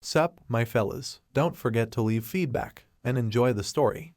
Sup, my fellas, don't forget to leave feedback, and enjoy the story.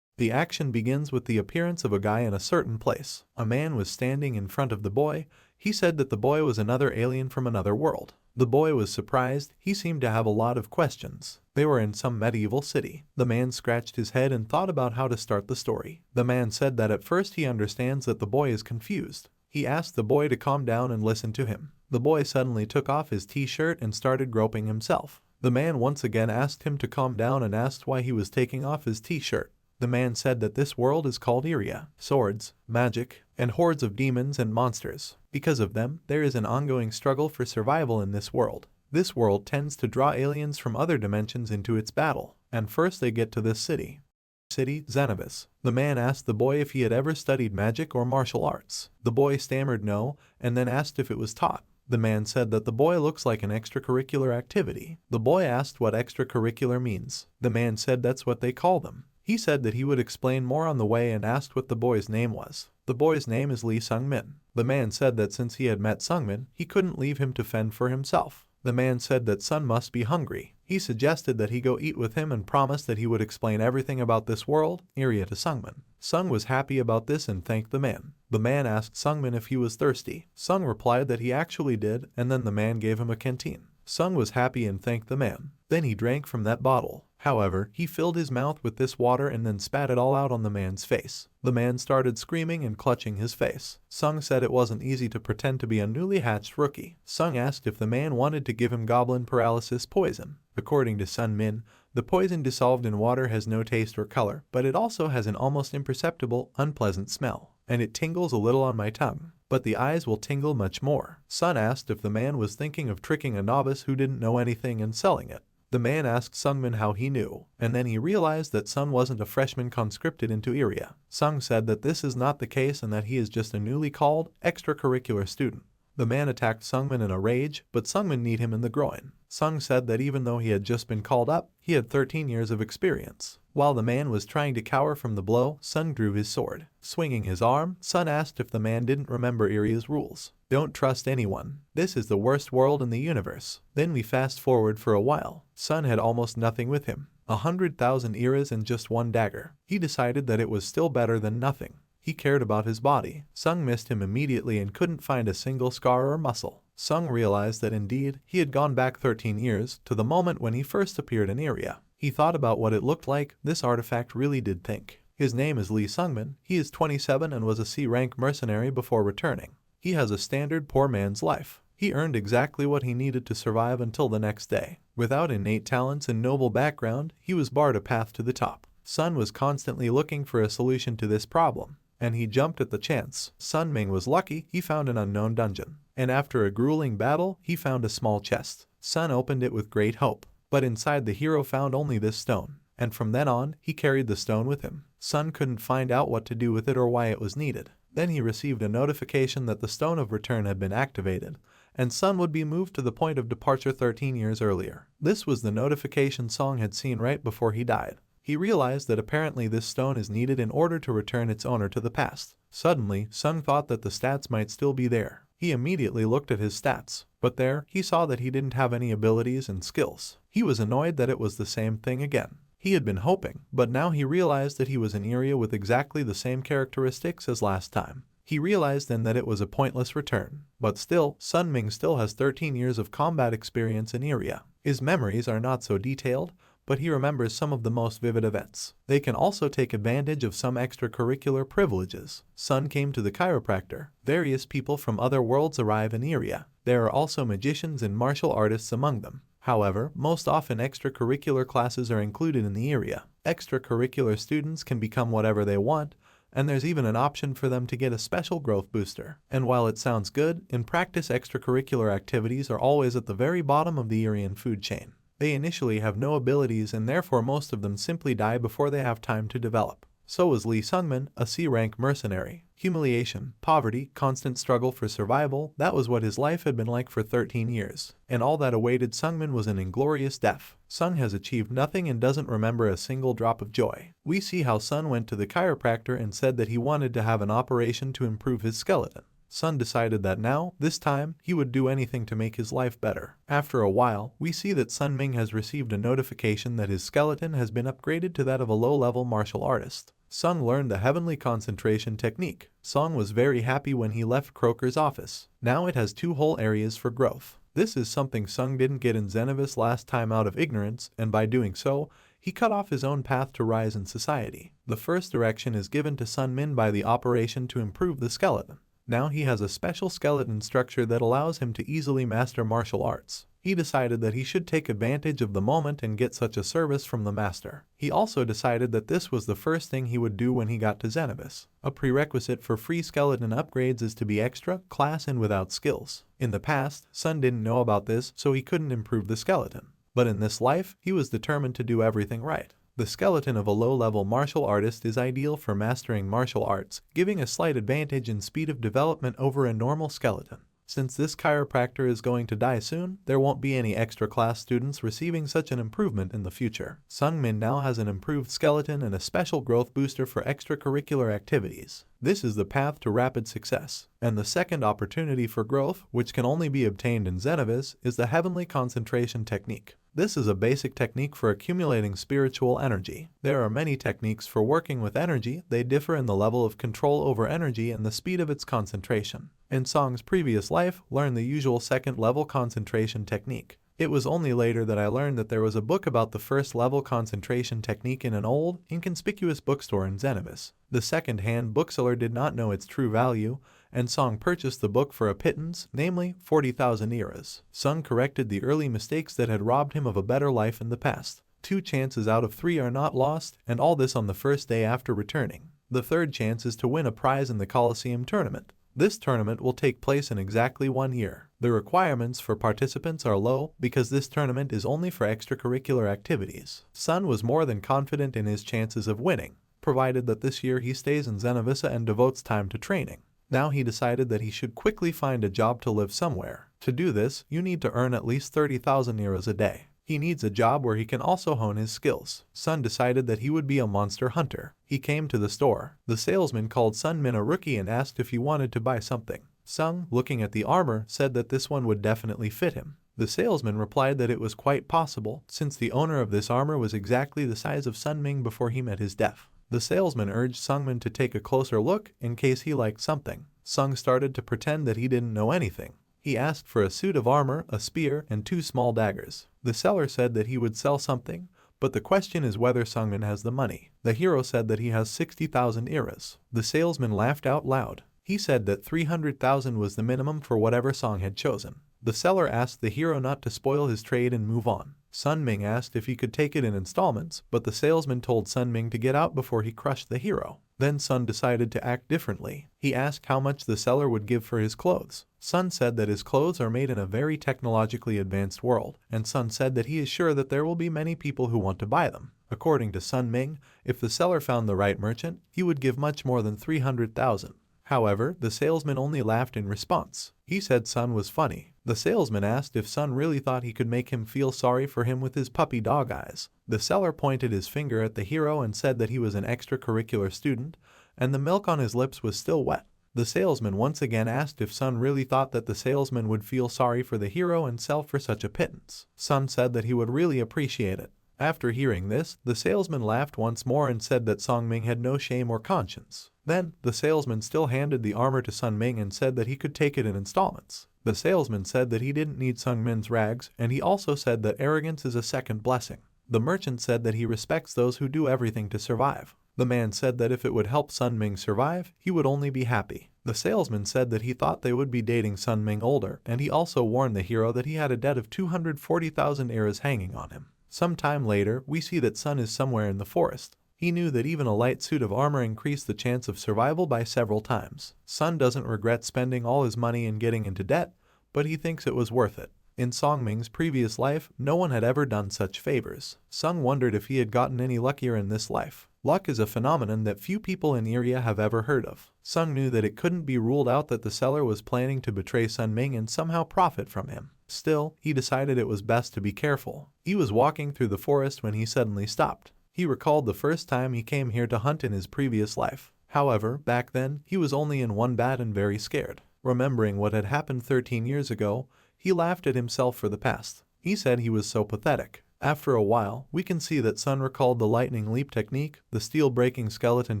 The action begins with the appearance of a guy in a certain place. A man was standing in front of the boy. He said that the boy was another alien from another world. The boy was surprised. He seemed to have a lot of questions. They were in some medieval city. The man scratched his head and thought about how to start the story. The man said that at first he understands that the boy is confused. He asked the boy to calm down and listen to him. The boy suddenly took off his t-shirt and started groping himself. The man once again asked him to calm down and asked why he was taking off his t-shirt. The man said that this world is called Aeria. Swords, magic, and hordes of demons and monsters. Because of them, there is an ongoing struggle for survival in this world. This world tends to draw aliens from other dimensions into its battle, and first they get to this city. Xanavis. The man asked the boy if he had ever studied magic or martial arts. The boy stammered no, and then asked if it was taught. The man said that the boy looks like an extracurricular activity. The boy asked what extracurricular means. The man said that's what they call them. He said that he would explain more on the way and asked what the boy's name was. The boy's name is Lee Sungmin. The man said that since he had met Sungmin, he couldn't leave him to fend for himself. The man said that Sun must be hungry. He suggested that he go eat with him and promised that he would explain everything about this world, Aeria, to Sungmin. Sung was happy about this and thanked the man. The man asked Sungmin if he was thirsty. Sung replied that he actually did, and then the man gave him a canteen. Sung was happy and thanked the man. Then he drank from that bottle. However, he filled his mouth with this water and then spat it all out on the man's face. The man started screaming and clutching his face. Sung said it wasn't easy to pretend to be a newly hatched rookie. Sung asked if the man wanted to give him goblin paralysis poison. According to Sungmin, the poison dissolved in water has no taste or color, but it also has an almost imperceptible, unpleasant smell, and it tingles a little on my tongue. But the eyes will tingle much more. Sun asked if the man was thinking of tricking a novice who didn't know anything and selling it. The man asked Sungmin how he knew, and then he realized that Sun wasn't a freshman conscripted into Aeria. Sung said that this is not the case and that he is just a newly called, extracurricular student. The man attacked Sungmin in a rage, but Sungmin kneed him in the groin. Sung said that even though he had just been called up, he had 13 years of experience. While the man was trying to cower from the blow, Sun drew his sword. Swinging his arm, Sun asked if the man didn't remember Aeria's rules. Don't trust anyone. This is the worst world in the universe. Then we fast forward for a while. Sun had almost nothing with him. 100,000 eras and just one dagger. He decided that it was still better than nothing. He cared about his body. Sung missed him immediately and couldn't find a single scar or muscle. Sung realized that indeed, he had gone back 13 years, to the moment when he first appeared in Aeria. He thought about what it looked like. This artifact really did think. His name is Lee Sungmin. He is 27 and was a C-rank mercenary before returning. He has a standard poor man's life. He earned exactly what he needed to survive until the next day. Without innate talents and noble background, he was barred a path to the top. Sun was constantly looking for a solution to this problem, and he jumped at the chance. Sun Ming was lucky. He found an unknown dungeon, and after a grueling battle, he found a small chest. Sun opened it with great hope, but inside the hero found only this stone, and from then on, he carried the stone with him. Sun couldn't find out what to do with it or why it was needed. Then he received a notification that the Stone of Return had been activated, and Sun would be moved to the point of departure 13 years earlier. This was the notification Song had seen right before he died. He realized that apparently this stone is needed in order to return its owner to the past. Suddenly, Sung thought that the stats might still be there. He immediately looked at his stats, but there, he saw that he didn't have any abilities and skills. He was annoyed that it was the same thing again. He had been hoping, but now he realized that he was in Aeria with exactly the same characteristics as last time. He realized then that it was a pointless return. But still, Sun Ming still has 13 years of combat experience in Aeria. His memories are not so detailed, but he remembers some of the most vivid events. They can also take advantage of some extracurricular privileges. Sun came to the chiropractor. Various people from other worlds arrive in Aeria. There are also magicians and martial artists among them. However, most often extracurricular classes are included in the Aeria. Extracurricular students can become whatever they want, and there's even an option for them to get a special growth booster. And while it sounds good, in practice extracurricular activities are always at the very bottom of the Aerian food chain. They initially have no abilities and therefore most of them simply die before they have time to develop. So was Lee Sungmin, a C-rank mercenary. Humiliation, poverty, constant struggle for survival, that was what his life had been like for 13 years. And all that awaited Sungmin was an inglorious death. Sun has achieved nothing and doesn't remember a single drop of joy. We see how Sun went to the chiropractor and said that he wanted to have an operation to improve his skeleton. Sun decided that now, this time, he would do anything to make his life better. After a while, we see that Sungmin has received a notification that his skeleton has been upgraded to that of a low-level martial artist. Sung learned the heavenly concentration technique. Sung was very happy when he left Croker's office. Now it has 2 whole areas for growth. This is something Sung didn't get in Xenovis last time out of ignorance, and by doing so, he cut off his own path to rise in society. The first direction is given to Sungmin by the operation to improve the skeleton. Now he has a special skeleton structure that allows him to easily master martial arts. He decided that he should take advantage of the moment and get such a service from the master. He also decided that this was the first thing he would do when he got to Xenovis. A prerequisite for free skeleton upgrades is to be extra, class and without skills. In the past, Sun didn't know about this, so he couldn't improve the skeleton. But in this life, he was determined to do everything right. The skeleton of a low-level martial artist is ideal for mastering martial arts, giving a slight advantage in speed of development over a normal skeleton. Since this chiropractor is going to die soon, there won't be any extra class students receiving such an improvement in the future. Sungmin now has an improved skeleton and a special growth booster for extracurricular activities. This is the path to rapid success. And the second opportunity for growth, which can only be obtained in Xenovis, is the heavenly concentration technique. This is a basic technique for accumulating spiritual energy. There are many techniques for working with energy. They differ in the level of control over energy and the speed of its concentration. In Song's previous life, learned the usual second-level concentration technique. It was only later that I learned that there was a book about the first-level concentration technique in an old, inconspicuous bookstore in Xenovis. The second-hand bookseller did not know its true value, and Song purchased the book for a pittance, namely 40,000 eras. Sung corrected the early mistakes that had robbed him of a better life in the past. 2 chances out of 3 are not lost, and all this on the first day after returning. The third chance is to win a prize in the Coliseum tournament. This tournament will take place in exactly 1 year. The requirements for participants are low because this tournament is only for extracurricular activities. Sun was more than confident in his chances of winning, provided that this year he stays in Xenovisa and devotes time to training. Now he decided that he should quickly find a job to live somewhere. To do this, you need to earn at least 30,000 euros a day. He needs a job where he can also hone his skills. Sun decided that he would be a monster hunter. He came to the store. The salesman called Sungmin a rookie and asked if he wanted to buy something. Sung, looking at the armor, said that this one would definitely fit him. The salesman replied that it was quite possible, since the owner of this armor was exactly the size of Sungmin before he met his death. The salesman urged Sungmin to take a closer look in case he liked something. Sung started to pretend that he didn't know anything. He asked for a suit of armor, a spear, and 2 small daggers. The seller said that he would sell something, but the question is whether Sungmin has the money. The hero said that he has 60,000 eras. The salesman laughed out loud. He said that 300,000 was the minimum for whatever Song had chosen. The seller asked the hero not to spoil his trade and move on. Sunming asked if he could take it in installments, but the salesman told Sunming to get out before he crushed the hero. Then Sun decided to act differently. He asked how much the seller would give for his clothes. Sun said that his clothes are made in a very technologically advanced world, and Sun said that he is sure that there will be many people who want to buy them. According to Sun Ming, if the seller found the right merchant, he would give much more than 300,000. However, the salesman only laughed in response. He said Sun was funny. The salesman asked if Sun really thought he could make him feel sorry for him with his puppy dog eyes. The seller pointed his finger at the hero and said that he was an extracurricular student, and the milk on his lips was still wet. The salesman once again asked if Sun really thought that the salesman would feel sorry for the hero and sell for such a pittance. Sun said that he would really appreciate it. After hearing this, the salesman laughed once more and said that Songming had no shame or conscience. Then, the salesman still handed the armor to Sunming and said that he could take it in installments. The salesman said that he didn't need Sungmin's rags, and he also said that arrogance is a second blessing. The merchant said that he respects those who do everything to survive. The man said that if it would help Sunming survive, he would only be happy. The salesman said that he thought they would be dating Sunming older, and he also warned the hero that he had a debt of 240,000 eras hanging on him. Some time later, we see that Sun is somewhere in the forest. He knew that even a light suit of armor increased the chance of survival by several times. Sun doesn't regret spending all his money and getting into debt, but he thinks it was worth it. In Songming's previous life, no one had ever done such favors. Sung wondered if he had gotten any luckier in this life. Luck is a phenomenon that few people in Aeria have ever heard of. Sung knew that it couldn't be ruled out that the seller was planning to betray Sunming and somehow profit from him. Still, he decided it was best to be careful. He was walking through the forest when he suddenly stopped. He recalled the first time he came here to hunt in his previous life. However, back then, he was only in one bat and very scared. Remembering what had happened 13 years ago, he laughed at himself for the past. He said he was so pathetic. After a while, we can see that Sun recalled the lightning leap technique, the steel-breaking skeleton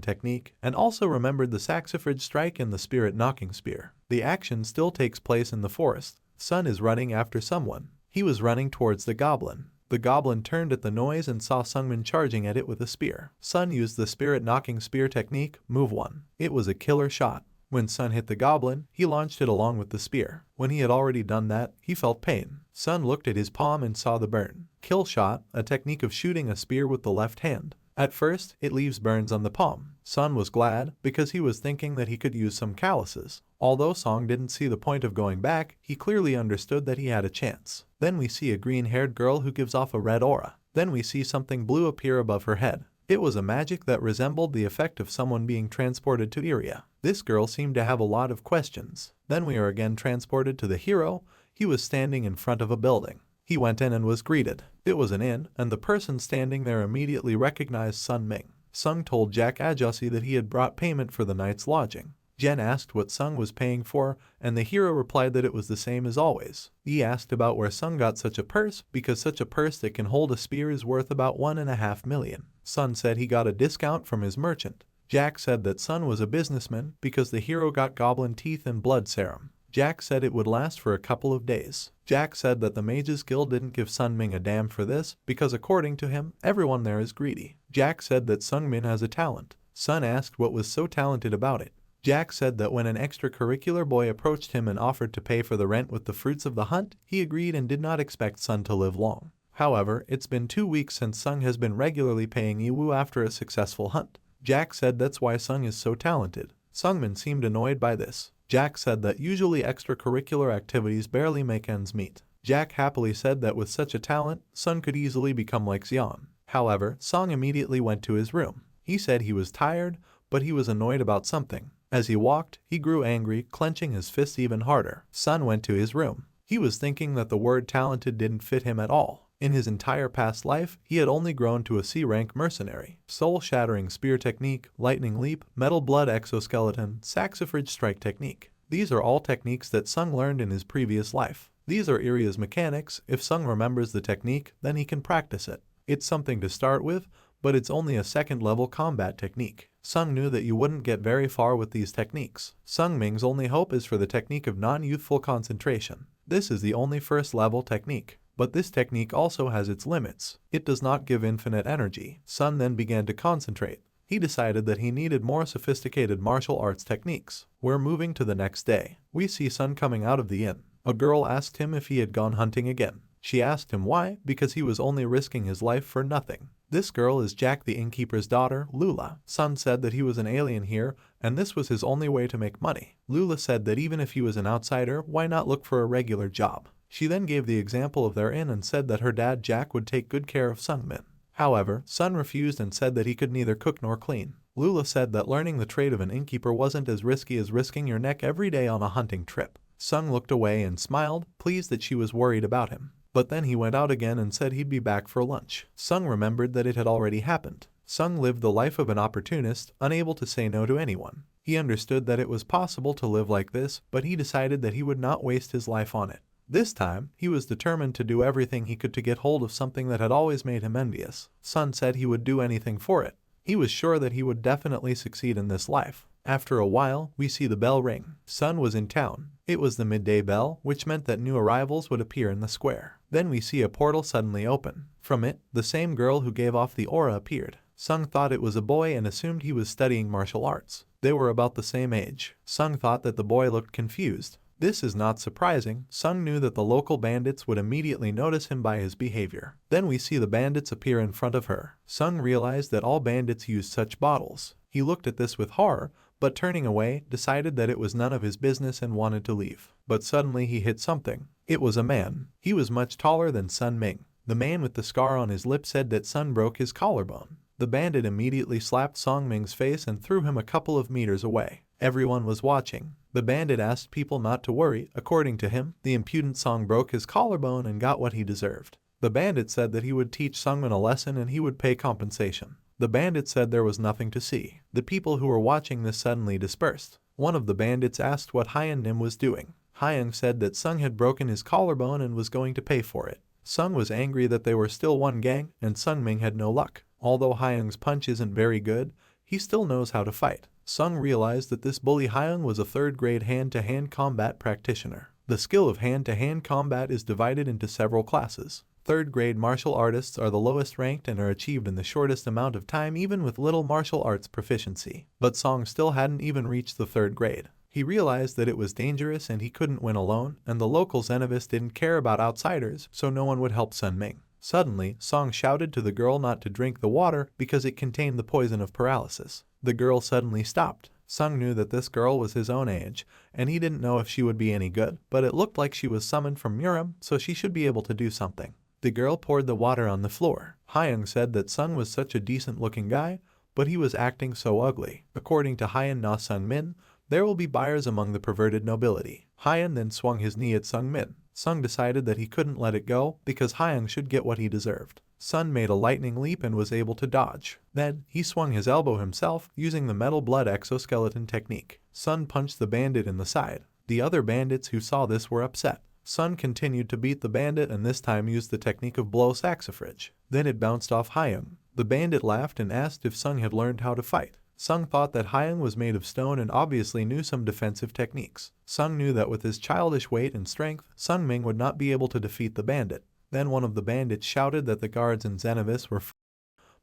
technique, and also remembered the saxifrage strike and the spirit-knocking spear. The action still takes place in the forest. Sun is running after someone. He was running towards the goblin. The goblin turned at the noise and saw Sungmin charging at it with a spear. Sun used the spirit-knocking spear technique, move 1. It was a killer shot. When Sun hit the goblin, he launched it along with the spear. When he had already done that, he felt pain. Sun looked at his palm and saw the burn. Kill shot, a technique of shooting a spear with the left hand. At first, it leaves burns on the palm. Sun was glad because he was thinking that he could use some calluses. Although Song didn't see the point of going back, he clearly understood that he had a chance. Then we see a green-haired girl who gives off a red aura. Then we see something blue appear above her head. It was a magic that resembled the effect of someone being transported to Aeria. This girl seemed to have a lot of questions. Then we are again transported to the hero. He was standing in front of a building. He went in and was greeted. It was an inn, and the person standing there immediately recognized Sun Ming. Sung told Jack Ajosi that he had brought payment for the night's lodging. Jen asked what Sung was paying for, and the hero replied that it was the same as always. He asked about where Sung got such a purse, because such a purse that can hold a spear is worth about 1.5 million. Sun said he got a discount from his merchant. Jack said that Sun was a businessman because the hero got goblin teeth and blood serum. Jack said it would last for a couple of days. Jack said that the Mages Guild didn't give Sun Ming a damn for this because according to him, everyone there is greedy. Jack said that Sungmin has a talent. Sun asked what was so talented about it. Jack said that when an extracurricular boy approached him and offered to pay for the rent with the fruits of the hunt, he agreed and did not expect Sun to live long. However, it's been 2 weeks since Sung has been regularly paying Yiwu after a successful hunt. Jack said that's why Sung is so talented. Sungmin seemed annoyed by this. Jack said that usually extracurricular activities barely make ends meet. Jack happily said that with such a talent, Sun could easily become like Xian. However, Song immediately went to his room. He said he was tired, but he was annoyed about something. As he walked, he grew angry, clenching his fists even harder. Sun went to his room. He was thinking that the word talented didn't fit him at all. In his entire past life, he had only grown to a C-rank mercenary. Soul-shattering spear technique, lightning leap, metal blood exoskeleton, saxifrage strike technique. These are all techniques that Sung learned in his previous life. These are Aeria's mechanics. If Sung remembers the technique, then he can practice it. It's something to start with, but it's only a second-level combat technique. Sung knew that you wouldn't get very far with these techniques. Sung Ming's only hope is for the technique of non-youthful concentration. This is the only first-level technique. But this technique also has its limits. It does not give infinite energy. Sun then began to concentrate. He decided that he needed more sophisticated martial arts techniques. We're moving to the next day. We see Sun coming out of the inn. A girl asked him if he had gone hunting again. She asked him why, because he was only risking his life for nothing. This girl is Jack the innkeeper's daughter, Lula. Sun said that he was an alien here, and this was his only way to make money. Lula said that even if he was an outsider, why not look for a regular job? She then gave the example of their inn and said that her dad Jack would take good care of Sungmin. However, Sun refused and said that he could neither cook nor clean. Lula said that learning the trade of an innkeeper wasn't as risky as risking your neck every day on a hunting trip. Sung looked away and smiled, pleased that she was worried about him. But then he went out again and said he'd be back for lunch. Sung remembered that it had already happened. Sung lived the life of an opportunist, unable to say no to anyone. He understood that it was possible to live like this, but he decided that he would not waste his life on it. This time, he was determined to do everything he could to get hold of something that had always made him envious. Sun said he would do anything for it. He was sure that he would definitely succeed in this life. After a while, we see the bell ring. Sun was in town. It was the midday bell, which meant that new arrivals would appear in the square. Then we see a portal suddenly open. From it, the same girl who gave off the aura appeared. Sung thought it was a boy and assumed he was studying martial arts. They were about the same age. Sung thought that the boy looked confused. This is not surprising. Sung knew that the local bandits would immediately notice him by his behavior. Then we see the bandits appear in front of her. Sung realized that all bandits use such bottles. He looked at this with horror, but turning away, decided that it was none of his business and wanted to leave. But suddenly he hit something. It was a man. He was much taller than Sun Ming. The man with the scar on his lip said that Sun broke his collarbone. The bandit immediately slapped Song Ming's face and threw him a couple of meters away. Everyone was watching. The bandit asked people not to worry. According to him, the impudent Song broke his collarbone and got what he deserved. The bandit said that he would teach Sungmin a lesson and he would pay compensation. The bandit said there was nothing to see. The people who were watching this suddenly dispersed. One of the bandits asked what Hyun Nim was doing. Hyung said that Sung had broken his collarbone and was going to pay for it. Sung was angry that they were still one gang and Sungmin had no luck. Although Hyung's punch isn't very good, he still knows how to fight. Sung realized that this bully Hyung was a third-grade hand-to-hand combat practitioner. The skill of hand-to-hand combat is divided into several classes. Third-grade martial artists are the lowest ranked and are achieved in the shortest amount of time even with little martial arts proficiency. But Song still hadn't even reached the third grade. He realized that it was dangerous and he couldn't win alone, and the local Xenovis didn't care about outsiders, so no one would help Sun Ming. Suddenly, Song shouted to the girl not to drink the water because it contained the poison of paralysis. The girl suddenly stopped. Sung knew that this girl was his own age, and he didn't know if she would be any good, but it looked like she was summoned from Murim, so she should be able to do something. The girl poured the water on the floor. Hyung said that Sung was such a decent-looking guy, but he was acting so ugly. According to Hyun Na Sungmin, there will be buyers among the perverted nobility. Hyun then swung his knee at Sungmin. Sung decided that he couldn't let it go because Hyung should get what he deserved. Sun made a lightning leap and was able to dodge. Then, he swung his elbow himself using the metal blood exoskeleton technique. Sun punched the bandit in the side. The other bandits who saw this were upset. Sun continued to beat the bandit and this time used the technique of blow saxifrage. Then it bounced off Hyung. The bandit laughed and asked if Sung had learned how to fight. Sung thought that Hyung was made of stone and obviously knew some defensive techniques. Sung knew that with his childish weight and strength, Sungmin would not be able to defeat the bandit. Then one of the bandits shouted that the guards in Xenovis were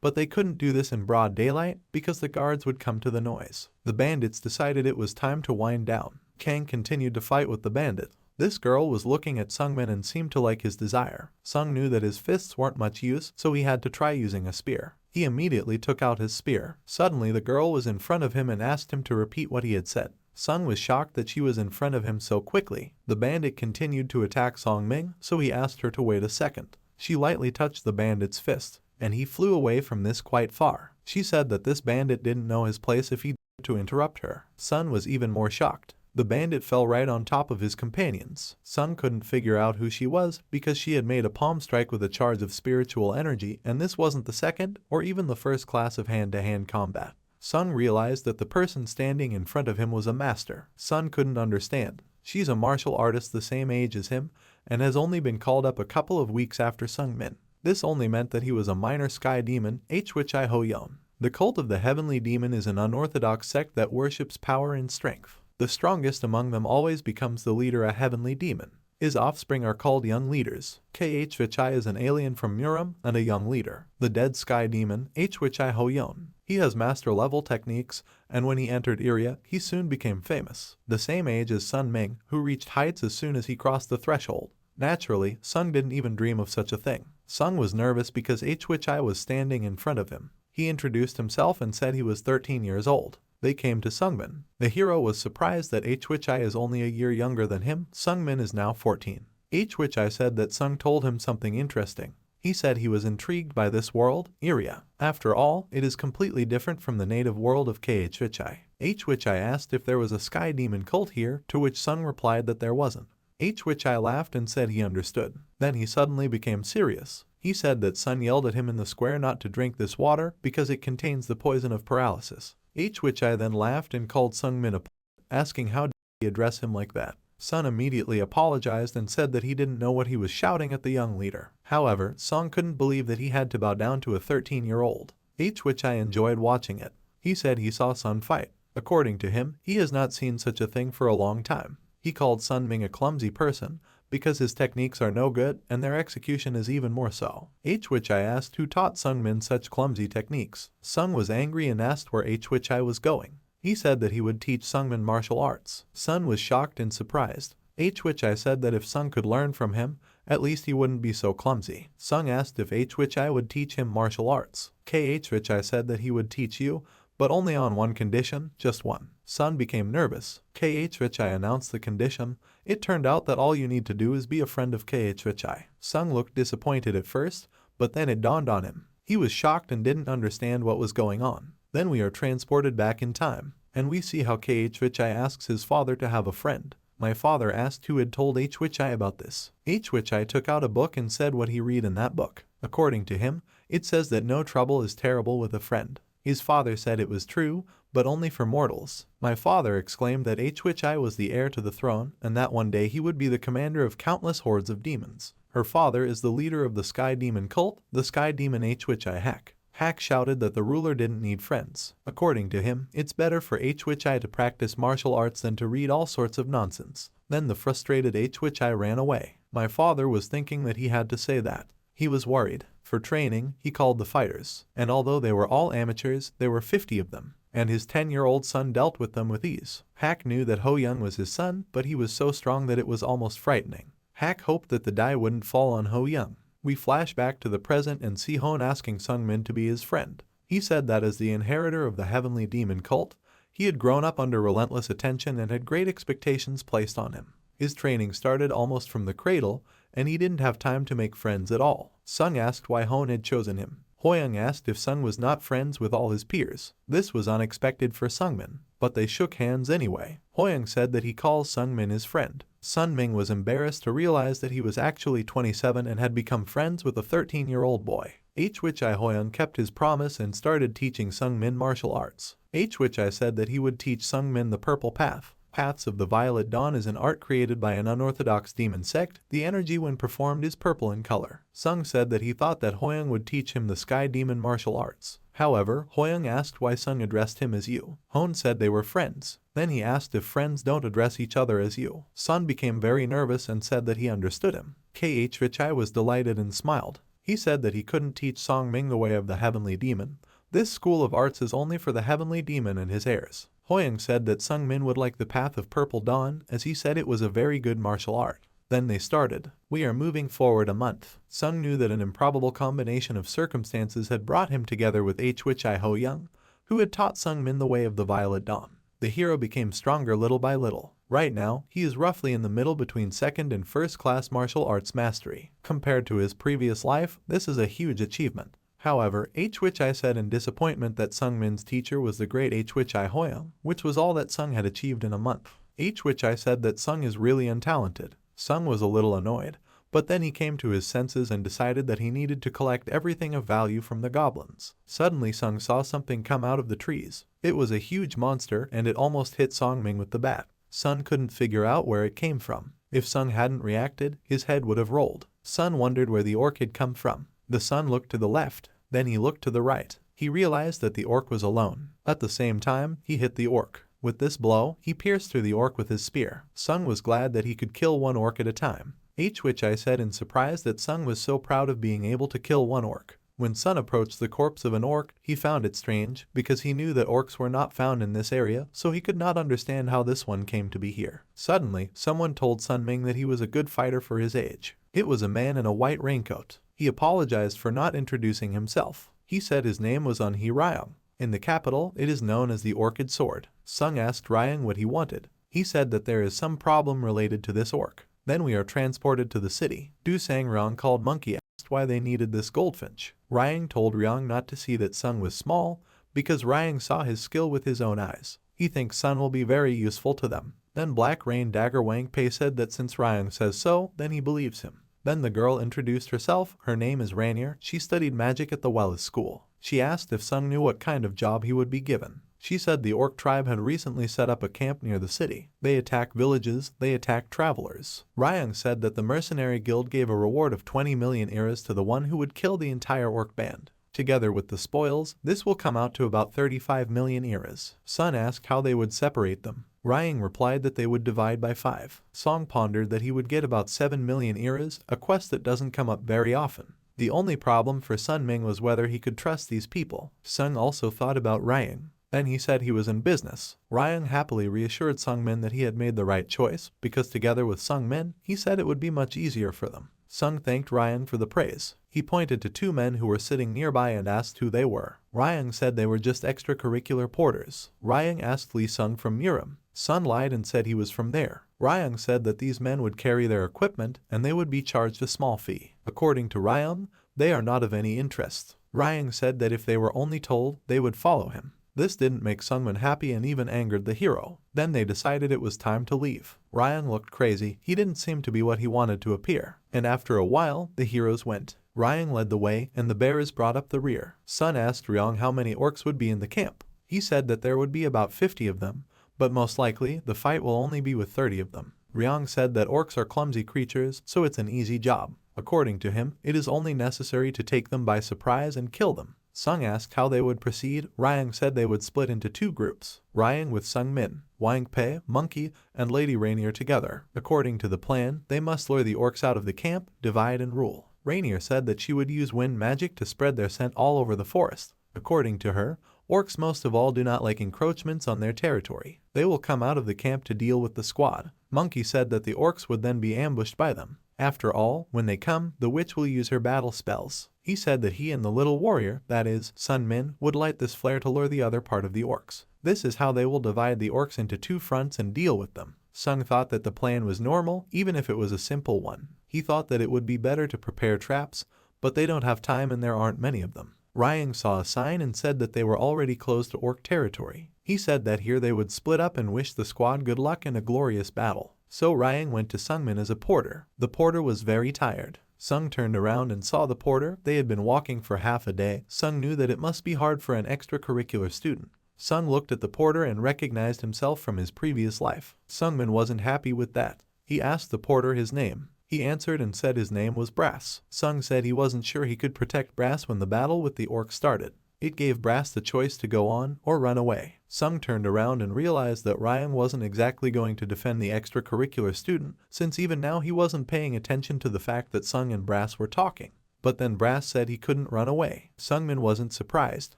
but they couldn't do this in broad daylight because the guards would come to the noise. The bandits decided it was time to wind down. Kang continued to fight with the bandit. This girl was looking at Sungmin and seemed to like his desire. Sung knew that his fists weren't much use, so he had to try using a spear. He immediately took out his spear. Suddenly the girl was in front of him and asked him to repeat what he had said. Sung was shocked that she was in front of him so quickly. The bandit continued to attack Songming, so he asked her to wait a second. She lightly touched the bandit's fist, and he flew away from this quite far. She said that this bandit didn't know his place if he dared to interrupt her. Sun was even more shocked. The bandit fell right on top of his companions. Sung couldn't figure out who she was because she had made a palm strike with a charge of spiritual energy, and this wasn't the second or even the first class of hand-to-hand combat. Sung realized that the person standing in front of him was a master. Sun couldn't understand. She's a martial artist the same age as him and has only been called up a couple of weeks after Sungmin. This only meant that he was a minor sky demon, Hwichai Hoyon. The cult of the heavenly demon is an unorthodox sect that worships power and strength. The strongest among them always becomes the leader, a heavenly demon. His offspring are called young leaders. Hwichai is an alien from Murim and a young leader. The dead sky demon, Hwichai Hoyon. He has master-level techniques, and when he entered Aeria, he soon became famous. The same age as Sun Ming, who reached heights as soon as he crossed the threshold. Naturally, Sung didn't even dream of such a thing. Sung was nervous because Hwichai was standing in front of him. He introduced himself and said he was 13 years old. They came to Sungmin. The hero was surprised that Hwichai is only a year younger than him. Sungmin is now 14. Hwichai said that Sung told him something interesting. He said he was intrigued by this world, Aeria. After all, it is completely different from the native world of Hwichai. Hwichai asked if there was a sky demon cult here, to which Sung replied that there wasn't. Hwichai laughed and said he understood. Then he suddenly became serious. He said that Sun yelled at him in the square not to drink this water because it contains the poison of paralysis. Hwichai then laughed and called Sungmin a p***, asking how did he address him like that. Sun immediately apologized and said that he didn't know what he was shouting at the young leader. However, Sung couldn't believe that he had to bow down to a 13-year-old. Hwichai enjoyed watching it. He said he saw Sun fight. According to him, he has not seen such a thing for a long time. He called Sungmin a clumsy person because his techniques are no good and their execution is even more so. Hwichai asked who taught Sungmin such clumsy techniques. Sung was angry and asked where Hwichai was going. He said that he would teach Sungmin martial arts. Sun was shocked and surprised. Hwichai said that if Sung could learn from him, at least he wouldn't be so clumsy. Sung asked if Hwichai would teach him martial arts. Hwichai said that he would teach you, but only on one condition, just one. Sun became nervous. Hwichai announced the condition. It turned out that all you need to do is be a friend of Hwichai. Sung looked disappointed at first, but then it dawned on him. He was shocked and didn't understand what was going on. Then we are transported back in time, and we see how Hwichai asks his father to have a friend. My father asked who had told Hwichai about this. Hwichai took out a book and said what he read in that book. According to him, it says that no trouble is terrible with a friend. His father said it was true, but only for mortals. My father exclaimed that Hwi was the heir to the throne and that one day he would be the commander of countless hordes of demons. Her father is the leader of the Sky Demon cult, the Sky Demon Hwi Hack. Hack shouted that the ruler didn't need friends. According to him, it's better for Hwi to practice martial arts than to read all sorts of nonsense. Then the frustrated Hwi ran away. My father was thinking that he had to say that. He was worried. For training, he called the fighters, and although they were all amateurs, there were 50 of them, and his 10-year-old son dealt with them with ease. Hack knew that Ho Young was his son, but he was so strong that it was almost frightening. Hack hoped that the die wouldn't fall on Ho Young. We flash back to the present and see Hon asking Sungmin to be his friend. He said that as the inheritor of the heavenly demon cult, he had grown up under relentless attention and had great expectations placed on him. His training started almost from the cradle, and he didn't have time to make friends at all. Sung asked why Hon had chosen him. Hoyoung asked if Sung was not friends with all his peers. This was unexpected for Sungmin, but they shook hands anyway. Hoyoung said that he calls Sungmin his friend. Sunming was embarrassed to realize that he was actually 27 and had become friends with a 13-year-old boy. Hwi Hoyoung kept his promise and started teaching Sungmin martial arts. Hwi said that he would teach Sungmin the purple path. Paths of the Violet Dawn is an art created by an unorthodox demon sect. The energy when performed is purple in color. Sung said that he thought that Hoyoung would teach him the Sky Demon martial arts. However, Hoyoung asked why Sung addressed him as you. Hon said they were friends. Then he asked if friends don't address each other as you. Sun became very nervous and said that he understood him. Hwi was delighted and smiled. He said that he couldn't teach Songming the way of the heavenly demon. This school of arts is only for the heavenly demon and his heirs. Hoyoung said that Sungmin would like the Path of Purple Dawn as he said it was a very good martial art. Then they started. We are moving forward a month. Sung knew that an improbable combination of circumstances had brought him together with Hwi Hoyoung, who had taught Sungmin the way of the Violet Dawn. The hero became stronger little by little. Right now, he is roughly in the middle between second and first class martial arts mastery. Compared to his previous life, this is a huge achievement. However, Hwi said in disappointment that Sungmin's teacher was the great Hwi Hoyoung, which was all that Sung had achieved in a month. Hwi said that Sung is really untalented. Sung was a little annoyed, but then he came to his senses and decided that he needed to collect everything of value from the goblins. Suddenly Sung saw something come out of the trees. It was a huge monster and it almost hit Songming with the bat. Sun couldn't figure out where it came from. If Sung hadn't reacted, his head would have rolled. Sun wondered where the orc had come from. The Sun looked to the left. Then he looked to the right. He realized that the orc was alone. At the same time, he hit the orc. With this blow, he pierced through the orc with his spear. Sung was glad that he could kill one orc at a time. Hwi said in surprise that Sung was so proud of being able to kill one orc. When Sun approached the corpse of an orc, he found it strange because he knew that orcs were not found in this area, so he could not understand how this one came to be here. Suddenly, someone told Sunming that he was a good fighter for his age. It was a man in a white raincoat. He apologized for not introducing himself. He said his name was Unhe Ryong. In the capital, it is known as the Orchid Sword. Sung asked Ryong what he wanted. He said that there is some problem related to this orc. Then we are transported to the city. Du Sang Ryong called Monkey asked why they needed this goldfinch. Ryong told Ryong not to see that Sung was small because Ryong saw his skill with his own eyes. He thinks Sun will be very useful to them. Then Black Rain Dagger Wang Pei said that since Ryong says so, then he believes him. Then the girl introduced herself. Her name is Rainier. She studied magic at the Welles School. She asked if Sung knew what kind of job he would be given. She said the orc tribe had recently set up a camp near the city. They attack villages, they attack travelers. Ryong said that the mercenary guild gave a reward of 20 million eras to the one who would kill the entire orc band. Together with the spoils, this will come out to about 35 million eras. Sun asked how they would separate them. Ryong replied that they would divide by 5. Song pondered that he would get about 7 million eras, a quest that doesn't come up very often. The only problem for Sunming was whether he could trust these people. Sung also thought about Ryong. Then he said he was in business. Ryong happily reassured Sungmin that he had made the right choice, because together with Sungmin, he said it would be much easier for them. Sung thanked Ryong for the praise. He pointed to 2 men who were sitting nearby and asked who they were. Ryong said they were just extracurricular porters. Ryong asked Lee Sung from Murim. Sun lied and said he was from there. Ryong said that these men would carry their equipment and they would be charged a small fee. According to Ryong, they are not of any interest. Ryong said that if they were only told, they would follow him. This didn't make Sungmin happy and even angered the hero. Then they decided it was time to leave. Ryong looked crazy. He didn't seem to be what he wanted to appear. And after a while, the heroes went. Ryong led the way and the bearers brought up the rear. Sun asked Ryong how many orcs would be in the camp. He said that there would be about 50 of them, but most likely the fight will only be with 30 of them. Ryong said that orcs are clumsy creatures, so it's an easy job. According to him, it is only necessary to take them by surprise and kill them. Sung asked how they would proceed. Ryong said they would split into 2 groups, Ryong with Sungmin, Wangpei, Monkey, and Lady Rainier together. According to the plan, they must lure the orcs out of the camp, divide and rule. Rainier said that she would use wind magic to spread their scent all over the forest. According to her, orcs most of all do not like encroachments on their territory. They will come out of the camp to deal with the squad. Monkey said that the orcs would then be ambushed by them. After all, when they come, the witch will use her battle spells. He said that he and the little warrior, that is, Sungmin, would light this flare to lure the other part of the orcs. This is how they will divide the orcs into 2 fronts and deal with them. Sung thought that the plan was normal, even if it was a simple one. He thought that it would be better to prepare traps, but they don't have time and there aren't many of them. Ryong saw a sign and said that they were already close to orc territory. He said that here they would split up and wish the squad good luck in a glorious battle. So Ryong went to Sungmin as a porter. The porter was very tired. Sung turned around and saw the porter. They had been walking for half a day. Sung knew that it must be hard for an extracurricular student. Sung looked at the porter and recognized himself from his previous life. Sungmin wasn't happy with that. He asked the porter his name. He answered and said his name was Brass. Sung said he wasn't sure he could protect Brass when the battle with the orcs started. It gave Brass the choice to go on or run away. Sung turned around and realized that Ryong wasn't exactly going to defend the extracurricular student, since even now he wasn't paying attention to the fact that Sung and Brass were talking. But then Brass said he couldn't run away. Sungmin wasn't surprised.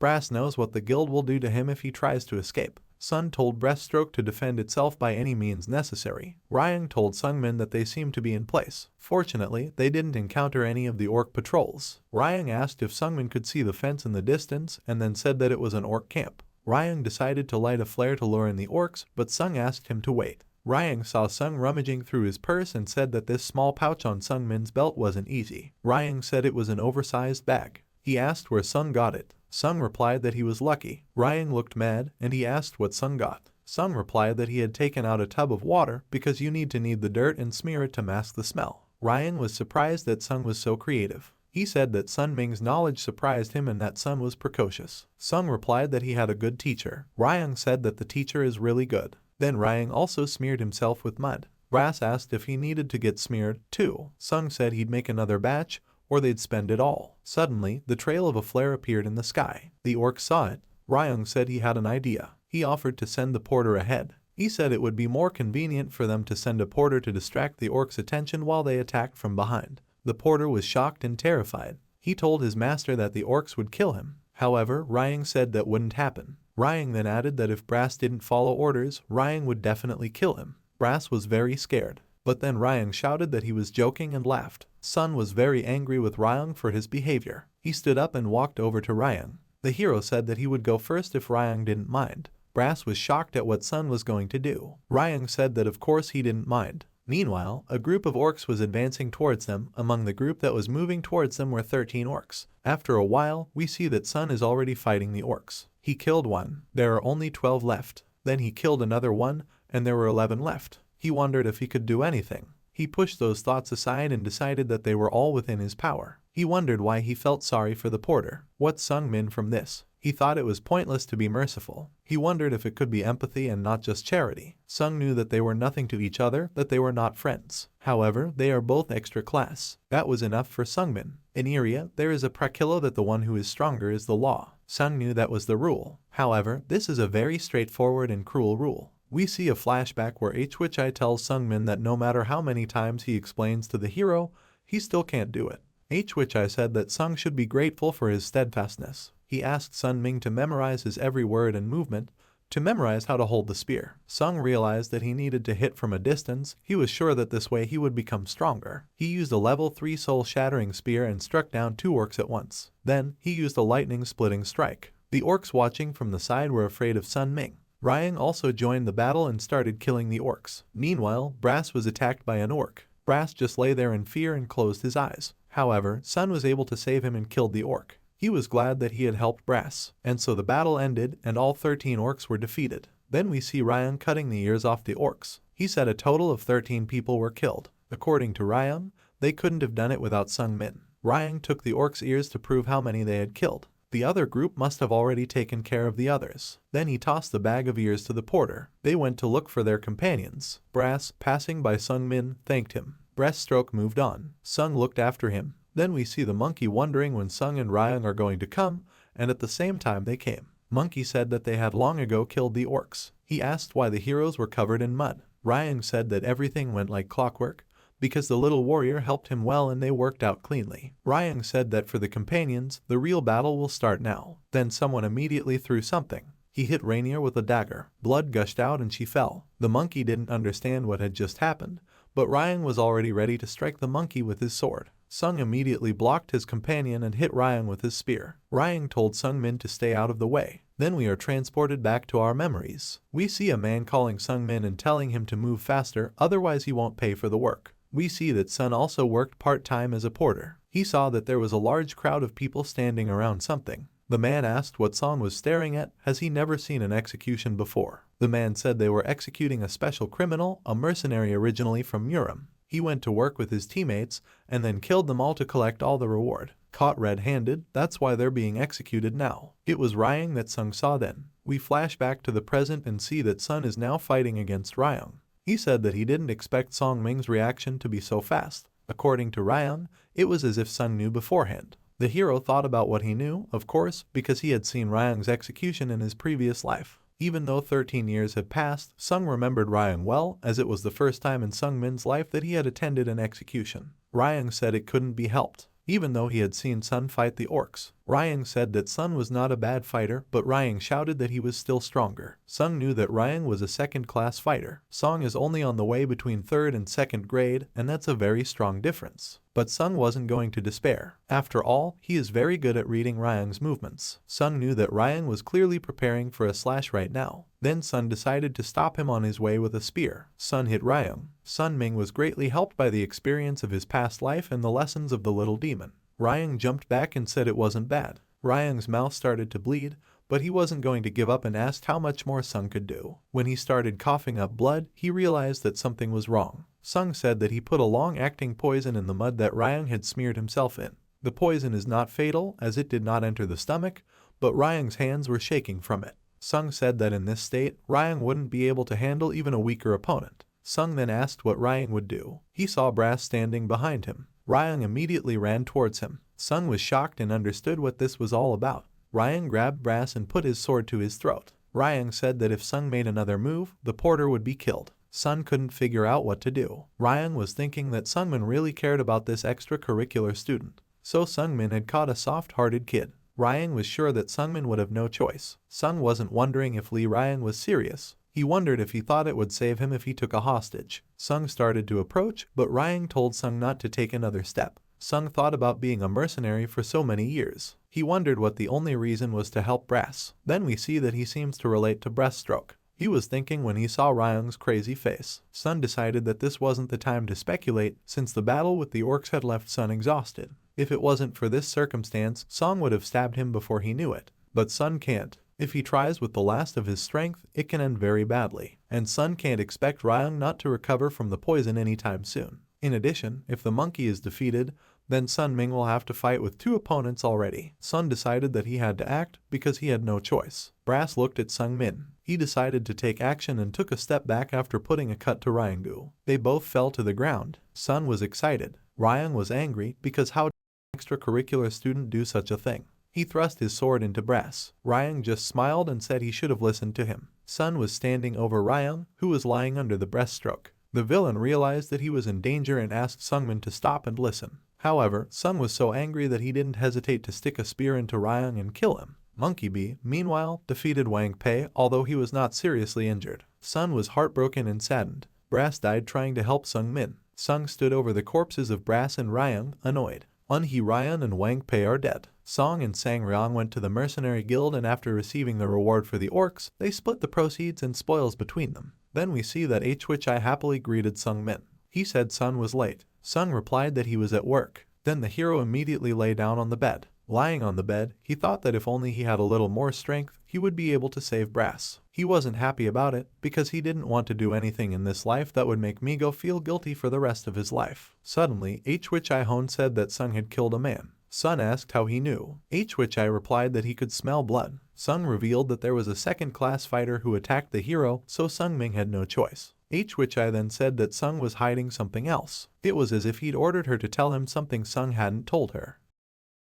Brass knows what the guild will do to him if he tries to escape. Sun told Breaststroke to defend itself by any means necessary. Ryong told Sungmin that they seemed to be in place. Fortunately, they didn't encounter any of the orc patrols. Ryong asked if Sungmin could see the fence in the distance and then said that it was an orc camp. Ryong decided to light a flare to lure in the orcs, but Sung asked him to wait. Ryong saw Sung rummaging through his purse and said that this small pouch on Sungmin's belt wasn't easy. Ryong said it was an oversized bag. He asked where Sung got it. Sung replied that he was lucky. Ryong looked mad and he asked what Sung got. Sung replied that he had taken out a tub of water because you need to knead the dirt and smear it to mask the smell. Ryong was surprised that Sung was so creative. He said that Sun Ming's knowledge surprised him and that Sun was precocious. Sung replied that he had a good teacher. Ryong said that the teacher is really good. Then Ryong also smeared himself with mud. Brass asked if he needed to get smeared too. Sung said he'd make another batch or they'd spend it all. Suddenly, the trail of a flare appeared in the sky. The orcs saw it. Ryong said he had an idea. He offered to send the porter ahead. He said it would be more convenient for them to send a porter to distract the orcs' attention while they attacked from behind. The porter was shocked and terrified. He told his master that the orcs would kill him. However, Ryong said that wouldn't happen. Ryong then added that if Brass didn't follow orders, Ryong would definitely kill him. Brass was very scared. But then Ryong shouted that he was joking and laughed. Sun was very angry with Ryong for his behavior. He stood up and walked over to Ryong. The hero said that he would go first if Ryong didn't mind. Brass was shocked at what Sun was going to do. Ryong said that of course he didn't mind. Meanwhile, a group of orcs was advancing towards them. Among the group that was moving towards them were 13 orcs. After a while, we see that Sun is already fighting the orcs. He killed one. There are only 12 left. Then he killed another one, and there were 11 left. He wondered if he could do anything. He pushed those thoughts aside and decided that they were all within his power. He wondered why he felt sorry for the porter. What Sungmin from this? He thought it was pointless to be merciful. He wondered if it could be empathy and not just charity. Sung knew that they were nothing to each other, that they were not friends. However, they are both extra class. That was enough for Sungmin. In Aeria, there is a prakilo that the one who is stronger is the law. Sung knew that was the rule. However, this is a very straightforward and cruel rule. We see a flashback where Hwichai tells Sungmin that no matter how many times he explains to the hero, he still can't do it. Hwichai said that Sung should be grateful for his steadfastness. He asked Sun Ming to memorize his every word and movement, to memorize how to hold the spear. Sung realized that he needed to hit from a distance. He was sure that this way he would become stronger. He used a level 3 soul-shattering spear and struck down 2 orcs at once. Then, he used a lightning-splitting strike. The orcs watching from the side were afraid of Sun Ming. Ryong also joined the battle and started killing the orcs. Meanwhile, Brass was attacked by an orc. Brass just lay there in fear and closed his eyes. However, Sun was able to save him and killed the orc. He was glad that he had helped Brass. And so the battle ended and all 13 orcs were defeated. Then we see Ryong cutting the ears off the orcs. He said a total of 13 people were killed. According to Ryong, they couldn't have done it without Sungmin. Ryong took the orcs' ears to prove how many they had killed. The other group must have already taken care of the others. Then he tossed the bag of ears to the porter. They went to look for their companions. Brass, passing by Sungmin, thanked him. Breaststroke moved on. Sung looked after him. Then we see the monkey wondering when Sung and Ryung are going to come, and at the same time they came. Monkey said that they had long ago killed the orcs. He asked why the heroes were covered in mud. Ryung said that everything went like clockwork, because the little warrior helped him well and they worked out cleanly. Ryung said that for the companions, the real battle will start now. Then someone immediately threw something. He hit Rainier with a dagger. Blood gushed out and she fell. The monkey didn't understand what had just happened, but Ryung was already ready to strike the monkey with his sword. Sung immediately blocked his companion and hit Ryung with his spear. Ryung told Sungmin to stay out of the way. Then we are transported back to our memories. We see a man calling Sungmin and telling him to move faster, otherwise he won't pay for the work. We see that Sun also worked part-time as a porter. He saw that there was a large crowd of people standing around something. The man asked what Song was staring at, has he never seen an execution before. The man said they were executing a special criminal, a mercenary originally from Urim. He went to work with his teammates and then killed them all to collect all the reward. Caught red-handed, that's why they're being executed now. It was Ryung that Sung saw then. We flash back to the present and see that Sun is now fighting against Ryung. He said that he didn't expect Song Ming's reaction to be so fast. According to Ryung, it was as if Sun knew beforehand. The hero thought about what he knew, of course, because he had seen Ryung's execution in his previous life. Even though 13 years had passed, Sung remembered Ryung well, as it was the first time in Sungmin's life that he had attended an execution. Ryung said it couldn't be helped, even though he had seen Sun fight the orcs. Ryung said that Sun was not a bad fighter, but Ryung shouted that he was still stronger. Sung knew that Ryung was a second-class fighter. Song is only on the way between 3rd and 2nd grade, and that's a very strong difference. But Sung wasn't going to despair. After all, he is very good at reading Ryung's movements. Sung knew that Ryung was clearly preparing for a slash right now. Then Sun decided to stop him on his way with a spear. Sun hit Ryung. Sun Ming was greatly helped by the experience of his past life and the lessons of the little demon. Ryung jumped back and said it wasn't bad. Ryung's mouth started to bleed, but he wasn't going to give up and asked how much more Sung could do. When he started coughing up blood, he realized that something was wrong. Sung said that he put a long-acting poison in the mud that Ryung had smeared himself in. The poison is not fatal, as it did not enter the stomach, but Ryung's hands were shaking from it. Sung said that in this state, Ryung wouldn't be able to handle even a weaker opponent. Sung then asked what Ryung would do. He saw Brass standing behind him. Ryung immediately ran towards him. Sung was shocked and understood what this was all about. Ryung grabbed Brass and put his sword to his throat. Ryung said that if Sung made another move, the porter would be killed. Sun couldn't figure out what to do. Ryung was thinking that Sungmin really cared about this extracurricular student. So Sungmin had caught a soft-hearted kid. Ryung was sure that Sungmin would have no choice. Sung wasn't wondering if Lee Ryung was serious. He wondered if he thought it would save him if he took a hostage. Sung started to approach, but Ryung told Sung not to take another step. Sung thought about being a mercenary for so many years. He wondered what the only reason was to help Brass. Then we see that he seems to relate to Breaststroke. He was thinking when he saw Ryung's crazy face. Sun decided that this wasn't the time to speculate, since the battle with the orcs had left Sun exhausted. If it wasn't for this circumstance, Song would have stabbed him before he knew it. But Sun can't. If he tries with the last of his strength, it can end very badly. And Sun can't expect Ryung not to recover from the poison anytime soon. In addition, if the monkey is defeated, then Sun Ming will have to fight with 2 opponents already. Sun decided that he had to act because he had no choice. Brass looked at Sungmin. He decided to take action and took a step back after putting a cut to Ryunggu. They both fell to the ground. Sun was excited. Ryung was angry because how did an extracurricular student do such a thing? He thrust his sword into Brass. Ryung just smiled and said he should have listened to him. Sun was standing over Ryung, who was lying under the breaststroke. The villain realized that he was in danger and asked Sungmin to stop and listen. However, Sun was so angry that he didn't hesitate to stick a spear into Ryung and kill him. Monkey Bee, meanwhile, defeated Wang Pei, although he was not seriously injured. Sun was heartbroken and saddened. Brass died trying to help Sungmin. Sung stood over the corpses of Brass and Ryung, annoyed. Unhee Ryan and Wang Pei are dead. Song and Sang Ryong went to the mercenary guild, and after receiving the reward for the orcs, they split the proceeds and spoils between them. Then we see that Hwichai happily greeted Sungmin. He said Sun was late. Sung replied that he was at work. Then the hero immediately lay down on the bed. Lying on the bed, he thought that if only he had a little more strength, he would be able to save Brass. He wasn't happy about it, because he didn't want to do anything in this life that would make Migo feel guilty for the rest of his life. Suddenly, Hwichai Hon said that Sung had killed a man. Sun asked how he knew, which I replied that he could smell blood. Sung revealed that there was a second-class fighter who attacked the hero, so Sungmin had no choice. Which I then said that Sung was hiding something else. It was as if he'd ordered her to tell him something Sung hadn't told her.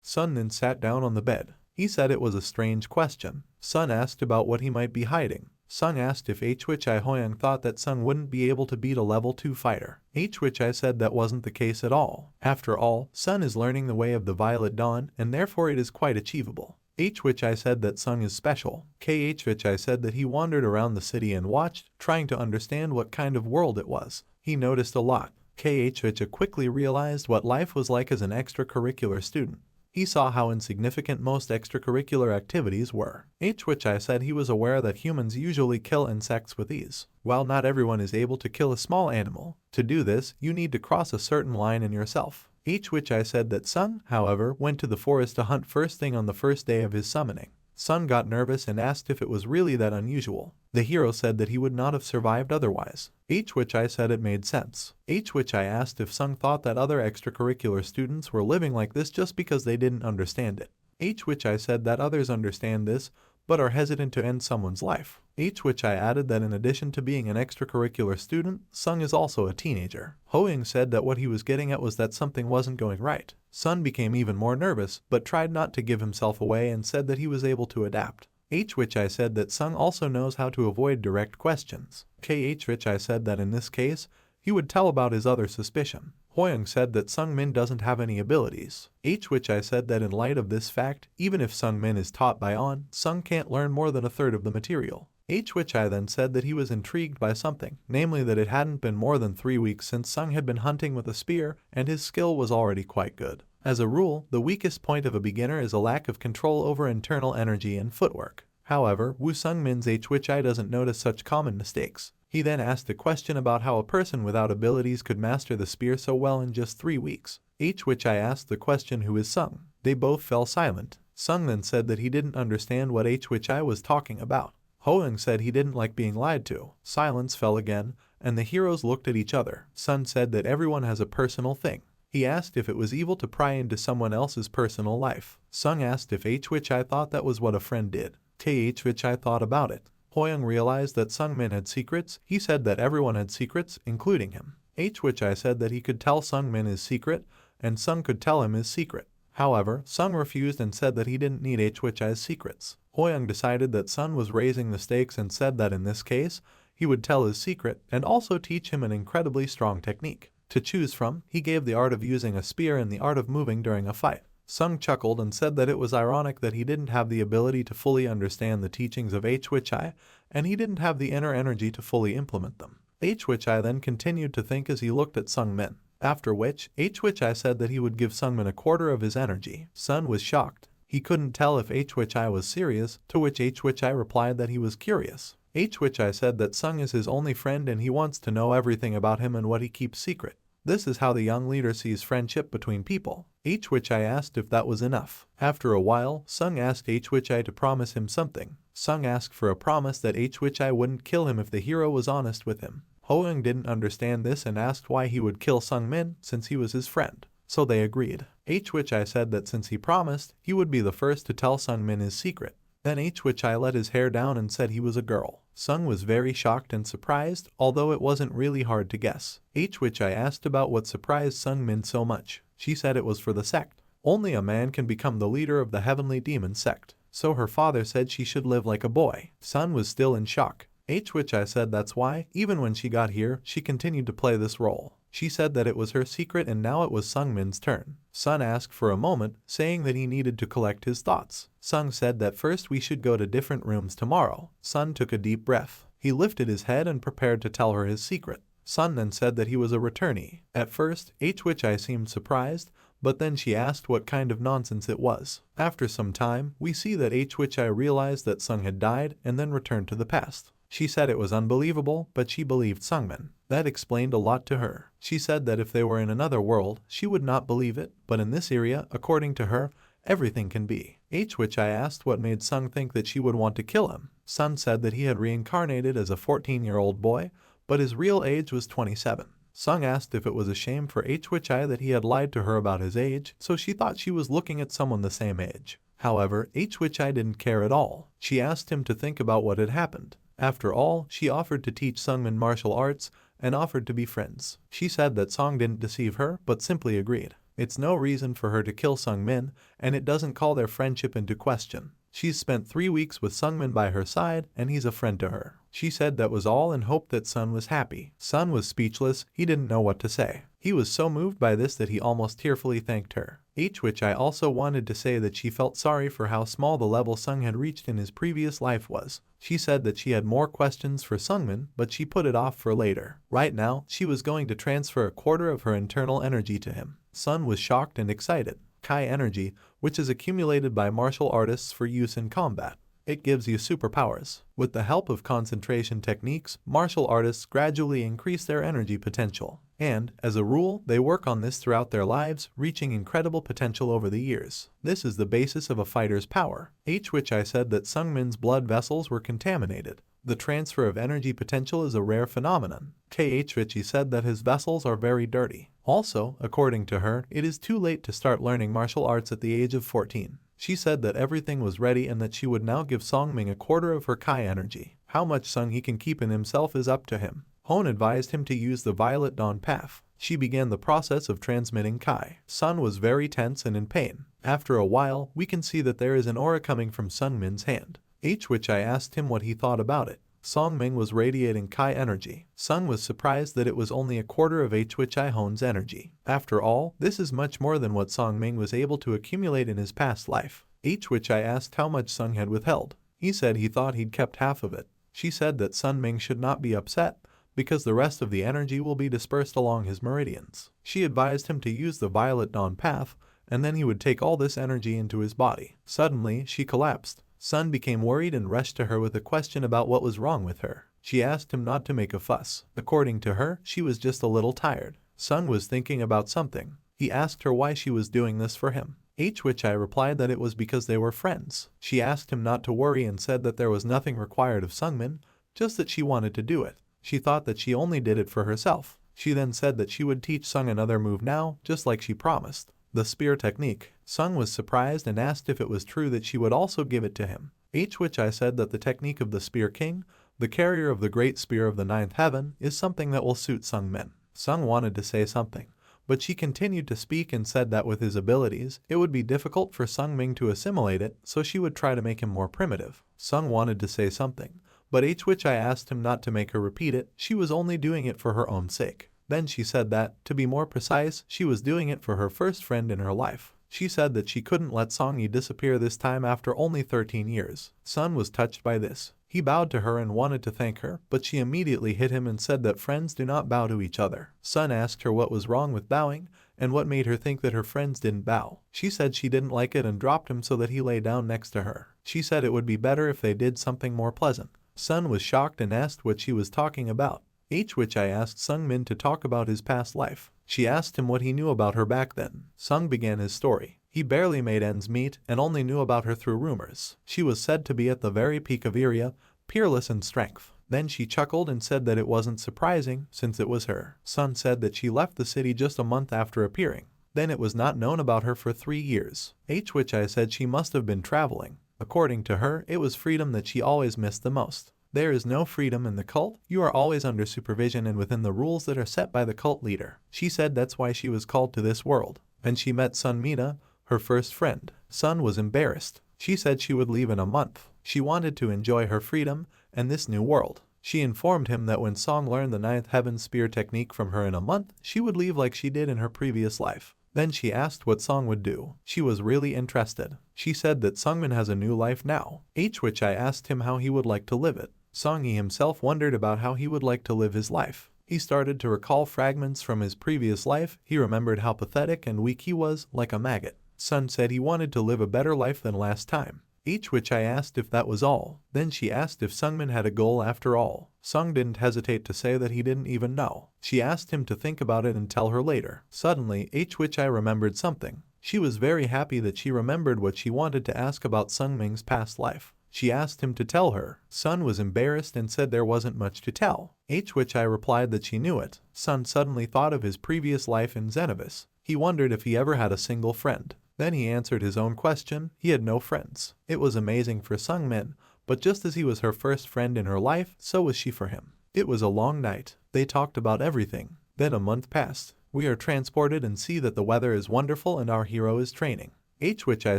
Sun then sat down on the bed. He said it was a strange question. Sun asked about what he might be hiding. Sung asked if which I Hoyoung thought that Sung wouldn't be able to beat a level 2 fighter. Which I said that wasn't the case at all. After all, Sun is learning the way of the Violet Dawn, and therefore it is quite achievable. Which I said that Sung is special. Which I said that he wandered around the city and watched, trying to understand what kind of world it was. He noticed a lot. Which I quickly realized what life was like as an extracurricular student. He saw how insignificant most extracurricular activities were. Which I said he was aware that humans usually kill insects with ease. While not everyone is able to kill a small animal, to do this, you need to cross a certain line in yourself. Which I said that Sung, however, went to the forest to hunt first thing on the first day of his summoning. Sung got nervous and asked if it was really that unusual. The hero said that he would not have survived otherwise. Which I said it made sense. Which I asked if Sung thought that other extracurricular students were living like this just because they didn't understand it. Which I said that others understand this, but are hesitant to end someone's life. Which I added that in addition to being an extracurricular student, Sung is also a teenager. Hoyoung said that what he was getting at was that something wasn't going right. Sun became even more nervous, but tried not to give himself away and said that he was able to adapt. Which I said that Sung also knows how to avoid direct questions. Which I said that in this case, he would tell about his other suspicion. Hoyoung said that Sungmin doesn't have any abilities. Which I said that in light of this fact, even if Sungmin is taught by On, Sung can't learn more than a third of the material. Which I then said that he was intrigued by something, namely that it hadn't been more than 3 weeks since Sung had been hunting with a spear, and his skill was already quite good. As a rule, the weakest point of a beginner is a lack of control over internal energy and footwork. However, Woo Sungmin's which I doesn't notice such common mistakes. He then asked a question about how a person without abilities could master the spear so well in just 3 weeks. Which I asked the question who is Sung. They both fell silent. Sung then said that he didn't understand what which I was talking about. Hoyoung said he didn't like being lied to. Silence fell again, and the heroes looked at each other. Sun said that everyone has a personal thing. He asked if it was evil to pry into someone else's personal life. Sung asked if which I thought that was what a friend did. Which I thought about it. Hoyoung realized that Sungmin had secrets. He said that everyone had secrets, including him. Which I said that he could tell Sungmin his secret, and Sung could tell him his secret. However, Sung refused and said that he didn't need which I's secrets. Hoyoung decided that Sun was raising the stakes and said that in this case, he would tell his secret and also teach him an incredibly strong technique. To choose from, he gave the art of using a spear and the art of moving during a fight. Sung chuckled and said that it was ironic that he didn't have the ability to fully understand the teachings of which I, and he didn't have the inner energy to fully implement them. Which I then continued to think as he looked at Sungmin. After which I said that he would give Sungmin a quarter of his energy. Sun was shocked. He couldn't tell if which I was serious, to which I replied that he was curious. Which I said that Sung is his only friend and he wants to know everything about him and what he keeps secret. This is how the young leader sees friendship between people. Which I asked if that was enough. After a while, Sung asked which I to promise him something. Sung asked for a promise that which I wouldn't kill him if the hero was honest with him. Hoyoung didn't understand this and asked why he would kill Sungmin since he was his friend. So they agreed. Which I said that since he promised, he would be the first to tell Sungmin his secret. Then which I let his hair down and said he was a girl. Sung was very shocked and surprised, although it wasn't really hard to guess. Which I asked about what surprised Sungmin so much. She said it was for the sect. Only a man can become the leader of the heavenly demon sect. So her father said she should live like a boy. Sun was still in shock. Which I said that's why, even when she got here, she continued to play this role. She said that it was her secret and now it was Sungmin's turn. Sun asked for a moment, saying that he needed to collect his thoughts. Sung said that first we should go to different rooms tomorrow. Sun took a deep breath. He lifted his head and prepared to tell her his secret. Sun then said that he was a returnee. At first, which I seemed surprised, but then she asked what kind of nonsense it was. After some time, we see that which I realized that Sung had died and then returned to the past. She said it was unbelievable, but she believed Sungmin. That explained a lot to her. She said that if they were in another world, she would not believe it, but in this area, according to her, everything can be. Which I asked what made Sung think that she would want to kill him. Sun said that he had reincarnated as a 14-year-old boy, but his real age was 27. Sung asked if it was a shame for Hwi that he had lied to her about his age, so she thought she was looking at someone the same age. However, Hwi didn't care at all. She asked him to think about what had happened. After all, she offered to teach Sungmin martial arts and offered to be friends. She said that Song didn't deceive her but simply agreed. It's no reason for her to kill Sungmin, and it doesn't call their friendship into question. She's spent 3 weeks with Sungmin by her side and he's a friend to her. She said that was all and hoped that Sun was happy. Sun was speechless, he didn't know what to say. He was so moved by this that he almost tearfully thanked her. Hwi also wanted to say that she felt sorry for how small the level Sung had reached in his previous life was. She said that she had more questions for Sungmin, but she put it off for later. Right now, she was going to transfer a quarter of her internal energy to him. Sun was shocked and excited. Kai energy, which is accumulated by martial artists for use in combat. It gives you superpowers. With the help of concentration techniques, martial artists gradually increase their energy potential. And, as a rule, they work on this throughout their lives, reaching incredible potential over the years. This is the basis of a fighter's power. Hwi said that Sungmin's blood vessels were contaminated. The transfer of energy potential is a rare phenomenon. Hwi said that his vessels are very dirty. Also, according to her, it is too late to start learning martial arts at the age of 14. She said that everything was ready and that she would now give Songming a quarter of her Kai energy. How much Sung he can keep in himself is up to him. Hone advised him to use the Violet Dawn path. She began the process of transmitting Kai. Sun was very tense and in pain. After a while, we can see that there is an aura coming from Sungmin's hand. Hwi asked him what he thought about it. Songming was radiating Kai energy. Sun was surprised that it was only a quarter of Hwi Hone's energy. After all, this is much more than what Songming was able to accumulate in his past life. Hwi asked how much Sung had withheld. He said he thought he'd kept half of it. She said that Sunming should not be upset, because the rest of the energy will be dispersed along his meridians. She advised him to use the Violet Dawn path, and then he would take all this energy into his body. Suddenly, she collapsed. Sun became worried and rushed to her with a question about what was wrong with her. She asked him not to make a fuss. According to her, she was just a little tired. Sun was thinking about something. He asked her why she was doing this for him. Hwi replied that it was because they were friends. She asked him not to worry and said that there was nothing required of Sungmin, just that she wanted to do it. She thought that she only did it for herself. She then said that she would teach Sung another move now, just like she promised. The spear technique. Sung was surprised and asked if it was true that she would also give it to him. Hwi said that the technique of the Spear King, the carrier of the great spear of the ninth heaven, is something that will suit Sungmin. Sung wanted to say something, but she continued to speak and said that with his abilities, it would be difficult for Sungming to assimilate it, so she would try to make him more primitive. Sung wanted to say something, but Hwi asked him not to make her repeat it. She was only doing it for her own sake. Then she said that, to be more precise, she was doing it for her first friend in her life. She said that she couldn't let Songyi disappear this time after only 13 years. Sun was touched by this. He bowed to her and wanted to thank her, but she immediately hit him and said that friends do not bow to each other. Sun asked her what was wrong with bowing, and what made her think that her friends didn't bow. She said she didn't like it and dropped him so that he lay down next to her. She said it would be better if they did something more pleasant. Sun was shocked and asked what she was talking about. Hwi asked Sungmin to talk about his past life. She asked him what he knew about her back then. Sung began his story. He barely made ends meet and only knew about her through rumors. She was said to be at the very peak of Aeria, peerless in strength. Then she chuckled and said that it wasn't surprising since it was her. Sun said that she left the city just a month after appearing. Then it was not known about her for 3 years. Hwi said she must have been traveling. According to her, it was freedom that she always missed the most. There is no freedom in the cult. You are always under supervision and within the rules that are set by the cult leader. She said that's why she was called to this world. Then she met Sunmita, her first friend. Sun was embarrassed. She said she would leave in a month. She wanted to enjoy her freedom and this new world. She informed him that when Song learned the ninth heaven spear technique from her in a month, she would leave like she did in her previous life. Then she asked what Song would do. She was really interested. She said that Sungmin has a new life now. Hwi asked him how he would like to live it. Songyi himself wondered about how he would like to live his life. He started to recall fragments from his previous life. He remembered how pathetic and weak he was, like a maggot. Sun said he wanted to live a better life than last time. Hwi asked if that was all. Then she asked if Sungmin had a goal after all. Sung didn't hesitate to say that he didn't even know. She asked him to think about it and tell her later. Suddenly, Hwi remembered something. She was very happy that she remembered what she wanted to ask about Sungming's past life. She asked him to tell her. Sun was embarrassed and said there wasn't much to tell. H which I replied that she knew it. Sun suddenly thought of his previous life in Xenovis. He wondered if he ever had a single friend. Then he answered his own question. He had no friends. It was amazing for Sungmin, but just as he was her first friend in her life, so was she for him. It was a long night. They talked about everything. Then a month passed. We are transported and see that the weather is wonderful and our hero is training. H which I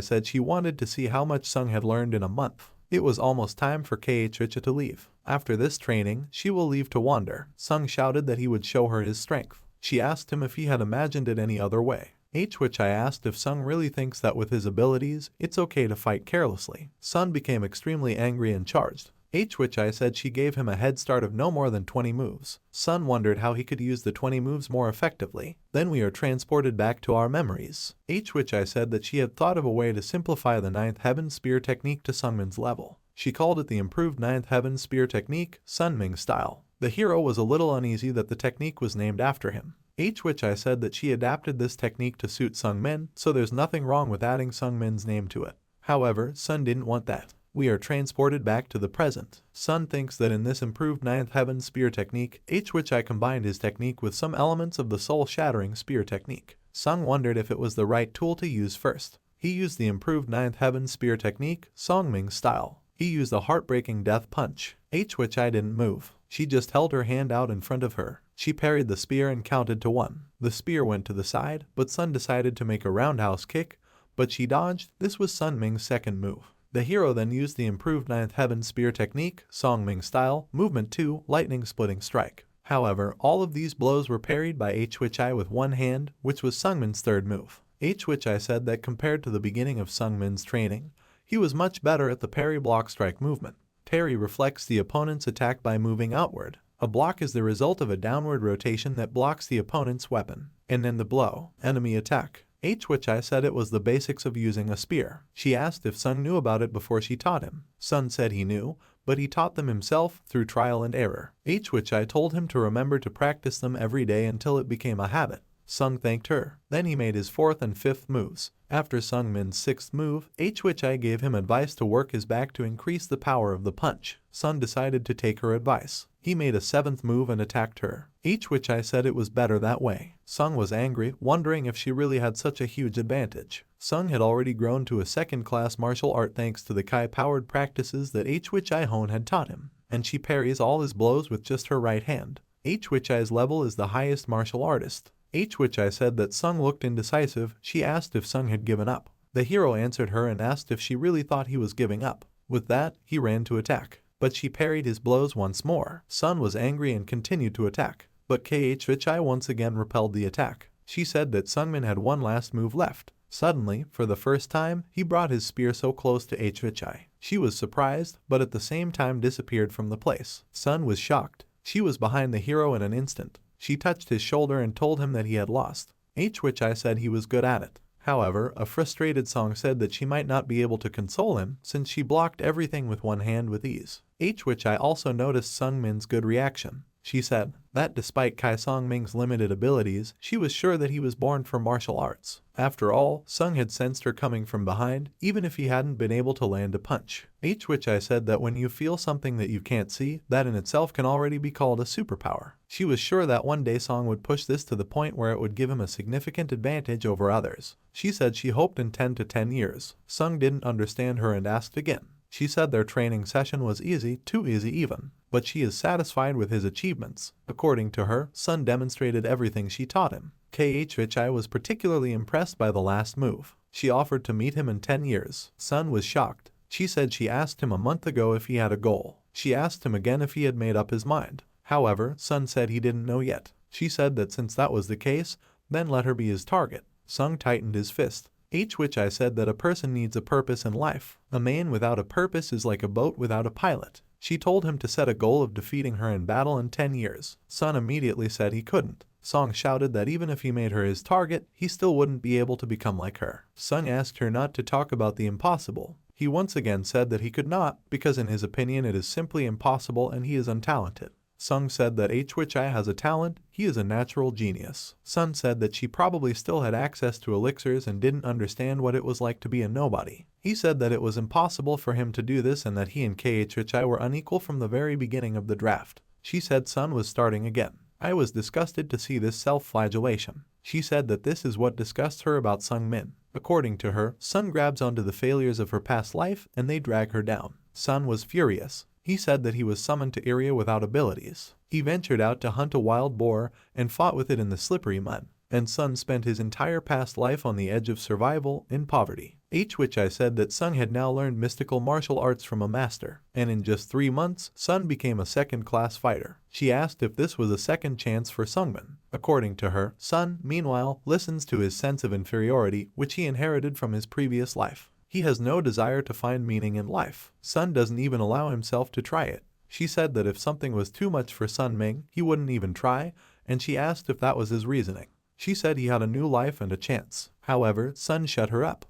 said she wanted to see how much Sung had learned in a month. It was almost time for KH to leave. After this training, she will leave to wander. Sung shouted that he would show her his strength. She asked him if he had imagined it any other way. H which I asked if Sung really thinks that with his abilities, it's okay to fight carelessly. Sun became extremely angry and charged. H which I said she gave him a head start of no more than 20 moves. Sun wondered how he could use the 20 moves more effectively. Then we are transported back to our memories. H which I said that she had thought of a way to simplify the 9th Heaven Spear technique to Sungmin's level. She called it the improved 9th Heaven Spear technique, Sunming style. The hero was a little uneasy that the technique was named after him. H which I said that she adapted this technique to suit Sungmin, so there's nothing wrong with adding Sungmin's name to it. However, Sun didn't want that. We are transported back to the present. Sun thinks that in this improved 9th Heaven Spear technique, H which I combined his technique with some elements of the soul-shattering spear technique. Sung wondered if it was the right tool to use first. He used the improved 9th Heaven Spear technique, Songming style. He used a heartbreaking death punch. H which I didn't move. She just held her hand out in front of her. She parried the spear and counted to 1. The spear went to the side, but Sun decided to make a roundhouse kick, but she dodged. This was Sun Ming's second move. The hero then used the improved 9th Heaven Spear technique, Songming style, movement 2, lightning splitting strike. However, all of these blows were parried by H which I with one hand, which was Sungmin's third move. H which I said that compared to the beginning of Sungmin's training, he was much better at the parry block strike movement. Parry reflects the opponent's attack by moving outward. A block is the result of a downward rotation that blocks the opponent's weapon. And then the blow, enemy attack. H which I said it was the basics of using a spear. She asked if Sun knew about it before she taught him. Sun said he knew, but he taught them himself through trial and error. H which I told him to remember to practice them every day until it became a habit. Sung thanked her. Then he made his 4th and 5th moves. After Sungmin's 6th move, H which I gave him advice to work his back to increase the power of the punch. Sun decided to take her advice. He made a 7th move and attacked her. H which I said it was better that way. Sung was angry, wondering if she really had such a huge advantage. Sung had already grown to a 2nd-class martial art thanks to the Kai-powered practices that H which I Hone had taught him, and she parries all his blows with just her right hand. H which I's level is the highest martial artist. H which I said that Sung looked indecisive. She asked if Sung had given up. The hero answered her and asked if she really thought he was giving up. With that, he ran to attack. But she parried his blows once more. Sun was angry and continued to attack. But KH which I once again repelled the attack. She said that Sungmin had one last move left. Suddenly, for the first time, he brought his spear so close to H which I. She was surprised, but at the same time disappeared from the place. Sun was shocked. She was behind the hero in an instant. She touched his shoulder and told him that he had lost. H which I said he was good at it. However, a frustrated Song said that she might not be able to console him since she blocked everything with one hand with ease. H which I also noticed Sungmin's good reaction. She said that despite Kai Songming's limited abilities, she was sure that he was born for martial arts. After all, Sung had sensed her coming from behind, even if he hadn't been able to land a punch. H which I said that when you feel something that you can't see, that in itself can already be called a superpower. She was sure that one day Song would push this to the point where it would give him a significant advantage over others. She said she hoped in 10 to 10 years. Sung didn't understand her and asked again. She said their training session was easy, too easy even, but she is satisfied with his achievements. According to her, Sun demonstrated everything she taught him. KH which I was particularly impressed by the last move. She offered to meet him in 10 years. Sun was shocked. She said she asked him a month ago if he had a goal. She asked him again if he had made up his mind. However, Sun said he didn't know yet. She said that since that was the case, then let her be his target. Sung tightened his fist. H which I said that a person needs a purpose in life. A man without a purpose is like a boat without a pilot. She told him to set a goal of defeating her in battle in 10 years. Sun immediately said he couldn't. Song shouted that even if he made her his target, he still wouldn't be able to become like her. Sung asked her not to talk about the impossible. He once again said that he could not, because in his opinion it is simply impossible and he is untalented. Sung said that H which I has a talent, he is a natural genius. Sun said that she probably still had access to elixirs and didn't understand what it was like to be a nobody. He said that it was impossible for him to do this and that he and KH which I were unequal from the very beginning of the draft. She said Sun was starting again. I was disgusted to see this self-flagellation. She said that this is what disgusts her about Sungmin. According to her, Sun grabs onto the failures of her past life and they drag her down. Sun was furious. He said that he was summoned to Aeria without abilities. He ventured out to hunt a wild boar and fought with it in the slippery mud. And Sun spent his entire past life on the edge of survival in poverty. Which I said that Sun had now learned mystical martial arts from a master, and in just 3 months, Sun became a second-class fighter. She asked if this was a second chance for Sungmin. According to her, Sun, meanwhile, listens to his sense of inferiority which he inherited from his previous life. He has no desire to find meaning in life. Sun doesn't even allow himself to try it. She said that if something was too much for Sungmin, he wouldn't even try, and she asked if that was his reasoning. She said he had a new life and a chance. However, Sun shut her up.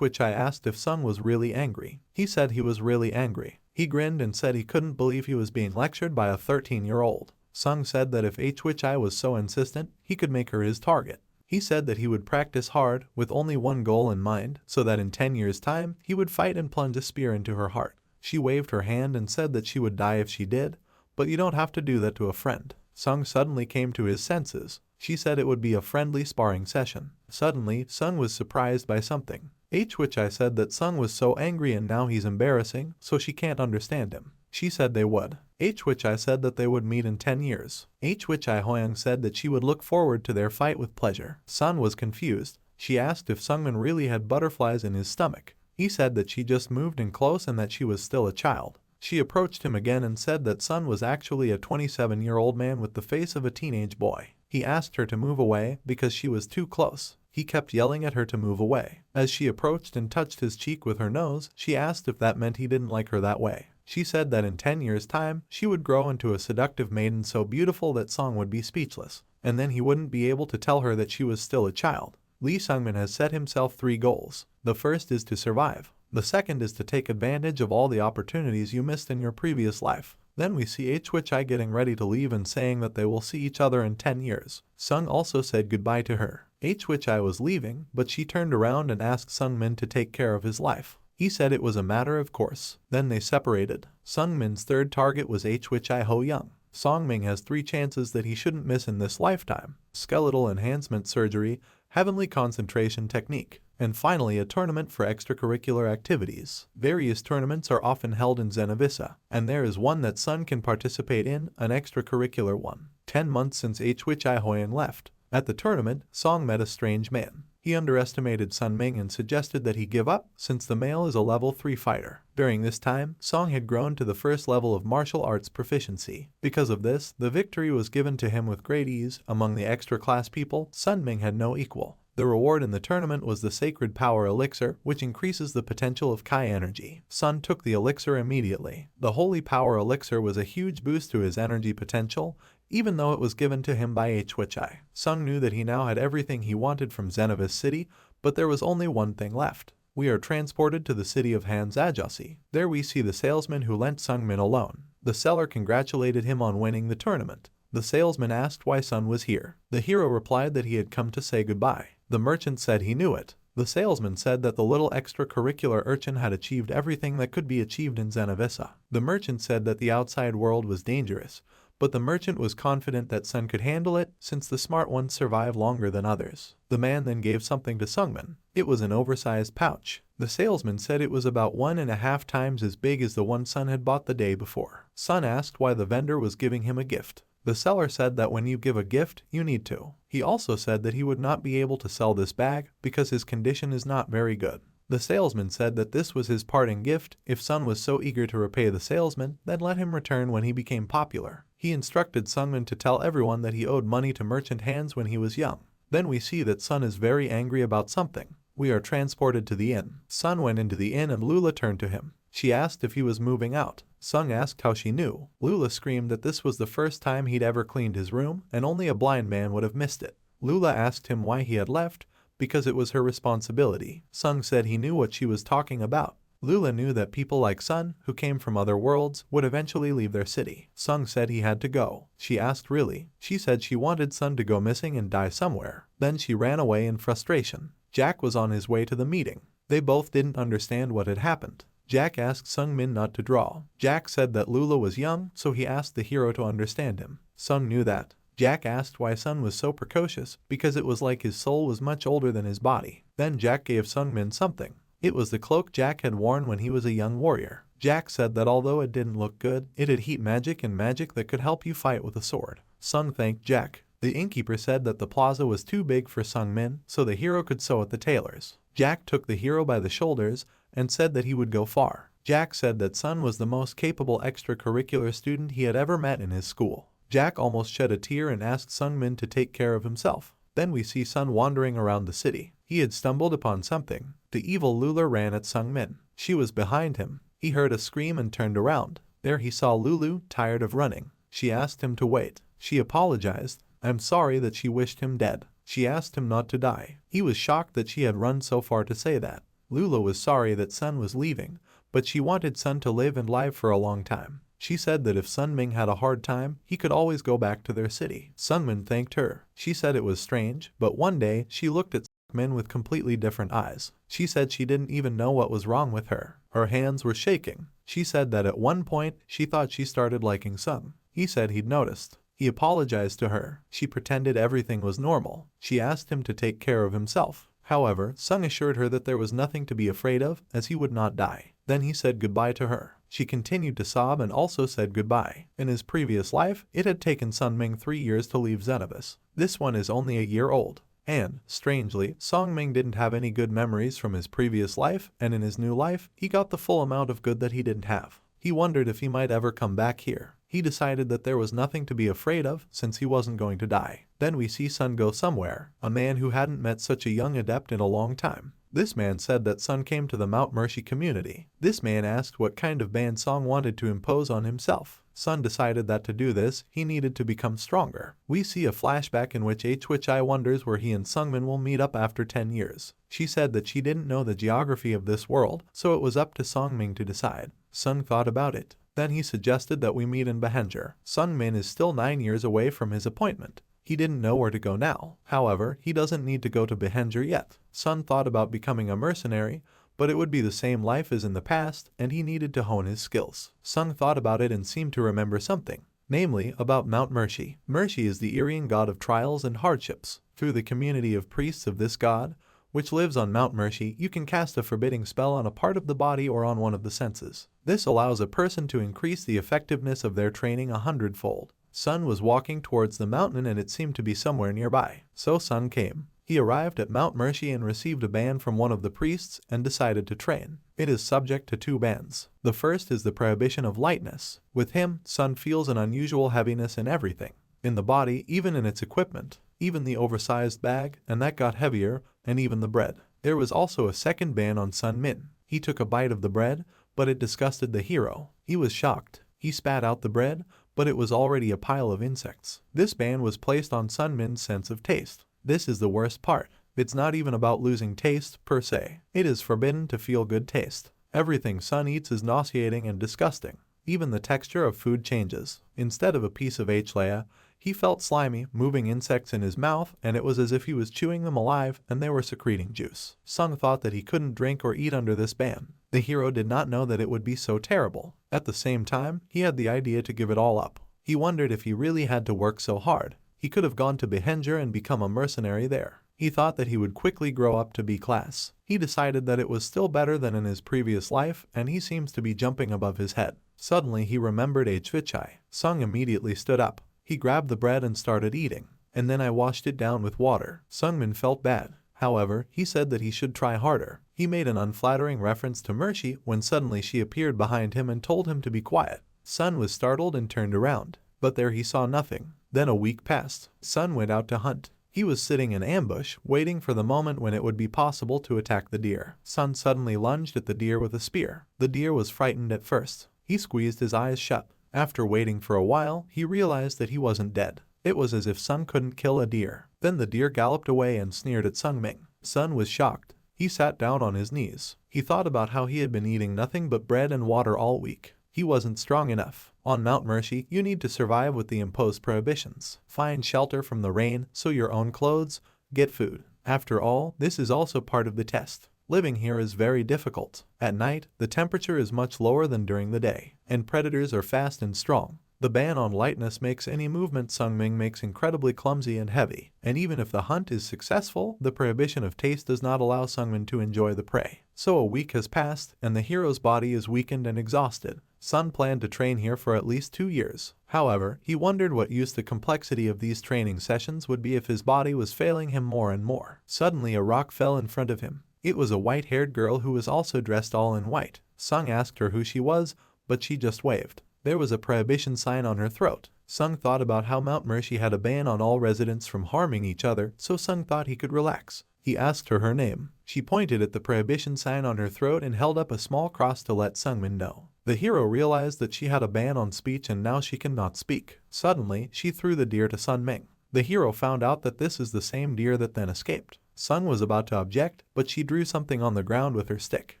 Which I asked if Sun was really angry. He said he was really angry. He grinned and said he couldn't believe he was being lectured by a 13-year-old. Sung said that if which I was so insistent, he could make her his target. He said that he would practice hard with only one goal in mind, so that in 10 years' time, he would fight and plunge a spear into her heart. She waved her hand and said that she would die if she did, but you don't have to do that to a friend. Sung suddenly came to his senses. She said it would be a friendly sparring session. Suddenly, Sung was surprised by something. Which I said that Sung was so angry and now he's embarrassing, so she can't understand him. She said they would. Which I said that they would meet in 10 years. Which I Hoyoung said that she would look forward to their fight with pleasure. Sun was confused. She asked if Sungmin really had butterflies in his stomach. He said that she just moved in close and that she was still a child. She approached him again and said that Sun was actually a 27-year-old man with the face of a teenage boy. He asked her to move away because she was too close. He kept yelling at her to move away. As she approached and touched his cheek with her nose, she asked if that meant he didn't like her that way. She said that in 10 years' time, she would grow into a seductive maiden so beautiful that Song would be speechless, and then he wouldn't be able to tell her that she was still a child. Lee Sungmin has set himself 3 goals. The first is to survive. The second is to take advantage of all the opportunities you missed in your previous life. Then we see which I getting ready to leave and saying that they will see each other in 10 years. Sung also said goodbye to her. Which I was leaving, but she turned around and asked Sungmin to take care of his life. He said it was a matter of course. Then they separated. Sungmin's third target was which I Hoyoung. Songmin has 3 chances that he shouldn't miss in this lifetime: skeletal enhancement surgery, heavenly concentration technique, and finally a tournament for extracurricular activities. Various tournaments are often held in Zenavisa, and there is one that Sun can participate in, an extracurricular one. 10 months since which I Hoyoung left. At the tournament, Song met a strange man. He underestimated Sunmin and suggested that he give up, since the male is a level 3 fighter. During this time, Song had grown to the first level of martial arts proficiency. Because of this, the victory was given to him with great ease. Among the extra-class people, Sunmin had no equal. The reward in the tournament was the Sacred Power Elixir, which increases the potential of Kai energy. Sun took the elixir immediately. The Holy Power Elixir was a huge boost to his energy potential, even though it was given to him by which I. Sung knew that he now had everything he wanted from Zenavus City, but there was only one thing left. We are transported to the city of Hanzajosi. There we see the salesman who lent Sungmin a loan. The seller congratulated him on winning the tournament. The salesman asked why Sun was here. The hero replied that he had come to say goodbye. The merchant said he knew it. The salesman said that the little extracurricular urchin had achieved everything that could be achieved in Zenavisa. The merchant said that the outside world was dangerous, but the merchant was confident that Sun could handle it since the smart ones survive longer than others. The man then gave something to Sungmin. It was an oversized pouch. The salesman said it was about 1.5 times as big as the one Sun had bought the day before. Sun asked why the vendor was giving him a gift. The seller said that when you give a gift, you need to. He also said that he would not be able to sell this bag because his condition is not very good. The salesman said that this was his parting gift. If Sun was so eager to repay the salesman, then let him return when he became popular. He instructed Sungmin to tell everyone that he owed money to merchant hands when he was young. Then we see that Sun is very angry about something. We are transported to the inn. Sun went into the inn and Lula turned to him. She asked if he was moving out. Sung asked how she knew. Lula screamed that this was the first time he'd ever cleaned his room, and only a blind man would have missed it. Lula asked him why he had left, because it was her responsibility. Sung said he knew what she was talking about. Lula knew that people like Sun, who came from other worlds, would eventually leave their city. Sung said he had to go. She asked really. She said she wanted Sun to go missing and die somewhere. Then she ran away in frustration. Jack was on his way to the meeting. They both didn't understand what had happened. Jack asked Sungmin not to draw. Jack said that Lula was young, so he asked the hero to understand him. Sung knew that. Jack asked why Sun was so precocious, because it was like his soul was much older than his body. Then Jack gave Sungmin something. It was the cloak Jack had worn when he was a young warrior. Jack said that although it didn't look good, it had heat magic and magic that could help you fight with a sword. Sung thanked Jack. The innkeeper said that the plaza was too big for Sungmin, so the hero could sew at the tailor's. Jack took the hero by the shoulders and said that he would go far. Jack said that Sun was the most capable extracurricular student he had ever met in his school. Jack almost shed a tear and asked Sungmin to take care of himself. Then we see Sun wandering around the city. He had stumbled upon something. The evil Lula ran at Sungmin. She was behind him. He heard a scream and turned around. There he saw Lulu, tired of running. She asked him to wait. She apologized. I'm sorry that she wished him dead. She asked him not to die. He was shocked that she had run so far to say that. Lula was sorry that Sun was leaving, but she wanted Sun to live and live for a long time. She said that if Sunmin had a hard time, he could always go back to their city. Sungmin thanked her. She said it was strange, but one day she looked at Sungmin with completely different eyes. She said she didn't even know what was wrong with her. Her hands were shaking. She said that at one point she thought she started liking Sung. He said he'd noticed. He apologized to her. She pretended everything was normal. She asked him to take care of himself. However, Sung assured her that there was nothing to be afraid of, as he would not die. Then he said goodbye to her. She continued to sob and also said goodbye. In his previous life, it had taken Sunming 3 years to leave Xenobus. This one is only a year old. And, strangely, Songming didn't have any good memories from his previous life, and in his new life, he got the full amount of good that he didn't have. He wondered if he might ever come back here. He decided that there was nothing to be afraid of since he wasn't going to die. Then we see Sun go somewhere, a man who hadn't met such a young adept in a long time. This man said that Sun came to the Mount Mercy community. This man asked what kind of band Song wanted to impose on himself. Sun decided that to do this, he needed to become stronger. We see a flashback in which I wonders where he and Sungmin will meet up after 10 years. She said that she didn't know the geography of this world, so it was up to Songming to decide. Sun thought about it. Then he suggested that we meet in Behenger. Sungmin is still 9 years away from his appointment. He didn't know where to go now. However, he doesn't need to go to Behenger yet. Sun thought about becoming a mercenary, but it would be the same life as in the past, and he needed to hone his skills. Sung thought about it and seemed to remember something, namely about Mount Mercy. Mercy is the Aerian god of trials and hardships. Through the community of priests of this god, which lives on Mount Mercy, you can cast a forbidding spell on a part of the body or on one of the senses. This allows a person to increase the effectiveness of their training 100-fold. Sun was walking towards the mountain and it seemed to be somewhere nearby. So Sun came. He arrived at Mount Mercy and received a ban from one of the priests and decided to train. It is subject to 2 bans. The first is the prohibition of lightness. With him, Sun feels an unusual heaviness in everything. In the body, even in its equipment. Even the oversized bag, and that got heavier, and even the bread. There was also a second ban on Sun Min. He took a bite of the bread, but it disgusted the hero. He was shocked. He spat out the bread, but it was already a pile of insects. This ban was placed on Sun Min's sense of taste. This is the worst part. It's not even about losing taste, per se. It is forbidden to feel good taste. Everything Sun eats is nauseating and disgusting. Even the texture of food changes. Instead of a piece of H-Leia, he felt slimy, moving insects in his mouth, and it was as if he was chewing them alive and they were secreting juice. Sung thought that he couldn't drink or eat under this ban. The hero did not know that it would be so terrible. At the same time, he had the idea to give it all up. He wondered if he really had to work so hard. He could have gone to Behenger and become a mercenary there. He thought that he would quickly grow up to B class. He decided that it was still better than in his previous life, and he seems to be jumping above his head. Suddenly he remembered H-Vichai. Sung immediately stood up. He grabbed the bread and started eating. And then I washed it down with water. Sungmin felt bad. However, he said that he should try harder. He made an unflattering reference to Mercy when suddenly she appeared behind him and told him to be quiet. Sun was startled and turned around. But there he saw nothing. Then a week passed. Sun went out to hunt. He was sitting in ambush, waiting for the moment when it would be possible to attack the deer. Sun suddenly lunged at the deer with a spear. The deer was frightened at first. He squeezed his eyes shut. After waiting for a while, he realized that he wasn't dead. It was as if Sun couldn't kill a deer. Then the deer galloped away and sneered at Sungming. Sun was shocked. He sat down on his knees. He thought about how he had been eating nothing but bread and water all week. He wasn't strong enough. On Mount Mercy, you need to survive with the imposed prohibitions. Find shelter from the rain, sew your own clothes, get food. After all, this is also part of the test. Living here is very difficult. At night, the temperature is much lower than during the day, and predators are fast and strong. The ban on lightness makes any movement Sungmin makes incredibly clumsy and heavy, and even if the hunt is successful, the prohibition of taste does not allow Sungmin to enjoy the prey. So a week has passed, and the hero's body is weakened and exhausted. Sun planned to train here for at least 2 years. However, he wondered what use the complexity of these training sessions would be if his body was failing him more and more. Suddenly a rock fell in front of him. It was a white-haired girl who was also dressed all in white. Sung asked her who she was, but she just waved. There was a prohibition sign on her throat. Sung thought about how Mount Mercy had a ban on all residents from harming each other, so Sung thought he could relax. He asked her name. She pointed at the prohibition sign on her throat and held up a small cross to let Sungmin know. The hero realized that she had a ban on speech and now she cannot speak. Suddenly, she threw the deer to Sungmin. The hero found out that this is the same deer that then escaped. Sung was about to object, but she drew something on the ground with her stick.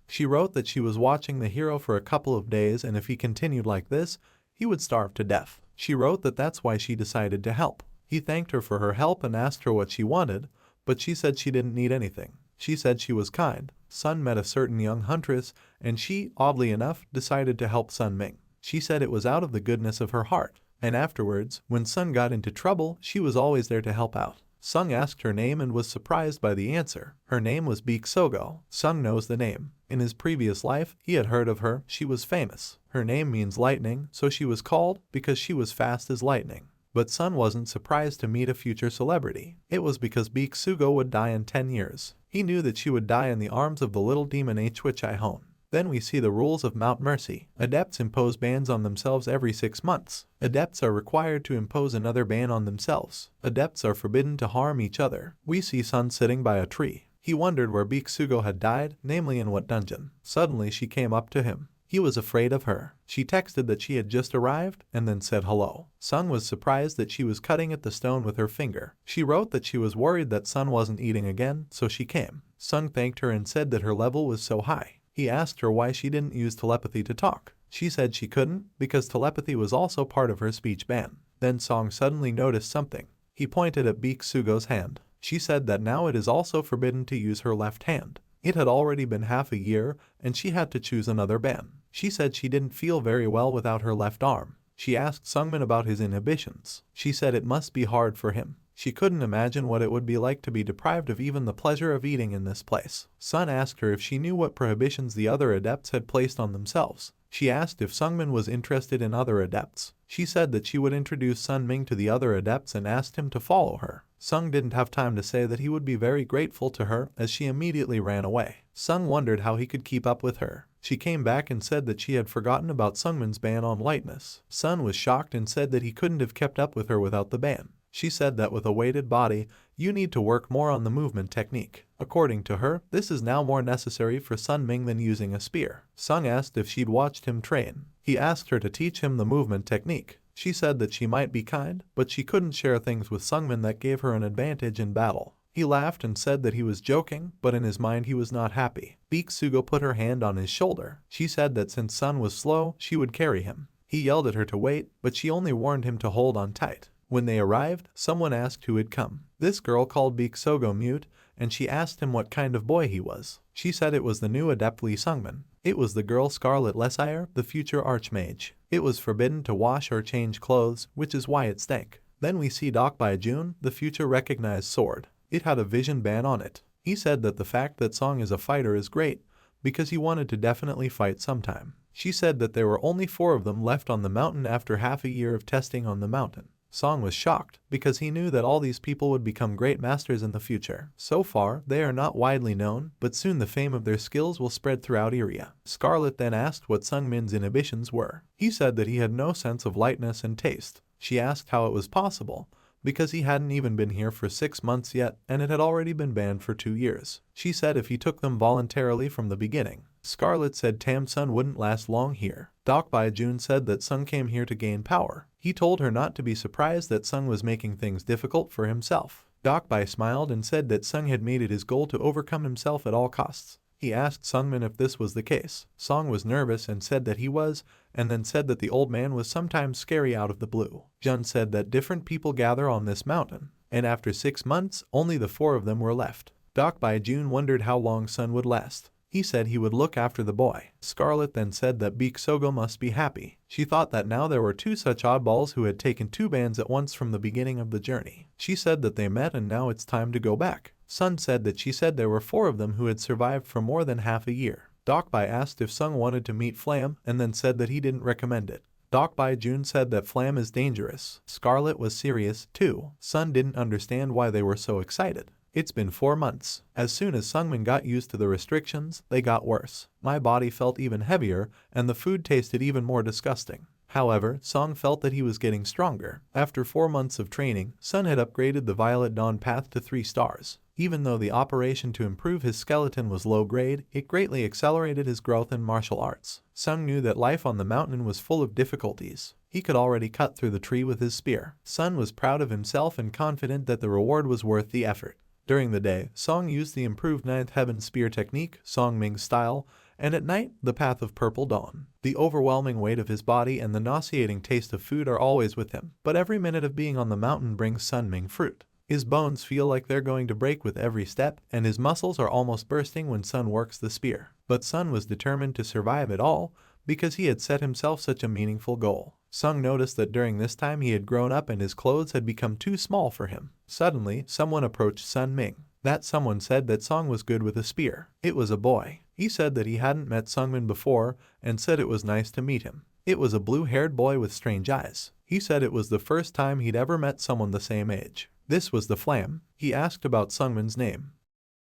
She wrote that she was watching the hero for a couple of days and if he continued like this, he would starve to death. She wrote that that's why she decided to help. He thanked her for her help and asked her what she wanted, but she said she didn't need anything. She said she was kind. Sun met a certain young huntress, and she, oddly enough, decided to help Sungmin. She said it was out of the goodness of her heart, and afterwards, when Sun got into trouble, she was always there to help out. Sung asked her name and was surprised by the answer. Her name was Beak Sogo. Sung knows the name. In his previous life, he had heard of her. She was famous. Her name means lightning, so she was called because she was fast as lightning. But Sun wasn't surprised to meet a future celebrity. It was because Beak Sugo would die in 10 years. He knew that she would die in the arms of the little demon Hwichihon. Then we see the rules of Mount Mercy. Adepts impose bans on themselves every 6 months. Adepts are required to impose another ban on themselves. Adepts are forbidden to harm each other. We see Sun sitting by a tree. He wondered where Beak Sugo had died, namely in what dungeon. Suddenly she came up to him. He was afraid of her. She texted that she had just arrived and then said hello. Sung was surprised that she was cutting at the stone with her finger. She wrote that she was worried that Sun wasn't eating again, so she came. Sung thanked her and said that her level was so high. He asked her why she didn't use telepathy to talk. She said she couldn't because telepathy was also part of her speech ban. Then Song suddenly noticed something. He pointed at Beak Sugo's hand. She said that now it is also forbidden to use her left hand. It had already been half a year and she had to choose another ban. She said she didn't feel very well without her left arm. She asked Sungmin about his inhibitions. She said it must be hard for him. She couldn't imagine what it would be like to be deprived of even the pleasure of eating in this place. Sun asked her if she knew what prohibitions the other adepts had placed on themselves. She asked if Sungmin was interested in other adepts. She said that she would introduce Sunmin to the other adepts and asked him to follow her. Sung didn't have time to say that he would be very grateful to her as she immediately ran away. Sung wondered how he could keep up with her. She came back and said that she had forgotten about Sungmin's ban on lightness. Sun was shocked and said that he couldn't have kept up with her without the ban. She said that with a weighted body, you need to work more on the movement technique. According to her, this is now more necessary for Sungmin than using a spear. Sung asked if she'd watched him train. He asked her to teach him the movement technique. She said that she might be kind, but she couldn't share things with Sungmin that gave her an advantage in battle. He laughed and said that he was joking, but in his mind he was not happy. Beak Sugo put her hand on his shoulder. She said that since Sun was slow, she would carry him. He yelled at her to wait, but she only warned him to hold on tight. When they arrived, someone asked who had come. This girl called Beak Sogo mute, and she asked him what kind of boy he was. She said it was the new adept Lee Sungmin. It was the girl Scarlet Lessaire, the future archmage. It was forbidden to wash or change clothes, which is why it stank. Then we see Doc Bai Jun, the future recognized sword. It had a vision ban on it. He said that the fact that Song is a fighter is great, because he wanted to definitely fight sometime. She said that there were only 4 of them left on the mountain after half a year of testing on the mountain. Song was shocked because he knew that all these people would become great masters in the future. So far, they are not widely known, but soon the fame of their skills will spread throughout Aeria. Scarlet then asked what Sungmin's inhibitions were. He said that he had no sense of lightness and taste. She asked how it was possible, because he hadn't even been here for 6 months yet and it had already been banned for 2 years. She said if he took them voluntarily from the beginning. Scarlet said Tam Sun wouldn't last long here. Doc Bai Jun said that Sung came here to gain power. He told her not to be surprised that Sung was making things difficult for himself. Doc Bai smiled and said that Sung had made it his goal to overcome himself at all costs. He asked Sungmin if this was the case. Song was nervous and said that he was, and then said that the old man was sometimes scary out of the blue. Jun said that different people gather on this mountain, and after 6 months, only the 4 of them were left. Doc by June wondered how long Sun would last. He said he would look after the boy. Scarlet then said that Beak Sogo must be happy. She thought that now there were two such oddballs who had taken two bands at once from the beginning of the journey. She said that they met and now it's time to go back. Sun said that she said there were four of them who had survived for more than half a year. Doc Bai asked if Sung wanted to meet Flam and then said that he didn't recommend it. Doc Bai Jun said that Flam is dangerous. Scarlet was serious too. Sun didn't understand why they were so excited. It's been 4 months. As soon as Sungmin got used to the restrictions, they got worse. My body felt even heavier, and the food tasted even more disgusting. However, Song felt that he was getting stronger. After 4 months of training, Sun had upgraded the Violet Dawn path to 3 stars. Even though the operation to improve his skeleton was low grade, it greatly accelerated his growth in martial arts. Sung knew that life on the mountain was full of difficulties. He could already cut through the tree with his spear. Sun was proud of himself and confident that the reward was worth the effort. During the day, Song used the improved Ninth Heaven Spear technique, Songming style, and at night, the Path of Purple Dawn. The overwhelming weight of his body and the nauseating taste of food are always with him, but every minute of being on the mountain brings Sunming fruit. His bones feel like they're going to break with every step, and his muscles are almost bursting when Sun works the spear. But Sun was determined to survive it all, because he had set himself such a meaningful goal. Sung noticed that during this time he had grown up and his clothes had become too small for him. Suddenly, someone approached Sun Ming. That someone said that Song was good with a spear. It was a boy. He said that he hadn't met Sungmin before and said it was nice to meet him. It was a blue-haired boy with strange eyes. He said it was the first time he'd ever met someone the same age. This was the Flam. He asked about Sungmin's name.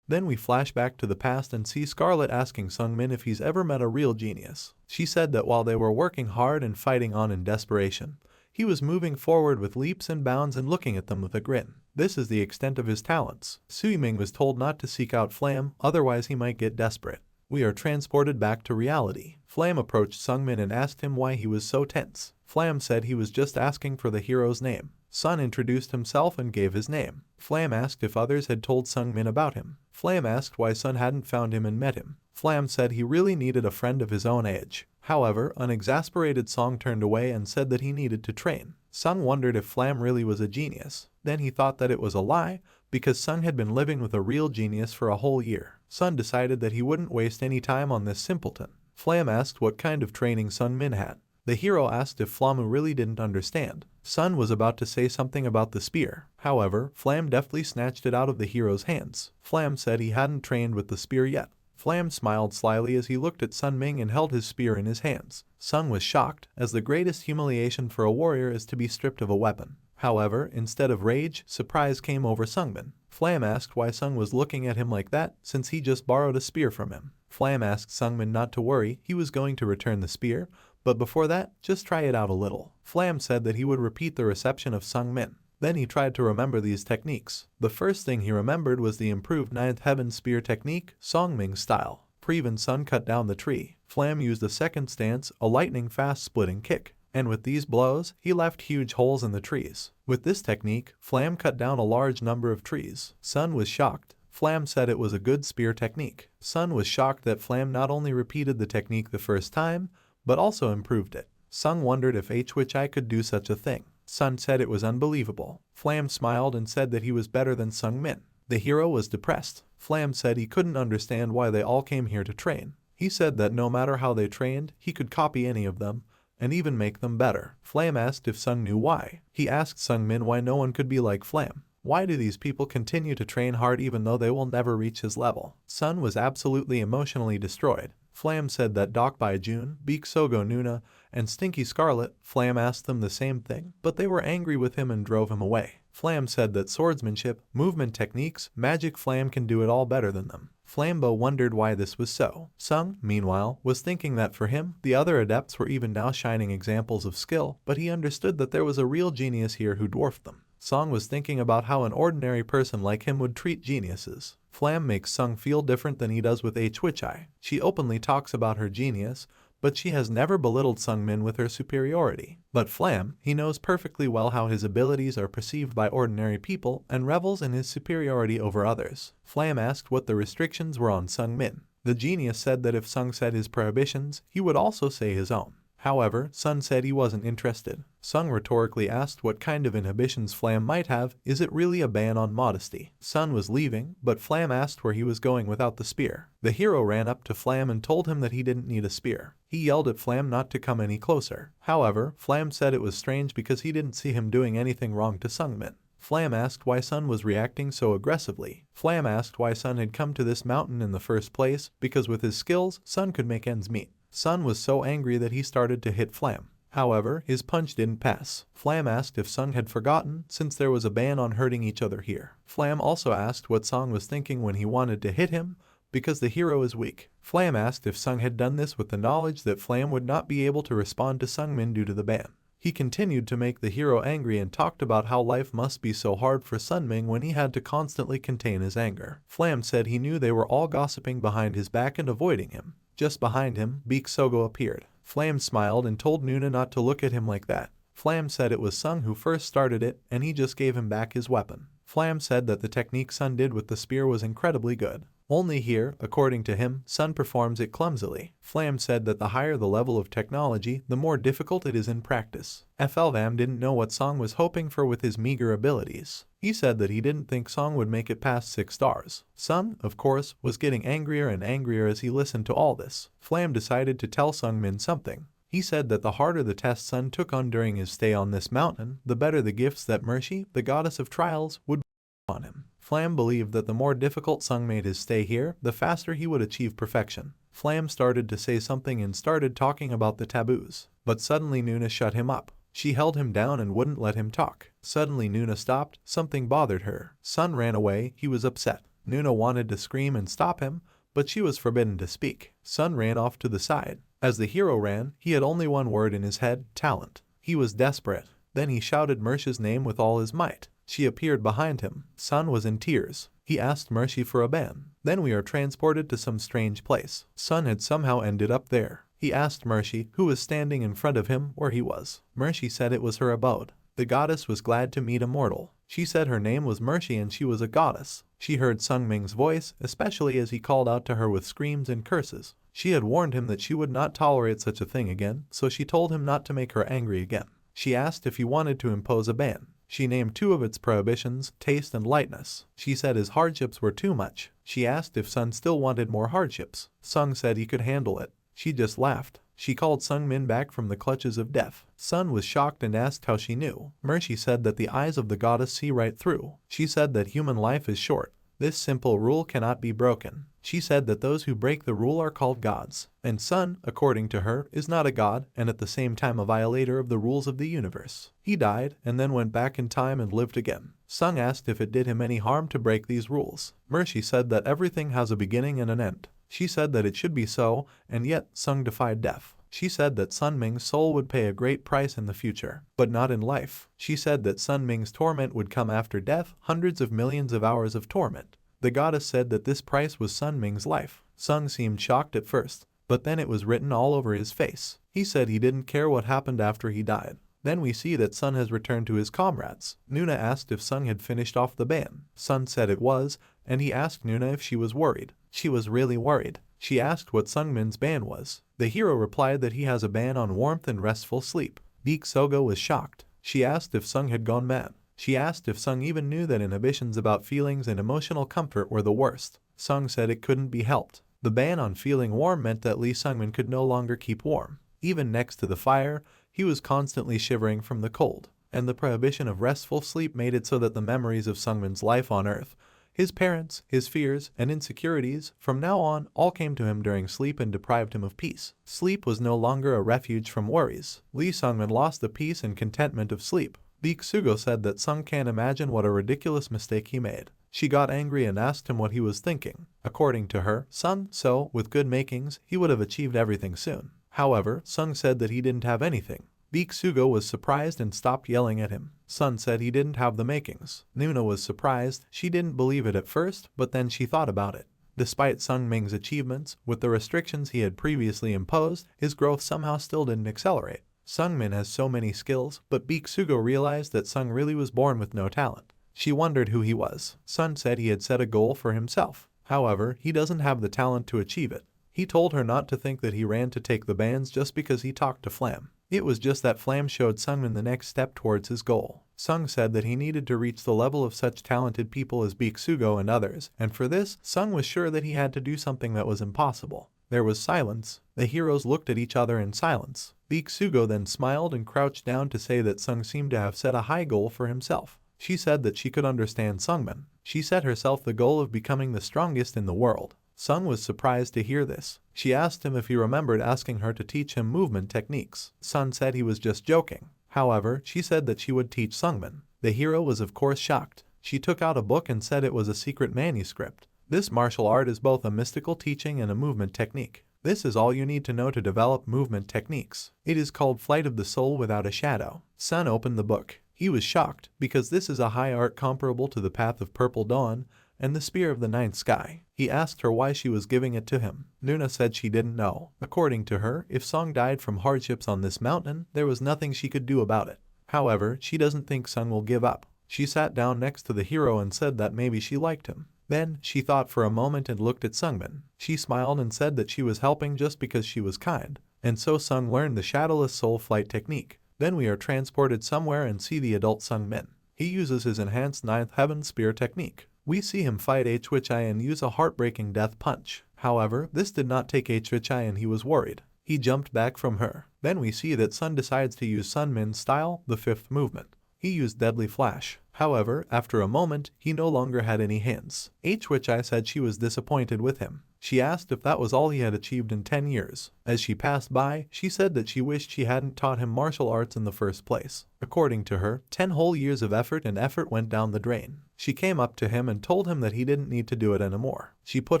Then we flash back to the past and see Scarlet asking Sungmin if he's ever met a real genius. She said that while they were working hard and fighting on in desperation, he was moving forward with leaps and bounds and looking at them with a grin. This is the extent of his talents. Sui Ming was told not to seek out Flam, otherwise he might get desperate. We are transported back to reality. Flam approached Sungmin and asked him why he was so tense. Flam said he was just asking for the hero's name. Sun introduced himself and gave his name. Flam asked if others had told Sungmin about him. Flam asked why Sun hadn't found him and met him. Flam said he really needed a friend of his own age. However, an exasperated Song turned away and said that he needed to train. Sun wondered if Flam really was a genius. Then he thought that it was a lie, because Sun had been living with a real genius for a whole year. Sun decided that he wouldn't waste any time on this simpleton. Flam asked what kind of training Sungmin had. The hero asked if Flamu really didn't understand. Sun was about to say something about the spear. However, Flam deftly snatched it out of the hero's hands. Flam said he hadn't trained with the spear yet. Flam smiled slyly as he looked at Sun Ming and held his spear in his hands. Sung was shocked, as the greatest humiliation for a warrior is to be stripped of a weapon. However, instead of rage, surprise came over Sungmin. Flam asked why Sung was looking at him like that, since he just borrowed a spear from him. Flam asked Sungmin not to worry, he was going to return the spear, but before that, just try it out a little. Flam said that he would repeat the reception of Sungmin. Then he tried to remember these techniques. The first thing he remembered was the improved Ninth Heaven Spear technique, Songming style. Preven Sun cut down the tree. Flam used a second stance, a lightning-fast splitting kick. And with these blows, he left huge holes in the trees. With this technique, Flam cut down a large number of trees. Sun was shocked. Flam said it was a good spear technique. Sun was shocked that Flam not only repeated the technique the first time, but also improved it. Sung wondered if Hwichai could do such a thing. Sun said it was unbelievable. Flam smiled and said that he was better than Sungmin. The hero was depressed. Flam said he couldn't understand why they all came here to train. He said that no matter how they trained, he could copy any of them, and even make them better. Flam asked if Sung knew why. He asked Sungmin why no one could be like Flam. Why do these people continue to train hard even though they will never reach his level? Sun was absolutely emotionally destroyed. Flam said that Doc Bai Jun, Beak Sogo Nuna, and Stinky Scarlet, Flam asked them the same thing, but they were angry with him and drove him away. Flam said that swordsmanship, movement techniques, magic Flam can do it all better than them. Flambeau wondered why this was so. Sung, meanwhile, was thinking that for him, the other adepts were even now shining examples of skill, but he understood that there was a real genius here who dwarfed them. Sung was thinking about how an ordinary person like him would treat geniuses. Flam makes Sung feel different than he does with Hwichai. She openly talks about her genius, but she has never belittled Sungmin with her superiority. But Flam, he knows perfectly well how his abilities are perceived by ordinary people and revels in his superiority over others. Flam asked what the restrictions were on Sungmin. The genius said that if Sung said his prohibitions, he would also say his own. However, Sun said he wasn't interested. Sung rhetorically asked what kind of inhibitions Flam might have. Is it really a ban on modesty? Sun was leaving, but Flam asked where he was going without the spear. The hero ran up to Flam and told him that he didn't need a spear. He yelled at Flam not to come any closer. However, Flam said it was strange because he didn't see him doing anything wrong to Sungmin. Flam asked why Sun was reacting so aggressively. Flam asked why Sun had come to this mountain in the first place, because with his skills, Sun could make ends meet. Sun was so angry that he started to hit Flam. However, his punch didn't pass. Flam asked if Sung had forgotten, since there was a ban on hurting each other here. Flam also asked what Sung was thinking when he wanted to hit him, because the hero is weak. Flam asked if Sung had done this with the knowledge that Flam would not be able to respond to Sungmin due to the ban. He continued to make the hero angry and talked about how life must be so hard for Sunming when he had to constantly contain his anger. Flam said he knew they were all gossiping behind his back and avoiding him. Just behind him, Beak Sogo appeared. Flam smiled and told Nuna not to look at him like that. Flam said it was Sung who first started it and he just gave him back his weapon. Flam said that the technique Sun did with the spear was incredibly good. Only here, according to him, Sun performs it clumsily. Flam said that the higher the level of technology, the more difficult it is in practice. Vam didn't know what Song was hoping for with his meager abilities. He said that he didn't think Song would make it past 6 stars. Sun, of course, was getting angrier and angrier as he listened to all this. Flam decided to tell Sungmin something. He said that the harder the test Sun took on during his stay on this mountain, the better the gifts that Mercy, the goddess of trials, would on him. Flam believed that the more difficult Sung made his stay here, the faster he would achieve perfection. Flam started to say something and started talking about the taboos. But suddenly Nuna shut him up. She held him down and wouldn't let him talk. Suddenly Nuna stopped. Something bothered her. Sun ran away. He was upset. Nuna wanted to scream and stop him, but she was forbidden to speak. Sun ran off to the side. As the hero ran, he had only one word in his head: talent. He was desperate. Then he shouted Mercy's name with all his might. She appeared behind him. Sun was in tears. He asked Mercy for a ban. Then we are transported to some strange place. Sun had somehow ended up there. He asked Mercy, who was standing in front of him, where he was. Mercy said it was her abode. The goddess was glad to meet a mortal. She said her name was Mercy and she was a goddess. She heard Sungming's voice, especially as he called out to her with screams and curses. She had warned him that she would not tolerate such a thing again, so she told him not to make her angry again. She asked if he wanted to impose a ban. She named 2 of its prohibitions, taste and lightness. She said his hardships were too much. She asked if Sun still wanted more hardships. Sung said he could handle it. She just laughed. She called Sungmin back from the clutches of death. Sun was shocked and asked how she knew. Mercy said that the eyes of the goddess see right through. She said that human life is short. This simple rule cannot be broken. She said that those who break the rule are called gods. And Sun, according to her, is not a god and at the same time a violator of the rules of the universe. He died and then went back in time and lived again. Sung asked if it did him any harm to break these rules. Mercy said that everything has a beginning and an end. She said that it should be so, and yet Sung defied death. She said that Sun Ming's soul would pay a great price in the future, but not in life. She said that Sun Ming's torment would come after death, hundreds of millions of hours of torment. The goddess said that this price was Sun Ming's life. Sung seemed shocked at first, but then it was written all over his face. He said he didn't care what happened after he died. Then we see that Sun has returned to his comrades. Nuna asked if Sung had finished off the ban. Sun said it was, and he asked Nuna if she was worried. She was really worried. She asked what Sungmin's ban was. The hero replied that he has a ban on warmth and restful sleep. Beak Sogo was shocked. She asked if Sung had gone mad. She asked if Sung even knew that inhibitions about feelings and emotional comfort were the worst. Sung said it couldn't be helped. The ban on feeling warm meant that Lee Sungmin could no longer keep warm. Even next to the fire, he was constantly shivering from the cold. And the prohibition of restful sleep made it so that the memories of Sungmin's life on Earth, his parents, his fears, and insecurities, from now on, all came to him during sleep and deprived him of peace. Sleep was no longer a refuge from worries. Lee Sungmin lost the peace and contentment of sleep. Beak Sugo said that Sung can't imagine what a ridiculous mistake he made. She got angry and asked him what he was thinking. According to her, Sung, with good makings, he would have achieved everything soon. However, Sung said that he didn't have anything. Beak Sugo was surprised and stopped yelling at him. Sun said he didn't have the makings. Nuna was surprised. She didn't believe it at first, but then she thought about it. Despite Sung Ming's achievements, with the restrictions he had previously imposed, his growth somehow still didn't accelerate. Sungmin has so many skills, but Beak Sugo realized that Sung really was born with no talent. She wondered who he was. Sun said he had set a goal for himself. However, he doesn't have the talent to achieve it. He told her not to think that he ran to take the bands just because he talked to Flam. It was just that Flam showed Sungmin the next step towards his goal. Sung said that he needed to reach the level of such talented people as Biksugo and others, and for this, Sung was sure that he had to do something that was impossible. There was silence. The heroes looked at each other in silence. Biksugo then smiled and crouched down to say that Sung seemed to have set a high goal for himself. She said that she could understand Sungmin. She set herself the goal of becoming the strongest in the world. Sung was surprised to hear this. She asked him if he remembered asking her to teach him movement techniques. Sun said he was just joking. However, she said that she would teach Sungmin. The hero was of course shocked. She took out a book and said it was a secret manuscript. This martial art is both a mystical teaching and a movement technique. This is all you need to know to develop movement techniques. It is called Flight of the Soul Without a Shadow. Sun opened the book. He was shocked because this is a high art comparable to the Path of Purple Dawn and the Spear of the Ninth Sky. He asked her why she was giving it to him. Nuna said she didn't know. According to her, if Sung died from hardships on this mountain, there was nothing she could do about it. However, she doesn't think Sung will give up. She sat down next to the hero and said that maybe she liked him. Then, she thought for a moment and looked at Sungmin. She smiled and said that she was helping just because she was kind. And so Sung learned the Shadowless Soul Flight technique. Then we are transported somewhere and see the adult Sungmin. He uses his enhanced Ninth Heaven Spear technique. We see him fight Hwichai and use a heartbreaking death punch. However, this did not take Hwichai and he was worried. He jumped back from her. Then we see that Sun decides to use Sunmin's style, the fifth movement. He used Deadly Flash. However, after a moment, he no longer had any hints. Hwichai said she was disappointed with him. She asked if that was all he had achieved in 10 years. As she passed by, she said that she wished she hadn't taught him martial arts in the first place. According to her, 10 whole years of effort went down the drain. She came up to him and told him that he didn't need to do it anymore. She put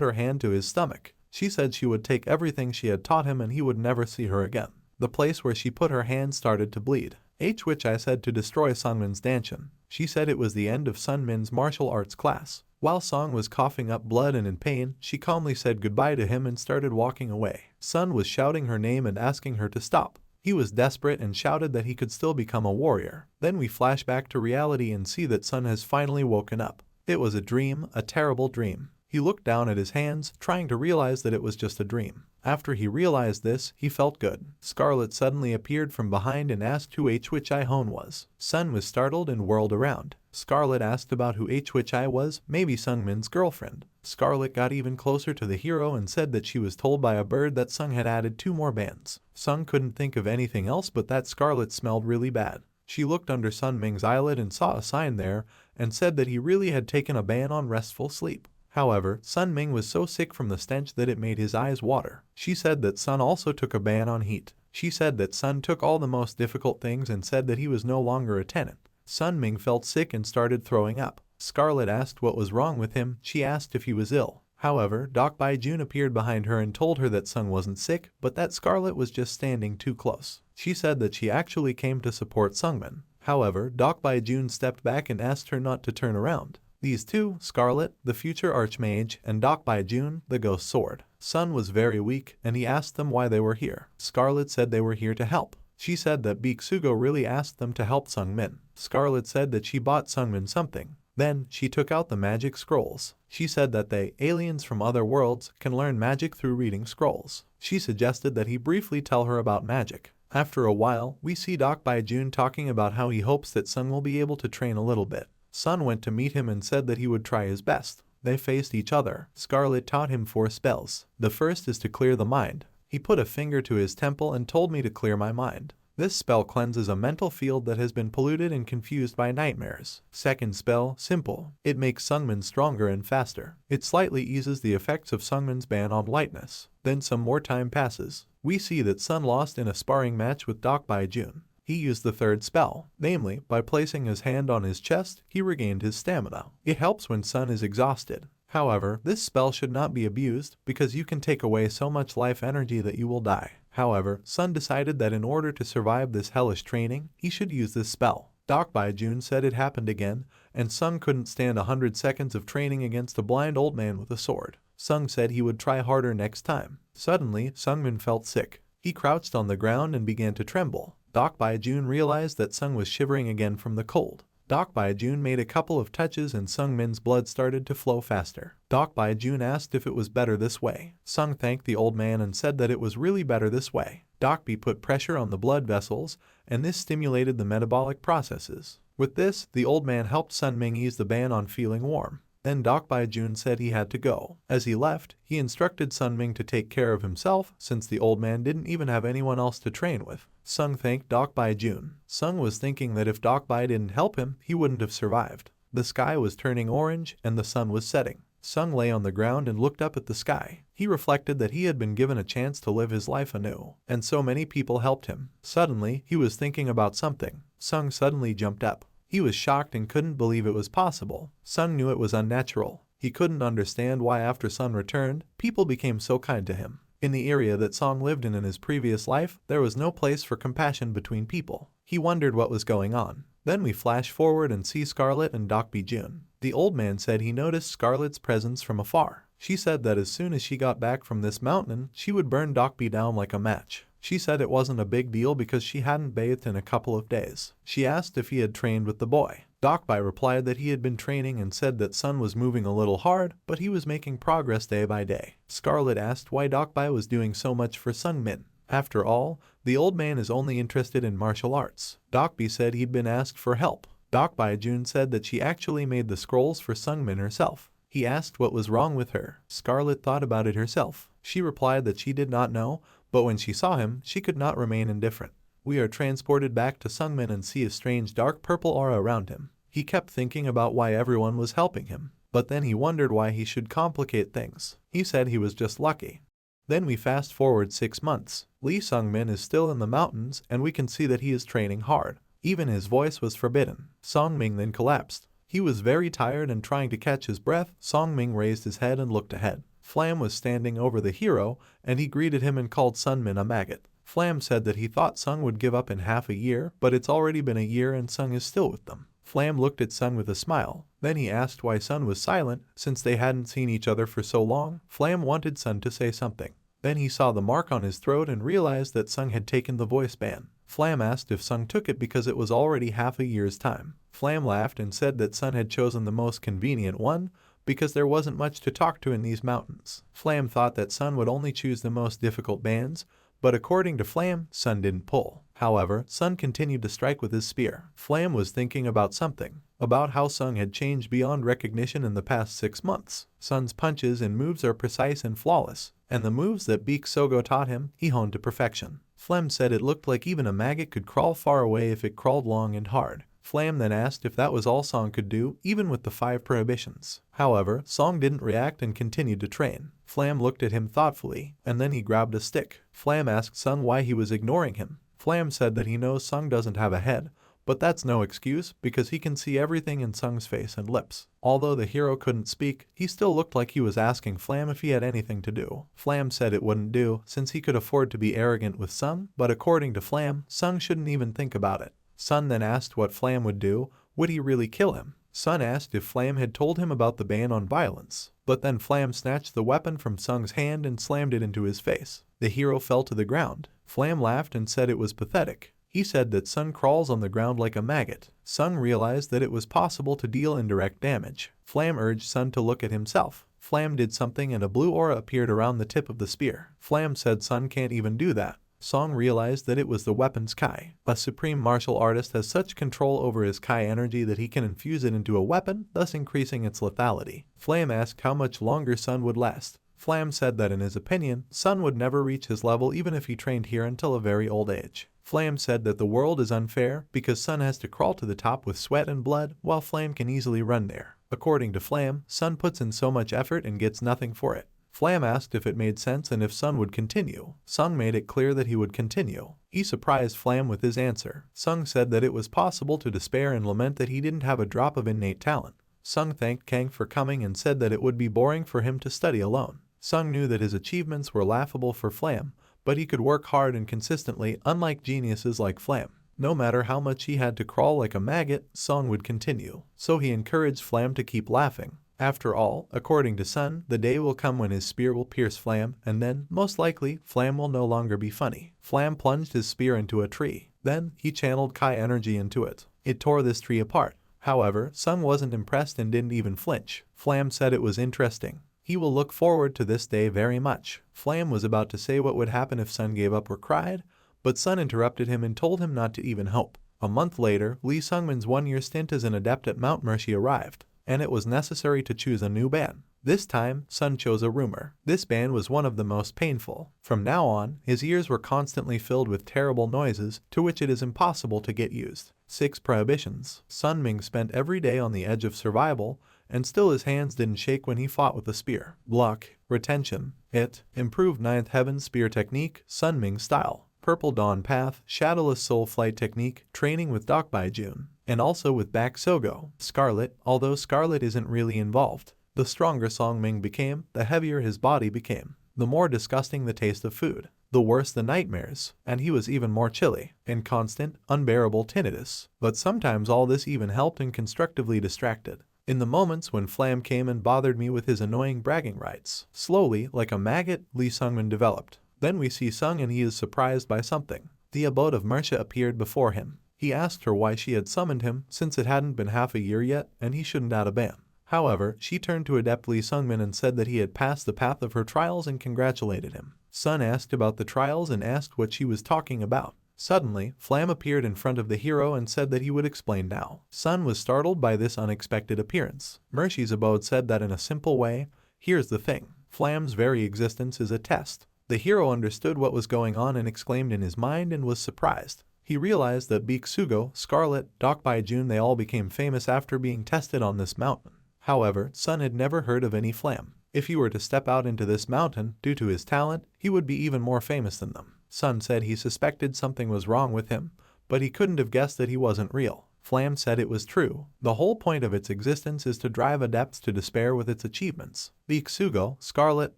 her hand to his stomach. She said she would take everything she had taught him and he would never see her again. The place where she put her hand started to bleed. Hwichai said to destroy Sungmin's Danshin. She said it was the end of Sunmin's martial arts class. While Sung was coughing up blood and in pain, she calmly said goodbye to him and started walking away. Sun was shouting her name and asking her to stop. He was desperate and shouted that he could still become a warrior. Then we flash back to reality and see that Sun has finally woken up. It was a dream, a terrible dream. He looked down at his hands, trying to realize that it was just a dream. After he realized this, he felt good. Scarlet suddenly appeared from behind and asked who Hwichai Hon was. Sun was startled and whirled around. Scarlet asked about who Hwichai was, maybe Sungmin's girlfriend. Scarlet got even closer to the hero and said that she was told by a bird that Sung had added 2 more bands. Sung couldn't think of anything else but that Scarlet smelled really bad. She looked under Sunming's eyelid and saw a sign there, and said that he really had taken a ban on restful sleep. However, Sunming was so sick from the stench that it made his eyes water. She said that Sun also took a ban on heat. She said that Sun took all the most difficult things and said that he was no longer a tenant. Sunming felt sick and started throwing up. Scarlet asked what was wrong with him. She asked if he was ill. However, Doc Baijun appeared behind her and told her that Sung wasn't sick, but that Scarlet was just standing too close. She said that she actually came to support Sungmin. However, Doc Baijun stepped back and asked her not to turn around. These two, Scarlet, the future Archmage, and Doc Baijun, the Ghost Sword. Sun was very weak, and he asked them why they were here. Scarlet said they were here to help. She said that Biksugo really asked them to help Sungmin. Scarlet said that she bought Sungmin something. Then, she took out the magic scrolls. She said that they, aliens from other worlds, can learn magic through reading scrolls. She suggested that he briefly tell her about magic. After a while, we see Doc Baijun talking about how he hopes that Sun will be able to train a little bit. Sun went to meet him and said that he would try his best. They faced each other. Scarlet taught him 4 spells. The first is to clear the mind. He put a finger to his temple and told me to clear my mind. This spell cleanses a mental field that has been polluted and confused by nightmares. Second spell, simple. It makes Sungmin stronger and faster. It slightly eases the effects of Sungmin's ban on lightness. Then some more time passes. We see that Sun lost in a sparring match with Doc Baijun. He used the third spell, namely, by placing his hand on his chest, he regained his stamina. It helps when Sun is exhausted. However, this spell should not be abused because you can take away so much life energy that you will die. However, Sun decided that in order to survive this hellish training, he should use this spell. Doc Baijun said it happened again, and Sun couldn't stand 100 seconds of training against a blind old man with a sword. Sun said he would try harder next time. Suddenly, Sungmin felt sick. He crouched on the ground and began to tremble. Doc Baijun realized that Sung was shivering again from the cold. Doc Jun made a couple of touches and Sungmin's blood started to flow faster. Doc Jun asked if it was better this way. Sung thanked the old man and said that it was really better this way. Doc put pressure on the blood vessels, and this stimulated the metabolic processes. With this, the old man helped Sungmin ease the ban on feeling warm. Then Doc Jun said he had to go. As he left, he instructed Sungmin to take care of himself since the old man didn't even have anyone else to train with. Sung thanked Doc Jun. Sung was thinking that if Doc didn't help him, he wouldn't have survived. The sky was turning orange and the sun was setting. Sung lay on the ground and looked up at the sky. He reflected that he had been given a chance to live his life anew, and so many people helped him. Suddenly, he was thinking about something. Sung suddenly jumped up. He was shocked and couldn't believe it was possible. Sung knew it was unnatural. He couldn't understand why after Sun returned, people became so kind to him. In the area that Song lived in his previous life, there was no place for compassion between people. He wondered what was going on. Then we flash forward and see Scarlet and Doc Jun. The old man said he noticed Scarlet's presence from afar. She said that as soon as she got back from this mountain, she would burn Doc down like a match. She said it wasn't a big deal because she hadn't bathed in a couple of days. She asked if he had trained with the boy. Doc replied that he had been training and said that Sun was moving a little hard, but he was making progress day by day. Scarlet asked why Doc was doing so much for Sungmin. After all, the old man is only interested in martial arts. Doc said he'd been asked for help. Doc Jun said that she actually made the scrolls for Sungmin herself. He asked what was wrong with her. Scarlet thought about it herself. She replied that she did not know, but when she saw him, she could not remain indifferent. We are transported back to Sungmin and see a strange dark purple aura around him. He kept thinking about why everyone was helping him, but then he wondered why he should complicate things. He said he was just lucky. Then we fast forward 6 months. Lee Sungmin is still in the mountains and we can see that he is training hard. Even his voice was forbidden. Songming then collapsed. He was very tired and trying to catch his breath. Songming raised his head and looked ahead. Flam was standing over the hero and he greeted him and called Sungmin a maggot. Flam said that he thought Sung would give up in half a year, but it's already been a year and Sung is still with them. Flam looked at Sun with a smile. Then he asked why Sun was silent since they hadn't seen each other for so long. Flam wanted Sun to say something. Then he saw the mark on his throat and realized that Sung had taken the voice ban. Flam asked if Sung took it because it was already half a year's time. Flam laughed and said that Sun had chosen the most convenient one because there wasn't much to talk to in these mountains. Flam thought that Sun would only choose the most difficult bans, but according to Flam, Sun didn't pull. However, Sun continued to strike with his spear. Flam was thinking about something, about how Sung had changed beyond recognition in the past 6 months. Sun's punches and moves are precise and flawless, and the moves that Beak Sogo taught him, he honed to perfection. Flam said it looked like even a maggot could crawl far away if it crawled long and hard. Flam then asked if that was all Song could do, even with the 5 prohibitions. However, Song didn't react and continued to train. Flam looked at him thoughtfully, and then he grabbed a stick. Flam asked Sung why he was ignoring him. Flam said that he knows Sung doesn't have a head, but that's no excuse because he can see everything in Sung's face and lips. Although the hero couldn't speak, he still looked like he was asking Flam if he had anything to do. Flam said it wouldn't do since he could afford to be arrogant with Sung, but according to Flam, Sung shouldn't even think about it. Sun then asked what Flam would do. Would he really kill him? Sun asked if Flam had told him about the ban on violence, but then Flam snatched the weapon from Sung's hand and slammed it into his face. The hero fell to the ground. Flam laughed and said it was pathetic. He said that Sun crawls on the ground like a maggot. Sung realized that it was possible to deal indirect damage. Flam urged Sun to look at himself. Flam did something and a blue aura appeared around the tip of the spear. Flam said Sun can't even do that. Song realized that it was the weapon's Kai. A supreme martial artist has such control over his Kai energy that he can infuse it into a weapon, thus increasing its lethality. Flam asked how much longer Sun would last. Flam said that in his opinion, Sun would never reach his level even if he trained here until a very old age. Flam said that the world is unfair because Sun has to crawl to the top with sweat and blood while Flam can easily run there. According to Flam, Sun puts in so much effort and gets nothing for it. Flam asked if it made sense and if Sun would continue. Sung made it clear that he would continue. He surprised Flam with his answer. Sung said that it was possible to despair and lament that he didn't have a drop of innate talent. Sung thanked Kang for coming and said that it would be boring for him to study alone. Sung knew that his achievements were laughable for Flam, but he could work hard and consistently, unlike geniuses like Flam. No matter how much he had to crawl like a maggot, Sung would continue. So he encouraged Flam to keep laughing. After all, according to Sun, the day will come when his spear will pierce Flam, and then, most likely, Flam will no longer be funny. Flam plunged his spear into a tree. Then, he channeled Kai energy into it. It tore this tree apart. However, Sung wasn't impressed and didn't even flinch. Flam said it was interesting. He will look forward to this day very much. Flam was about to say what would happen if Sun gave up or cried, but Sun interrupted him and told him not to even hope. A month later, Lee Sungmin's one-year stint as an adept at Mount Mercy arrived, and it was necessary to choose a new ban. This time, Sun chose a rumor. This ban was one of the most painful. From now on, his ears were constantly filled with terrible noises to which it is impossible to get used. 6 prohibitions. Sun Ming spent every day on the edge of survival, and still his hands didn't shake when he fought with a spear. Block. Retention. It. Improved 9th Heaven Spear Technique, Sun Ming style. Purple Dawn Path, Shadowless Soul Flight Technique, training with Dokbai Jun, and also with Bak Sogo. Scarlet, although Scarlet isn't really involved. The stronger Song Ming became, the heavier his body became. The more disgusting the taste of food, the worse the nightmares, and he was even more chilly, and constant, unbearable tinnitus. But sometimes all this even helped and constructively distracted. In the moments when Flam came and bothered me with his annoying bragging rights. Slowly, like a maggot, Lee Sungmin developed. Then we see Sung and he is surprised by something. The abode of Mersha appeared before him. He asked her why she had summoned him, since it hadn't been half a year yet and he shouldn't add a ban. However, she turned to Adept Lee Sungmin and said that he had passed the path of her trials and congratulated him. Sun asked about the trials and asked what she was talking about. Suddenly, Flam appeared in front of the hero and said that he would explain now. Sun was startled by this unexpected appearance. Mershi's abode said that in a simple way, here's the thing. Flam's very existence is a test. The hero understood what was going on and exclaimed in his mind and was surprised. He realized that Biksugo, Scarlet, Dokbai Jun they all became famous after being tested on this mountain. However, Sun had never heard of any Flam. If he were to step out into this mountain, due to his talent, he would be even more famous than them. Sun said he suspected something was wrong with him, but he couldn't have guessed that he wasn't real. Flam said it was true. The whole point of its existence is to drive adepts to despair with its achievements. Biksugo, Scarlet,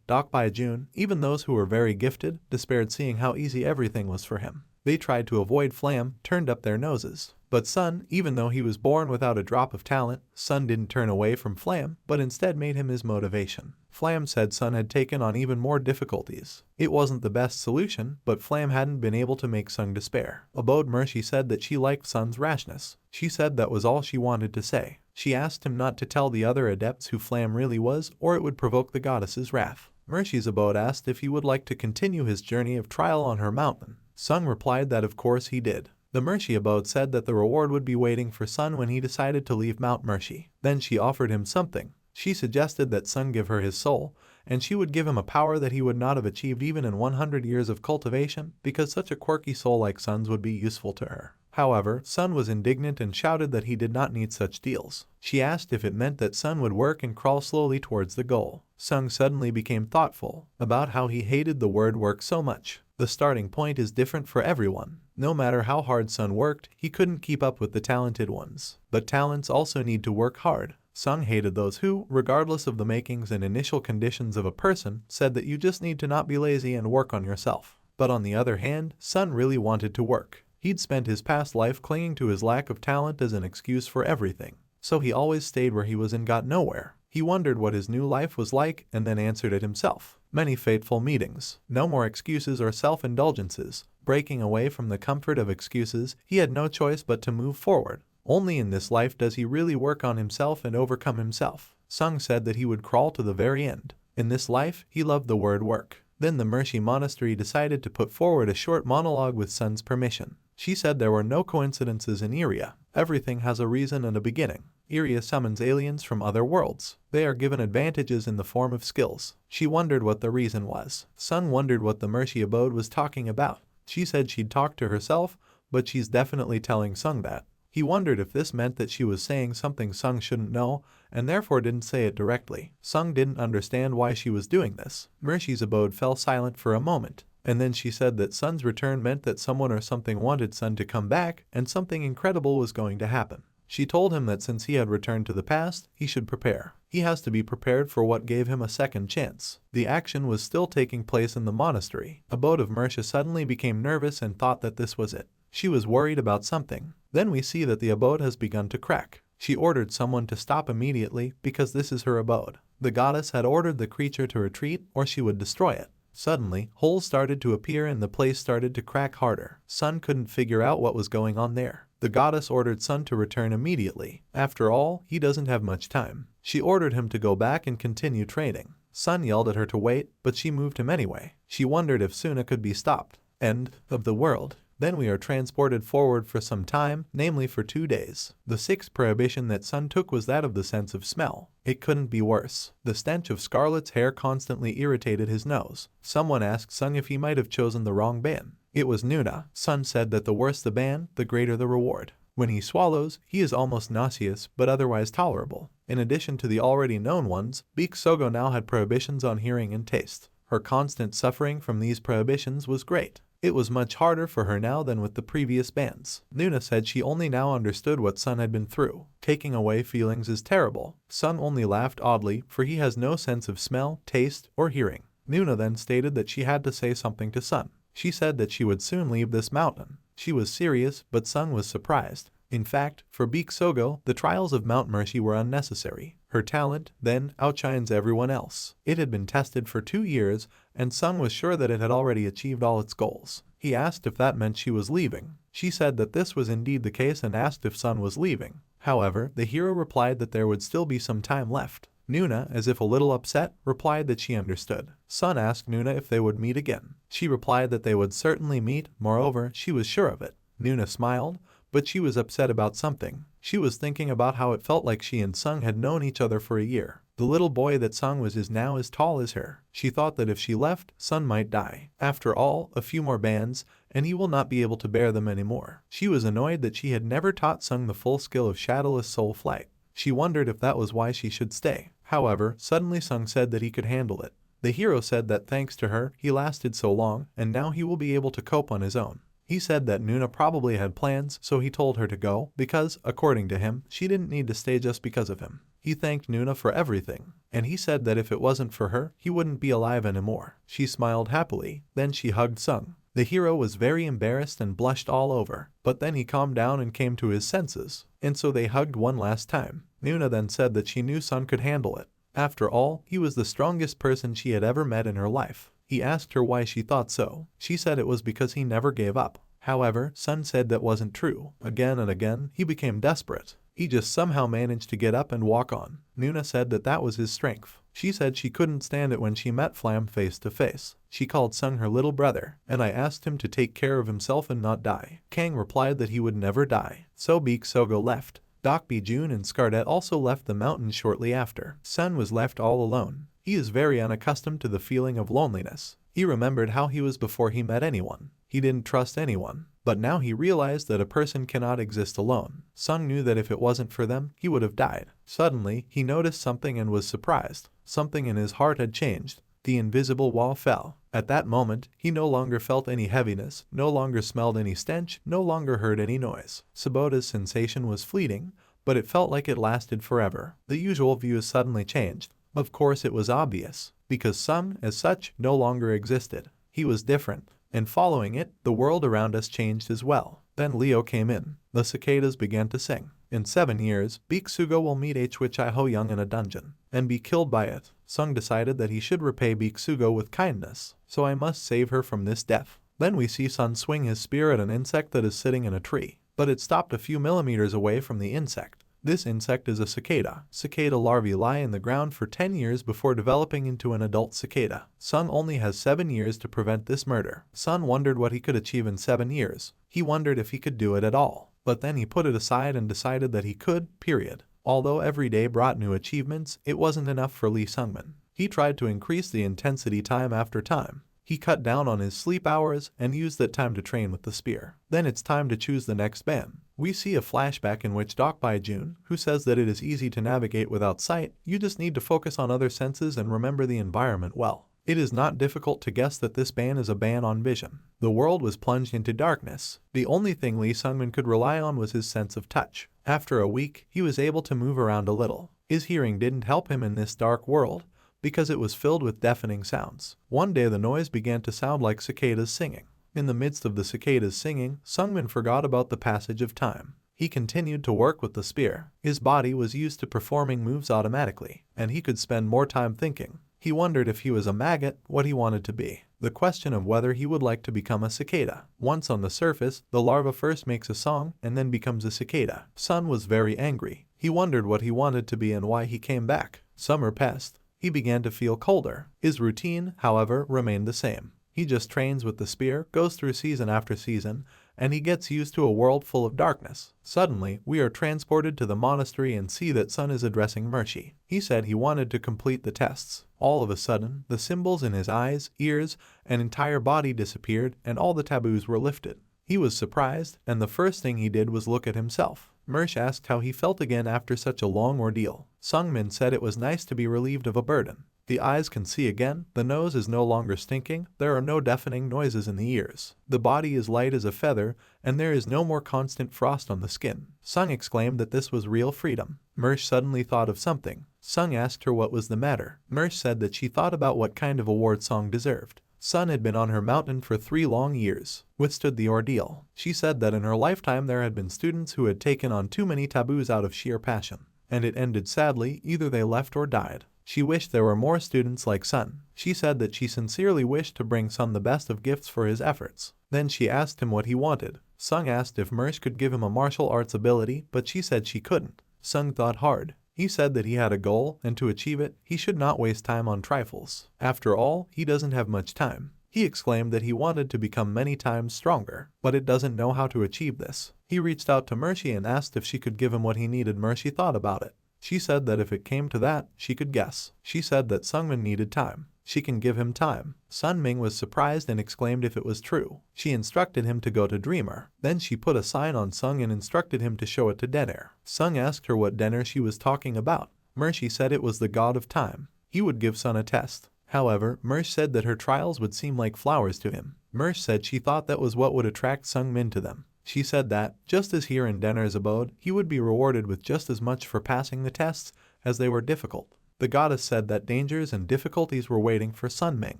Dokbai Jun, even those who were very gifted, despaired seeing how easy everything was for him. They tried to avoid Flam, turned up their noses. But Sun, even though he was born without a drop of talent, Sun didn't turn away from Flam, but instead made him his motivation. Flam said Sun had taken on even more difficulties. It wasn't the best solution, but Flam hadn't been able to make Sun despair. Abode Mercy said that she liked Sun's rashness. She said that was all she wanted to say. She asked him not to tell the other adepts who Flam really was, or it would provoke the goddess's wrath. Mercy's abode asked if he would like to continue his journey of trial on her mountain. Sun replied that of course he did. The Mercy abode said that the reward would be waiting for Sun when he decided to leave Mount Mercy. Then she offered him something. She suggested that Sun give her his soul, and she would give him a power that he would not have achieved even in 100 years of cultivation, because such a quirky soul like Sun's would be useful to her. However, Sun was indignant and shouted that he did not need such deals. She asked if it meant that Sun would work and crawl slowly towards the goal. Sung suddenly became thoughtful about how he hated the word work so much. The starting point is different for everyone. No matter how hard Sun worked, he couldn't keep up with the talented ones. But talents also need to work hard. Sung hated those who, regardless of the makings and initial conditions of a person, said that you just need to not be lazy and work on yourself. But on the other hand, Sun really wanted to work. He'd spent his past life clinging to his lack of talent as an excuse for everything. So he always stayed where he was and got nowhere. He wondered what his new life was like and then answered it himself. Many fateful meetings. No more excuses or self-indulgences. Breaking away from the comfort of excuses, he had no choice but to move forward. Only in this life does he really work on himself and overcome himself. Sung said that he would crawl to the very end. In this life, he loved the word work. Then the Mercy Monastery decided to put forward a short monologue with Sun's permission. She said there were no coincidences in Aeria. Everything has a reason and a beginning. Aeria summons aliens from other worlds. They are given advantages in the form of skills. She wondered what the reason was. Sun wondered what the Mercy Abode was talking about. She said she'd talk to herself, but she's definitely telling Sung that. He wondered if this meant that she was saying something Sung shouldn't know, and therefore didn't say it directly. Sung didn't understand why she was doing this. Mercy's abode fell silent for a moment, and then she said that Sun's return meant that someone or something wanted Sun to come back, and something incredible was going to happen. She told him that since he had returned to the past, he should prepare. He has to be prepared for what gave him a second chance. The action was still taking place in the monastery. Abode of Mersha suddenly became nervous and thought that this was it. She was worried about something. Then we see that the abode has begun to crack. She ordered someone to stop immediately because this is her abode. The goddess had ordered the creature to retreat or she would destroy it. Suddenly, holes started to appear and the place started to crack harder. Sun couldn't figure out what was going on there. The goddess ordered Sun to return immediately. After all, he doesn't have much time. She ordered him to go back and continue training. Sun yelled at her to wait, but she moved him anyway. She wondered if Suna could be stopped. End of the world. Then we are transported forward for some time, namely for 2 days. The sixth prohibition that Sun took was that of the sense of smell. It couldn't be worse. The stench of Scarlet's hair constantly irritated his nose. Someone asked Sun if he might have chosen the wrong ban. It was Nuna. Sun said that the worse the ban, the greater the reward. When he swallows, he is almost nauseous, but otherwise tolerable. In addition to the already known ones, Beak Sogo now had prohibitions on hearing and taste. Her constant suffering from these prohibitions was great. It was much harder for her now than with the previous bans. Nuna said she only now understood what Sun had been through. Taking away feelings is terrible. Sun only laughed oddly, for he has no sense of smell, taste, or hearing. Nuna then stated that she had to say something to Sun. She said that she would soon leave this mountain. She was serious, but Sun was surprised. In fact, for Beak Sogo, the trials of Mount Mercy were unnecessary. Her talent, then, outshines everyone else. It had been tested for 2 years, and Sun was sure that it had already achieved all its goals. He asked if that meant she was leaving. She said that this was indeed the case and asked if Sun was leaving. However, the hero replied that there would still be some time left. Nuna, as if a little upset, replied that she understood. Sun asked Nuna if they would meet again. She replied that they would certainly meet, moreover, she was sure of it. Nuna smiled, but she was upset about something. She was thinking about how it felt like she and Sung had known each other for a year. The little boy that Sung was is now as tall as her. She thought that if she left, Sun might die. After all, a few more bans, and he will not be able to bear them anymore. She was annoyed that she had never taught Sung the full skill of shadowless soul flight. She wondered if that was why she should stay. However, suddenly Sung said that he could handle it. The hero said that thanks to her, he lasted so long, and now he will be able to cope on his own. He said that Nuna probably had plans, so he told her to go, because, according to him, she didn't need to stay just because of him. He thanked Nuna for everything, and he said that if it wasn't for her, he wouldn't be alive anymore. She smiled happily, then she hugged Sung. The hero was very embarrassed and blushed all over, but then he calmed down and came to his senses, and so they hugged one last time. Nuna then said that she knew Sun could handle it. After all, he was the strongest person she had ever met in her life. He asked her why she thought so. She said it was because he never gave up. However, Sun said that wasn't true. Again and again, he became desperate. He just somehow managed to get up and walk on. Nuna said that that was his strength. She said she couldn't stand it when she met Flam face to face. She called Sung her little brother, and I asked him to take care of himself and not die. Kang replied that he would never die. So Beak Sogo left. Doc Jun and Scarlet also left the mountain shortly after. Sun was left all alone. He is very unaccustomed to the feeling of loneliness. He remembered how he was before he met anyone. He didn't trust anyone. But now he realized that a person cannot exist alone. Sung knew that if it wasn't for them, he would have died. Suddenly, he noticed something and was surprised. Something in his heart had changed. The invisible wall fell. At that moment, he no longer felt any heaviness, no longer smelled any stench, no longer heard any noise. Sabota's sensation was fleeting, but it felt like it lasted forever. The usual view suddenly changed. Of course it was obvious, because Sun, as such, no longer existed. He was different, and following it, the world around us changed as well. Then Leo came in. The cicadas began to sing. In 7 years, Beak Sugo will meet Hwichai Young in a dungeon, and be killed by it. Sung decided that he should repay Beak Sugo with kindness, so I must save her from this death. Then we see Sun swing his spear at an insect that is sitting in a tree, but it stopped a few millimeters away from the insect. This insect is a cicada. Cicada larvae lie in the ground for 10 years before developing into an adult cicada. Sun only has 7 years to prevent this murder. Sun wondered what he could achieve in 7 years. He wondered if he could do it at all. But then he put it aside and decided that he could, period. Although every day brought new achievements, it wasn't enough for Lee Sungmin. He tried to increase the intensity time after time. He cut down on his sleep hours and used that time to train with the spear. Then it's time to choose the next ban. We see a flashback in which Doc Jun, who says that it is easy to navigate without sight, you just need to focus on other senses and remember the environment well. It is not difficult to guess that this ban is a ban on vision. The world was plunged into darkness. The only thing Lee Sungmin could rely on was his sense of touch. After a week, he was able to move around a little. His hearing didn't help him in this dark world, because it was filled with deafening sounds. One day the noise began to sound like cicadas singing. In the midst of the cicadas singing, Sungmin forgot about the passage of time. He continued to work with the spear. His body was used to performing moves automatically, and he could spend more time thinking. He wondered if he was a maggot, what he wanted to be. the question of whether he would like to become a cicada. Once on the surface, the larva first makes a song and then becomes a cicada. Sun was very angry. He wondered what he wanted to be and why he came back. Summer passed. He began to feel colder. His routine, however, remained the same. He just trains with the spear, goes through season after season, and he gets used to a world full of darkness. Suddenly, we are transported to the monastery and see that Sun is addressing Mercy. He said he wanted to complete the tests. All of a sudden, the symbols in his eyes, ears, and entire body disappeared and all the taboos were lifted. He was surprised, and the first thing he did was look at himself. Mersh asked how he felt again after such a long ordeal. Sungmin said it was nice to be relieved of a burden. The eyes can see again, the nose is no longer stinking, there are no deafening noises in the ears. The body is light as a feather, and there is no more constant frost on the skin. Sung exclaimed that this was real freedom. Mersh suddenly thought of something. Sung asked her what was the matter. Mersh said that she thought about what kind of award Song deserved. Sun had been on her mountain for 3 long years, withstood the ordeal. She said that in her lifetime there had been students who had taken on too many taboos out of sheer passion. And it ended sadly, either they left or died. She wished there were more students like Sun. She said that she sincerely wished to bring Sun the best of gifts for his efforts. Then she asked him what he wanted. Sung asked if Mersh could give him a martial arts ability, but she said she couldn't. Sung thought hard. He said that he had a goal, and to achieve it, he should not waste time on trifles. After all, he doesn't have much time. He exclaimed that he wanted to become many times stronger, but it doesn't know how to achieve this. He reached out to Mercy and asked if she could give him what he needed. Mercy thought about it. She said that if it came to that, she could guess. She said that Sungmin needed time. She can give him time. Sunming was surprised and exclaimed if it was true. She instructed him to go to Dreamer. Then she put a sign on Sung and instructed him to show it to Denner. Sung asked her what Denner she was talking about. Mercy said it was the god of time. He would give Sun a test. However, Mersh said that her trials would seem like flowers to him. Mersh said she thought that was what would attract Sungmin to them. She said that, just as here in Denner's abode, he would be rewarded with just as much for passing the tests as they were difficult. The goddess said that dangers and difficulties were waiting for Sunming.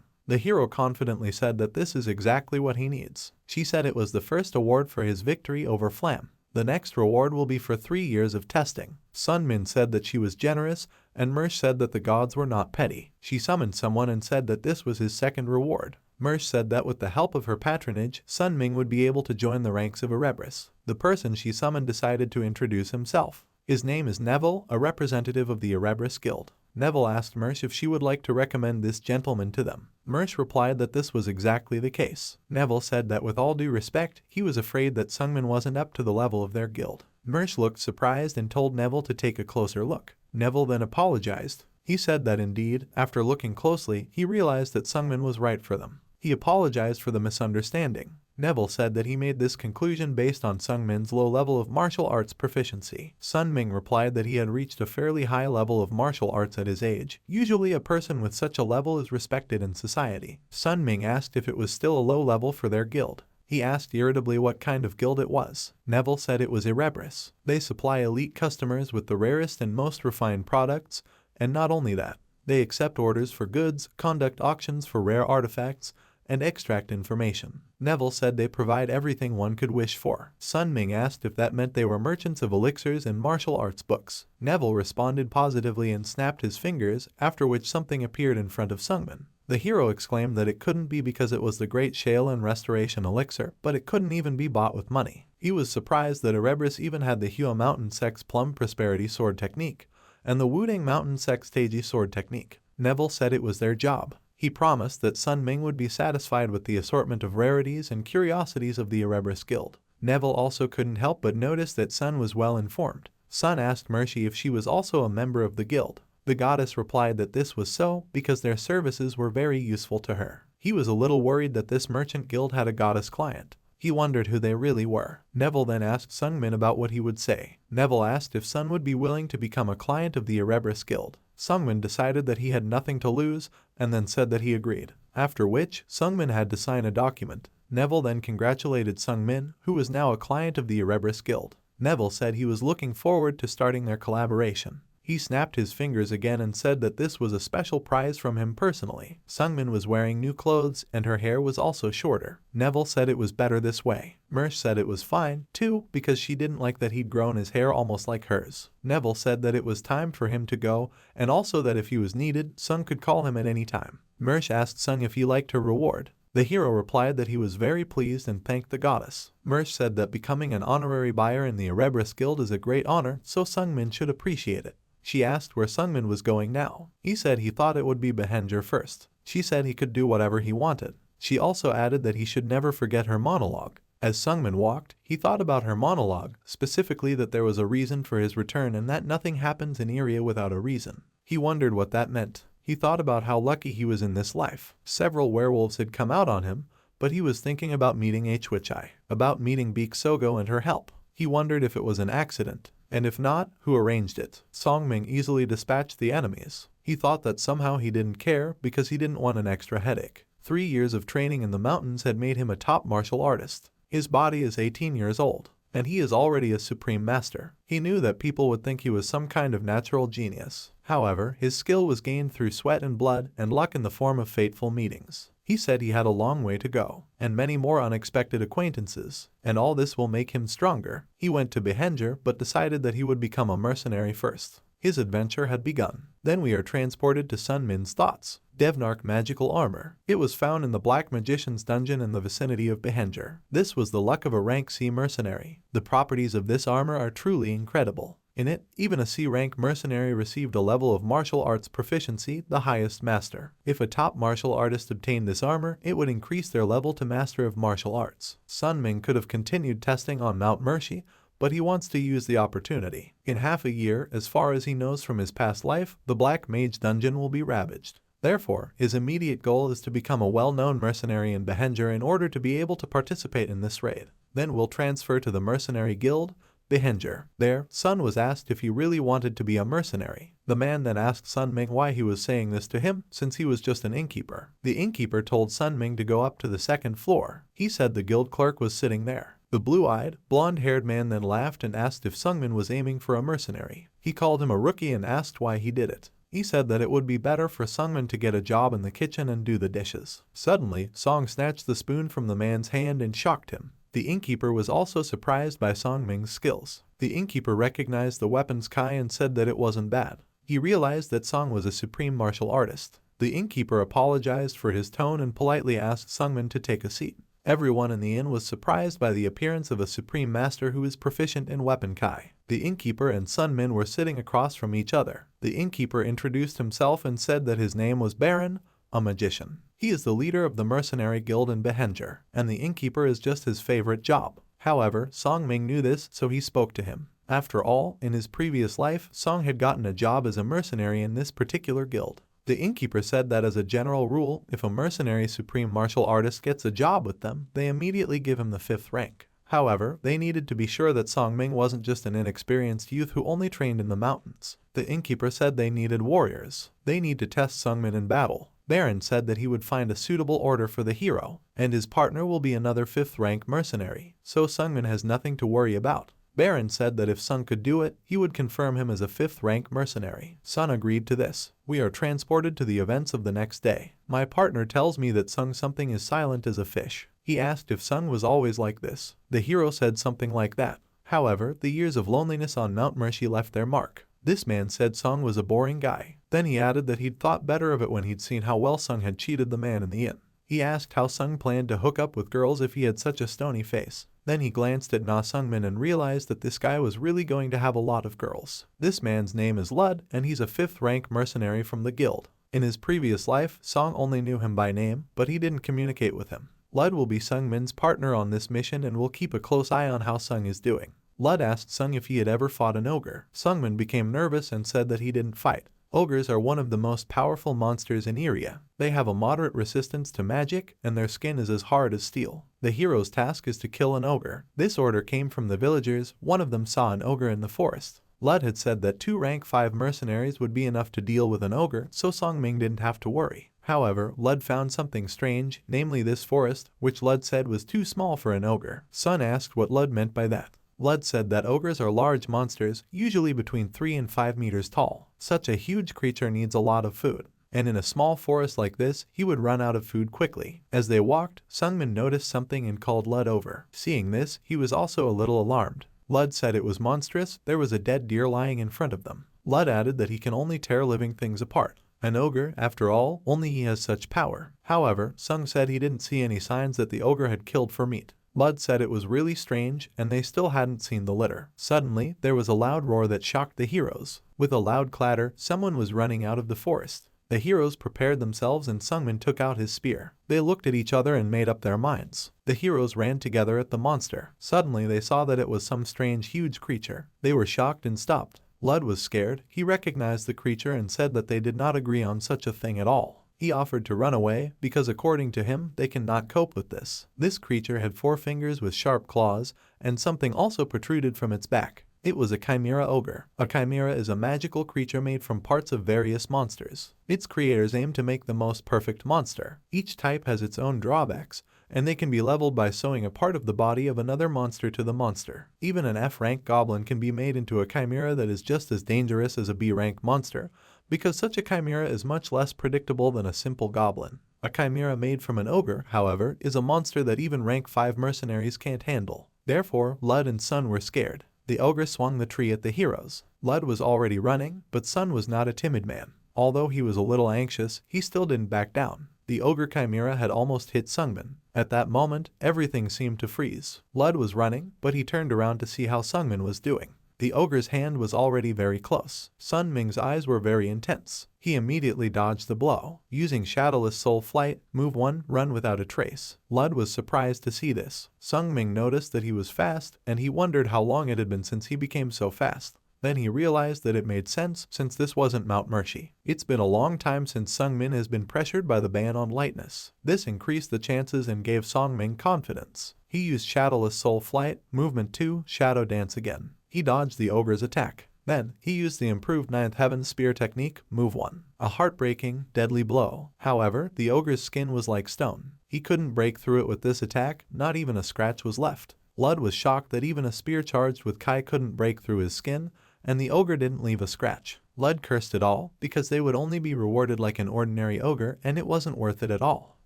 The hero confidently said that this is exactly what he needs. She said it was the first award for his victory over Flam. The next reward will be for 3 years of testing. Sunmin said that she was generous, and Mersh said that the gods were not petty. She summoned someone and said that this was his second reward. Mersh said that with the help of her patronage, Sunming would be able to join the ranks of Erebus. The person she summoned decided to introduce himself. His name is Neville, a representative of the Erebus Guild. Neville asked Mersh if she would like to recommend this gentleman to them. Mersh replied that this was exactly the case. Neville said that with all due respect, he was afraid that Sungmin wasn't up to the level of their guild. Mersh looked surprised and told Neville to take a closer look. Neville then apologized. He said that indeed, after looking closely, he realized that Sungmin was right for them. He apologized for the misunderstanding. Neville said that he made this conclusion based on Sungmin's low level of martial arts proficiency. Sunming replied that he had reached a fairly high level of martial arts at his age. Usually a person with such a level is respected in society. Sunming asked if it was still a low level for their guild. He asked irritably what kind of guild it was. Neville said it was Erebus. They supply elite customers with the rarest and most refined products, and not only that, they accept orders for goods, conduct auctions for rare artifacts, and extract information. Neville said they provide everything one could wish for. Sunming asked if that meant they were merchants of elixirs and martial arts books. Neville responded positively and snapped his fingers, after which something appeared in front of Sungmin. The hero exclaimed that it couldn't be because it was the Great Shale and Restoration elixir, but it couldn't even be bought with money. He was surprised that Erebus even had the Hua Mountain Sex Plum Prosperity Sword Technique and the Wudang Mountain Sex Taiji Sword Technique. Neville said it was their job. He promised that Sunming would be satisfied with the assortment of rarities and curiosities of the Erebus Guild. Neville also couldn't help but notice that Sun was well informed. Sun asked Mercy if she was also a member of the guild. The goddess replied that this was so because their services were very useful to her. He was a little worried that this merchant guild had a goddess client. He wondered who they really were. Neville then asked Sungmin about what he would say. Neville asked if Sun would be willing to become a client of the Erebus Guild. Sungmin decided that he had nothing to lose and then said that he agreed. After which, Sungmin had to sign a document. Neville then congratulated Sungmin, who was now a client of the Erebus Guild. Neville said he was looking forward to starting their collaboration. He snapped his fingers again and said that this was a special prize from him personally. Sungmin was wearing new clothes and her hair was also shorter. Neville said it was better this way. Mersh said it was fine, too, because she didn't like that he'd grown his hair almost like hers. Neville said that it was time for him to go, and also that if he was needed, Sung could call him at any time. Mersh asked Sung if he liked her reward. The hero replied that he was very pleased and thanked the goddess. Mersh said that becoming an honorary buyer in the Erebus Guild is a great honor, so Sungmin should appreciate it. She asked where Sungmin was going now. He said he thought it would be Behenger first. She said he could do whatever he wanted. She also added that he should never forget her monologue. As Sungmin walked, he thought about her monologue, specifically that there was a reason for his return and that nothing happens in Aeria without a reason. He wondered what that meant. He thought about how lucky he was in this life. Several werewolves had come out on him, but he was thinking about meeting Hwichai, about meeting Beak Sogo and her help. He wondered if it was an accident, and if not, who arranged it. Songming easily dispatched the enemies. He thought that somehow he didn't care because he didn't want an extra headache. 3 years of training in the mountains had made him a top martial artist. His body is 18 years old, and he is already a supreme master. He knew that people would think he was some kind of natural genius. However, his skill was gained through sweat and blood and luck in the form of fateful meetings. He said he had a long way to go, and many more unexpected acquaintances, and all this will make him stronger. He went to Behenger but decided that he would become a mercenary first. His adventure had begun. Then we are transported to Sunmin's thoughts. Devnark magical armor. It was found in the Black Magician's dungeon in the vicinity of Behenger. This was the luck of a rank C mercenary. The properties of this armor are truly incredible. In it, even a C-rank mercenary received a level of martial arts proficiency, the highest master. If a top martial artist obtained this armor, it would increase their level to master of martial arts. Sunmin could have continued testing on Mount Mercy, but he wants to use the opportunity. In half a year, as far as he knows from his past life, the Black Mage dungeon will be ravaged. Therefore, his immediate goal is to become a well-known mercenary in Behenger in order to be able to participate in this raid. Then we'll transfer to the Mercenary Guild, Behenger. There, Sun was asked if he really wanted to be a mercenary. The man then asked Sunming why he was saying this to him, since he was just an innkeeper. The innkeeper told Sunming to go up to the second floor. He said the guild clerk was sitting there. The blue-eyed, blonde-haired man then laughed and asked if Sungmin was aiming for a mercenary. He called him a rookie and asked why he did it. He said that it would be better for Sungmin to get a job in the kitchen and do the dishes. Suddenly, Song snatched the spoon from the man's hand and shocked him. The innkeeper was also surprised by Songming's skills. The innkeeper recognized the weapon's Kai and said that it wasn't bad. He realized that Song was a supreme martial artist. The innkeeper apologized for his tone and politely asked Sungmin to take a seat. Everyone in the inn was surprised by the appearance of a supreme master who is proficient in weapon Kai. The innkeeper and Sunmin were sitting across from each other. The innkeeper introduced himself and said that his name was Baron, a magician. He is the leader of the Mercenary Guild in Behenger, and the innkeeper is just his favorite job. However, Songming knew this, so he spoke to him. After all, in his previous life, Song had gotten a job as a mercenary in this particular guild. The innkeeper said that as a general rule, if a mercenary supreme martial artist gets a job with them, they immediately give him the 5th rank. However, they needed to be sure that Songming wasn't just an inexperienced youth who only trained in the mountains. The innkeeper said they needed warriors. They need to test Sungmin in battle. Baron said that he would find a suitable order for the hero, and his partner will be another 5th rank mercenary, so Sungmin has nothing to worry about. Baron said that if Sun could do it, he would confirm him as a 5th rank mercenary. Sun agreed to this. We are transported to the events of the next day. My partner tells me that Sung something is silent as a fish. He asked if Sung was always like this. The hero said something like that. However, the years of loneliness on Mount Mercy left their mark. This man said Sung was a boring guy. Then he added that he'd thought better of it when he'd seen how well Sung had cheated the man in the inn. He asked how Sung planned to hook up with girls if he had such a stony face. Then he glanced at Na Sungmin and realized that this guy was really going to have a lot of girls. This man's name is Lud, and he's a 5th rank mercenary from the guild. In his previous life, Song only knew him by name, but he didn't communicate with him. Lud will be Sungmin's partner on this mission and will keep a close eye on how Sung is doing. Lud asked Sung if he had ever fought an ogre. Sungmin became nervous and said that he didn't fight. Ogres are one of the most powerful monsters in Aeria. They have a moderate resistance to magic, and their skin is as hard as steel. The hero's task is to kill an ogre. This order came from the villagers. One of them saw an ogre in the forest. Lud had said that 2 rank 5 mercenaries would be enough to deal with an ogre, so Songming didn't have to worry. However, Lud found something strange, namely this forest, which Lud said was too small for an ogre. Sun asked what Lud meant by that. Lud said that ogres are large monsters, usually between 3 and 5 meters tall. Such a huge creature needs a lot of food, and in a small forest like this, he would run out of food quickly. As they walked, Sungmin noticed something and called Lud over. Seeing this, he was also a little alarmed. Lud said it was monstrous. There was a dead deer lying in front of them. Lud added that he can only tear living things apart. An ogre, after all, only he has such power. However, Sung said he didn't see any signs that the ogre had killed for meat. Lud said it was really strange and they still hadn't seen the litter. Suddenly, there was a loud roar that shocked the heroes. With a loud clatter, someone was running out of the forest. The heroes prepared themselves and Sungmin took out his spear. They looked at each other and made up their minds. The heroes ran together at the monster. Suddenly, they saw that it was some strange huge creature. They were shocked and stopped. Lud was scared. He recognized the creature and said that they did not agree on such a thing at all. He offered to run away because according to him, they cannot cope with this. This creature had 4 fingers with sharp claws, and something also protruded from its back. It was a chimera ogre. A chimera is a magical creature made from parts of various monsters. Its creators aim to make the most perfect monster. Each type has its own drawbacks, and they can be leveled by sewing a part of the body of another monster to the monster. Even an F-rank goblin can be made into a chimera that is just as dangerous as a B-rank monster, because such a chimera is much less predictable than a simple goblin. A chimera made from an ogre, however, is a monster that even rank 5 mercenaries can't handle. Therefore, Lud and Sun were scared. The ogre swung the tree at the heroes. Lud was already running, but Sun was not a timid man. Although he was a little anxious, he still didn't back down. The ogre chimera had almost hit Sungmin. At that moment, everything seemed to freeze. Lud was running, but he turned around to see how Sungmin was doing. The ogre's hand was already very close. Sun Ming's eyes were very intense. He immediately dodged the blow. Using Shadowless Soul Flight, move 1, run without a trace. Lud was surprised to see this. Sung Ming noticed that he was fast, and he wondered how long it had been since he became so fast. Then he realized that it made sense since this wasn't Mount Mercy. It's been a long time since Sungmin has been pressured by the ban on lightness. This increased the chances and gave Songming confidence. He used Shadowless Soul Flight, movement 2, Shadow Dance again. He dodged the ogre's attack. Then, he used the improved 9th Heaven Spear technique, move 1. A heartbreaking, deadly blow. However, the ogre's skin was like stone. He couldn't break through it with this attack, not even a scratch was left. Lud was shocked that even a spear charged with Kai couldn't break through his skin, and the ogre didn't leave a scratch. Lud cursed it all, because they would only be rewarded like an ordinary ogre and it wasn't worth it at all.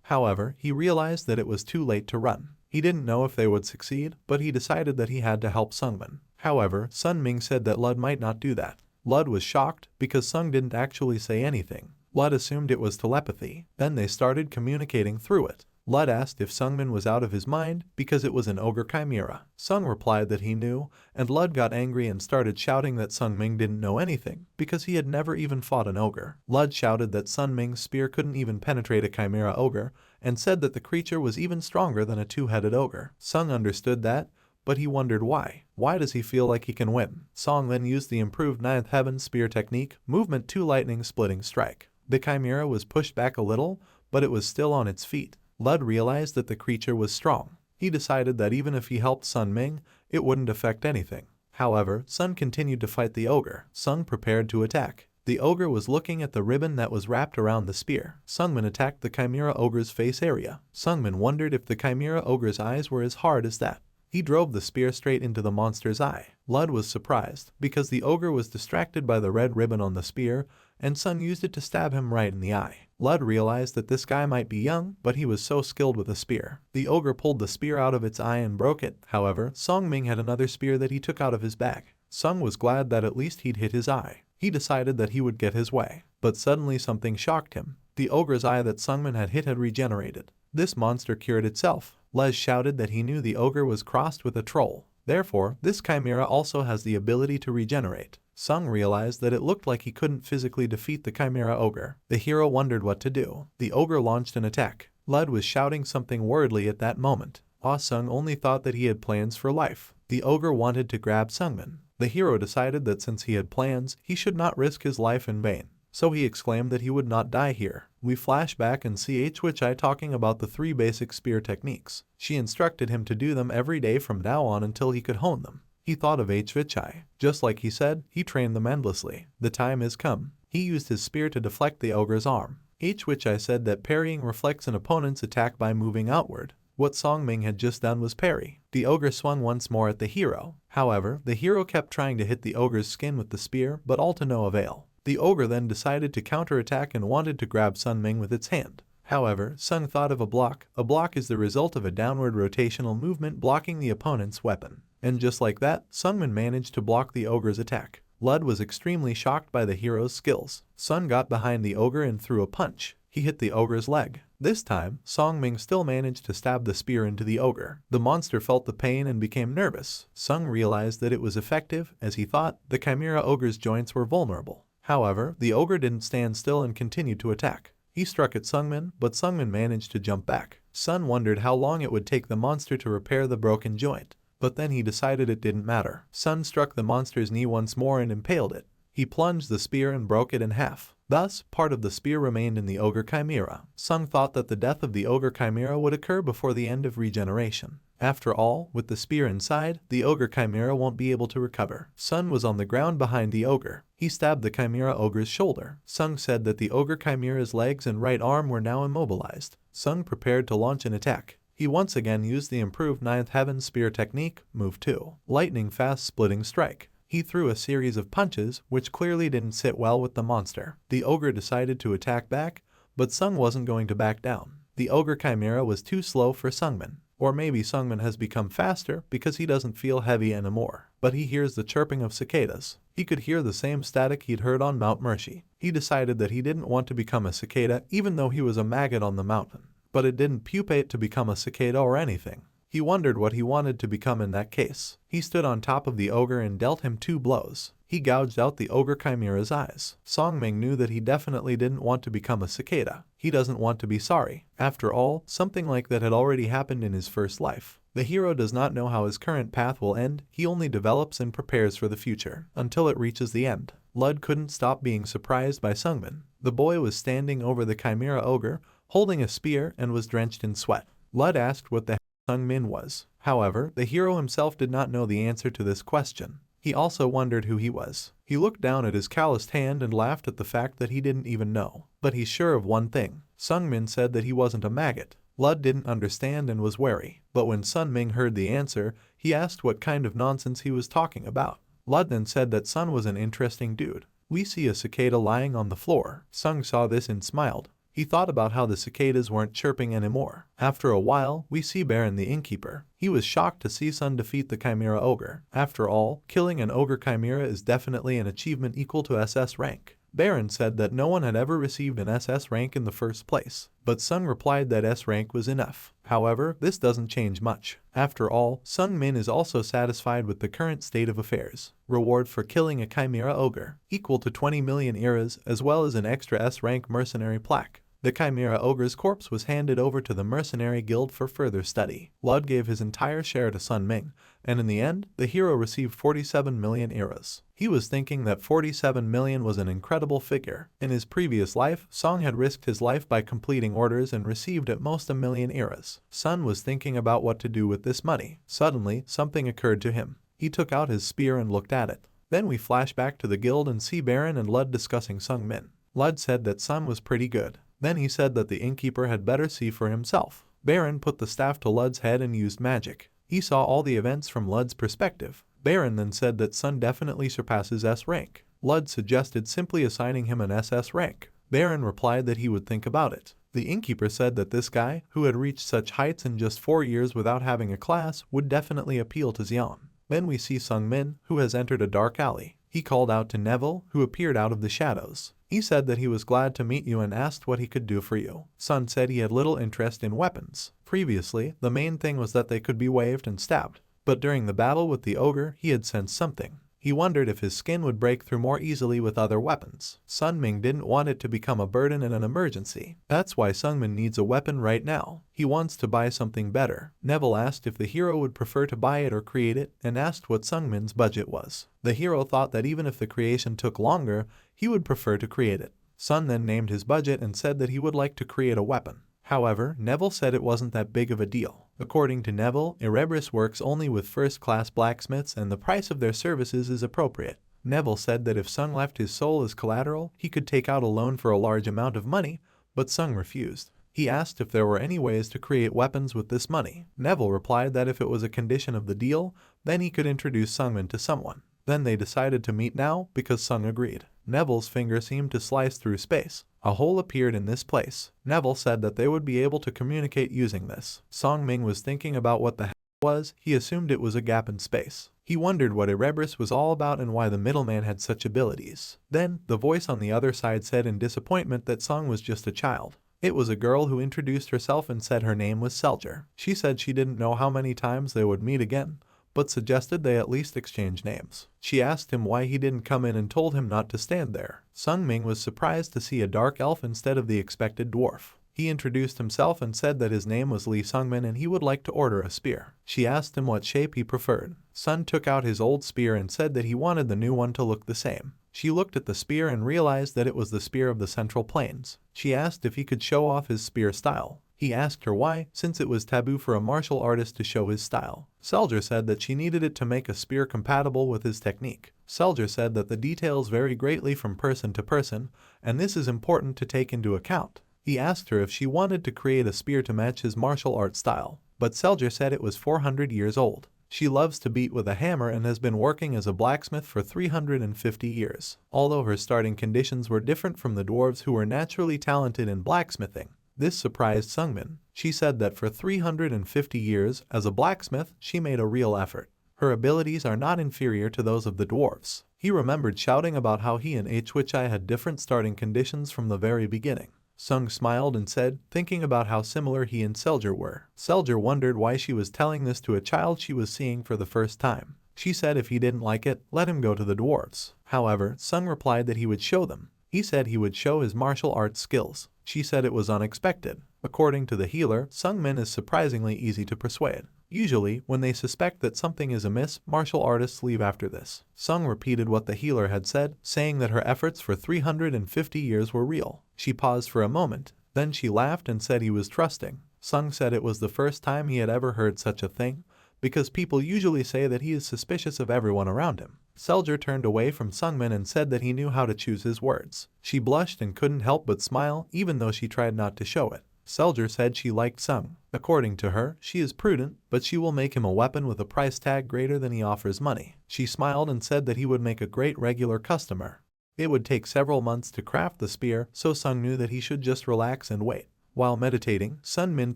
However, he realized that it was too late to run. He didn't know if they would succeed, but he decided that he had to help Sungmin. However, Sun Ming said that Lud might not do that. Lud was shocked because Sung didn't actually say anything. Lud assumed it was telepathy. Then they started communicating through it. Lud asked if Sungmin was out of his mind because it was an ogre chimera. Sung replied that he knew, and Lud got angry and started shouting that Sungming didn't know anything because he had never even fought an ogre. Lud shouted that Sungming's spear couldn't even penetrate a chimera ogre and said that the creature was even stronger than a 2-headed ogre. Sung understood that, but he wondered why. Why does he feel like he can win? Song then used the improved 9th Heaven Spear technique, movement 2 Lightning Splitting Strike. The chimera was pushed back a little, but it was still on its feet. Lud realized that the creature was strong. He decided that even if he helped Sun Ming, it wouldn't affect anything. However, Sun continued to fight the ogre. Sung prepared to attack. The ogre was looking at the ribbon that was wrapped around the spear. Sungmin attacked the chimera ogre's face area. Sungmin wondered if the chimera ogre's eyes were as hard as that. He drove the spear straight into the monster's eye. Lud was surprised, because the ogre was distracted by the red ribbon on the spear, and Sun used it to stab him right in the eye. Lud realized that this guy might be young, but he was so skilled with a spear. The ogre pulled the spear out of its eye and broke it. However, Song Ming had another spear that he took out of his bag. Sung was glad that at least he'd hit his eye. He decided that he would get his way. But suddenly something shocked him. The ogre's eye that Sungmin had hit had regenerated. This monster cured itself. Les shouted that he knew the ogre was crossed with a troll. Therefore, this chimera also has the ability to regenerate. Sung realized that it looked like he couldn't physically defeat the chimera ogre. The hero wondered what to do. The ogre launched an attack. Lud was shouting something wordly at that moment. Sung only thought that he had plans for life. The ogre wanted to grab Sungmin. The hero decided that since he had plans, he should not risk his life in vain. So he exclaimed that he would not die here. We flash back and see Hwichai talking about the 3 basic spear techniques. She instructed him to do them every day from now on until he could hone them. He thought of Hwichai. Just like he said, he trained them endlessly. The time has come. He used his spear to deflect the ogre's arm. Hwichai said that parrying reflects an opponent's attack by moving outward. What Sungmin had just done was parry. The ogre swung once more at the hero. However, the hero kept trying to hit the ogre's skin with the spear, but all to no avail. The ogre then decided to counterattack and wanted to grab Sungmin with its hand. However, Sung thought of a block. A block is the result of a downward rotational movement blocking the opponent's weapon. And just like that, Sungmin managed to block the ogre's attack. Lud was extremely shocked by the hero's skills. Sun got behind the ogre and threw a punch. He hit the ogre's leg. This time, Sungmin still managed to stab the spear into the ogre. The monster felt the pain and became nervous. Sung realized that it was effective, as he thought the chimera ogre's joints were vulnerable. However, the ogre didn't stand still and continued to attack. He struck at Sungmin, but Sungmin managed to jump back. Sun wondered how long it would take the monster to repair the broken joint, but then he decided it didn't matter. Sun struck the monster's knee once more and impaled it. He plunged the spear and broke it in half. Thus, part of the spear remained in the ogre chimera. Sung thought that the death of the ogre chimera would occur before the end of regeneration. After all, with the spear inside, the ogre chimera won't be able to recover. Sun was on the ground behind the ogre. He stabbed the chimera ogre's shoulder. Sung said that the ogre chimera's legs and right arm were now immobilized. Sung prepared to launch an attack. He once again used the improved Ninth Heaven Spear technique, Move 2, Lightning Fast Splitting Strike. He threw a series of punches, which clearly didn't sit well with the monster. The ogre decided to attack back, but Sung wasn't going to back down. The ogre chimera was too slow for Sungmin. Or maybe Sungmin has become faster because he doesn't feel heavy anymore. But he hears the chirping of cicadas. He could hear the same static he'd heard on Mount Mercy. He decided that he didn't want to become a cicada even though he was a maggot on the mountain. But it didn't pupate to become a cicada or anything. He wondered what he wanted to become in that case. He stood on top of the ogre and dealt him 2 blows. He gouged out the ogre chimera's eyes. Sungmin knew that he definitely didn't want to become a cicada. He doesn't want to be sorry. After all, something like that had already happened in his first life. The hero does not know how his current path will end. He only develops and prepares for the future, until it reaches the end. Lud couldn't stop being surprised by Sungmin. The boy was standing over the chimera ogre, holding a spear, and was drenched in sweat. Lud asked what the Sungmin was. However, the hero himself did not know the answer to this question. He also wondered who he was. He looked down at his calloused hand and laughed at the fact that he didn't even know. But he's sure of one thing. Sungmin said that he wasn't a maggot. Lud didn't understand and was wary. But when Sungmin heard the answer, he asked what kind of nonsense he was talking about. Lud then said that Sun was an interesting dude. We see a cicada lying on the floor. Sung saw this and smiled. He thought about how the cicadas weren't chirping anymore. After a while, we see Baron the innkeeper. He was shocked to see Sun defeat the chimera ogre. After all, killing an ogre chimera is definitely an achievement equal to SS rank. Baron said that no one had ever received an SS rank in the first place, but Sun replied that S rank was enough. However, this doesn't change much. After all, Sungmin is also satisfied with the current state of affairs. Reward for killing a chimera ogre, equal to 20 million eras, as well as an extra S rank mercenary plaque. The chimera ogre's corpse was handed over to the mercenary guild for further study. Lud gave his entire share to Sungmin, and in the end, the hero received 47 million eras. He was thinking that 47 million was an incredible figure. In his previous life, Song had risked his life by completing orders and received at most 1 million eras. Sun was thinking about what to do with this money. Suddenly, something occurred to him. He took out his spear and looked at it. Then we flash back to the guild and see Baron and Lud discussing Sungmin. Lud said that Sun was pretty good. Then he said that the innkeeper had better see for himself. Baron put the staff to Lud's head and used magic. He saw all the events from Lud's perspective. Baron then said that Sun definitely surpasses S rank. Lud suggested simply assigning him an SS rank. Baron replied that he would think about it. The innkeeper said that this guy, who had reached such heights in just 4 years without having a class, would definitely appeal to Xion. Then we see Sungmin, who has entered a dark alley. He called out to Neville, who appeared out of the shadows. He said that he was glad to meet you and asked what he could do for you. Sun said he had little interest in weapons. Previously, the main thing was that they could be waved and stabbed. But during the battle with the ogre, he had sensed something. He wondered if his skin would break through more easily with other weapons. Sungmin didn't want it to become a burden in an emergency. That's why Sungmin needs a weapon right now. He wants to buy something better. Neville asked if the hero would prefer to buy it or create it, and asked what Sungmin's budget was. The hero thought that even if the creation took longer, he would prefer to create it. Sun then named his budget and said that he would like to create a weapon. However, Neville said it wasn't that big of a deal. According to Neville, Erebus works only with first-class blacksmiths and the price of their services is appropriate. Neville said that if Sung left his soul as collateral, he could take out a loan for a large amount of money, but Sung refused. He asked if there were any ways to create weapons with this money. Neville replied that if it was a condition of the deal, then he could introduce Sungmin to someone. Then they decided to meet now because Sung agreed. Neville's finger seemed to slice through space. A hole appeared in this place. Neville said that they would be able to communicate using this. Sungmin was thinking about what the hell was. He assumed it was a gap in space. He wondered what Erebus was all about and why the middleman had such abilities. Then, the voice on the other side said in disappointment that Sung was just a child. It was a girl who introduced herself and said her name was Selger. She said she didn't know how many times they would meet again, but suggested they at least exchange names. She asked him why he didn't come in and told him not to stand there. Sungmin was surprised to see a dark elf instead of the expected dwarf. He introduced himself and said that his name was Lee Sungmin and he would like to order a spear. She asked him what shape he preferred. Sun took out his old spear and said that he wanted the new one to look the same. She looked at the spear and realized that it was the spear of the Central Plains. She asked if he could show off his spear style. He asked her why, since it was taboo for a martial artist to show his style. Selger said that she needed it to make a spear compatible with his technique. Selger said that the details vary greatly from person to person, and this is important to take into account. He asked her if she wanted to create a spear to match his martial art style, but Selger said it was 400 years old. She loves to beat with a hammer and has been working as a blacksmith for 350 years. Although her starting conditions were different from the dwarves who were naturally talented in blacksmithing, this surprised Sungmin. She said that for 350 years, as a blacksmith, she made a real effort. Her abilities are not inferior to those of the dwarves. He remembered shouting about how he and Hwichai had different starting conditions from the very beginning. Sung smiled and said, thinking about how similar he and Selger were. Selger wondered why she was telling this to a child she was seeing for the first time. She said if he didn't like it, let him go to the dwarves. However, Sung replied that he would show them. He said he would show his martial arts skills. She said it was unexpected. According to the healer, Sungmin is surprisingly easy to persuade. Usually, when they suspect that something is amiss, martial artists leave after this. Sung repeated what the healer had said, saying that her efforts for 350 years were real. She paused for a moment, then she laughed and said he was trusting. Sung said it was the first time he had ever heard such a thing, because people usually say that he is suspicious of everyone around him. Selger turned away from Sungmin and said that he knew how to choose his words. She blushed and couldn't help but smile, even though she tried not to show it. Selger said she liked Sung. According to her, she is prudent, but she will make him a weapon with a price tag greater than he offers money. She smiled and said that he would make a great regular customer. It would take several months to craft the spear, so Sung knew that he should just relax and wait. While meditating, Sungmin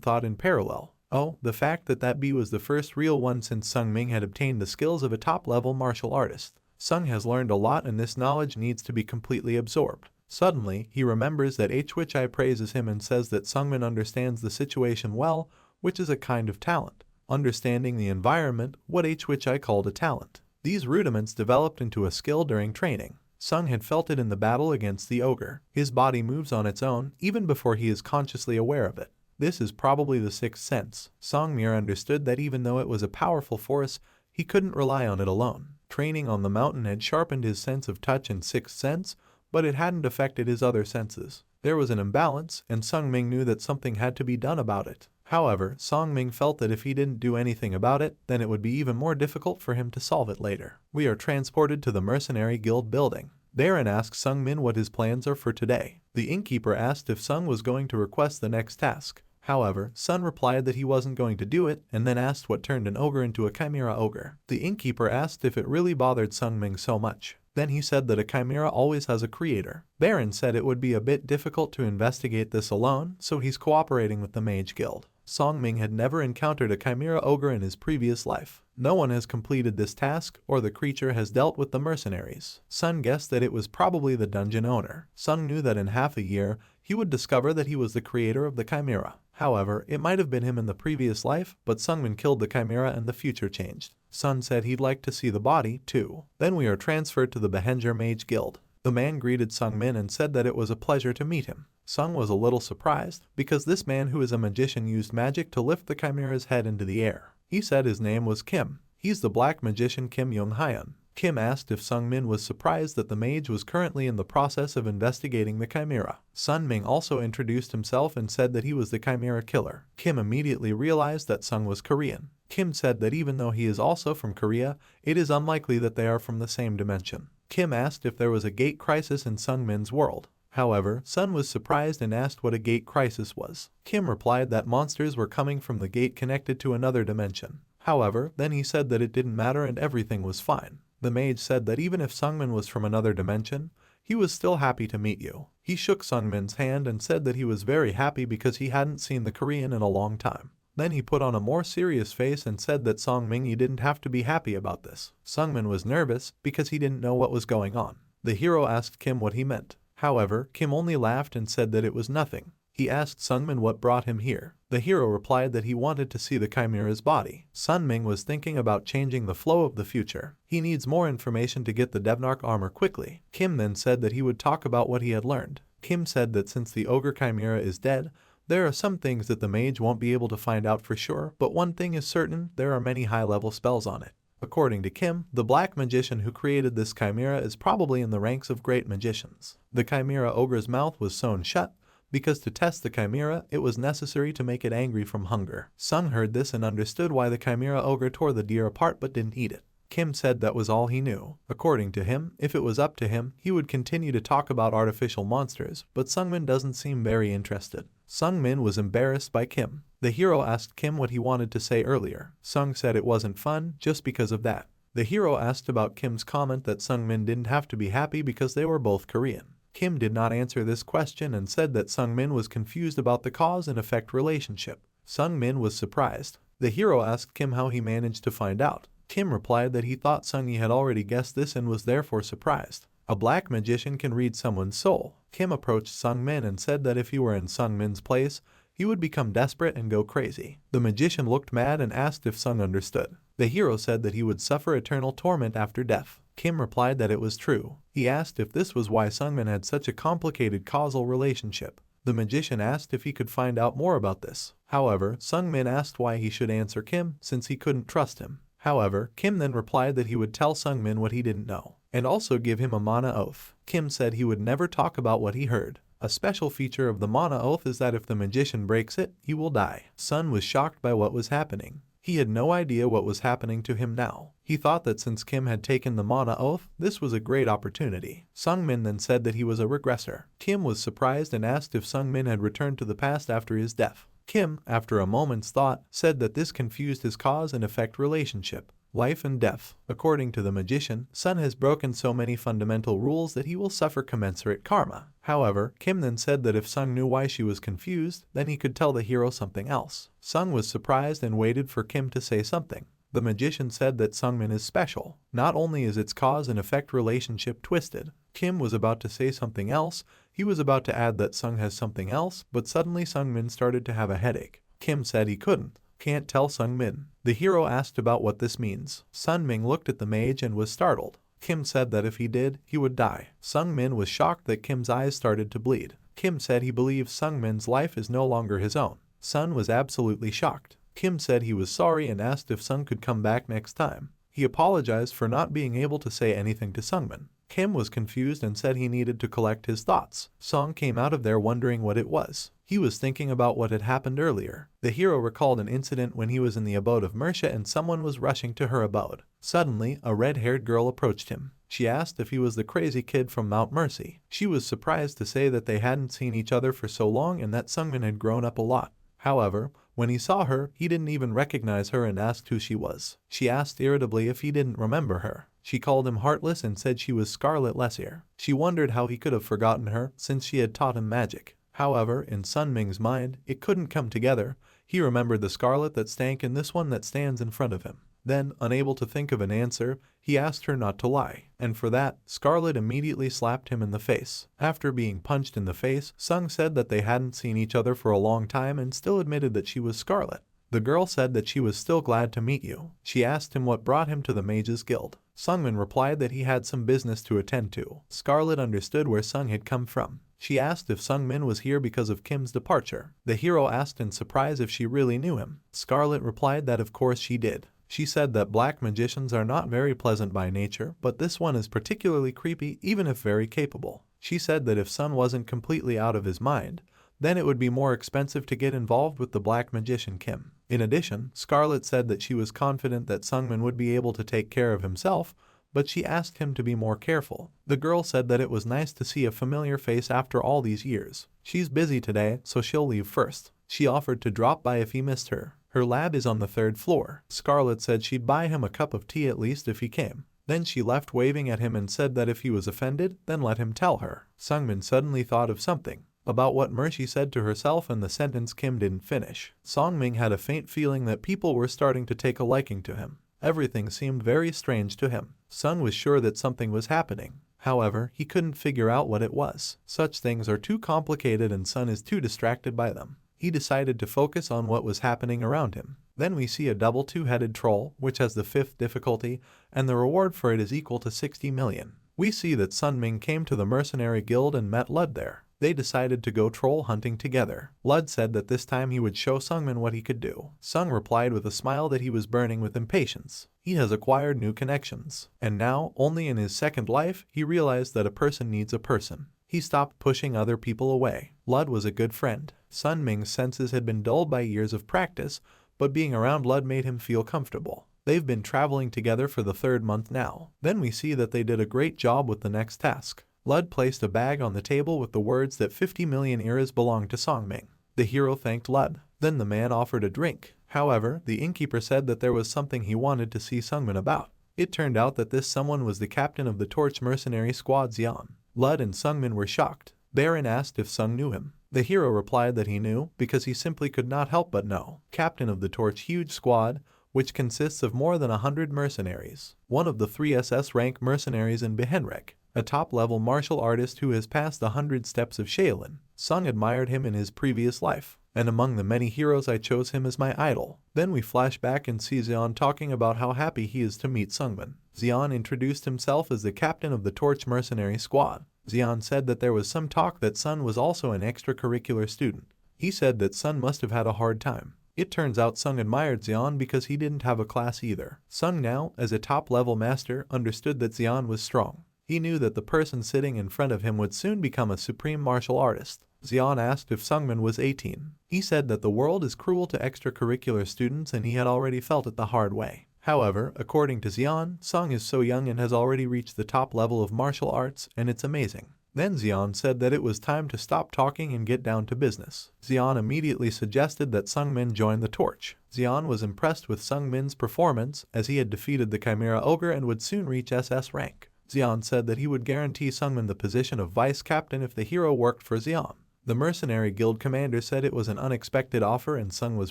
thought in parallel. Oh, the fact that that bee was the first real one since Sungmin had obtained the skills of a top-level martial artist. Sung has learned a lot and this knowledge needs to be completely absorbed. Suddenly, he remembers that Hwichai praises him and says that Sungmin understands the situation well, which is a kind of talent. Understanding the environment, what Hwichai called a talent. These rudiments developed into a skill during training. Sung had felt it in the battle against the ogre. His body moves on its own, even before he is consciously aware of it. This is probably the sixth sense. Songmir understood that even though it was a powerful force, he couldn't rely on it alone. Training on the mountain had sharpened his sense of touch and sixth sense, but it hadn't affected his other senses. There was an imbalance, and Sungmin knew that something had to be done about it. However, Songmin felt that if he didn't do anything about it, then it would be even more difficult for him to solve it later. We are transported to the Mercenary Guild building. Darren asks Sungmin what his plans are for today. The innkeeper asked if Sung was going to request the next task. However, Sun replied that he wasn't going to do it, and then asked what turned an ogre into a chimera ogre. The innkeeper asked if it really bothered Sungmin so much. Then he said that a chimera always has a creator. Baron said it would be a bit difficult to investigate this alone, so he's cooperating with the Mage Guild. Songmin had never encountered a chimera ogre in his previous life. No one has completed this task, or the creature has dealt with the mercenaries. Sun guessed that it was probably the dungeon owner. Sun knew that in half a year, he would discover that he was the creator of the chimera. However, it might have been him in the previous life, but Sungmin killed the chimera and the future changed. Sun said he'd like to see the body, too. Then we are transferred to the Behenger Mage Guild. The man greeted Sungmin and said that it was a pleasure to meet him. Sung was a little surprised, because this man who is a magician used magic to lift the chimera's head into the air. He said his name was Kim. He's the black magician Kim Young-hyun. Kim asked if Sungmin was surprised that the mage was currently in the process of investigating the chimera. Sunming also introduced himself and said that he was the chimera killer. Kim immediately realized that Sung was Korean. Kim said that even though he is also from Korea, it is unlikely that they are from the same dimension. Kim asked if there was a gate crisis in Sungmin's world. However, Sun was surprised and asked what a gate crisis was. Kim replied that monsters were coming from the gate connected to another dimension. However, then he said that it didn't matter and everything was fine. The mage said that even if Sungmin was from another dimension, he was still happy to meet you. He shook Sungmin's hand and said that he was very happy because he hadn't seen the Korean in a long time. Then he put on a more serious face and said that Sungmin didn't have to be happy about this. Sungmin was nervous because he didn't know what was going on. The hero asked Kim what he meant. However, Kim only laughed and said that it was nothing. He asked Sungmin what brought him here. The hero replied that he wanted to see the chimera's body. Sungmin was thinking about changing the flow of the future. He needs more information to get the Devnark armor quickly. Kim then said that he would talk about what he had learned. Kim said that since the ogre chimera is dead, there are some things that the mage won't be able to find out for sure, but one thing is certain, there are many high-level spells on it. According to Kim, the black magician who created this chimera is probably in the ranks of great magicians. The chimera ogre's mouth was sewn shut, because to test the chimera, it was necessary to make it angry from hunger. Sung heard this and understood why the chimera ogre tore the deer apart but didn't eat it. Kim said that was all he knew. According to him, if it was up to him, he would continue to talk about artificial monsters, but Sungmin doesn't seem very interested. Sungmin was embarrassed by Kim. The hero asked Kim what he wanted to say earlier. Sung said it wasn't fun just because of that. The hero asked about Kim's comment that Sungmin didn't have to be happy because they were both Korean. Kim did not answer this question and said that Sungmin was confused about the cause and effect relationship. Sungmin was surprised. The hero asked Kim how he managed to find out. Kim replied that he thought Sungi had already guessed this and was therefore surprised. A black magician can read someone's soul. Kim approached Sungmin and said that if he were in Sungmin's place, he would become desperate and go crazy. The magician looked mad and asked if Sung understood. The hero said that he would suffer eternal torment after death. Kim replied that it was true. He asked if this was why Sungmin had such a complicated causal relationship. The magician asked if he could find out more about this. However, Sungmin asked why he should answer Kim since he couldn't trust him. However, Kim then replied that he would tell Sungmin what he didn't know, and also give him a mana oath. Kim said he would never talk about what he heard. A special feature of the mana oath is that if the magician breaks it, he will die. Sun was shocked by what was happening. He had no idea what was happening to him now. He thought that since Kim had taken the mana oath, this was a great opportunity. Sungmin then said that he was a regressor. Kim was surprised and asked if Sungmin had returned to the past after his death. Kim, after a moment's thought, said that this confused his cause and effect relationship. Life and death. According to the magician, Sun has broken so many fundamental rules that he will suffer commensurate karma. However, Kim then said that if Sung knew why she was confused, then he could tell the hero something else. Sung was surprised and waited for Kim to say something. The magician said that Sungmin is special. Not only is its cause and effect relationship twisted. Kim was about to say something else. He was about to add that Sung has something else, but suddenly Sungmin started to have a headache. Kim said he can't tell Sungmin. The hero asked about what this means. Sunming looked at the mage and was startled. Kim said that if he did, he would die. Sungmin was shocked that Kim's eyes started to bleed. Kim said he believes Sungmin's life is no longer his own. Sun was absolutely shocked. Kim said he was sorry and asked if Sung could come back next time. He apologized for not being able to say anything to Sungmin. Kim was confused and said he needed to collect his thoughts. Song came out of there wondering what it was. He was thinking about what had happened earlier. The hero recalled an incident when he was in the abode of Mersha and someone was rushing to her abode. Suddenly, a red-haired girl approached him. She asked if he was the crazy kid from Mount Mercy. She was surprised to say that they hadn't seen each other for so long and that Sungmin had grown up a lot. However, when he saw her, he didn't even recognize her and asked who she was. She asked irritably if he didn't remember her. She called him heartless and said she was Scarlet Lessier. She wondered how he could have forgotten her since she had taught him magic. However, in Sunming's mind, it couldn't come together. He remembered the Scarlet that stank and this one that stands in front of him. Then, unable to think of an answer, he asked her not to lie, and for that, Scarlet immediately slapped him in the face. After being punched in the face, Sung said that they hadn't seen each other for a long time and still admitted that she was Scarlet. The girl said that she was still glad to meet you. She asked him what brought him to the Mages Guild. Sungmin replied that he had some business to attend to. Scarlet understood where Sung had come from. She asked if Sungmin was here because of Kim's departure. The hero asked in surprise if she really knew him. Scarlet replied that of course she did. She said that black magicians are not very pleasant by nature, but this one is particularly creepy even if very capable. She said that if Sun wasn't completely out of his mind, then it would be more expensive to get involved with the black magician Kim. In addition, Scarlet said that she was confident that Sungmin would be able to take care of himself, but she asked him to be more careful. The girl said that it was nice to see a familiar face after all these years. She's busy today, so she'll leave first. She offered to drop by if he missed her. Her lab is on the 3rd floor. Scarlett said she'd buy him a cup of tea at least if he came. Then she left waving at him and said that if he was offended, then let him tell her. Sungmin suddenly thought of something about what Mercy said to herself, and the sentence Kim didn't finish. Songmin had a faint feeling that people were starting to take a liking to him. Everything seemed very strange to him. Sung was sure that something was happening. However, he couldn't figure out what it was. Such things are too complicated and Sun is too distracted by them. He decided to focus on what was happening around him. Then we see a double two-headed troll, which has the 5th difficulty, and the reward for it is equal to 60 million. We see that Sunmin came to the mercenary guild and met Lud there. They decided to go troll hunting together. Lud said that this time he would show Sungmin what he could do. Sung replied with a smile that he was burning with impatience. He has acquired new connections. And now, only in his second life, he realized that a person needs a person. He stopped pushing other people away. Lud was a good friend. Sun Ming's senses had been dulled by years of practice, but being around Lud made him feel comfortable. They've been traveling together for the 3rd month now. Then we see that they did a great job with the next task. Lud placed a bag on the table with the words that 50 million eras belonged to Songming. The hero thanked Lud. Then the man offered a drink. However, the innkeeper said that there was something he wanted to see Sungmin about. It turned out that this someone was the captain of the Torch mercenary squad Xian. Lud and Sungmin were shocked. Baron asked if Sung knew him. The hero replied that he knew, because he simply could not help but know. Captain of the Torch huge squad, which consists of more than 100 mercenaries. One of the 3 SS rank mercenaries in Behenrek, a top-level martial artist who has passed the 100 steps of Shaolin. Sung admired him in his previous life, and among the many heroes I chose him as my idol. Then we flash back and see Xian talking about how happy he is to meet Sungmin. Xian introduced himself as the captain of the Torch mercenary squad. Xian said that there was some talk that Sun was also an extracurricular student. He said that Sun must have had a hard time. It turns out Sung admired Xian because he didn't have a class either. Sung now, as a top-level master, understood that Xian was strong. He knew that the person sitting in front of him would soon become a supreme martial artist. Xian asked if Sungmin was 18. He said that the world is cruel to extracurricular students and he had already felt it the hard way. However, according to Xian, Sung is so young and has already reached the top level of martial arts, and it's amazing. Then Xian said that it was time to stop talking and get down to business. Xian immediately suggested that Sungmin join the Torch. Xian was impressed with Sungmin's performance, as he had defeated the Chimera Ogre and would soon reach SS rank. Xian said that he would guarantee Sungmin the position of vice captain if the hero worked for Xian. The mercenary guild commander said it was an unexpected offer and Sung was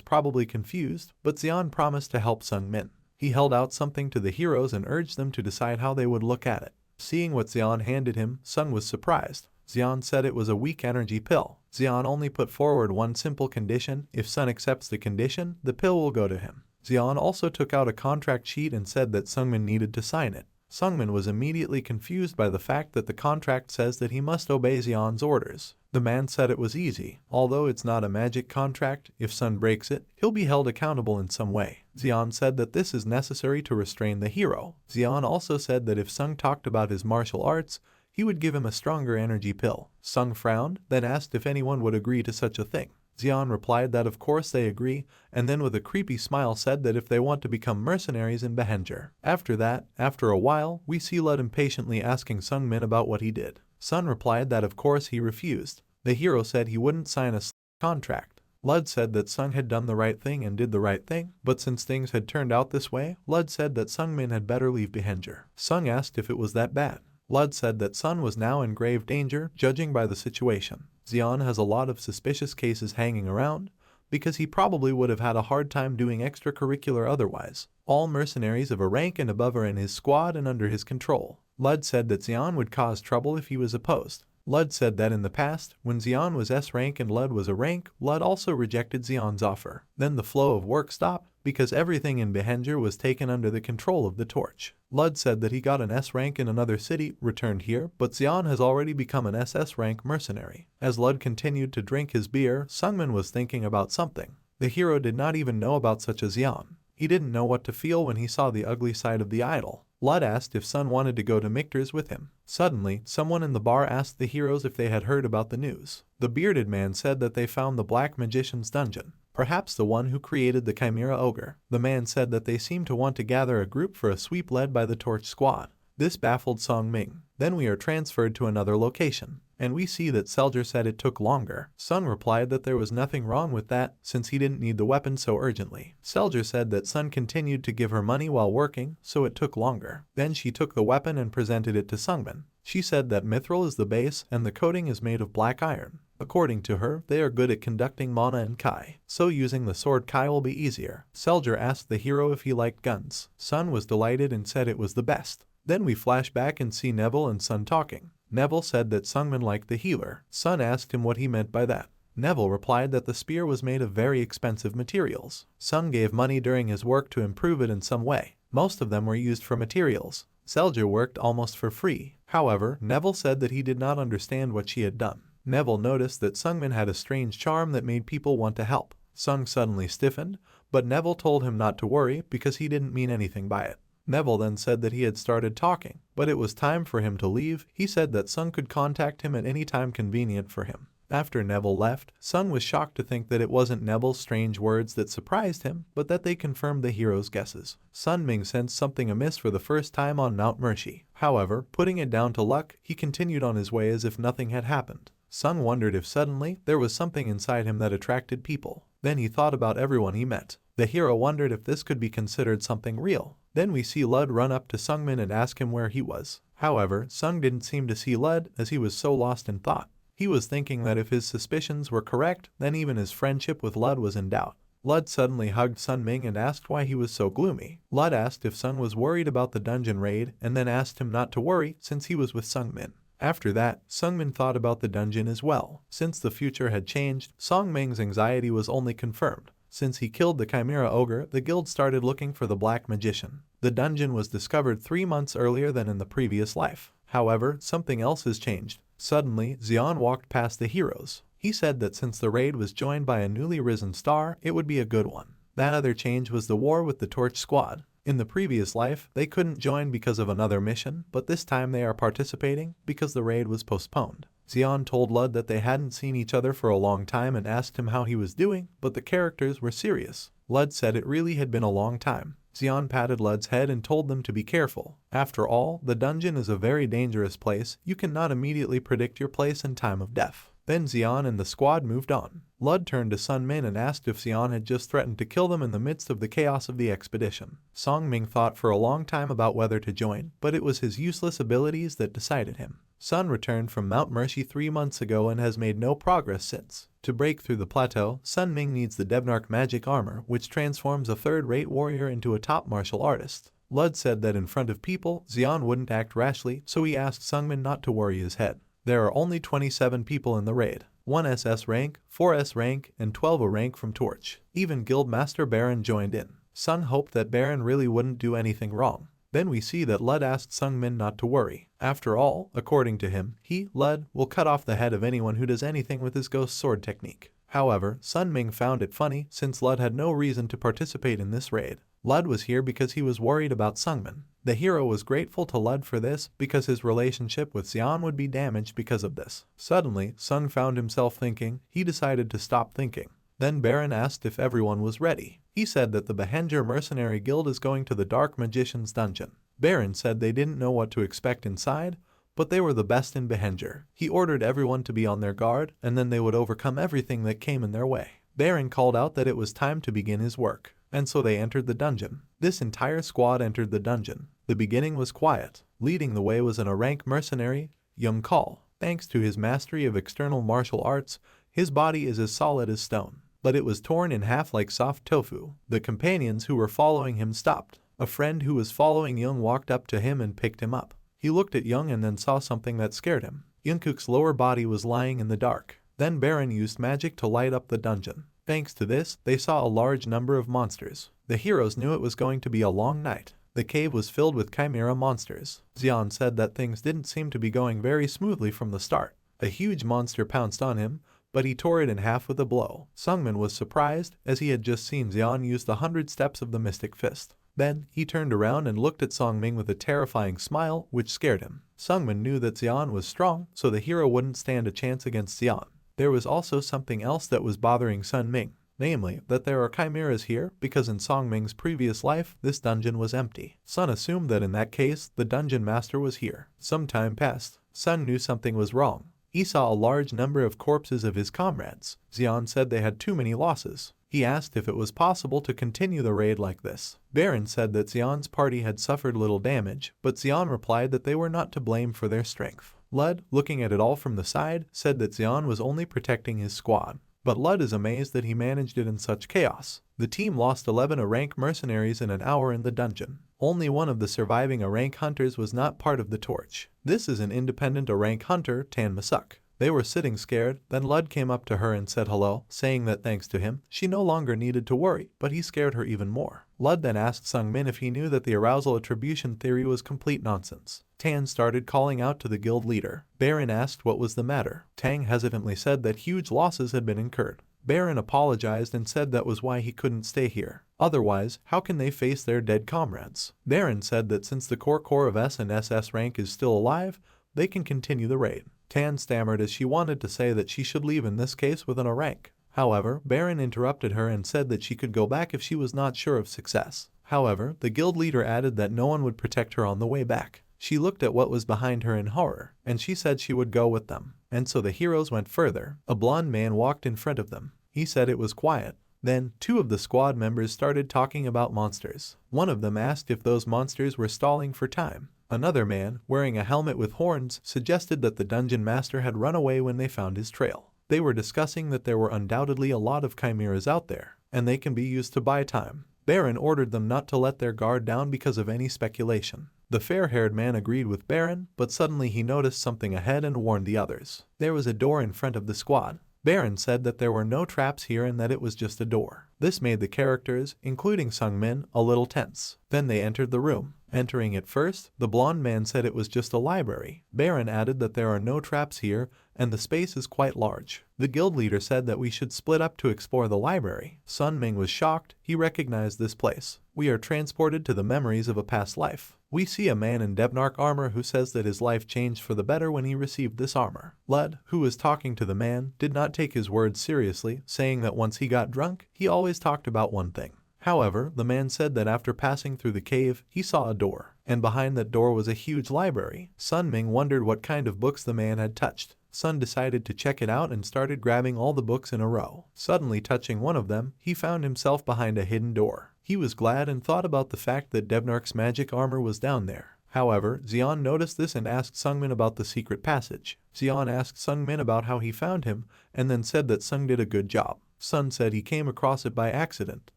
probably confused, but Xian promised to help Sungmin. He held out something to the heroes and urged them to decide how they would look at it. Seeing what Xian handed him, Sung was surprised. Xian said it was a weak energy pill. Xian only put forward one simple condition: if Sun accepts the condition, the pill will go to him. Xian also took out a contract sheet and said that Sungmin needed to sign it. Sungmin was immediately confused by the fact that the contract says that he must obey Xian's orders. The man said it was easy. Although it's not a magic contract, if Sun breaks it, he'll be held accountable in some way. Xian said that this is necessary to restrain the hero. Xian also said that if Sung talked about his martial arts, he would give him a stronger energy pill. Sung frowned, then asked if anyone would agree to such a thing. Xian replied that of course they agree, and then with a creepy smile said that if they want to become mercenaries in Behenger. After that, after a while, we see Lud impatiently asking Sungmin about what he did. Sun replied that of course he refused. The hero said he wouldn't sign a contract. Lud said that Sung had done the right thing and did the right thing, but since things had turned out this way, Lud said that Sungmin had better leave Behenger. Sung asked if it was that bad. Lud said that Sun was now in grave danger, judging by the situation. Xian has a lot of suspicious cases hanging around, because he probably would have had a hard time doing extracurricular otherwise. All mercenaries of a rank and above are in his squad and under his control. Lud said that Xian would cause trouble if he was opposed. Lud said that in the past, when Xian was S rank and Lud was a rank, Lud also rejected Xian's offer. Then the flow of work stopped, because everything in Behenger was taken under the control of the Torch. Lud said that he got an S rank in another city, returned here, but Xian has already become an SS rank mercenary. As Lud continued to drink his beer, Sungmin was thinking about something. The hero did not even know about such a Xian. He didn't know what to feel when he saw the ugly side of the idol. Lud asked if Sun wanted to go to Michter's with him. Suddenly, someone in the bar asked the heroes if they had heard about the news. The bearded man said that they found the Black Magician's dungeon, perhaps the one who created the Chimera Ogre. The man said that they seemed to want to gather a group for a sweep led by the Torch squad. This baffled Sungmin. Then we are transferred to another location, and we see that Selger said it took longer. Sun replied that there was nothing wrong with that since he didn't need the weapon so urgently. Selger said that Sun continued to give her money while working, so it took longer. Then she took the weapon and presented it to Sungmin. She said that mithril is the base and the coating is made of black iron. According to her, they are good at conducting mana and kai, so using the sword kai will be easier. Selger asked the hero if he liked guns. Sun was delighted and said it was the best. Then we flash back and see Neville and Sun talking. Neville said that Sungmin liked the healer. Sun asked him what he meant by that. Neville replied that the spear was made of very expensive materials. Sun gave money during his work to improve it in some way. Most of them were used for materials. Selger worked almost for free. However, Neville said that he did not understand what she had done. Neville noticed that Sungmin had a strange charm that made people want to help. Sung suddenly stiffened, but Neville told him not to worry because he didn't mean anything by it. Neville then said that he had started talking, but it was time for him to leave. He said that Sung could contact him at any time convenient for him. After Neville left, Sung was shocked to think that it wasn't Neville's strange words that surprised him, but that they confirmed the hero's guesses. Sungmin sensed something amiss for the first time on Mount Mercy. However, putting it down to luck, he continued on his way as if nothing had happened. Sung wondered if suddenly there was something inside him that attracted people. Then he thought about everyone he met. The hero wondered if this could be considered something real. Then we see Lud run up to Sungmin and ask him where he was. However, Sung didn't seem to see Lud as he was so lost in thought. He was thinking that if his suspicions were correct, then even his friendship with Lud was in doubt. Lud suddenly hugged Sungmin and asked why he was so gloomy. Lud asked if Sung was worried about the dungeon raid and then asked him not to worry since he was with Sungmin. After that, Sungmin thought about the dungeon as well. Since the future had changed, Sungmin's anxiety was only confirmed. Since he killed the Chimera Ogre, the guild started looking for the Black Magician. The dungeon was discovered 3 months earlier than in the previous life. However, something else has changed. Suddenly, Xion walked past the heroes. He said that since the raid was joined by a newly risen star, it would be a good one. That other change was the war with the Torch Squad. In the previous life, they couldn't join because of another mission, but this time they are participating because the raid was postponed. Xion told Lud that they hadn't seen each other for a long time and asked him how he was doing, but the characters were serious. Lud said it really had been a long time. Xion patted Lud's head and told them to be careful. After all, the dungeon is a very dangerous place. You cannot immediately predict your place and time of death. Then Xion and the squad moved on. Lud turned to Sungmin and asked if Xion had just threatened to kill them in the midst of the chaos of the expedition. Sungmin thought for a long time about whether to join, but it was his useless abilities that decided him. Sun returned from Mount Mercy 3 months ago and has made no progress since. To break through the plateau, Sungmin needs the Devnarch magic armor, which transforms a third-rate warrior into a top martial artist. Lud said that in front of people, Xion wouldn't act rashly, so he asked Sungmin not to worry his head. There are only 27 people in the raid. 1 SS rank, 4 S rank, and 12 A rank from Torch. Even Guildmaster Baron joined in. Sun hoped that Baron really wouldn't do anything wrong. Then we see that Lud asked Sungmin not to worry. After all, according to him, he, Lud, will cut off the head of anyone who does anything with his ghost sword technique. However, Sungmin found it funny since Lud had no reason to participate in this raid. Lud was here because he was worried about Sungmin. The hero was grateful to Lud for this because his relationship with Xion would be damaged because of this. Suddenly, Sung found himself thinking. He decided to stop thinking. Then Baron asked if everyone was ready. He said that the Behenger Mercenary Guild is going to the Dark Magician's dungeon. Baron said they didn't know what to expect inside, but they were the best in Behenger. He ordered everyone to be on their guard, and then they would overcome everything that came in their way. Baron called out that it was time to begin his work, and so they entered the dungeon. This entire squad entered the dungeon. The beginning was quiet. Leading the way was an A-rank mercenary, Young Call. Thanks to his mastery of external martial arts, his body is as solid as stone. But it was torn in half like soft tofu. The companions who were following him stopped. A friend who was following Young walked up to him and picked him up. He looked at Young and then saw something that scared him. Jungkook's lower body was lying in the dark. Then Baron used magic to light up the dungeon. Thanks to this, they saw a large number of monsters. The heroes knew it was going to be a long night. The cave was filled with chimera monsters. Xion said that things didn't seem to be going very smoothly from the start. A huge monster pounced on him, but he tore it in half with a blow. Sungmin was surprised, as he had just seen Xion use the 100 steps of the Mystic Fist. Then, he turned around and looked at Sungmin with a terrifying smile, which scared him. Sungmin knew that Xion was strong, so the hero wouldn't stand a chance against Xion. There was also something else that was bothering Sungmin. namely, that there are chimeras here because in Sungmin's previous life, this dungeon was empty. Sun assumed that in that case, the dungeon master was here. Some time passed. Sun knew something was wrong. He saw a large number of corpses of his comrades. Xian said they had too many losses. He asked if it was possible to continue the raid like this. Baron said that Xian's party had suffered little damage, but Xian replied that they were not to blame for their strength. Lud, looking at it all from the side, said that Xian was only protecting his squad. But Lud is amazed that he managed it in such chaos. The team lost 11 rank mercenaries in an hour in the dungeon. Only one of the surviving rank hunters was not part of the torch. This is an independent rank hunter, Tan Masuk. They were sitting scared, then Lud came up to her and said hello, saying that thanks to him, she no longer needed to worry, but he scared her even more. Lud then asked Sungmin if he knew that the arousal attribution theory was complete nonsense. Tan started calling out to the guild leader. Baron asked what was the matter. Tang hesitantly said that huge losses had been incurred. Baron apologized and said that was why he couldn't stay here. Otherwise, how can they face their dead comrades? Baron said that since the core of S and SS rank is still alive, they can continue the raid. Tan stammered as she wanted to say that she should leave in this case within a rank. However, Baron interrupted her and said that she could go back if she was not sure of success. However, the guild leader added that no one would protect her on the way back. She looked at what was behind her in horror, and she said she would go with them. And so the heroes went further. A blonde man walked in front of them. He said it was quiet. Then, two of the squad members started talking about monsters. One of them asked if those monsters were stalling for time. Another man, wearing a helmet with horns, suggested that the dungeon master had run away when they found his trail. They were discussing that there were undoubtedly a lot of chimeras out there, and they can be used to buy time. Baron ordered them not to let their guard down because of any speculation. The fair-haired man agreed with Baron, but suddenly he noticed something ahead and warned the others. There was a door in front of the squad. Baron said that there were no traps here and that it was just a door. This made the characters, including Sungmin, a little tense. Then they entered the room. Entering it first, the blonde man said it was just a library. Baron added that there are no traps here and the space is quite large. The guild leader said that we should split up to explore the library. Sun Ming was shocked. He recognized this place. We are transported to the memories of a past life. We see a man in Devnark armor who says that his life changed for the better when he received this armor. Lud, who was talking to the man, did not take his words seriously, saying that once he got drunk, he always talked about one thing. However, the man said that after passing through the cave, he saw a door, and behind that door was a huge library. Sun Ming wondered what kind of books the man had touched. Sun decided to check it out and started grabbing all the books in a row. Suddenly touching one of them, he found himself behind a hidden door. He was glad and thought about the fact that Devnark's magic armor was down there. However, Xian noticed this and asked Sungmin about the secret passage. Xian asked Sungmin about how he found him, and then said that Sung did a good job. Sun said he came across it by accident.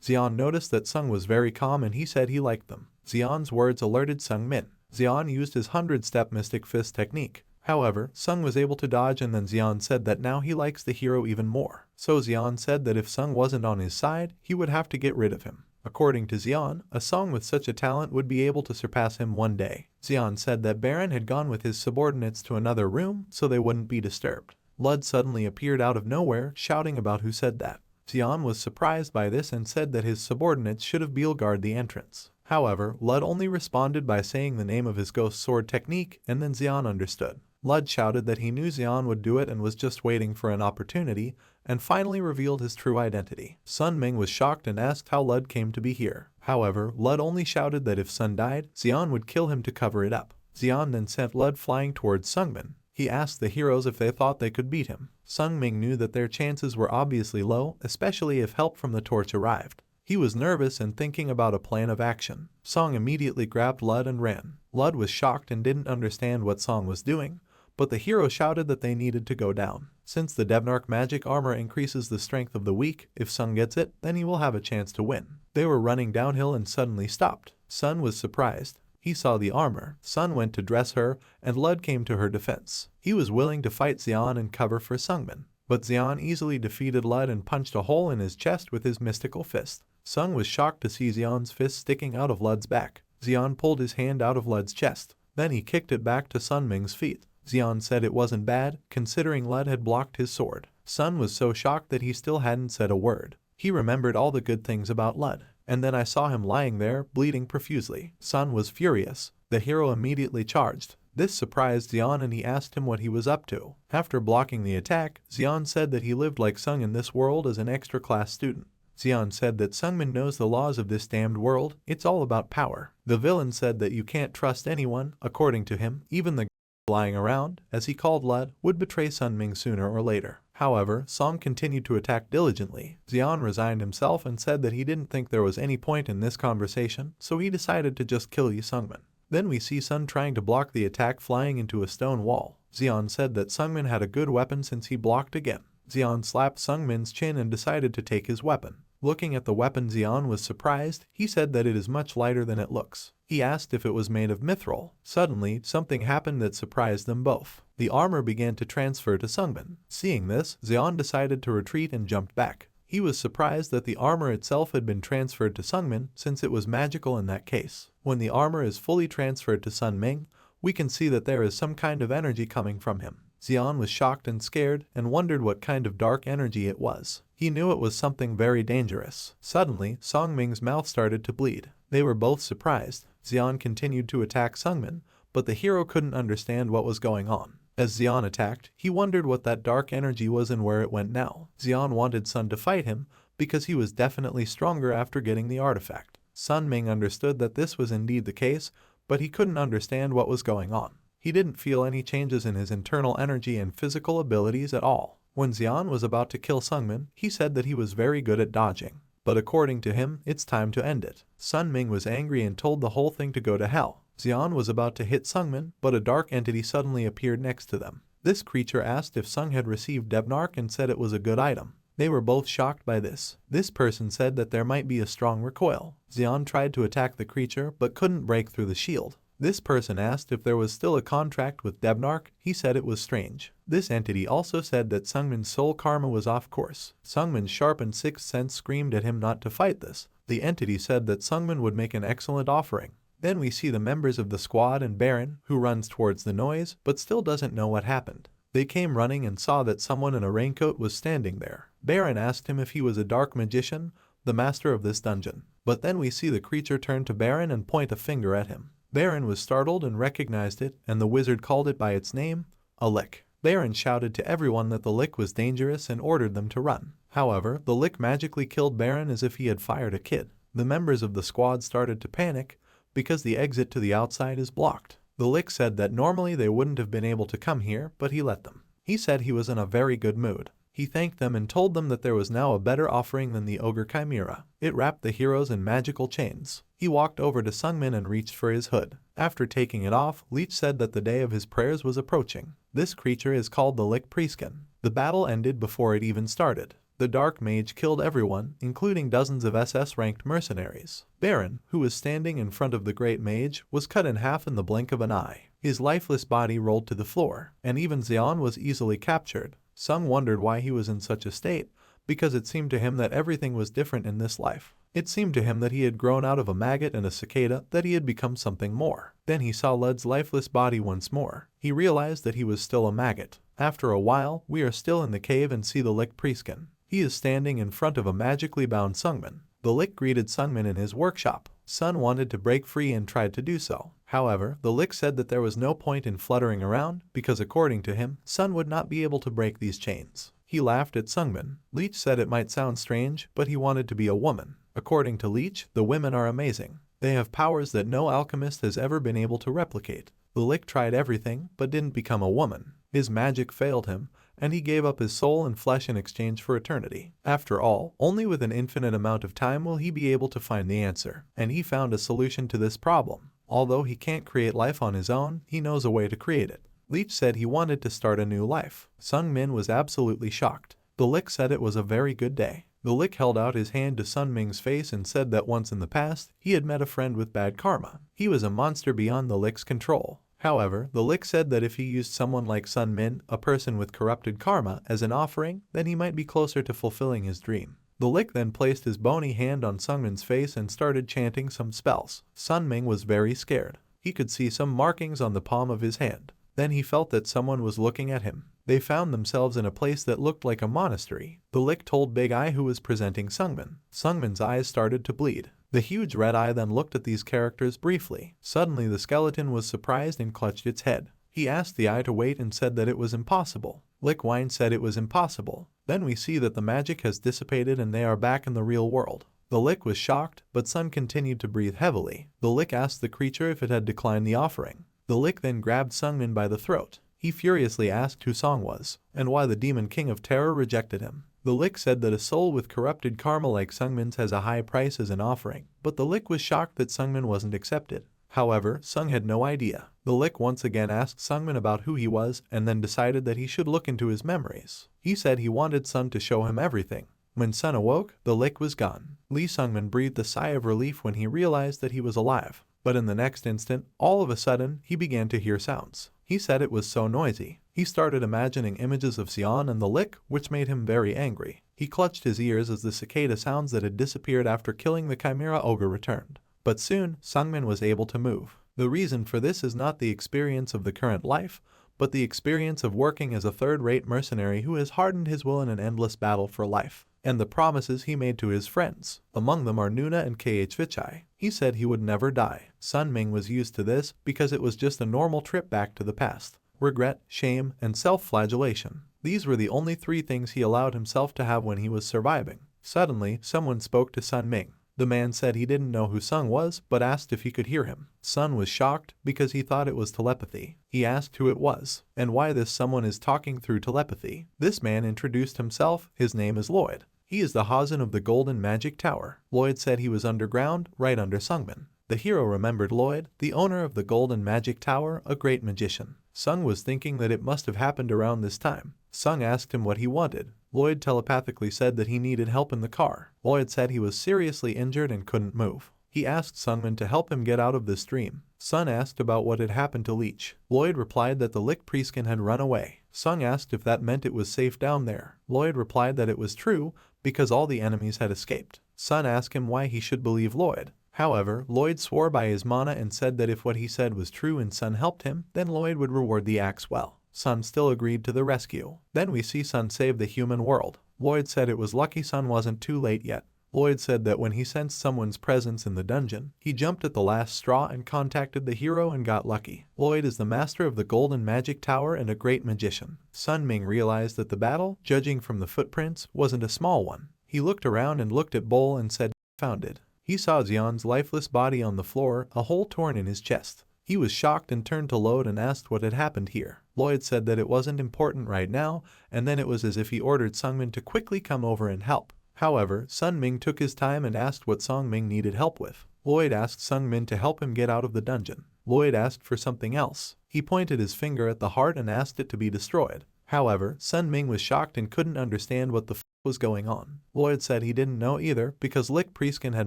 Xian noticed that Sung was very calm and he said he liked them. Xian's words alerted Sungmin. Xian used his 100-step Mystic Fist technique. However, Sung was able to dodge and then Xian said that now he likes the hero even more. So Xian said that if Sung wasn't on his side, he would have to get rid of him. According to Xian, a Song with such a talent would be able to surpass him one day. Xian said that Baron had gone with his subordinates to another room so they wouldn't be disturbed. Lud suddenly appeared out of nowhere, shouting about who said that. Xian was surprised by this and said that his subordinates should have guarded the entrance. However, Lud only responded by saying the name of his ghost sword technique, and then Xian understood. Lud shouted that he knew Xian would do it and was just waiting for an opportunity, and finally revealed his true identity. Sun Ming was shocked and asked how Lud came to be here. However, Lud only shouted that if Sun died, Xian would kill him to cover it up. Xian then sent Lud flying towards Sungmin. He asked the heroes if they thought they could beat him. Sung Ming knew that their chances were obviously low, especially if help from the torch arrived. He was nervous and thinking about a plan of action. Song immediately grabbed Lud and ran. Lud was shocked and didn't understand what Song was doing, but the hero shouted that they needed to go down. Since the Devnark magic armor increases the strength of the weak, if Sung gets it, then he will have a chance to win. They were running downhill and suddenly stopped. Sun was surprised. He saw the armor. Sun went to dress her, and Lud came to her defense. He was willing to fight Xian and cover for Sungmin, but Xian easily defeated Lud and punched a hole in his chest with his mystical fist. Sung was shocked to see Xian's fist sticking out of Lud's back. Xian pulled his hand out of Lud's chest. Then he kicked it back to Sun Ming's feet. Xian said it wasn't bad, considering Lud had blocked his sword. Sun was so shocked that he still hadn't said a word. He remembered all the good things about Lud. And then I saw him lying there, bleeding profusely. Sun was furious. The hero immediately charged. This surprised Xian and he asked him what he was up to. After blocking the attack, Xian said that he lived like Sung in this world as an extra class student. Xian said that Sungmin knows the laws of this damned world, it's all about power. The villain said that you can't trust anyone. According to him, even the lying around, as he called Lud, would betray Sungmin sooner or later. However, Song continued to attack diligently. Xian resigned himself and said that he didn't think there was any point in this conversation, so he decided to just kill Sungmin. Then we see Sun trying to block the attack flying into a stone wall. Xian said that Sungmin had a good weapon since he blocked again. Xian slapped Sungmin's chin and decided to take his weapon. Looking at the weapon, Xian was surprised. He said that it is much lighter than it looks. He asked if it was made of mithril. Suddenly, something happened that surprised them both. The armor began to transfer to Sungmin. Seeing this, Xian decided to retreat and jumped back. He was surprised that the armor itself had been transferred to Sungmin since it was magical in that case. When the armor is fully transferred to Sungmin, we can see that there is some kind of energy coming from him. Xian was shocked and scared and wondered what kind of dark energy it was. He knew it was something very dangerous. Suddenly, Sungmin's mouth started to bleed. They were both surprised. Xian continued to attack Sungmin, but the hero couldn't understand what was going on. As Xian attacked, he wondered what that dark energy was and where it went now. Xian wanted Sun to fight him because he was definitely stronger after getting the artifact. Sungmin understood that this was indeed the case, but he couldn't understand what was going on. He didn't feel any changes in his internal energy and physical abilities at all. When Xian was about to kill Sungmin, he said that he was very good at dodging. But according to him, it's time to end it. Sungmin was angry and told the whole thing to go to hell. Xian was about to hit Sungmin, but a dark entity suddenly appeared next to them. This creature asked if Sung had received Debnark and said it was a good item. They were both shocked by this. This person said that there might be a strong recoil. Xian tried to attack the creature but couldn't break through the shield. This person asked if there was still a contract with Debnark. He said it was strange. This entity also said that Sungmin's soul karma was off course. Sungmin's sharpened sixth sense screamed at him not to fight this. The entity said that Sungmin would make an excellent offering. Then we see the members of the squad and Baron, who runs towards the noise but still doesn't know what happened. They came running and saw that someone in a raincoat was standing there. Baron asked him if he was a dark magician, the master of this dungeon. But then we see the creature turn to Baron and point a finger at him. Baron was startled and recognized it, and the wizard called it by its name, a lick. Baron shouted to everyone that the lick was dangerous and ordered them to run. However, the lick magically killed Baron as if he had fired a kid. The members of the squad started to panic because the exit to the outside is blocked. The lick said that normally they wouldn't have been able to come here, but he let them. He said he was in a very good mood. He thanked them and told them that there was now a better offering than the ogre chimera. It wrapped the heroes in magical chains. He walked over to Sungmin and reached for his hood. After taking it off, Leech said that the day of his prayers was approaching. This creature is called the Lick Priestkin. The battle ended before it even started. The Dark Mage killed everyone, including dozens of SS-ranked mercenaries. Baron, who was standing in front of the Great Mage, was cut in half in the blink of an eye. His lifeless body rolled to the floor, and even Xian was easily captured. Sung wondered why he was in such a state, because it seemed to him that everything was different in this life. It seemed to him that he had grown out of a maggot and a cicada, that he had become something more. Then he saw Lud's lifeless body once more. He realized that he was still a maggot. After a while, we are still in the cave and see the Lick Priestkin. He is standing in front of a magically bound Sungmin. The Lick greeted Sungmin in his workshop. Sun wanted to break free and tried to do so. However, the Lick said that there was no point in fluttering around because according to him, Sun would not be able to break these chains. He laughed at Sungmin. Leech said it might sound strange, but he wanted to be a woman. According to Leech, the women are amazing. They have powers that no alchemist has ever been able to replicate. The Lick tried everything, but didn't become a woman. His magic failed him, and he gave up his soul and flesh in exchange for eternity. After all, only with an infinite amount of time will he be able to find the answer. And he found a solution to this problem. Although he can't create life on his own, he knows a way to create it. Leech said he wanted to start a new life. Sungmin was absolutely shocked. The Lick said it was a very good day. The Lick held out his hand to Sungmin's face and said that once in the past, he had met a friend with bad karma. He was a monster beyond the Lick's control. However, the Lick said that if he used someone like Sungmin, a person with corrupted karma, as an offering, then he might be closer to fulfilling his dream. The Lick then placed his bony hand on Sungmin's face and started chanting some spells. Sungmin was very scared. He could see some markings on the palm of his hand. Then he felt that someone was looking at him. They found themselves in a place that looked like a monastery. The Lick told Big Eye who was presenting Sungmin. Sungmin's eyes started to bleed. The huge red eye then looked at these characters briefly. Suddenly the skeleton was surprised and clutched its head. He asked the eye to wait and said that it was impossible. Lick Wine said it was impossible. Then we see that the magic has dissipated and they are back in the real world. The Lick was shocked, but Sun continued to breathe heavily. The Lick asked the creature if it had declined the offering. The Lick then grabbed Sungmin by the throat. He furiously asked who Song was, and why the Demon King of Terror rejected him. The Lick said that a soul with corrupted karma like Sungmin's has a high price as an offering, but the Lick was shocked that Sungmin wasn't accepted. However, Sung had no idea. The Lick once again asked Sungmin about who he was and then decided that he should look into his memories. He said he wanted Sun to show him everything. When Sun awoke, the Lick was gone. Lee Sungmin breathed a sigh of relief when he realized that he was alive. But in the next instant, all of a sudden, he began to hear sounds. He said it was so noisy. He started imagining images of Xian and the Lick, which made him very angry. He clutched his ears as the cicada sounds that had disappeared after killing the Chimera Ogre returned. But soon, Sungmin was able to move. The reason for this is not the experience of the current life, but the experience of working as a third-rate mercenary who has hardened his will in an endless battle for life, and the promises he made to his friends. Among them are Nuna and Kh Vichai. He said he would never die. Sun Ming was used to this because it was just a normal trip back to the past. Regret, shame, and self-flagellation. These were the only three things he allowed himself to have when he was surviving. Suddenly, someone spoke to Sun Ming. The man said he didn't know who Sung was, but asked if he could hear him. Sun was shocked because he thought it was telepathy. He asked who it was, and why this someone is talking through telepathy. This man introduced himself. His name is Lloyd. He is the Hazan of the Golden Magic Tower. Lloyd said he was underground, right under Sungmin. The hero remembered Lloyd, the owner of the Golden Magic Tower, a great magician. Sung was thinking that it must have happened around this time. Sung asked him what he wanted. Lloyd telepathically said that he needed help in the car. Lloyd said he was seriously injured and couldn't move. He asked Sungmin to help him get out of this dream. Sun asked about what had happened to Leech. Lloyd replied that the Lick Priestkin had run away. Sung asked if that meant it was safe down there. Lloyd replied that it was true because all the enemies had escaped. Sun asked him why he should believe Lloyd. However, Lloyd swore by his mana and said that if what he said was true and Sun helped him, then Lloyd would reward the axe well. Sun still agreed to the rescue. Then we see Sun save the human world. Lloyd said it was lucky Sun wasn't too late yet. Lloyd said that when he sensed someone's presence in the dungeon, he jumped at the last straw and contacted the hero and got lucky. Lloyd is the master of the Golden Magic Tower and a great magician. Sun Ming realized that the battle, judging from the footprints, wasn't a small one. He looked around and looked at Bull and said, "Found it." He saw Xian's lifeless body on the floor, a hole torn in his chest. He was shocked and turned to Lloyd and asked what had happened here. Lloyd said that it wasn't important right now, and then it was as if he ordered Sungmin to quickly come over and help. However, Sun Ming took his time and asked what Sung Ming needed help with. Lloyd asked Sung Min to help him get out of the dungeon. Lloyd asked for something else. He pointed his finger at the heart and asked it to be destroyed. However, Sun Ming was shocked and couldn't understand what the was going on. Lloyd said he didn't know either because Lick Priestkin had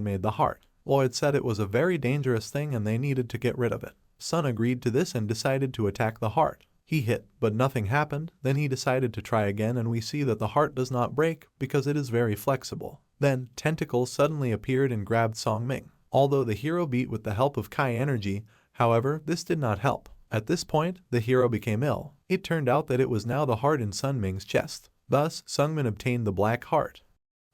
made the heart. Lloyd said it was a very dangerous thing and they needed to get rid of it. Sun agreed to this and decided to attack the heart. He hit, but nothing happened. Then he decided to try again and we see that the heart does not break because it is very flexible. Then, tentacles suddenly appeared and grabbed Song Ming. Although the hero beat with the help of Kai energy, however, this did not help. At this point, the hero became ill. It turned out that it was now the heart in Sun Ming's chest. Thus, Sungmin obtained the Black Heart.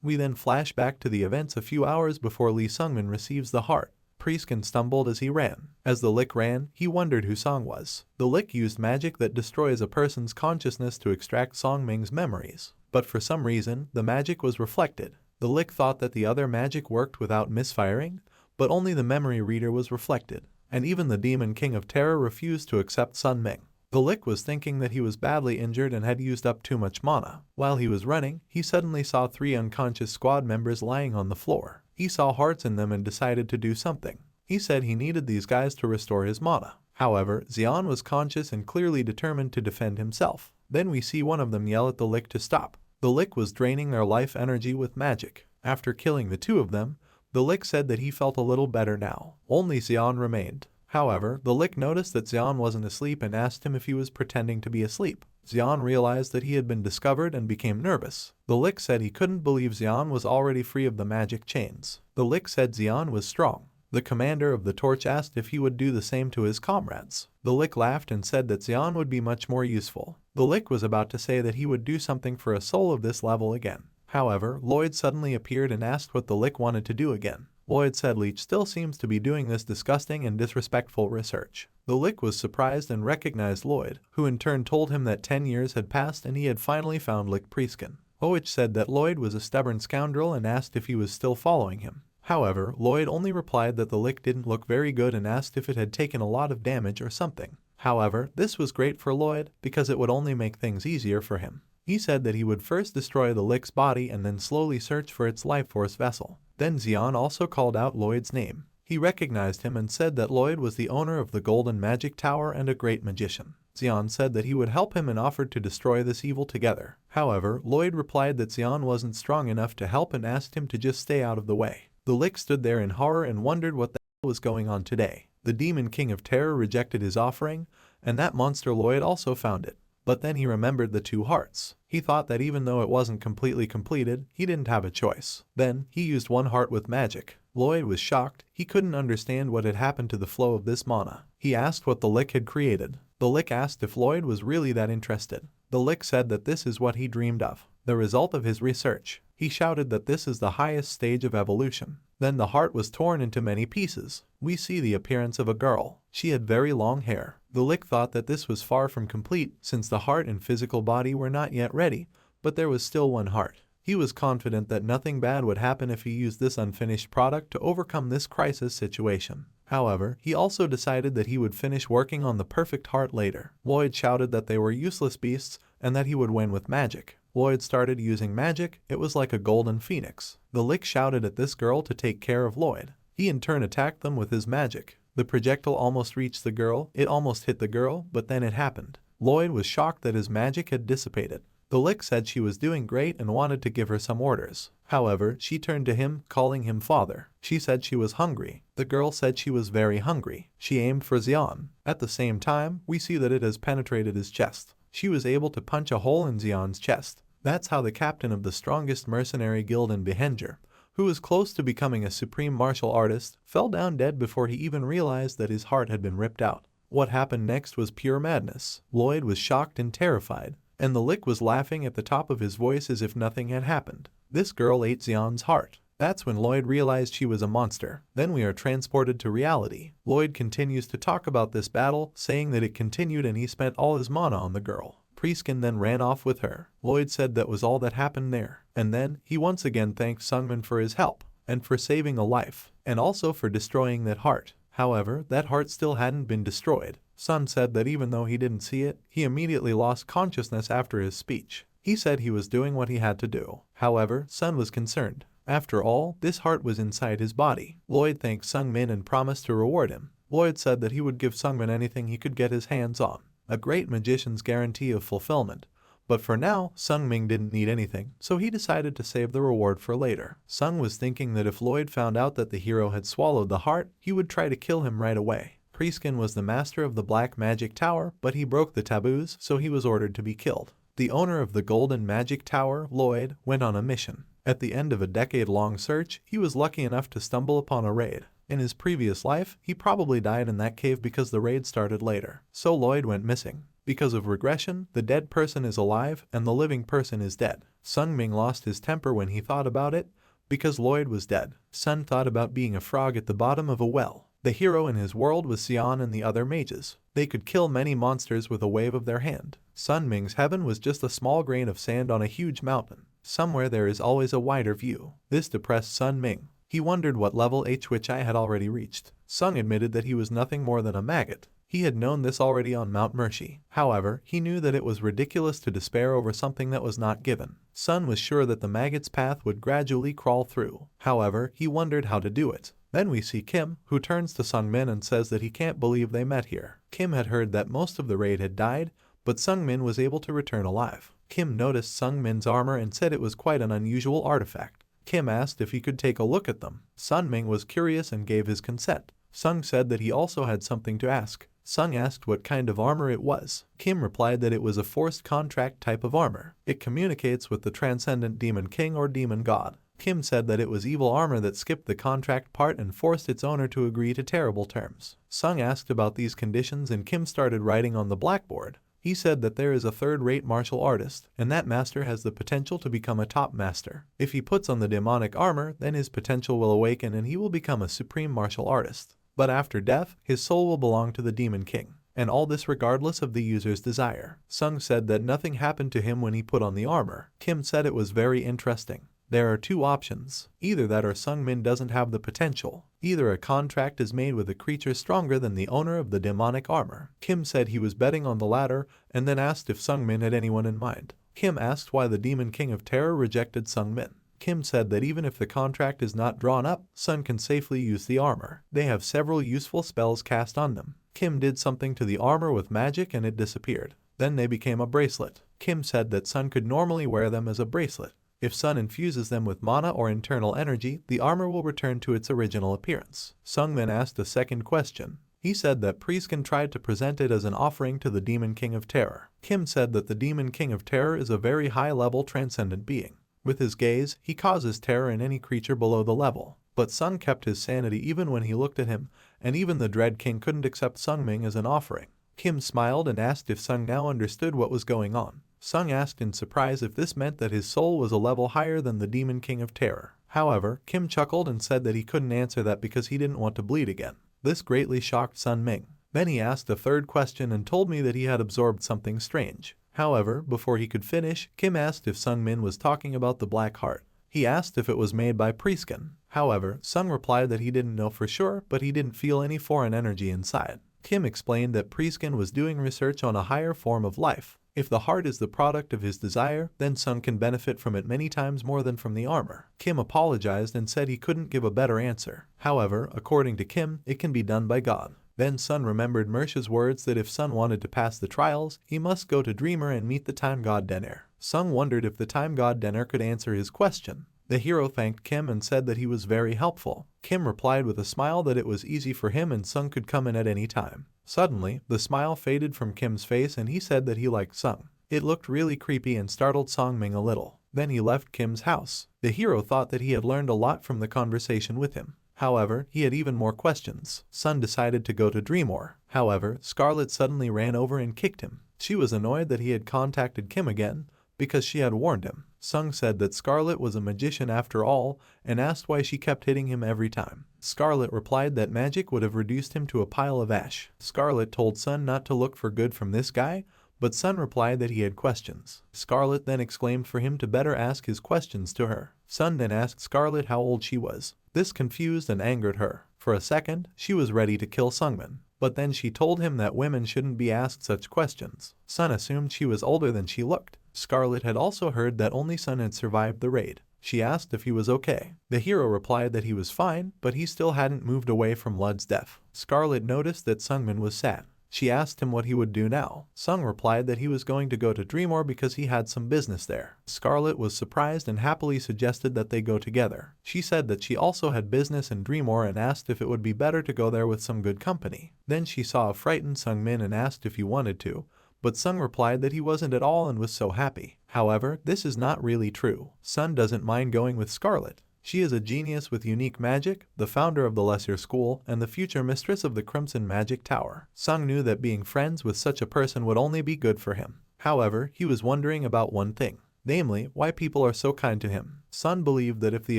We then flash back to the events a few hours before Lee Sungmin receives the heart. Priestkin stumbled as he ran. As the Lick ran, he wondered who Song was. The Lick used magic that destroys a person's consciousness to extract Song Ming's memories. But for some reason, the magic was reflected. The Lick thought that the other magic worked without misfiring, but only the memory reader was reflected. And even the Demon King of Terror refused to accept Sun Ming. The Lick was thinking that he was badly injured and had used up too much mana. While he was running, he suddenly saw 3 unconscious squad members lying on the floor. He saw hearts in them and decided to do something. He said he needed these guys to restore his mana. However, Xian was conscious and clearly determined to defend himself. Then we see one of them yell at the Lick to stop. The Lick was draining their life energy with magic. After killing the 2 of them, the Lick said that he felt a little better now. Only Xian remained. However, the Lick noticed that Xian wasn't asleep and asked him if he was pretending to be asleep. Xian realized that he had been discovered and became nervous. The Lick said he couldn't believe Xian was already free of the magic chains. The Lick said Xian was strong. The commander of the torch asked if he would do the same to his comrades. The Lick laughed and said that Xian would be much more useful. The Lick was about to say that he would do something for a soul of this level again. However, Lloyd suddenly appeared and asked what the Lick wanted to do again. Lloyd said Leech still seems to be doing this disgusting and disrespectful research. The Lick was surprised and recognized Lloyd, who in turn told him that 10 years had passed and he had finally found Lick Priestkin. Oich said that Lloyd was a stubborn scoundrel and asked if he was still following him. However, Lloyd only replied that the Lick didn't look very good and asked if it had taken a lot of damage or something. However, this was great for Lloyd because it would only make things easier for him. He said that he would first destroy the Lick's body and then slowly search for its life force vessel. Then Xian also called out Lloyd's name. He recognized him and said that Lloyd was the owner of the Golden Magic Tower and a great magician. Xian said that he would help him and offered to destroy this evil together. However, Lloyd replied that Xian wasn't strong enough to help and asked him to just stay out of the way. The Lick stood there in horror and wondered what the hell was going on today. The Demon King of Terror rejected his offering, and that monster Lloyd also found it. But then he remembered the 2 hearts. He thought that even though it wasn't completely completed, he didn't have a choice. Then, he used 1 heart with magic. Lloyd was shocked. He couldn't understand what had happened to the flow of this mana. He asked what the Lick had created. The Lick asked if Lloyd was really that interested. The Lick said that this is what he dreamed of, the result of his research. He shouted that this is the highest stage of evolution. Then the heart was torn into many pieces. We see the appearance of a girl. She had very long hair. The Lick thought that this was far from complete since the heart and physical body were not yet ready, but there was still 1 heart. He was confident that nothing bad would happen if he used this unfinished product to overcome this crisis situation. However, he also decided that he would finish working on the perfect heart later. Lloyd shouted that they were useless beasts and that he would win with magic. Lloyd started using magic. It was like a golden phoenix. The Lick shouted at this girl to take care of Lloyd. He in turn attacked them with his magic. The projectile almost reached the girl. It almost hit the girl, but then it happened. Lloyd was shocked that his magic had dissipated. The Lick said she was doing great and wanted to give her some orders. However, she turned to him, calling him father. She said she was hungry. The girl said she was very hungry. She aimed for Xian. At the same time, we see that it has penetrated his chest. She was able to punch a hole in Xian's chest. That's how the captain of the strongest mercenary guild in Behenger, who was close to becoming a supreme martial artist, fell down dead before he even realized that his heart had been ripped out. What happened next was pure madness. Lloyd was shocked and terrified, and the Lick was laughing at the top of his voice as if nothing had happened. This girl ate Xian's heart. That's when Lloyd realized she was a monster. Then we are transported to reality. Lloyd continues to talk about this battle, saying that it continued and he spent all his mana on the girl. Priestkin then ran off with her. Lloyd said that was all that happened there. And then, he once again thanked Sungmin for his help, and for saving a life, and also for destroying that heart. However, that heart still hadn't been destroyed. Sun said that even though he didn't see it, he immediately lost consciousness after his speech. He said he was doing what he had to do. However, Sun was concerned. After all, this heart was inside his body. Lloyd thanked Sungmin and promised to reward him. Lloyd said that he would give Sungmin anything he could get his hands on. A great magician's guarantee of fulfillment. But for now, Sungmin didn't need anything, so he decided to save the reward for later. Sung was thinking that if Lloyd found out that the hero had swallowed the heart, he would try to kill him right away. Priestkin was the master of the Black Magic Tower, but he broke the taboos, so he was ordered to be killed. The owner of the Golden Magic Tower, Lloyd, went on a mission. At the end of a decade-long search, he was lucky enough to stumble upon a raid. In his previous life, he probably died in that cave because the raid started later. So Lloyd went missing. Because of regression, the dead person is alive and the living person is dead. Sungmin lost his temper when he thought about it, because Lloyd was dead. Sun thought about being a frog at the bottom of a well. The hero in his world was Xian and the other mages. They could kill many monsters with a wave of their hand. Sunming's heaven was just a small grain of sand on a huge mountain. Somewhere there is always a wider view. This depressed Sun Ming. He wondered what level H which I had already reached. Sung admitted that he was nothing more than a maggot. He had known this already on Mount Mercy. However, he knew that it was ridiculous to despair over something that was not given. Sun was sure that the maggot's path would gradually crawl through. However, he wondered how to do it. Then we see Kim, who turns to Sungmin and says that he can't believe they met here. Kim had heard that most of the raid had died, but Sungmin was able to return alive. Kim noticed Sungmin's armor and said it was quite an unusual artifact. Kim asked if he could take a look at them. Sunming was curious and gave his consent. Sung said that he also had something to ask. Sung asked what kind of armor it was. Kim replied that it was a forced contract type of armor. It communicates with the transcendent demon king or demon god. Kim said that it was evil armor that skipped the contract part and forced its owner to agree to terrible terms. Sung asked about these conditions and Kim started writing on the blackboard. He said that there is a third-rate martial artist, and that master has the potential to become a top master. If he puts on the demonic armor, then his potential will awaken and he will become a supreme martial artist. But after death, his soul will belong to the Demon King. And all this regardless of the user's desire. Sung said that nothing happened to him when he put on the armor. Kim said it was very interesting. There are two options. Either that or Sungmin doesn't have the potential. Either a contract is made with a creature stronger than the owner of the demonic armor. Kim said he was betting on the latter and then asked if Sungmin had anyone in mind. Kim asked why the Demon King of Terror rejected Sungmin. Kim said that even if the contract is not drawn up, Sun can safely use the armor. They have several useful spells cast on them. Kim did something to the armor with magic and it disappeared. Then they became a bracelet. Kim said that Sun could normally wear them as a bracelet. If Sun infuses them with mana or internal energy, the armor will return to its original appearance. Sungmin asked a second question. He said that Priestkin tried to present it as an offering to the Demon King of Terror. Kim said that the Demon King of Terror is a very high-level transcendent being. With his gaze, he causes terror in any creature below the level. But Sun kept his sanity even when he looked at him, and even the Dread King couldn't accept Sungmin as an offering. Kim smiled and asked if Sung now understood what was going on. Sung asked in surprise if this meant that his soul was a level higher than the Demon King of Terror. However, Kim chuckled and said that he couldn't answer that because he didn't want to bleed again. This greatly shocked Sungmin. Then he asked a third question and told me that he had absorbed something strange. However, before he could finish, Kim asked if Sungmin was talking about the Black Heart. He asked if it was made by Priestkin. However, Sung replied that he didn't know for sure, but he didn't feel any foreign energy inside. Kim explained that Priestkin was doing research on a higher form of life. If the heart is the product of his desire, then Sung can benefit from it many times more than from the armor. Kim apologized and said he couldn't give a better answer. However, according to Kim, it can be done by God. Then Sun remembered Mersha's words that if Sun wanted to pass the trials, he must go to Dreamer and meet the time god Denner. Sung wondered if the time god Denner could answer his question. The hero thanked Kim and said that he was very helpful. Kim replied with a smile that it was easy for him and Sung could come in at any time. Suddenly, the smile faded from Kim's face and he said that he liked Sung. It looked really creepy and startled Sungmin a little. Then he left Kim's house. The hero thought that he had learned a lot from the conversation with him. However, he had even more questions. Sun decided to go to Dreamore. However, Scarlet suddenly ran over and kicked him. She was annoyed that he had contacted Kim again, because she had warned him. Sung said that Scarlet was a magician after all, and asked why she kept hitting him every time. Scarlet replied that magic would have reduced him to a pile of ash. Scarlet told Sun not to look for good from this guy, but Sun replied that he had questions. Scarlet then exclaimed for him to better ask his questions to her. Sun then asked Scarlet how old she was. This confused and angered her. For a second, she was ready to kill Sungmin. But then she told him that women shouldn't be asked such questions. Sun assumed she was older than she looked. Scarlet had also heard that only Sun had survived the raid. She asked if he was okay. The hero replied that he was fine, but he still hadn't moved away from Lud's death. Scarlet noticed that Sungmin was sad. She asked him what he would do now. Sung replied that he was going to go to Dreamore because he had some business there. Scarlet was surprised and happily suggested that they go together. She said that she also had business in Dreamore and asked if it would be better to go there with some good company. Then she saw a frightened Sungmin and asked if he wanted to, but Sung replied that he wasn't at all and was so happy. However, this is not really true. Sun doesn't mind going with Scarlet. She is a genius with unique magic, the founder of the Lesser School, and the future mistress of the Crimson Magic Tower. Sung knew that being friends with such a person would only be good for him. However, he was wondering about one thing, namely, why people are so kind to him. Sun believed that if the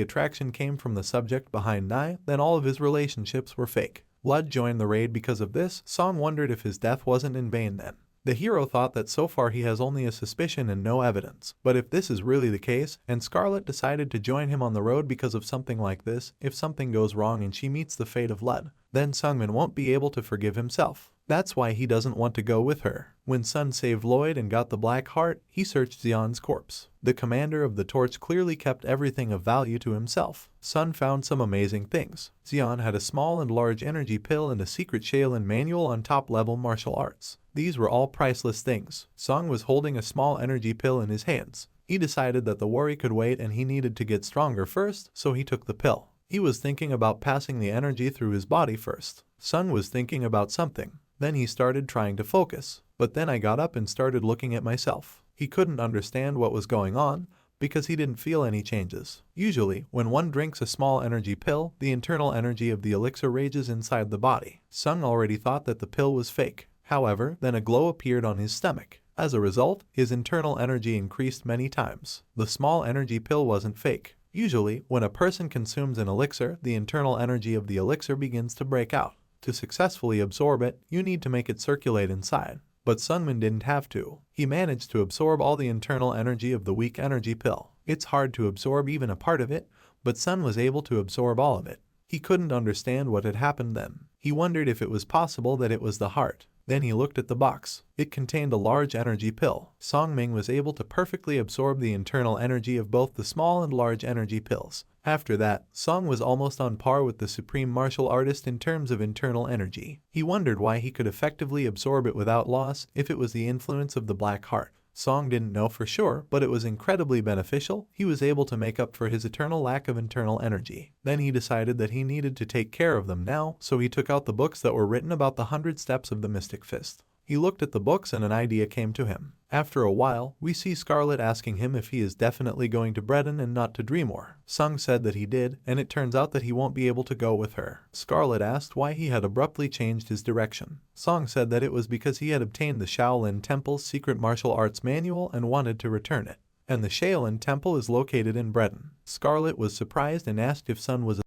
attraction came from the subject behind Nai, then all of his relationships were fake. Lud joined the raid because of this. Song wondered if his death wasn't in vain then. The hero thought that so far he has only a suspicion and no evidence. But if this is really the case, and Scarlet decided to join him on the road because of something like this, if something goes wrong and she meets the fate of Lud, then Sungmin won't be able to forgive himself. That's why he doesn't want to go with her. When Sun saved Lloyd and got the Black Heart, he searched Xion's corpse. The commander of the Torch clearly kept everything of value to himself. Sun found some amazing things. Xion had a small and large energy pill and a secret Shaolin manual on top-level martial arts. These were all priceless things. Song was holding a small energy pill in his hands. He decided that the worry could wait and he needed to get stronger first, so he took the pill. He was thinking about passing the energy through his body first. Sung was thinking about something. Then he started trying to focus. But then I got up and started looking at myself. He couldn't understand what was going on because he didn't feel any changes. Usually, when one drinks a small energy pill, the internal energy of the elixir rages inside the body. Sung already thought that the pill was fake. However, then a glow appeared on his stomach. As a result, his internal energy increased many times. The small energy pill wasn't fake. Usually, when a person consumes an elixir, the internal energy of the elixir begins to break out. To successfully absorb it, you need to make it circulate inside. But Sungmin didn't have to. He managed to absorb all the internal energy of the weak energy pill. It's hard to absorb even a part of it, but Sun was able to absorb all of it. He couldn't understand what had happened then. He wondered if it was possible that it was the heart. Then he looked at the box. It contained a large energy pill. Sungmin was able to perfectly absorb the internal energy of both the small and large energy pills. After that, Song was almost on par with the supreme martial artist in terms of internal energy. He wondered why he could effectively absorb it without loss if it was the influence of the black heart. Song didn't know for sure, but it was incredibly beneficial. He was able to make up for his eternal lack of internal energy. Then he decided that he needed to take care of them now, so he took out the books that were written about the 100 steps of the Mystic Fist. He looked at the books and an idea came to him. After a while, we see Scarlet asking him if he is definitely going to Breton and not to Dreamore. Sung said that he did, and it turns out that he won't be able to go with her. Scarlet asked why he had abruptly changed his direction. Song said that it was because he had obtained the Shaolin Temple's secret martial arts manual and wanted to return it. And the Shaolin Temple is located in Breton. Scarlet was surprised and asked if Sun was.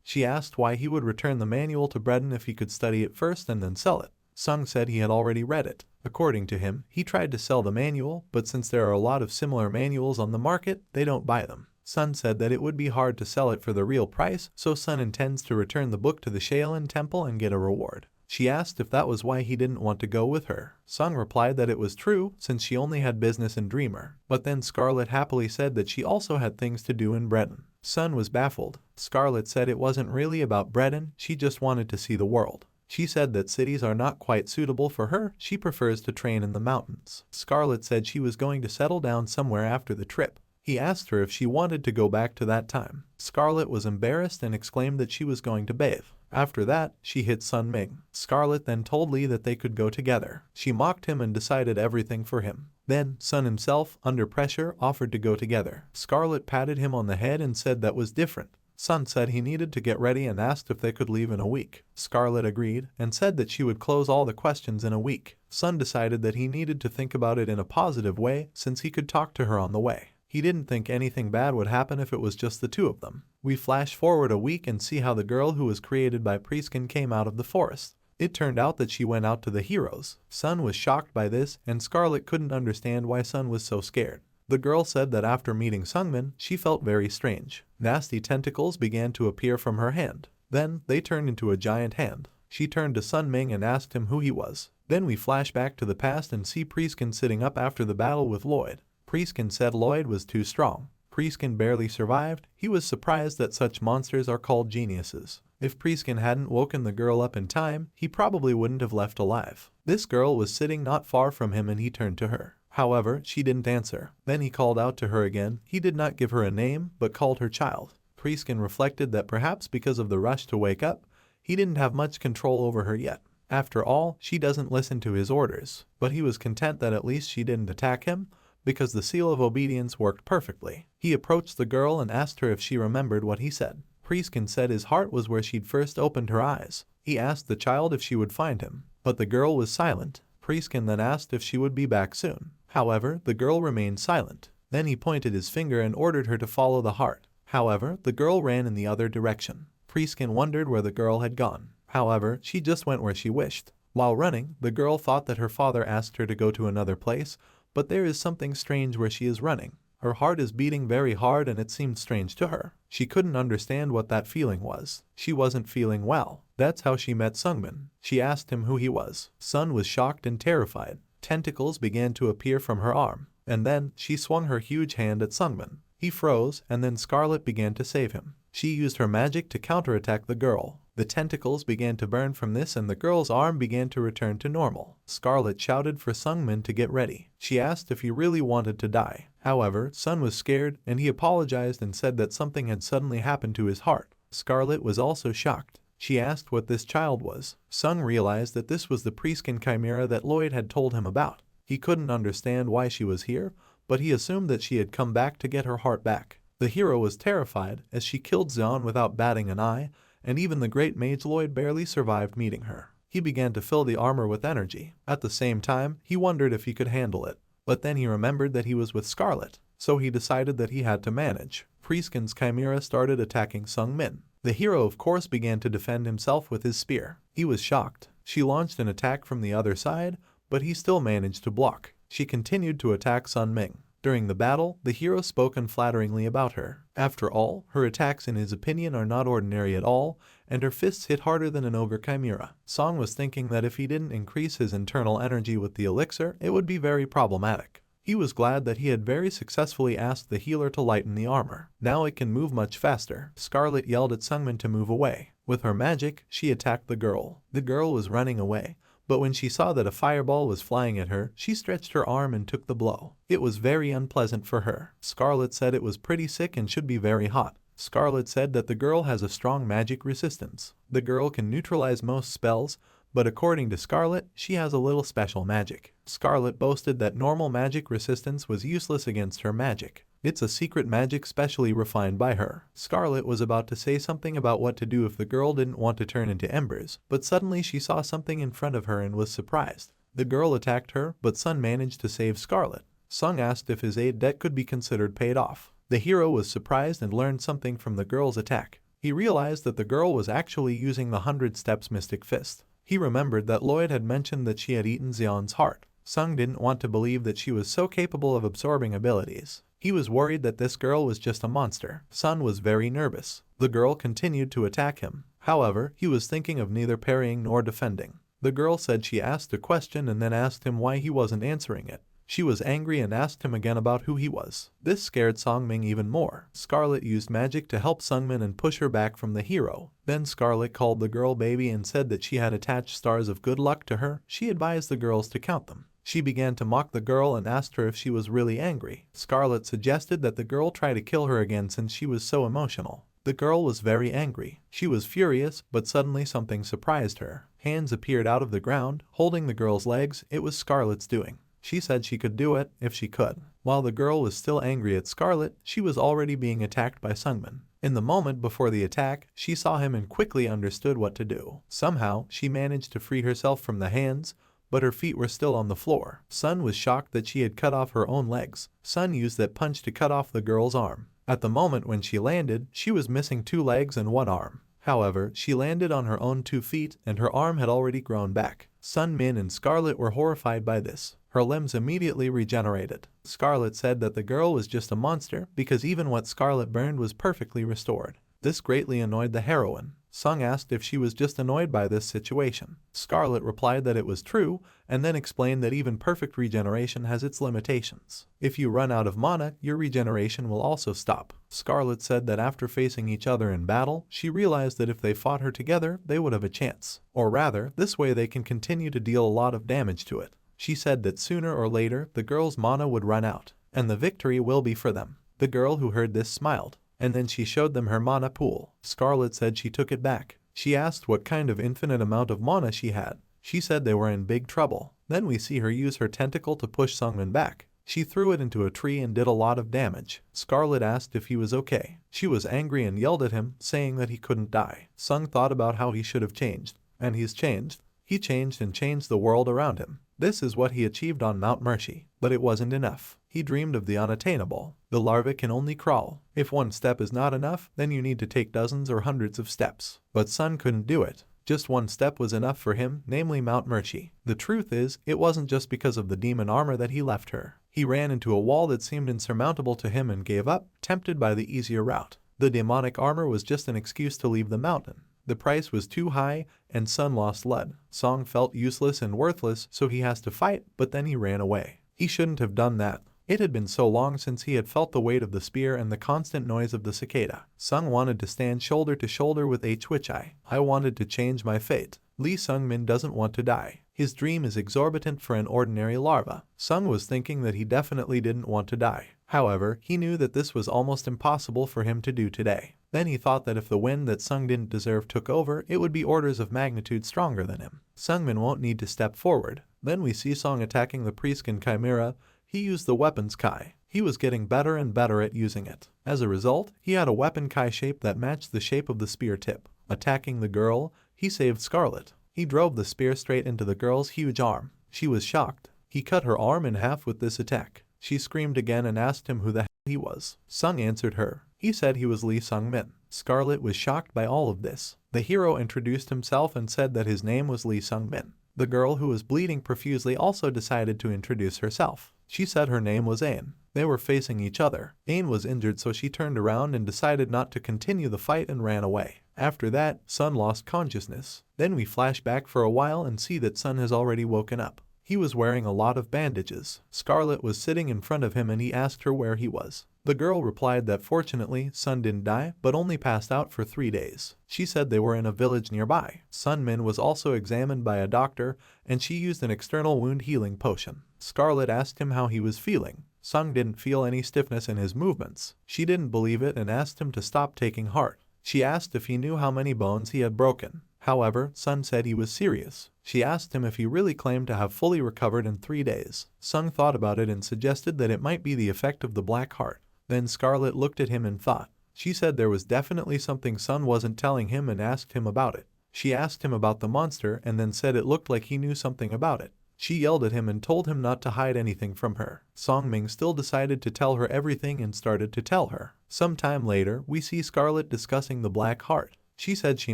She asked why he would return the manual to Breton if he could study it first and then sell it. Sung said he had already read it. According to him, he tried to sell the manual, but since there are a lot of similar manuals on the market, they don't buy them. Sun said that it would be hard to sell it for the real price, so Sun intends to return the book to the Shaolin Temple and get a reward. She asked if that was why he didn't want to go with her. Sung replied that it was true, since she only had business in Dreamer. But then Scarlet happily said that she also had things to do in Breton. Sun was baffled. Scarlet said it wasn't really about Breton, she just wanted to see the world. She said that cities are not quite suitable for her, she prefers to train in the mountains. Scarlet said she was going to settle down somewhere after the trip. He asked her if she wanted to go back to that time. Scarlet was embarrassed and exclaimed that she was going to bathe. After that, she hit Sun Ming. Scarlet then told Lee that they could go together. She mocked him and decided everything for him. Then, Sun himself, under pressure, offered to go together. Scarlet patted him on the head and said that was different. Sun said he needed to get ready and asked if they could leave in a week. Scarlet agreed and said that she would close all the questions in a week. Sun decided that he needed to think about it in a positive way since he could talk to her on the way. He didn't think anything bad would happen if it was just the two of them. We flash forward a week and see how the girl who was created by Priestkin came out of the forest. It turned out that she went out to the heroes. Sun was shocked by this and Scarlet couldn't understand why Sun was so scared. The girl said that after meeting Sungmin, she felt very strange. Nasty tentacles began to appear from her hand. Then, they turned into a giant hand. She turned to Sun Ming and asked him who he was. Then we flash back to the past and see Priestkin sitting up after the battle with Lloyd. Priestkin said Lloyd was too strong. Priestkin barely survived. He was surprised that such monsters are called geniuses. If Priestkin hadn't woken the girl up in time, he probably wouldn't have left alive. This girl was sitting not far from him and he turned to her. However, she didn't answer. Then he called out to her again. He did not give her a name, but called her child. Priestkin reflected that perhaps because of the rush to wake up, he didn't have much control over her yet. After all, she doesn't listen to his orders. But he was content that at least she didn't attack him, because the seal of obedience worked perfectly. He approached the girl and asked her if she remembered what he said. Priestkin said his heart was where she'd first opened her eyes. He asked the child if she would find him, but the girl was silent. Priestkin then asked if she would be back soon. However, the girl remained silent. Then he pointed his finger and ordered her to follow the heart. However, the girl ran in the other direction. Priestkin wondered where the girl had gone. However, she just went where she wished. While running, the girl thought that her father asked her to go to another place, but there is something strange where she is running. Her heart is beating very hard and it seemed strange to her. She couldn't understand what that feeling was. She wasn't feeling well. That's how she met Sungmin. She asked him who he was. Sun was shocked and terrified. Tentacles began to appear from her arm. And then, she swung her huge hand at Sungmin. He froze, and then Scarlet began to save him. She used her magic to counterattack the girl. The tentacles began to burn from this and the girl's arm began to return to normal. Scarlet shouted for Sungmin to get ready. She asked if he really wanted to die. However, Sun was scared and he apologized and said that something had suddenly happened to his heart. Scarlet was also shocked. She asked what this child was. Sung realized that this was the Priestkin chimera that Lloyd had told him about. He couldn't understand why she was here, but he assumed that she had come back to get her heart back. The hero was terrified as she killed Zon without batting an eye, and even the great mage Lloyd barely survived meeting her. He began to fill the armor with energy. At the same time, he wondered if he could handle it. But then he remembered that he was with Scarlet, so he decided that he had to manage. Priestkin's chimera started attacking Sungmin. The hero of course began to defend himself with his spear. He was shocked. She launched an attack from the other side, but he still managed to block. She continued to attack Sungmin. During the battle, the hero spoke unflatteringly about her. After all, her attacks in his opinion are not ordinary at all, and her fists hit harder than an ogre chimera. Song was thinking that if he didn't increase his internal energy with the elixir, it would be very problematic. He was glad that he had very successfully asked the healer to lighten the armor. Now it can move much faster. Scarlet yelled at Sungmin to move away. With her magic, she attacked the girl. The girl was running away, but when she saw that a fireball was flying at her, she stretched her arm and took the blow. It was very unpleasant for her. Scarlet said it was pretty sick and should be very hot. Scarlet said that the girl has a strong magic resistance. The girl can neutralize most spells, but according to Scarlet, she has a little special magic. Scarlet boasted that normal magic resistance was useless against her magic. It's a secret magic specially refined by her. Scarlet was about to say something about what to do if the girl didn't want to turn into embers, but suddenly she saw something in front of her and was surprised. The girl attacked her, but Sun managed to save Scarlet. Sung asked if his aid debt could be considered paid off. The hero was surprised and learned something from the girl's attack. He realized that the girl was actually using the 100 Steps Mystic Fist. He remembered that Lloyd had mentioned that she had eaten Xion's heart. Sung didn't want to believe that she was so capable of absorbing abilities. He was worried that this girl was just a monster. Sun was very nervous. The girl continued to attack him. However, he was thinking of neither parrying nor defending. The girl said she asked a question and then asked him why he wasn't answering it. She was angry and asked him again about who he was. This scared Sungmin even more. Scarlet used magic to help Sungmin and push her back from the hero. Then Scarlet called the girl baby and said that she had attached stars of good luck to her. She advised the girls to count them. She began to mock the girl and asked her if she was really angry. Scarlet suggested that the girl try to kill her again since she was so emotional. The girl was very angry. She was furious, but suddenly something surprised her. Hands appeared out of the ground, holding the girl's legs. It was Scarlet's doing. She said she could do it if she could. While the girl was still angry at Scarlet, she was already being attacked by Sungmin. In the moment before the attack, she saw him and quickly understood what to do. Somehow, she managed to free herself from the hands, but her feet were still on the floor. Sun was shocked that she had cut off her own legs. Sun used that punch to cut off the girl's arm. At the moment when she landed, she was missing 2 legs and 1 arm. However, she landed on her own 2 feet and her arm had already grown back. Sungmin and Scarlet were horrified by this. Her limbs immediately regenerated. Scarlet said that the girl was just a monster because even what Scarlet burned was perfectly restored. This greatly annoyed the heroine. Sung asked if she was just annoyed by this situation. Scarlet replied that it was true, and then explained that even perfect regeneration has its limitations. If you run out of mana, your regeneration will also stop. Scarlet said that after facing each other in battle, she realized that if they fought her together, they would have a chance. Or rather, this way they can continue to deal a lot of damage to it. She said that sooner or later, the girl's mana would run out, and the victory will be for them. The girl who heard this smiled, and then she showed them her mana pool. Scarlet said she took it back. She asked what kind of infinite amount of mana she had. She said they were in big trouble. Then we see her use her tentacle to push Sungmin back. She threw it into a tree and did a lot of damage. Scarlet asked if he was okay. She was angry and yelled at him, saying that he couldn't die. Sung thought about how he should have changed, and he's changed. He changed and changed the world around him. This is what he achieved on Mount Mercy, but it wasn't enough. He dreamed of the unattainable. The larva can only crawl. If 1 step is not enough, then you need to take dozens or hundreds of steps. But Sun couldn't do it. Just 1 step was enough for him, namely Mount Mercy. The truth is, it wasn't just because of the demon armor that he left her. He ran into a wall that seemed insurmountable to him and gave up, tempted by the easier route. The demonic armor was just an excuse to leave the mountain. The price was too high, and Sun lost Lud. Song felt useless and worthless, so he has to fight, but then he ran away. He shouldn't have done that. It had been so long since he had felt the weight of the spear and the constant noise of the cicada. Sung wanted to stand shoulder to shoulder with Hwichai. I wanted to change my fate. Lee Sungmin doesn't want to die. His dream is exorbitant for an ordinary larva. Sung was thinking that he definitely didn't want to die. However, he knew that this was almost impossible for him to do today. Then he thought that if the wind that Sung didn't deserve took over, it would be orders of magnitude stronger than him. Sungmin won't need to step forward. Then we see Song attacking the Priestkin Chimera. He used the weapon's Kai. He was getting better and better at using it. As a result, he had a weapon Kai shape that matched the shape of the spear tip. Attacking the girl, he saved Scarlet. He drove the spear straight into the girl's huge arm. She was shocked. He cut her arm in half with this attack. She screamed again and asked him who the hell he was. Sung answered her. He said he was Lee Sungmin. Scarlet was shocked by all of this. The hero introduced himself and said that his name was Lee Sungmin. The girl who was bleeding profusely also decided to introduce herself. She said her name was Ain. They were facing each other. Ain was injured, so she turned around and decided not to continue the fight and ran away. After that, Sun lost consciousness. Then we flash back for a while and see that Sun has already woken up. He was wearing a lot of bandages. Scarlet was sitting in front of him and he asked her where he was. The girl replied that fortunately, Sun didn't die, but only passed out for 3 days. She said they were in a village nearby. Sungmin was also examined by a doctor, and she used an external wound healing potion. Scarlet asked him how he was feeling. Sung didn't feel any stiffness in his movements. She didn't believe it and asked him to stop taking heart. She asked if he knew how many bones he had broken. However, Sun said he was serious. She asked him if he really claimed to have fully recovered in 3 days. Sung thought about it and suggested that it might be the effect of the black heart. Then Scarlet looked at him and thought. She said there was definitely something Sun wasn't telling him and asked him about it. She asked him about the monster and then said it looked like he knew something about it. She yelled at him and told him not to hide anything from her. Songming still decided to tell her everything and started to tell her. Some time later, we see Scarlet discussing the black heart. She said she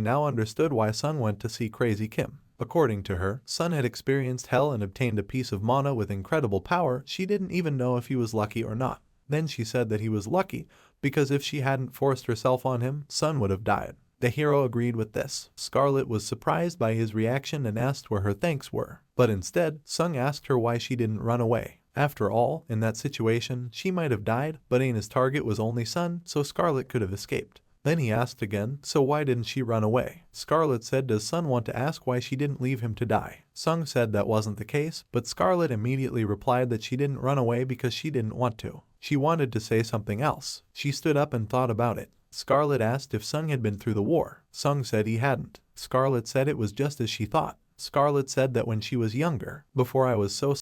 now understood why Sun went to see Crazy Kim. According to her, Sun had experienced hell and obtained a piece of mana with incredible power. She didn't even know if he was lucky or not. Then she said that he was lucky because if she hadn't forced herself on him, Sun would have died. The hero agreed with this. Scarlet was surprised by his reaction and asked where her thanks were. But instead, Sung asked her why she didn't run away. After all, in that situation, she might have died, but Aina's target was only Sun, so Scarlet could have escaped. Then he asked again, so why didn't she run away? Scarlet said, does Sun want to ask why she didn't leave him to die? Sung said that wasn't the case, but Scarlet immediately replied that she didn't run away because she didn't want to. She wanted to say something else. She stood up and thought about it. Scarlet asked if Sung had been through the war. Sung said he hadn't. Scarlet said it was just as she thought. Scarlet said that when she was younger, before I was so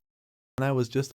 and I was just a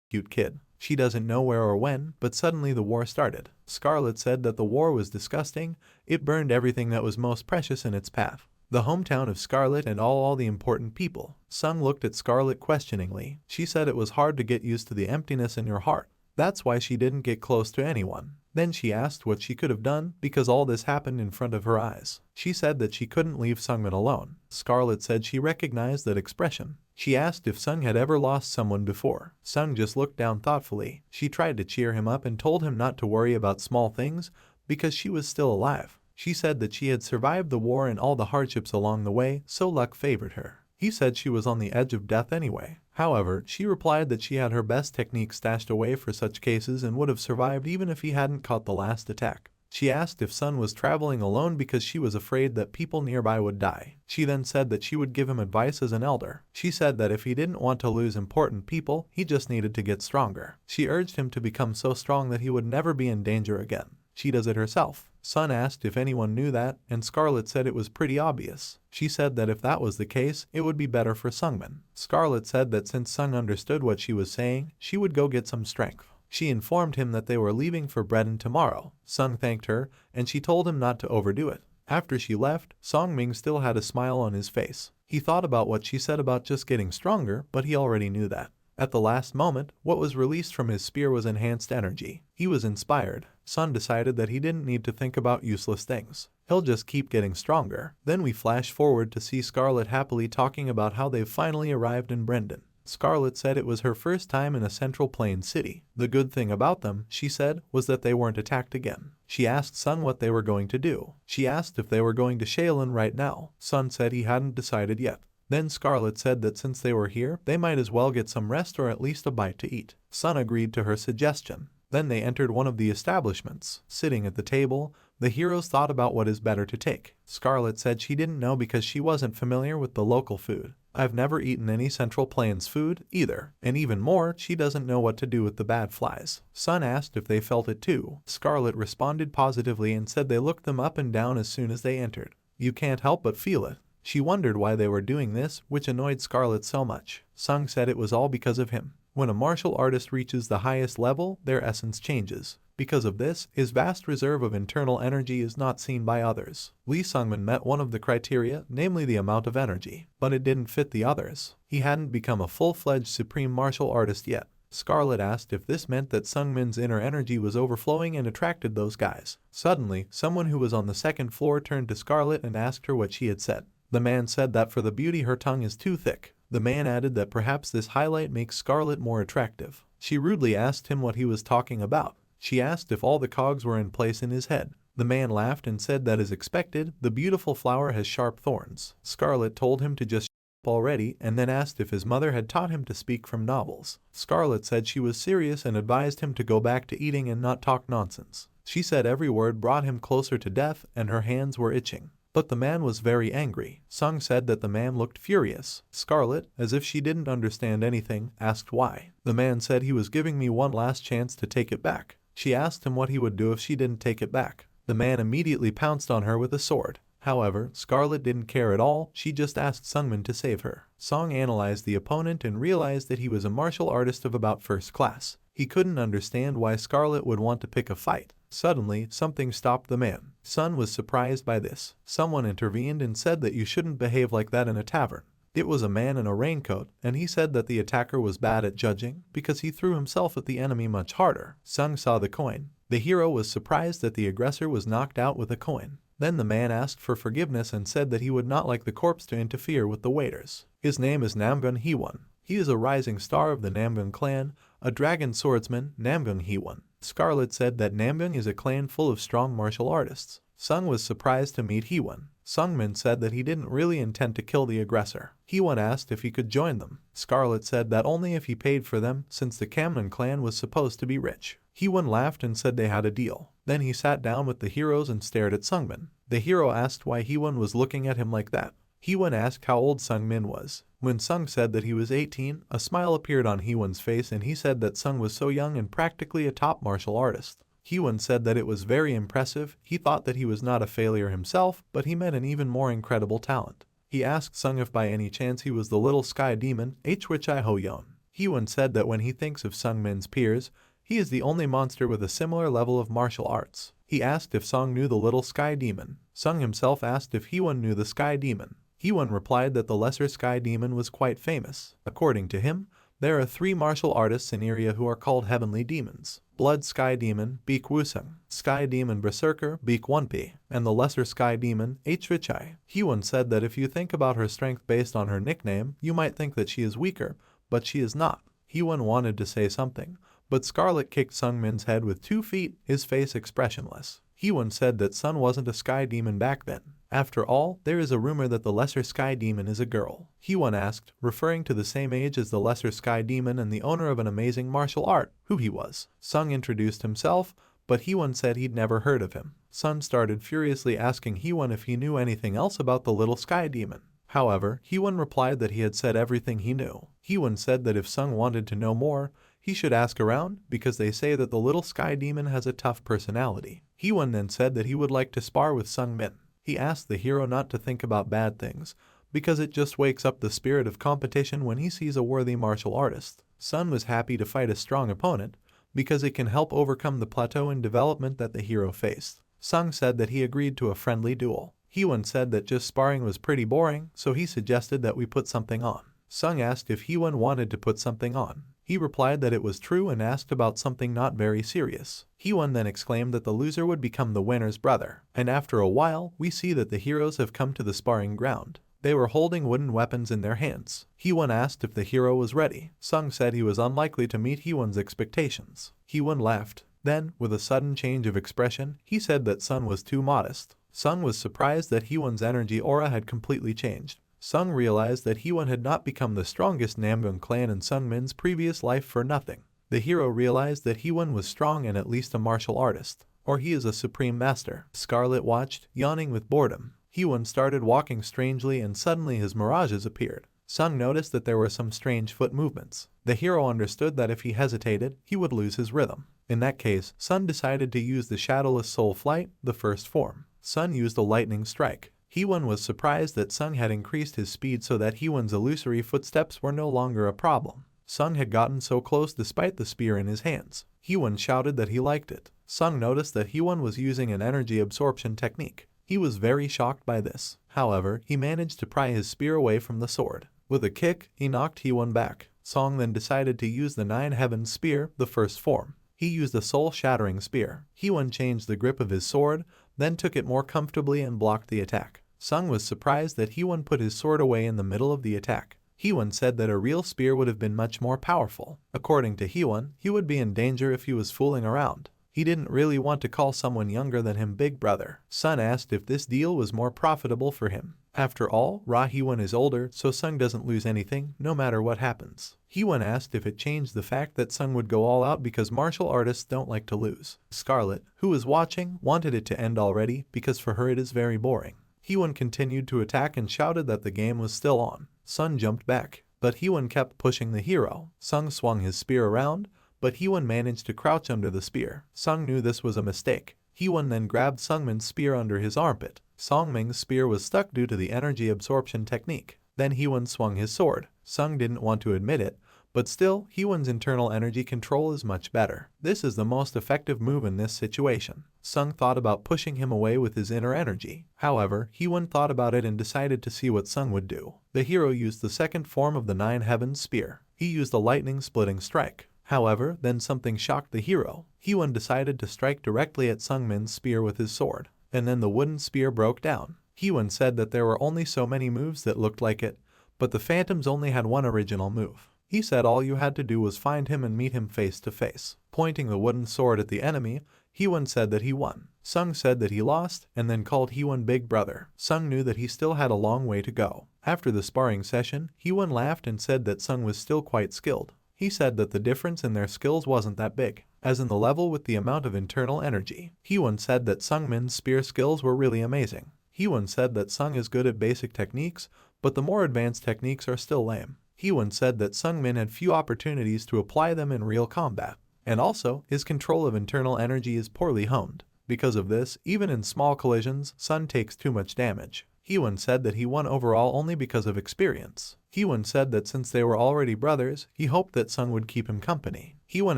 cute kid. She doesn't know where or when, but suddenly the war started. Scarlet said that the war was disgusting. It burned everything that was most precious in its path. The hometown of Scarlet and all the important people. Sung looked at Scarlet questioningly. She said it was hard to get used to the emptiness in your heart. That's why she didn't get close to anyone. Then she asked what she could have done because all this happened in front of her eyes. She said that she couldn't leave Sungmin alone. Scarlet said she recognized that expression. She asked if Sung had ever lost someone before. Sung just looked down thoughtfully. She tried to cheer him up and told him not to worry about small things because she was still alive. She said that she had survived the war and all the hardships along the way, so luck favored her. He said she was on the edge of death anyway. However, she replied that she had her best technique stashed away for such cases and would have survived even if he hadn't caught the last attack. She asked if Sun was traveling alone because she was afraid that people nearby would die. She then said that she would give him advice as an elder. She said that if he didn't want to lose important people, he just needed to get stronger. She urged him to become so strong that he would never be in danger again. She does it herself. Sun asked if anyone knew that, and Scarlet said it was pretty obvious. She said that if that was the case, it would be better for Sungmin. Scarlet said that since Sung understood what she was saying, she would go get some strength. She informed him that they were leaving for Breton tomorrow. Sung thanked her, and she told him not to overdo it. After she left, Songming still had a smile on his face. He thought about what she said about just getting stronger, but he already knew that. At the last moment, what was released from his spear was enhanced energy. He was inspired. Sun decided that he didn't need to think about useless things. He'll just keep getting stronger. Then we flash forward to see Scarlet happily talking about how they've finally arrived in Brendan. Scarlet said it was her first time in a Central Plain city. The good thing about them, she said, was that they weren't attacked again. She asked Sun what they were going to do. She asked if they were going to Shaolin right now. Sun said he hadn't decided yet. Then Scarlet said that since they were here, they might as well get some rest or at least a bite to eat. Sun agreed to her suggestion. Then they entered one of the establishments. Sitting at the table, the heroes thought about what is better to take. Scarlet said she didn't know because she wasn't familiar with the local food. I've never eaten any Central Plains food either, and even more, she doesn't know what to do with the bad flies. Sun asked if they felt it too. Scarlet responded positively and said they looked them up and down as soon as they entered. You can't help but feel it. She wondered why they were doing this, which annoyed Scarlet so much. Sung said it was all because of him. When a martial artist reaches the highest level, their essence changes. Because of this, his vast reserve of internal energy is not seen by others. Lee Sungmin met one of the criteria, namely the amount of energy, but it didn't fit the others. He hadn't become a full-fledged supreme martial artist yet. Scarlet asked if this meant that Sungmin's inner energy was overflowing and attracted those guys. Suddenly, someone who was on the second floor turned to Scarlet and asked her what she had said. The man said that for the beauty her tongue is too thick. The man added that perhaps this highlight makes Scarlet more attractive. She rudely asked him what he was talking about. She asked if all the cogs were in place in his head. The man laughed and said that as expected, the beautiful flower has sharp thorns. Scarlet told him to just already and then asked if his mother had taught him to speak from novels. Scarlet said she was serious and advised him to go back to eating and not talk nonsense. She said every word brought him closer to death and her hands were itching. But the man was very angry. Sung said that the man looked furious. Scarlet, as if she didn't understand anything, asked why. The man said he was giving me one last chance to take it back. She asked him what he would do if she didn't take it back. The man immediately pounced on her with a sword. However, Scarlet didn't care at all, she just asked Sungmin to save her. Sung analyzed the opponent and realized that he was a martial artist of about first class. He couldn't understand why Scarlet would want to pick a fight. Suddenly, something stopped the man. Sun was surprised by this. Someone intervened and said that you shouldn't behave like that in a tavern. It was a man in a raincoat, and he said that the attacker was bad at judging because he threw himself at the enemy much harder. Sung saw the coin. The hero was surprised that the aggressor was knocked out with a coin. Then the man asked for forgiveness and said that he would not like the corpse to interfere with the waiters. His name is Namgun Hwon. He is a rising star of the Namgun clan, a dragon swordsman, Namgun Hwon. Scarlet said that Namgun is a clan full of strong martial artists. Sung was surprised to meet Hwon. Sungmin said that he didn't really intend to kill the aggressor. Hwon asked if he could join them. Scarlet said that only if he paid for them, since the Kamnon clan was supposed to be rich. Hwon laughed and said they had a deal. Then he sat down with the heroes and stared at Sungmin. The hero asked why Hwon was looking at him like that. Hwon asked how old Sungmin was. When Sung said that he was 18, a smile appeared on Hwon's face and he said that Sung was so young and practically a top martial artist. Hwon said that it was very impressive. He thought that he was not a failure himself, but he met an even more incredible talent. He asked Sung if by any chance he was the little sky demon, Hwichai Hoyeon. Hwon said that when he thinks of Sungmin's peers, he is the only monster with a similar level of martial arts. He asked if Sung knew the little sky demon. Sung himself asked if Hwon knew the sky demon. Hwon replied that the lesser sky demon was quite famous. According to him, there are 3 martial artists in Aeria who are called heavenly demons. Blood Sky Demon, Beak Wusung, Sky Demon Berserker, Beak Wonpi, and the lesser Sky Demon, Hwichai. Hwon said that if you think about her strength based on her nickname, you might think that she is weaker, but she is not. Hwon wanted to say something, but Scarlet kicked Sungmin's head with 2 feet, his face expressionless. Hwon said that Sun wasn't a sky demon back then. After all, there is a rumor that the lesser sky demon is a girl. Hwon asked, referring to the same age as the lesser sky demon and the owner of an amazing martial art, who he was. Sung introduced himself, but Hwon said he'd never heard of him. Sun started furiously asking Hwon if he knew anything else about the little sky demon. However, Hwon replied that he had said everything he knew. Hwon said that if Sung wanted to know more, he should ask around because they say that the little sky demon has a tough personality. Hwon then said that he would like to spar with Sungmin. He asked the hero not to think about bad things, because it just wakes up the spirit of competition when he sees a worthy martial artist. Sun was happy to fight a strong opponent, because it can help overcome the plateau in development that the hero faced. Sung said that he agreed to a friendly duel. Hwon said that just sparring was pretty boring, so he suggested that we put something on. Sung asked if Hwon wanted to put something on. He replied that it was true and asked about something not very serious. Hwon then exclaimed that the loser would become the winner's brother. And after a while, we see that the heroes have come to the sparring ground. They were holding wooden weapons in their hands. Hwon asked if the hero was ready. Sung said he was unlikely to meet Hwon's expectations. Hwon laughed. Then, with a sudden change of expression, he said that Sun was too modest. Sung was surprised that Hwon's energy aura had completely changed. Sung realized that Hwon had not become the strongest Namgun clan in Sungmin's previous life for nothing. The hero realized that Hwon was strong and at least a martial artist, or he is a supreme master. Scarlet watched, yawning with boredom. Hwon started walking strangely and suddenly his mirages appeared. Sung noticed that there were some strange foot movements. The hero understood that if he hesitated, he would lose his rhythm. In that case, Sun decided to use the shadowless soul flight, the first form. Sun used a lightning strike. Hwon was surprised that Sung had increased his speed so that Hwon's illusory footsteps were no longer a problem. Sung had gotten so close despite the spear in his hands. Hwon shouted that he liked it. Sung noticed that Hyewon was using an energy absorption technique. He was very shocked by this. However, he managed to pry his spear away from the sword. With a kick, he knocked Hyewon back. Song then decided to use the Nine Heavens Spear, the first form. He used a soul-shattering spear. Hyewon changed the grip of his sword, then took it more comfortably and blocked the attack. Sung was surprised that Hyewon put his sword away in the middle of the attack. Hyewon said that a real spear would have been much more powerful. According to Hyewon, he would be in danger if he was fooling around. He didn't really want to call someone younger than him big brother. Sung asked if this deal was more profitable for him. After all, Hyewon is older, so Sung doesn't lose anything, no matter what happens. Hyewon asked if it changed the fact that Sung would go all out because martial artists don't like to lose. Scarlet, who was watching, wanted it to end already because for her it is very boring. Hyewon continued to attack and shouted that the game was still on. Sung jumped back, but Hyewon kept pushing the hero. Sung swung his spear around, but Hyewon managed to crouch under the spear. Sung knew this was a mistake. Hyewon then grabbed Sungmin's spear under his armpit. Sungmin's spear was stuck due to the energy absorption technique. Then Hyewon swung his sword. Sung didn't want to admit it, but still, Hyewon's internal energy control is much better. This is the most effective move in this situation. Sung thought about pushing him away with his inner energy. However, Hyewon thought about it and decided to see what Sung would do. The hero used the second form of the Nine Heavens Spear. He used a lightning-splitting strike. However, then something shocked the hero. Hyewon decided to strike directly at Sungmin's spear with his sword, and then the wooden spear broke down. Hyewon said that there were only so many moves that looked like it, but the Phantoms only had one original move. He said all you had to do was find him and meet him face to face. Pointing the wooden sword at the enemy, Hyewon said that he won. Sung said that he lost, and then called Hyewon big brother. Sung knew that he still had a long way to go. After the sparring session, Hyewon laughed and said that Sung was still quite skilled. He said that the difference in their skills wasn't that big, as in the level with the amount of internal energy. Hyewon said that Sungmin's spear skills were really amazing. Hyewon said that Sung is good at basic techniques, but the more advanced techniques are still lame. Hyewon said that Sungmin had few opportunities to apply them in real combat, and also, his control of internal energy is poorly honed. Because of this, even in small collisions, Sung takes too much damage. Hyewon said that he won overall only because of experience. Hyewon said that since they were already brothers, he hoped that Sung would keep him company. Hyewon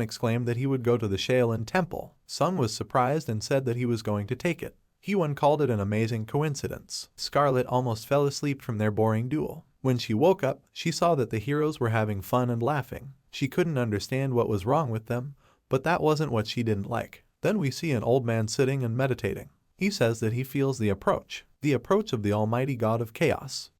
exclaimed that he would go to the Shaolin Temple. Sung was surprised and said that he was going to take it. Hyewon called it an amazing coincidence. Scarlet almost fell asleep from their boring duel. When she woke up, she saw that the heroes were having fun and laughing. She couldn't understand what was wrong with them, but that wasn't what she didn't like. Then we see an old man sitting and meditating. He says that he feels the approach of the almighty god of chaos.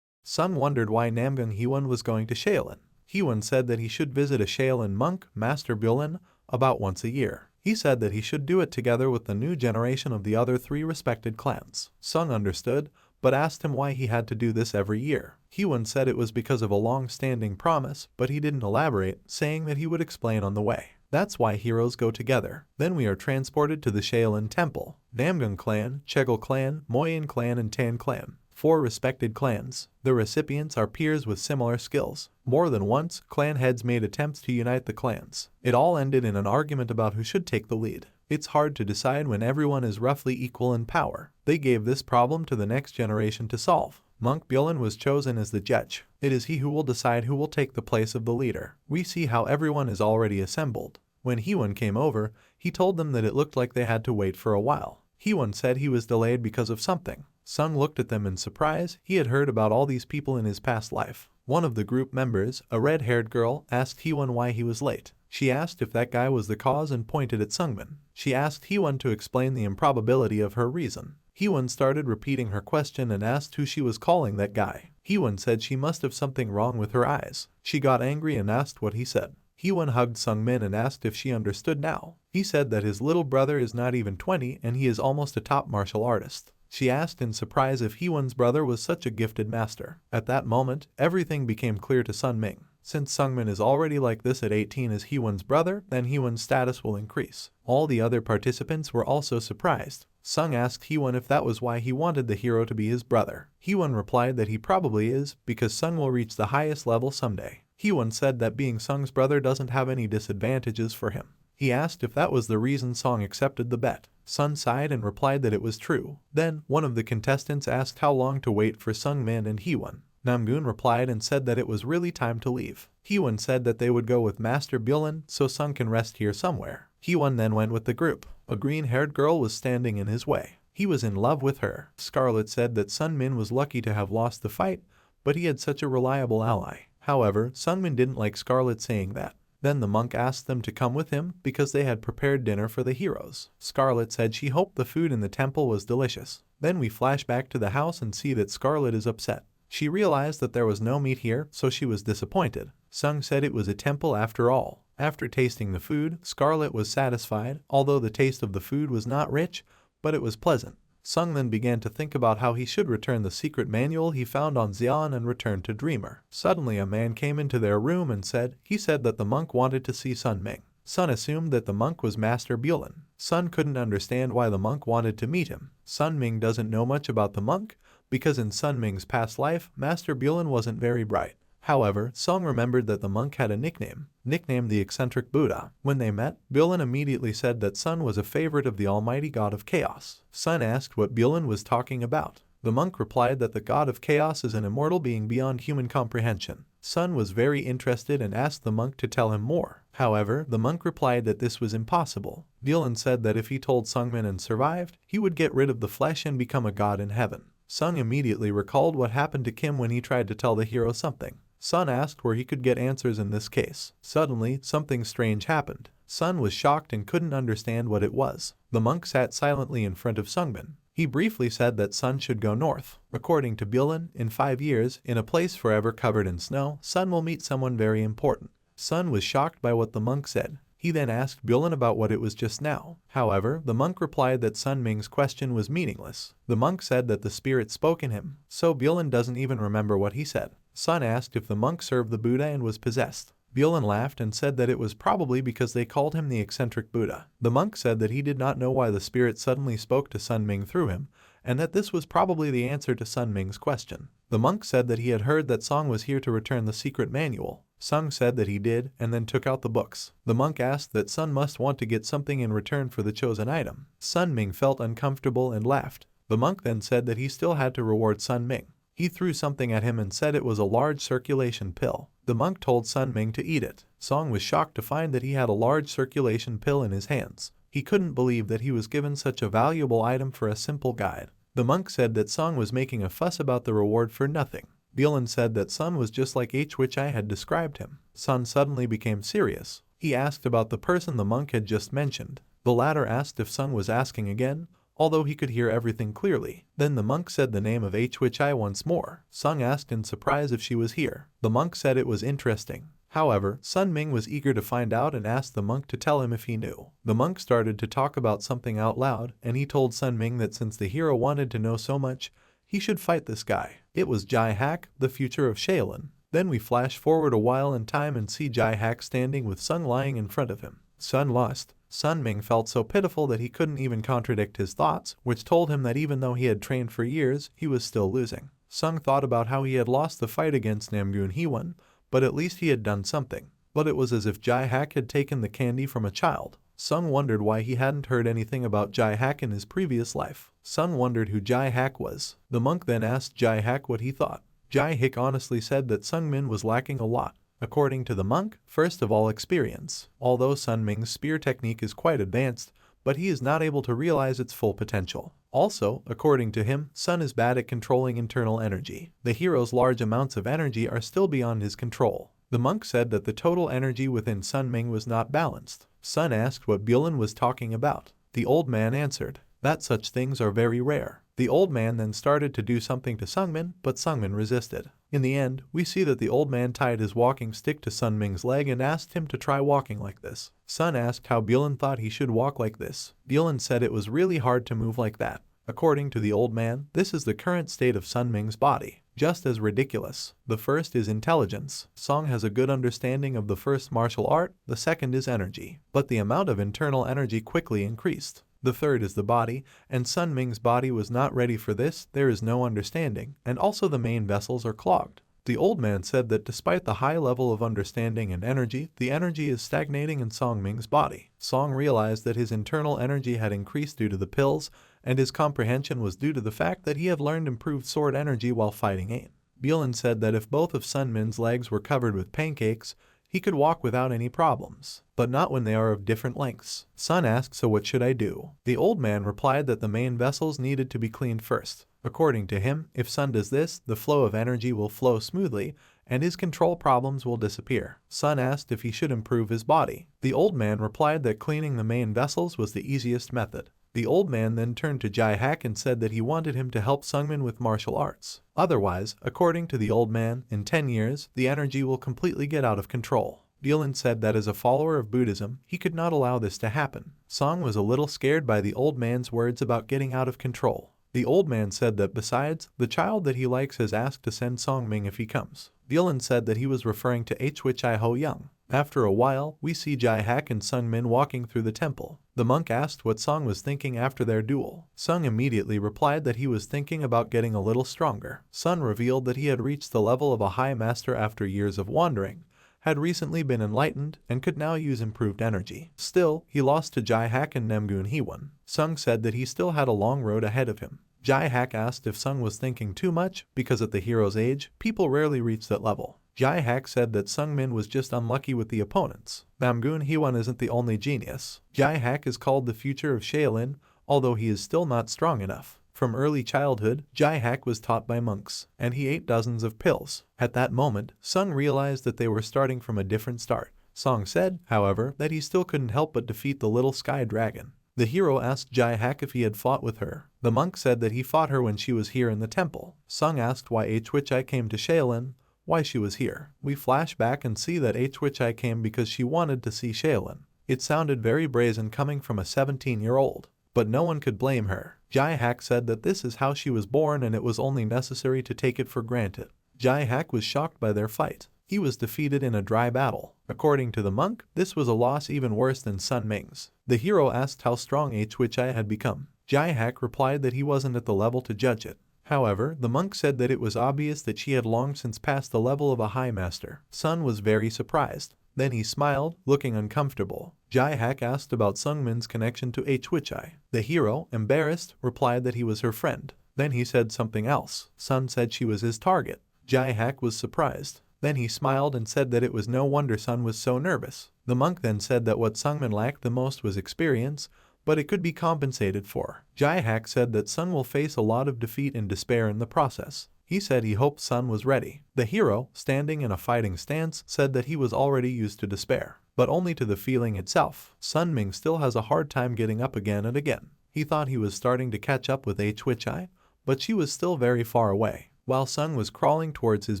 Sung wondered why Namgung Hyewon was going to Shaolin. Hyewon said that he should visit a Shaolin monk, Master Bulin, about once a year. He said that he should do it together with the new generation of the other three respected clans. Sung understood, but asked him why he had to do this every year. Hyewon said it was because of a long-standing promise, but he didn't elaborate, saying that he would explain on the way. That's why heroes go together. Then we are transported to the Shaolin Temple. Namgung Clan, Chegal Clan, Moyin Clan, and Tan Clan. 4 respected clans. The recipients are peers with similar skills. More than once, clan heads made attempts to unite the clans. It all ended in an argument about who should take the lead. It's hard to decide when everyone is roughly equal in power. They gave this problem to the next generation to solve. Monk Bulin was chosen as the judge. It is he who will decide who will take the place of the leader. We see how everyone is already assembled. When Hyewon came over, he told them that it looked like they had to wait for a while. Hyewon said he was delayed because of something. Sung looked at them in surprise. He had heard about all these people in his past life. One of the group members, a red-haired girl, asked Hyewon why he was late. She asked if that guy was the cause and pointed at Sungmin. She asked Hyewon to explain the improbability of her reason. Hyewon started repeating her question and asked who she was calling that guy. Hyewon said she must have something wrong with her eyes. She got angry and asked what he said. Hyewon hugged Sungmin and asked if she understood now. He said that his little brother is not even 20 and he is almost a top martial artist. She asked in surprise if Hyewon's brother was such a gifted master. At that moment, everything became clear to Sungmin. Since Sungmin is already like this at 18 as Hyewon's brother, then Hyewon's status will increase. All the other participants were also surprised. Sung asked Hyewon if that was why he wanted the hero to be his brother. Hyewon replied that he probably is, because Sung will reach the highest level someday. Hyewon said that being Sung's brother doesn't have any disadvantages for him. He asked if that was the reason Sung accepted the bet. Sun sighed and replied that it was true. Then, one of the contestants asked how long to wait for Sungmin and Hyewon. Namgun replied and said that it was really time to leave. Hyewon said that they would go with Master Bulin so Sung can rest here somewhere. Hyewon then went with the group. A green-haired girl was standing in his way. He was in love with her. Scarlet said that Sungmin was lucky to have lost the fight, but he had such a reliable ally. However, Sungmin didn't like Scarlet saying that. Then the monk asked them to come with him because they had prepared dinner for the heroes. Scarlet said she hoped the food in the temple was delicious. Then we flash back to the house and see that Scarlet is upset. She realized that there was no meat here, so she was disappointed. Sung said it was a temple after all. After tasting the food, Scarlet was satisfied, although the taste of the food was not rich, but it was pleasant. Sung then began to think about how he should return the secret manual he found on Xian and return to Dreamer. Suddenly a man came into their room and said that the monk wanted to see Sun Ming. Sun assumed that the monk was Master Bulan. Sun couldn't understand why the monk wanted to meet him. Sun Ming doesn't know much about the monk, because in Sun Ming's past life, Master Bulan wasn't very bright. However, Sung remembered that the monk had a nicknamed the eccentric Buddha. When they met, Bulan immediately said that Sun was a favorite of the almighty god of chaos. Sun asked what Bulan was talking about. The monk replied that the god of chaos is an immortal being beyond human comprehension. Sun was very interested and asked the monk to tell him more. However, the monk replied that this was impossible. Bulan said that if he told Sungmin and survived, he would get rid of the flesh and become a god in heaven. Sung immediately recalled what happened to Kim when he tried to tell the hero something. Sun asked where he could get answers in this case. Suddenly, something strange happened. Sun was shocked and couldn't understand what it was. The monk sat silently in front of Sungmin. He briefly said that Sun should go north. According to Bulan, in 5 years, in a place forever covered in snow, Sun will meet someone very important. Sun was shocked by what the monk said. He then asked Bulan about what it was just now. However, the monk replied that Sun Ming's question was meaningless. The monk said that the spirit spoke in him, so Bulan doesn't even remember what he said. Sun asked if the monk served the Buddha and was possessed. Bulan laughed and said that it was probably because they called him the eccentric Buddha. The monk said that he did not know why the spirit suddenly spoke to Sun Ming through him, and that this was probably the answer to Sun Ming's question. The monk said that he had heard that Song was here to return the secret manual. Sung said that he did, and then took out the books. The monk asked that Sun must want to get something in return for the chosen item. Sun Ming felt uncomfortable and laughed. The monk then said that he still had to reward Sun Ming. He threw something at him and said it was a large circulation pill. The monk told Sun Ming to eat it. Song was shocked to find that he had a large circulation pill in his hands. He couldn't believe that he was given such a valuable item for a simple guide. The monk said that Song was making a fuss about the reward for nothing. Bulan said that Sun was just like which I had described him. Sun suddenly became serious. He asked about the person the monk had just mentioned. The latter asked if Sung was asking again, although he could hear everything clearly. Then the monk said the name of which I once more. Sung asked in surprise if she was here. The monk said it was interesting. However, Sun Ming was eager to find out and asked the monk to tell him if he knew. The monk started to talk about something out loud, and he told Sun Ming that since the hero wanted to know so much, he should fight this guy. It was Jai Hak, the future of Shaolin. Then we flash forward a while in time and see Jai Hak standing with Sung lying in front of him. Sun lost. Sun Ming felt so pitiful that he couldn't even contradict his thoughts, which told him that even though he had trained for years, he was still losing. Sung thought about how he had lost the fight against Namgoon Heewon, but at least he had done something. But it was as if Jai Hak had taken the candy from a child. Sung wondered why he hadn't heard anything about Jai Hak in his previous life. Sung wondered who Jai Hak was. The monk then asked Jai Hak what he thought. Jai Hak honestly said that Sungmin was lacking a lot. According to the monk, first of all experience. Although Sun Ming's spear technique is quite advanced, but he is not able to realize its full potential. Also, according to him, Sun is bad at controlling internal energy. The hero's large amounts of energy are still beyond his control. The monk said that the total energy within Sun Ming was not balanced. Sun asked what Bulan was talking about. The old man answered that such things are very rare. The old man then started to do something to Sungmin, but Sungmin resisted. In the end, we see that the old man tied his walking stick to Sun Ming's leg and asked him to try walking like this. Sun asked how Bulan thought he should walk like this. Bulan said it was really hard to move like that. According to the old man, this is the current state of Sun Ming's body. Just as ridiculous. The first is intelligence. Song has a good understanding of the first martial art, the second is energy. But the amount of internal energy quickly increased. The third is the body, and Sun Ming's body was not ready for this, there is no understanding, and also the main vessels are clogged. The old man said that despite the high level of understanding and energy, the energy is stagnating in Song Ming's body. Song realized that his internal energy had increased due to the pills, and his comprehension was due to the fact that he had learned improved sword energy while fighting Ain. Bulan said that if both of Sun Min's legs were covered with pancakes, He could walk without any problems, but not when they are of different lengths. Sun asked, so what should I do? The old man replied that the main vessels needed to be cleaned first. According to him, if Sun does this, the flow of energy will flow smoothly, and his control problems will disappear. Sun asked if he should improve his body. The old man replied that cleaning the main vessels was the easiest method. The old man then turned to Jae-hak and said that he wanted him to help Sungmin with martial arts. Otherwise, according to the old man, in 10 years, the energy will completely get out of control. Dylan said that as a follower of Buddhism, he could not allow this to happen. Song was a little scared by the old man's words about getting out of control. The old man said that besides, the child that he likes has asked to send Songming if he comes. Dylan said that he was referring to Hwi Ho Young. After a while, we see Jae-hak and Sungmin walking through the temple. The monk asked what Sung was thinking after their duel. Sung immediately replied that he was thinking about getting a little stronger. Sun revealed that he had reached the level of a high master after years of wandering, had recently been enlightened, and could now use improved energy. Still, he lost to Jae-hak and Namgoon Hee-won. Sung said that he still had a long road ahead of him. Jae-hak asked if Sung was thinking too much, because at the hero's age, people rarely reach that level. Jae-hak said that Sungmin was just unlucky with the opponents. Namgoon Hee-won isn't the only genius. Jae-hak is called the future of Shaolin, although he is still not strong enough. From early childhood, Jae-hak was taught by monks, and he ate dozens of pills. At that moment, Sung realized that they were starting from a different start. Song said, however, that he still couldn't help but defeat the little sky dragon. The hero asked Jae-hak if he had fought with her. The monk said that he fought her when she was here in the temple. Sung asked why Hwi came to Shaolin, why she was here. We flash back and see that Hwi came because she wanted to see Shaolin. It sounded very brazen coming from a 17-year-old, but no one could blame her. Jae-hak said that this is how she was born and it was only necessary to take it for granted. Jae-hak was shocked by their fight. He was defeated in a dry battle. According to the monk, this was a loss even worse than Sun Ming's. The hero asked how strong Hwi had become. Jae-hak replied that he wasn't at the level to judge it. However, the monk said that it was obvious that she had long since passed the level of a high master. Sun was very surprised. Then he smiled, looking uncomfortable. Jae-hak asked about Sungmin's connection to Hwi. The hero, embarrassed, replied that he was her friend. Then he said something else. Sun said she was his target. Jae-hak was surprised. Then he smiled and said that it was no wonder Sun was so nervous. The monk then said that what Sungmin lacked the most was experience, but it could be compensated for. Jae-hak said that Sun will face a lot of defeat and despair in the process. He said he hoped Sun was ready. The hero, standing in a fighting stance, said that he was already used to despair, but only to the feeling itself. Sun Ming still has a hard time getting up again and again. He thought he was starting to catch up with Hwi, but she was still very far away. While Sun was crawling towards his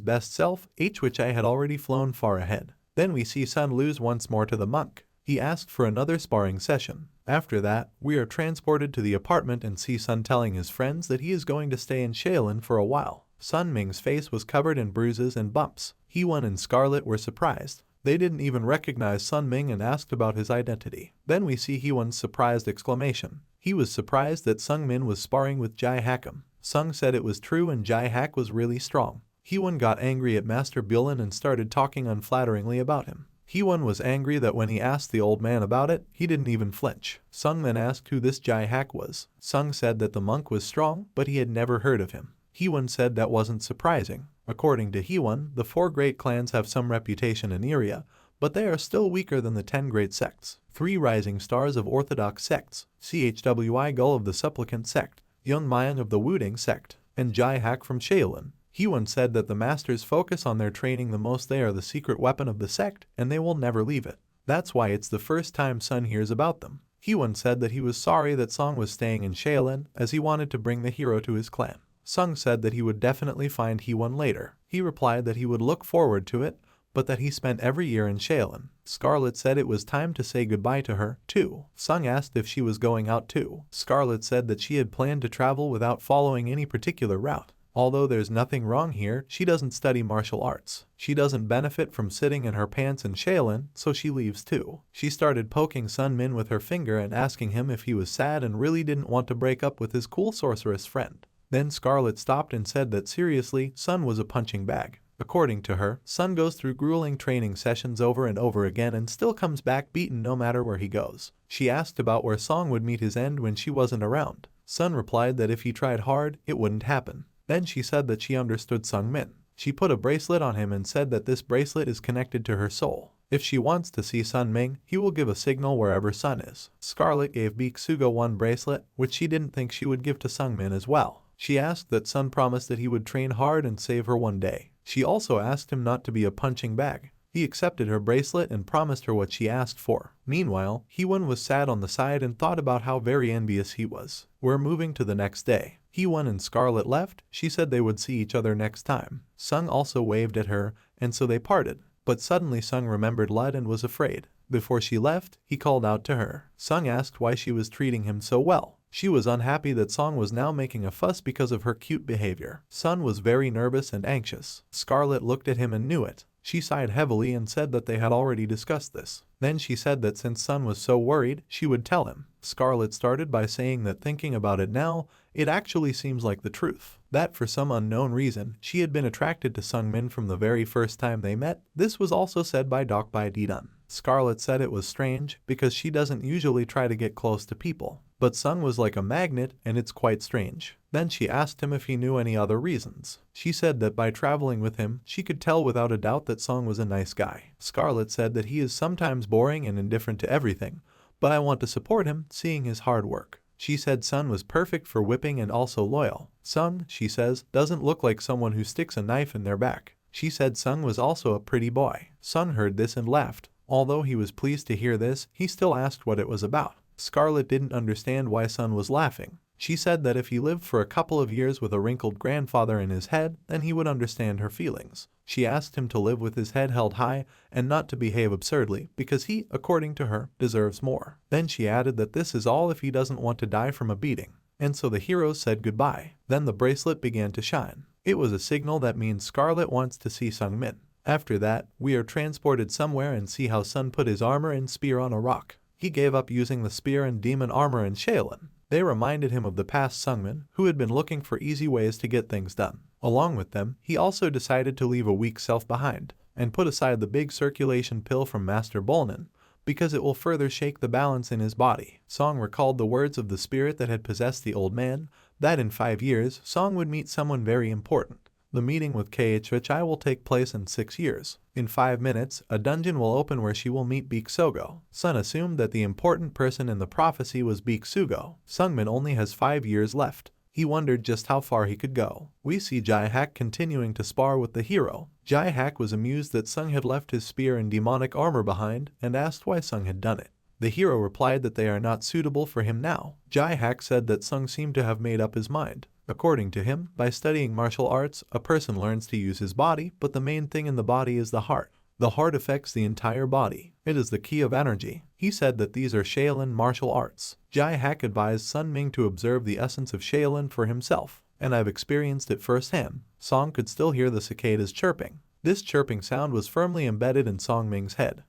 best self, Hwi had already flown far ahead. Then we see Sun lose once more to the monk. He asked for another sparring session. After that, we are transported to the apartment and see Sun telling his friends that he is going to stay in Shaolin for a while. Sun Ming's face was covered in bruises and bumps. Hee-won and Scarlet were surprised. They didn't even recognize Sun Ming and asked about his identity. Then we see Hee-won's surprised exclamation. He was surprised that Sungmin was sparring with Jae-hak. Sung said it was true and Jae-hak was really strong. Hee-won got angry at Master Bulin and started talking unflatteringly about him. Hee-won was angry that when he asked the old man about it, he didn't even flinch. Sung then asked who this Jae-hak was. Sung said that the monk was strong, but he had never heard of him. Hee-won said that wasn't surprising. According to Hee-won, the 4 great clans have some reputation in Aeria, but they are still weaker than the 10 great sects. 3 rising stars of orthodox sects, Chwi Gull of the supplicant sect, Young Mayang of the Wuding sect, and Jae-hak from Shaolin. Hee-won said that the masters focus on their training the most. They are the secret weapon of the sect, and they will never leave it. That's why it's the first time Sun hears about them. Hee-won said that he was sorry that Song was staying in Shaolin, as he wanted to bring the hero to his clan. Sung said that he would definitely find Hee-won later. He replied that he would look forward to it, but that he spent every year in Shaolin. Scarlet said it was time to say goodbye to her, too. Sung asked if she was going out too. Scarlet said that she had planned to travel without following any particular route. Although there's nothing wrong here, she doesn't study martial arts. She doesn't benefit from sitting in her pants in Shaolin, so she leaves too. She started poking Sun Min with her finger and asking him if he was sad and really didn't want to break up with his cool sorceress friend. Then Scarlet stopped and said that seriously, Sun was a punching bag. According to her, Sun goes through grueling training sessions over and over again and still comes back beaten no matter where he goes. She asked about where Song would meet his end when she wasn't around. Sun replied that if he tried hard, it wouldn't happen. Then she said that she understood Sungmin. She put a bracelet on him and said that this bracelet is connected to her soul. If she wants to see Sungmin, he will give a signal wherever Sun is. Scarlet gave Biksugo one bracelet, which she didn't think she would give to Sungmin as well. She asked that Sun promise that he would train hard and save her one day. She also asked him not to be a punching bag. He accepted her bracelet and promised her what she asked for. Meanwhile, Hee-won was sad on the side and thought about how very envious he was. We're moving to the next day. Hee-won and Scarlet left. She said they would see each other next time. Sung also waved at her, and so they parted. But suddenly Sung remembered Lud and was afraid. Before she left, he called out to her. Sung asked why she was treating him so well. She was unhappy that Song was now making a fuss because of her cute behavior. Sun was very nervous and anxious. Scarlet looked at him and knew it. She sighed heavily and said that they had already discussed this. Then she said that since Sun was so worried, she would tell him. Scarlet started by saying that thinking about it now, it actually seems like the truth. That for some unknown reason, she had been attracted to Sungmin from the very first time they met. This was also said by Dokbai Didun. Scarlet said it was strange because she doesn't usually try to get close to people. But Sung was like a magnet and it's quite strange. Then she asked him if he knew any other reasons. She said that by traveling with him, she could tell without a doubt that Sung was a nice guy. Scarlet said that he is sometimes boring and indifferent to everything, but I want to support him, seeing his hard work. She said Sun was perfect for whipping and also loyal. Sung, she says, doesn't look like someone who sticks a knife in their back. She said Sung was also a pretty boy. Sung heard this and laughed. Although he was pleased to hear this, he still asked what it was about. Scarlet didn't understand why Sun was laughing. She said that if he lived for a couple of years with a wrinkled grandfather in his head, then he would understand her feelings. She asked him to live with his head held high and not to behave absurdly because he, according to her, deserves more. Then she added that this is all if he doesn't want to die from a beating. And so the heroes said goodbye. Then the bracelet began to shine. It was a signal that means Scarlet wants to see Sungmin. After that, we are transported somewhere and see how Sun put his armor and spear on a rock. He gave up using the spear and demon armor in Shaolin. They reminded him of the past Sungmin, who had been looking for easy ways to get things done. Along with them, he also decided to leave a weak self behind, and put aside the big circulation pill from Master Bolnin, because it will further shake the balance in his body. Song recalled the words of the spirit that had possessed the old man, that in 5 years, Song would meet someone very important. The meeting with KHI will take place in 6 years. In 5 minutes, a dungeon will open where she will meet Biksugo. Sun assumed that the important person in the prophecy was Biksugo. Sungmin only has 5 years left. He wondered just how far he could go. We see Jae-hak continuing to spar with the hero. Jae-hak was amused that Sung had left his spear and demonic armor behind and asked why Sung had done it. The hero replied that they are not suitable for him now. Jae-hak said that Sung seemed to have made up his mind. According to him, by studying martial arts, a person learns to use his body, but the main thing in the body is the heart. The heart affects the entire body. It is the key of energy. He said that these are Shaolin martial arts. Jae-hak advised Sun Ming to observe the essence of Shaolin for himself, and I've experienced it firsthand. Song could still hear the cicadas chirping. This chirping sound was firmly embedded in Song Ming's head.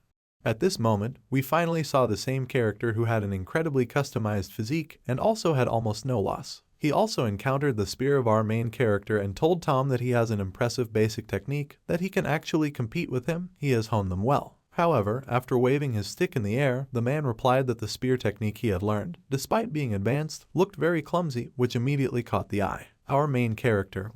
At this moment, we finally saw the same character who had an incredibly customized physique and also had almost no loss. He also encountered the spear of our main character and told Tom that he has an impressive basic technique, that he can actually compete with him, he has honed them well. However, after waving his stick in the air, the man replied that the spear technique he had learned, despite being advanced, looked very clumsy, which immediately caught the eye. Our main character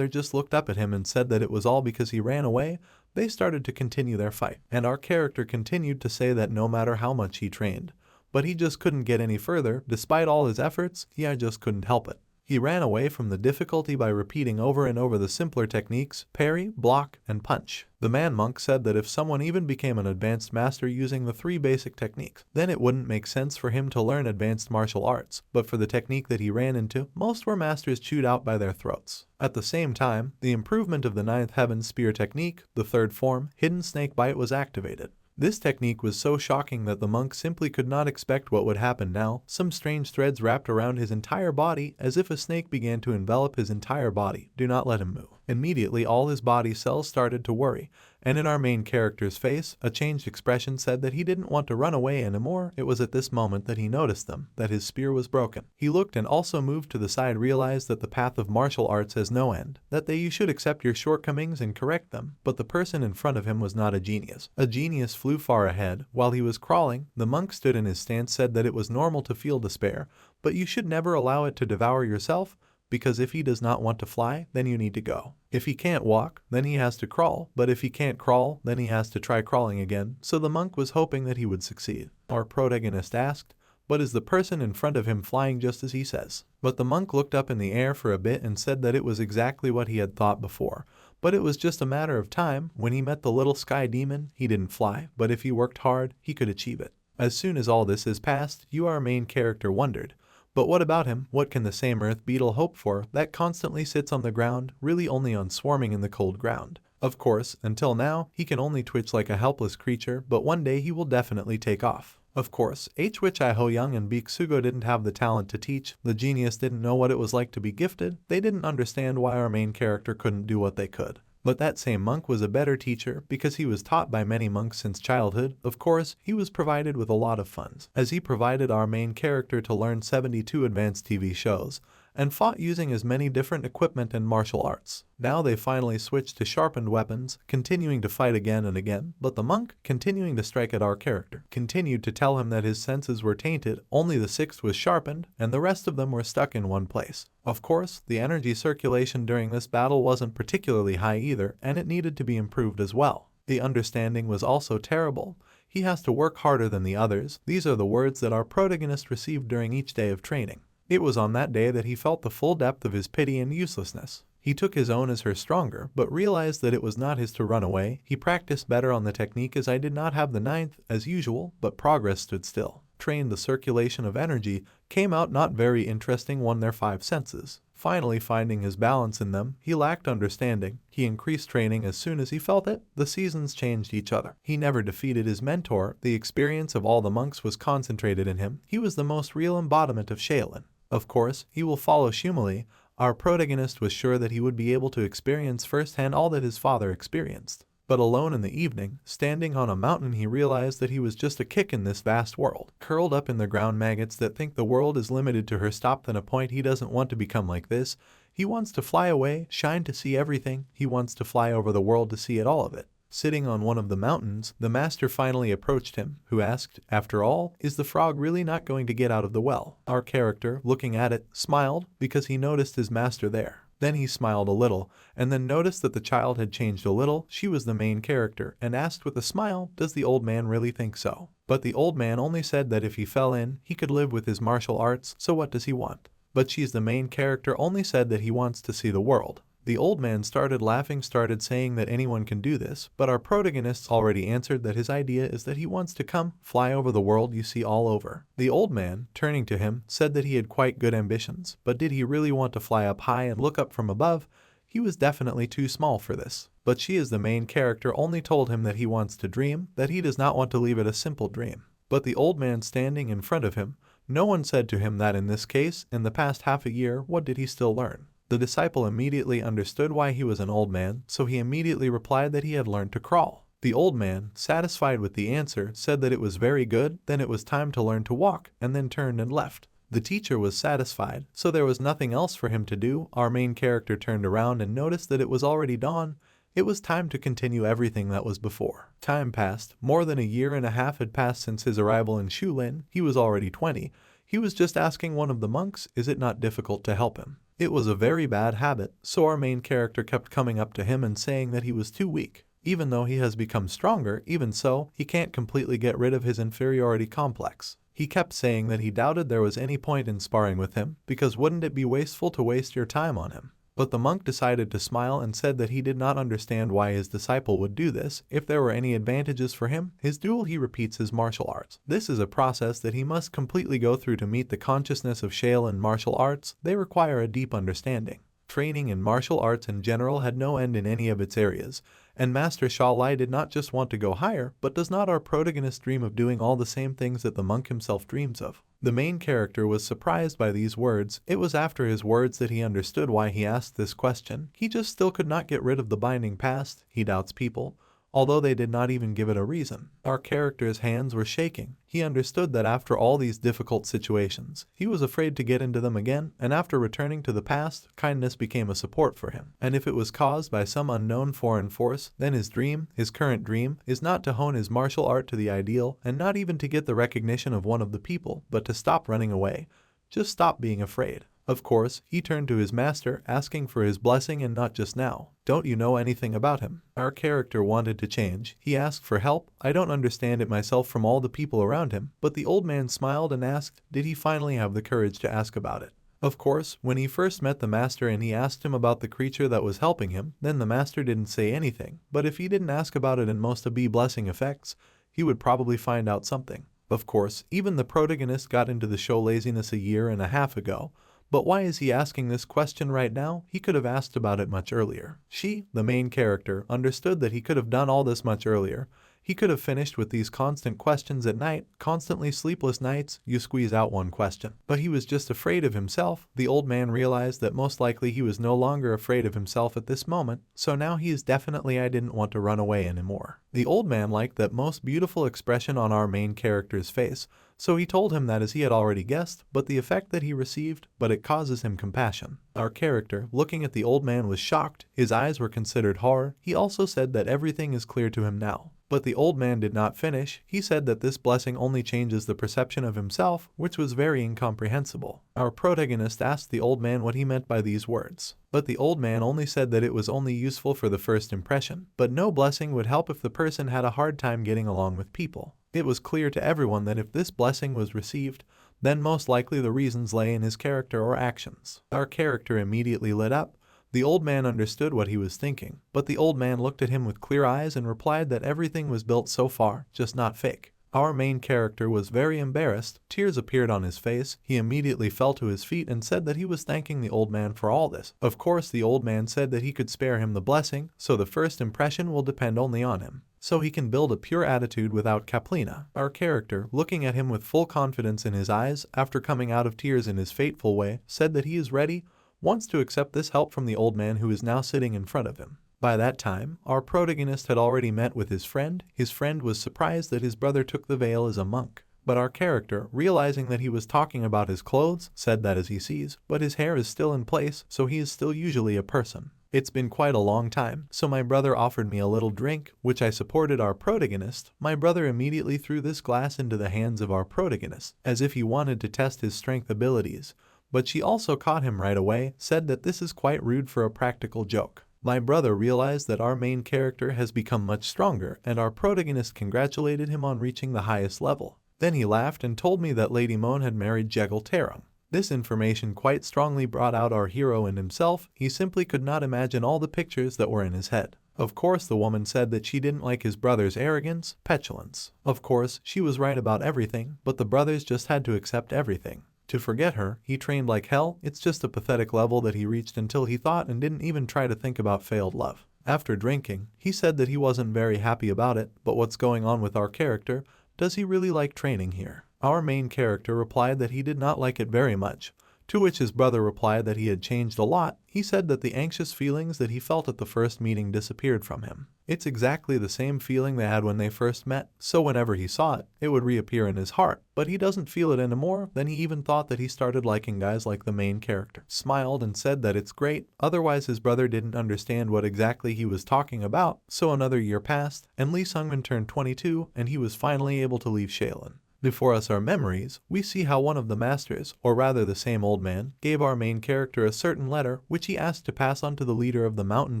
just looked up at him and said that it was all because he ran away. They started to continue their fight, and our character continued to say that no matter how much he trained, but he just couldn't get any further. Despite all his efforts, he just couldn't help it. He ran away from the difficulty by repeating over and over the simpler techniques, parry, block, and punch. The man monk said that if someone even became an advanced master using the 3 basic techniques, then it wouldn't make sense for him to learn advanced martial arts, but for the technique that he ran into, most were masters chewed out by their throats. At the same time, the improvement of the 9th Heaven Spear technique, the 3rd form, Hidden Snake Bite, was activated. This technique was so shocking that the monk simply could not expect what would happen now. Some strange threads wrapped around his entire body as if a snake began to envelop his entire body. Do not let him move. Immediately all his body cells started to worry, and in our main character's face, a changed expression said that he didn't want to run away anymore. It was at this moment that he noticed that his spear was broken. He looked and also moved to the side, realized that the path of martial arts has no end, that you should accept your shortcomings and correct them, but the person in front of him was not a genius. A genius flew far ahead. While he was crawling, the monk stood in his stance, said that it was normal to feel despair, but you should never allow it to devour yourself, because if he does not want to fly, then you need to go. If he can't walk, then he has to crawl, but if he can't crawl, then he has to try crawling again, so the monk was hoping that he would succeed. Our protagonist asked, but is the person in front of him flying just as he says? But the monk looked up in the air for a bit and said that it was exactly what he had thought before, but it was just a matter of time. When he met the little sky demon, he didn't fly, but if he worked hard, he could achieve it. As soon as all this is past, our main character wondered, but what about him? What can the same earth beetle hope for that constantly sits on the ground, really only on swarming in the cold ground? Of course, until now, he can only twitch like a helpless creature, but one day he will definitely take off. Of course, Hwi Ho-young and Biksugo didn't have the talent to teach, the genius didn't know what it was like to be gifted, they didn't understand why our main character couldn't do what they could. But that same monk was a better teacher because he was taught by many monks since childhood. Of course, he was provided with a lot of funds, as he provided our main character to learn 72 advanced TV shows, and fought using as many different equipment and martial arts. Now they finally switched to sharpened weapons, continuing to fight again and again, but the monk, continuing to strike at our character, continued to tell him that his senses were tainted, only the sixth was sharpened, and the rest of them were stuck in one place. Of course, the energy circulation during this battle wasn't particularly high either, and it needed to be improved as well. The understanding was also terrible. He has to work harder than the others. These are the words that our protagonist received during each day of training. It was on that day that he felt the full depth of his pity and uselessness. He took his own as her stronger, but realized that it was not his to run away. He practiced better on the technique as I did not have the ninth, as usual, but progress stood still. Trained the circulation of energy, came out not very interesting, won their 5 senses. Finally finding his balance in them, he lacked understanding. He increased training as soon as he felt it. The seasons changed each other. He never defeated his mentor. The experience of all the monks was concentrated in him. He was the most real embodiment of Shaolin. Of course, he will follow Shumali. Our protagonist was sure that he would be able to experience firsthand all that his father experienced. But alone in the evening, standing on a mountain, he realized that he was just a kick in this vast world. Curled up in the ground, maggots that think the world is limited to her stopped at a point. He doesn't want to become like this. He wants to fly away, shine to see everything. He wants to fly over the world to see it, all of it. Sitting on one of the mountains, the master finally approached him, who asked, after all, is the frog really not going to get out of the well? Our character, looking at it, smiled because he noticed his master there. Then he smiled a little, and then noticed that the child had changed a little. She was the main character, and asked with a smile, does the old man really think so? But the old man only said that if he fell in, he could live with his martial arts, so what does he want? But she's the main character, only said that he wants to see the world. The old man started laughing, started saying that anyone can do this, but our protagonist already answered that his idea is that he wants to come, fly over the world you see all over. The old man, turning to him, said that he had quite good ambitions, but did he really want to fly up high and look up from above? He was definitely too small for this. But she, as the main character, only told him that he wants to dream, that he does not want to leave it a simple dream. But the old man standing in front of him, no one said to him that in this case, in the past half a year, what did he still learn? The disciple immediately understood why he was an old man, so he immediately replied that he had learned to crawl. The old man, satisfied with the answer, said that it was very good, then it was time to learn to walk, and then turned and left. The teacher was satisfied, so there was nothing else for him to do. Our main character turned around and noticed that it was already dawn. It was time to continue everything that was before. Time passed. More than a year and a half had passed since his arrival in Shulin. He was already 20. He was just asking one of the monks, is it not difficult to help him? It was a very bad habit, so our main character kept coming up to him and saying that he was too weak. Even though he has become stronger, even so, he can't completely get rid of his inferiority complex. He kept saying that he doubted there was any point in sparring with him, because wouldn't it be wasteful to waste your time on him? But the monk decided to smile and said that he did not understand why his disciple would do this. If there were any advantages for him, his duel, he repeats his martial arts. This is a process that he must completely go through to meet the consciousness of Shaolin martial arts. They require a deep understanding. Training in martial arts in general had no end in any of its areas, and Master Sha did not just want to go higher, but does not our protagonist dream of doing all the same things that the monk himself dreams of? The main character was surprised by these words. It was after his words that he understood why he asked this question. He just still could not get rid of the binding past. He doubts people, although they did not even give it a reason. Our character's hands were shaking. He understood that after all these difficult situations, he was afraid to get into them again, and after returning to the past, kindness became a support for him. And if it was caused by some unknown foreign force, then his dream, his current dream, is not to hone his martial art to the ideal, and not even to get the recognition of one of the people, but to stop running away. Just stop being afraid. Of course, he turned to his master, asking for his blessing, and not just now. Don't you know anything about him? Our character wanted to change. He asked for help. I don't understand it myself from all the people around him. But the old man smiled and asked, did he finally have the courage to ask about it? Of course, when he first met the master and he asked him about the creature that was helping him, then the master didn't say anything. But if he didn't ask about it and most of the blessing effects, he would probably find out something. Of course, even the protagonist got into the show laziness a year and a half ago. But why is he asking this question right now? He could have asked about it much earlier. She, the main character, understood that he could have done all this much earlier. He could have finished with these constant questions at night, constantly sleepless nights, you squeeze out one question. But he was just afraid of himself. The old man realized that most likely he was no longer afraid of himself at this moment, so now he is definitely I didn't want to run away anymore. The old man liked that most beautiful expression on our main character's face, so he told him that as he had already guessed, but the effect that he received, but it causes him compassion. Our character, looking at the old man, was shocked. His eyes were considered horror. He also said that everything is clear to him now. But the old man did not finish. He said that this blessing only changes the perception of himself, which was very incomprehensible. Our protagonist asked the old man what he meant by these words. But the old man only said that it was only useful for the first impression, but no blessing would help if the person had a hard time getting along with people. It was clear to everyone that if this blessing was received, then most likely the reasons lay in his character or actions. Our character immediately lit up. The old man understood what he was thinking, but the old man looked at him with clear eyes and replied that everything was built so far, just not fake. Our main character was very embarrassed. Tears appeared on his face. He immediately fell to his feet and said that he was thanking the old man for all this. Of course, the old man said that he could spare him the blessing, so the first impression will depend only on him. So he can build a pure attitude without Kaplina. Our character, looking at him with full confidence in his eyes, after coming out of tears in his fateful way, said that he is ready, wants to accept this help from the old man who is now sitting in front of him. By that time, our protagonist had already met with his friend. His friend was surprised that his brother took the veil as a monk. But our character, realizing that he was talking about his clothes, said that as he sees, but his hair is still in place, so he is still usually a person. It's been quite a long time, so my brother offered me a little drink, which I supported our protagonist. My brother immediately threw this glass into the hands of our protagonist, as if he wanted to test his strength abilities. But she also caught him right away, said that this is quite rude for a practical joke. My brother realized that our main character has become much stronger, and our protagonist congratulated him on reaching the highest level. Then he laughed and told me that Lady Moan had married Jegal Terung. This information quite strongly brought out our hero and himself. He simply could not imagine all the pictures that were in his head. Of course, the woman said that she didn't like his brother's arrogance, petulance. Of course, she was right about everything, but the brothers just had to accept everything. To forget her, he trained like hell. It's just a pathetic level that he reached until he thought and didn't even try to think about failed love. After drinking, he said that he wasn't very happy about it, but what's going on with our character? Does he really like training here? Our main character replied that he did not like it very much, to which his brother replied that he had changed a lot. He said that the anxious feelings that he felt at the first meeting disappeared from him. It's exactly the same feeling they had when they first met, so whenever he saw it, it would reappear in his heart, but he doesn't feel it anymore. Then he even thought that he started liking guys like the main character. Smiled and said that it's great, otherwise his brother didn't understand what exactly he was talking about. So another year passed, and Lee Sungmin turned 22, and he was finally able to leave Shaolin. Before us are memories. We see how one of the masters, or rather the same old man, gave our main character a certain letter which he asked to pass on to the leader of the mountain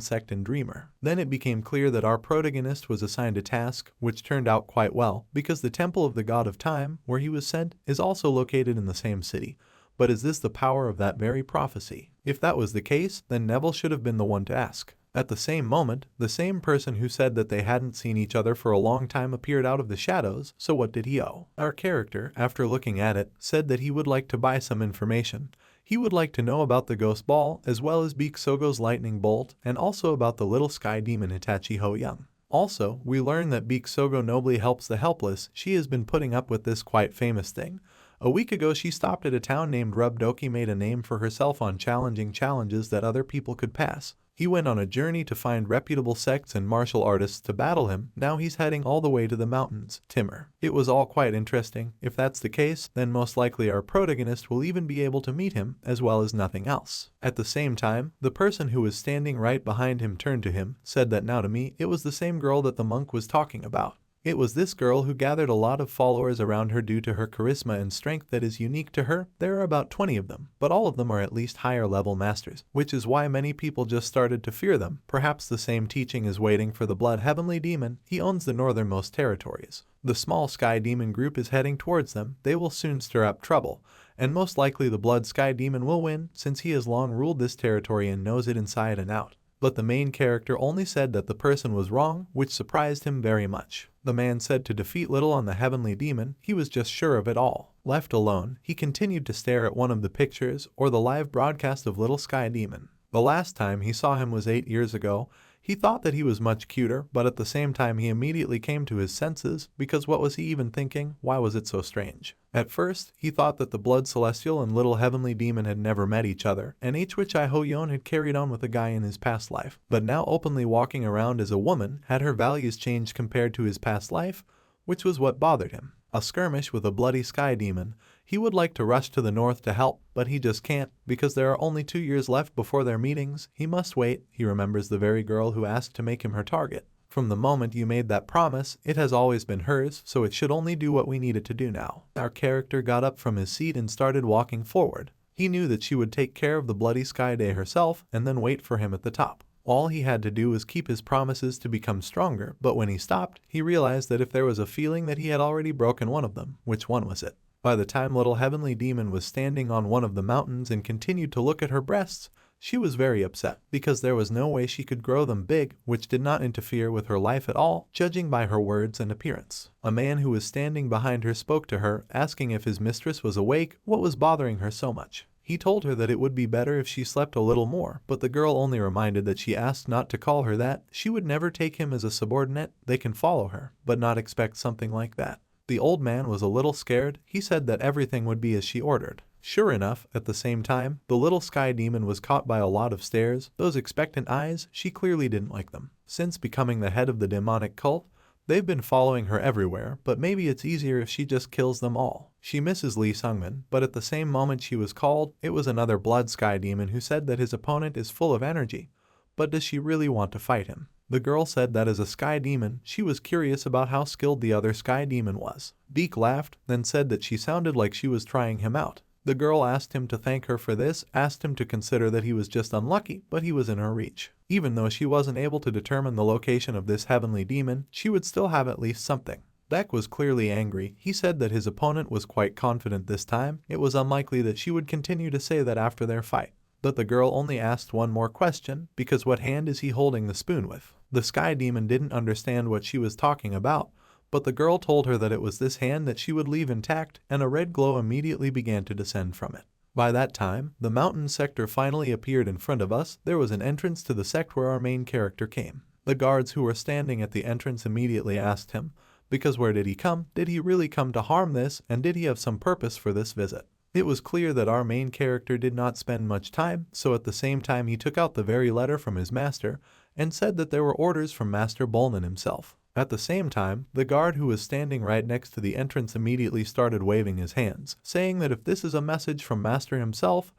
sect and Dreamer. Then it became clear that our protagonist was assigned a task, which turned out quite well, because the temple of the god of time, where he was sent, is also located in the same city. But is this the power of that very prophecy? If that was the case, then Neville should have been the one to ask. At the same moment, the same person who said that they hadn't seen each other for a long time appeared out of the shadows, so what did he owe? Our character, after looking at it, said that he would like to buy some information. He would like to know about the ghost ball, as well as Beak Sogo's lightning bolt, and also about the little sky demon Hitachi Ho Young. Also, we learn that Beak Sogo nobly helps the helpless. She has been putting up with this quite famous thing. A week ago she stopped at a town named Rubdoki, made a name for herself on challenging challenges that other people could pass. He went on a journey to find reputable sects and martial artists to battle him. Now he's heading all the way to the mountains, Timur. It was all quite interesting. If that's the case, then most likely our protagonist will even be able to meet him, as well as nothing else. At the same time, the person who was standing right behind him turned to him, said that now to me, it was the same girl that the monk was talking about. It was this girl who gathered a lot of followers around her due to her charisma and strength that is unique to her. There are about 20 of them, but all of them are at least higher level masters, which is why many people just started to fear them. Perhaps the same teaching is waiting for the Blood Heavenly Demon. He owns the northernmost territories. The small Sky Demon group is heading towards them. They will soon stir up trouble, and most likely the Blood Sky Demon will win since he has long ruled this territory and knows it inside and out. But the main character only said that the person was wrong, which surprised him very much. The man said to defeat Little on the Heavenly Demon, he was just sure of it all. Left alone, he continued to stare at one of the pictures or the live broadcast of Little Sky Demon. The last time he saw him was 8 years ago. He thought that he was much cuter, but at the same time he immediately came to his senses, because what was he even thinking? Why was it so strange? At first, he thought that the Blood Celestial and Little Heavenly Demon had never met each other, and Hwichi Hoyon had carried on with a guy in his past life, but now openly walking around as a woman. Had her values changed compared to his past life? Which was what bothered him. A skirmish with a bloody Sky Demon. He would like to rush to the north to help, but he just can't, because there are only 2 years left before their meetings. He must wait. He remembers the very girl who asked to make him her target. From the moment you made that promise, it has always been hers, so it should only do what we need it to do now. Our character got up from his seat and started walking forward. He knew that she would take care of the bloody Sky Day herself and then wait for him at the top. All he had to do was keep his promises to become stronger, but when he stopped, he realized that if there was a feeling that he had already broken one of them, which one was it? By the time Little Heavenly Demon was standing on one of the mountains and continued to look at her breasts, she was very upset, because there was no way she could grow them big, which did not interfere with her life at all, judging by her words and appearance. A man who was standing behind her spoke to her, asking if his mistress was awake, what was bothering her so much. He told her that it would be better if she slept a little more, but the girl only reminded that she asked not to call her that. She would never take him as a subordinate. They can follow her, but not expect something like that. The old man was a little scared. He said that everything would be as she ordered. Sure enough, at the same time, the Little Sky Demon was caught by a lot of stares. Those expectant eyes, she clearly didn't like them. Since becoming the head of the demonic cult, they've been following her everywhere, but maybe it's easier if she just kills them all. She misses Lee Sungmin, but at the same moment she was called, it was another Blood Sky Demon who said that his opponent is full of energy. But does she really want to fight him? The girl said that as a Sky Demon, she was curious about how skilled the other Sky Demon was. Beak laughed, then said that she sounded like she was trying him out. The girl asked him to thank her for this, asked him to consider that he was just unlucky, but he was in her reach. Even though she wasn't able to determine the location of this heavenly demon, she would still have at least something. Beck was clearly angry. He said that his opponent was quite confident this time. It was unlikely that she would continue to say that after their fight. But the girl only asked one more question, because what hand is he holding the spoon with? The Sky Demon didn't understand what she was talking about, but the girl told her that it was this hand that she would leave intact, and a red glow immediately began to descend from it. By that time, the mountain sector finally appeared in front of us. There was an entrance to the sect where our main character came. The guards who were standing at the entrance immediately asked him, because where did he come? Did he really come to harm this, and did he have some purpose for this visit? It was clear that our main character did not spend much time, so at the same time he took out the very letter from his master and said that there were orders from Master Bolnan himself. At the same time, the guard who was standing right next to the entrance immediately started waving his hands, saying that if this is a message from Master himself,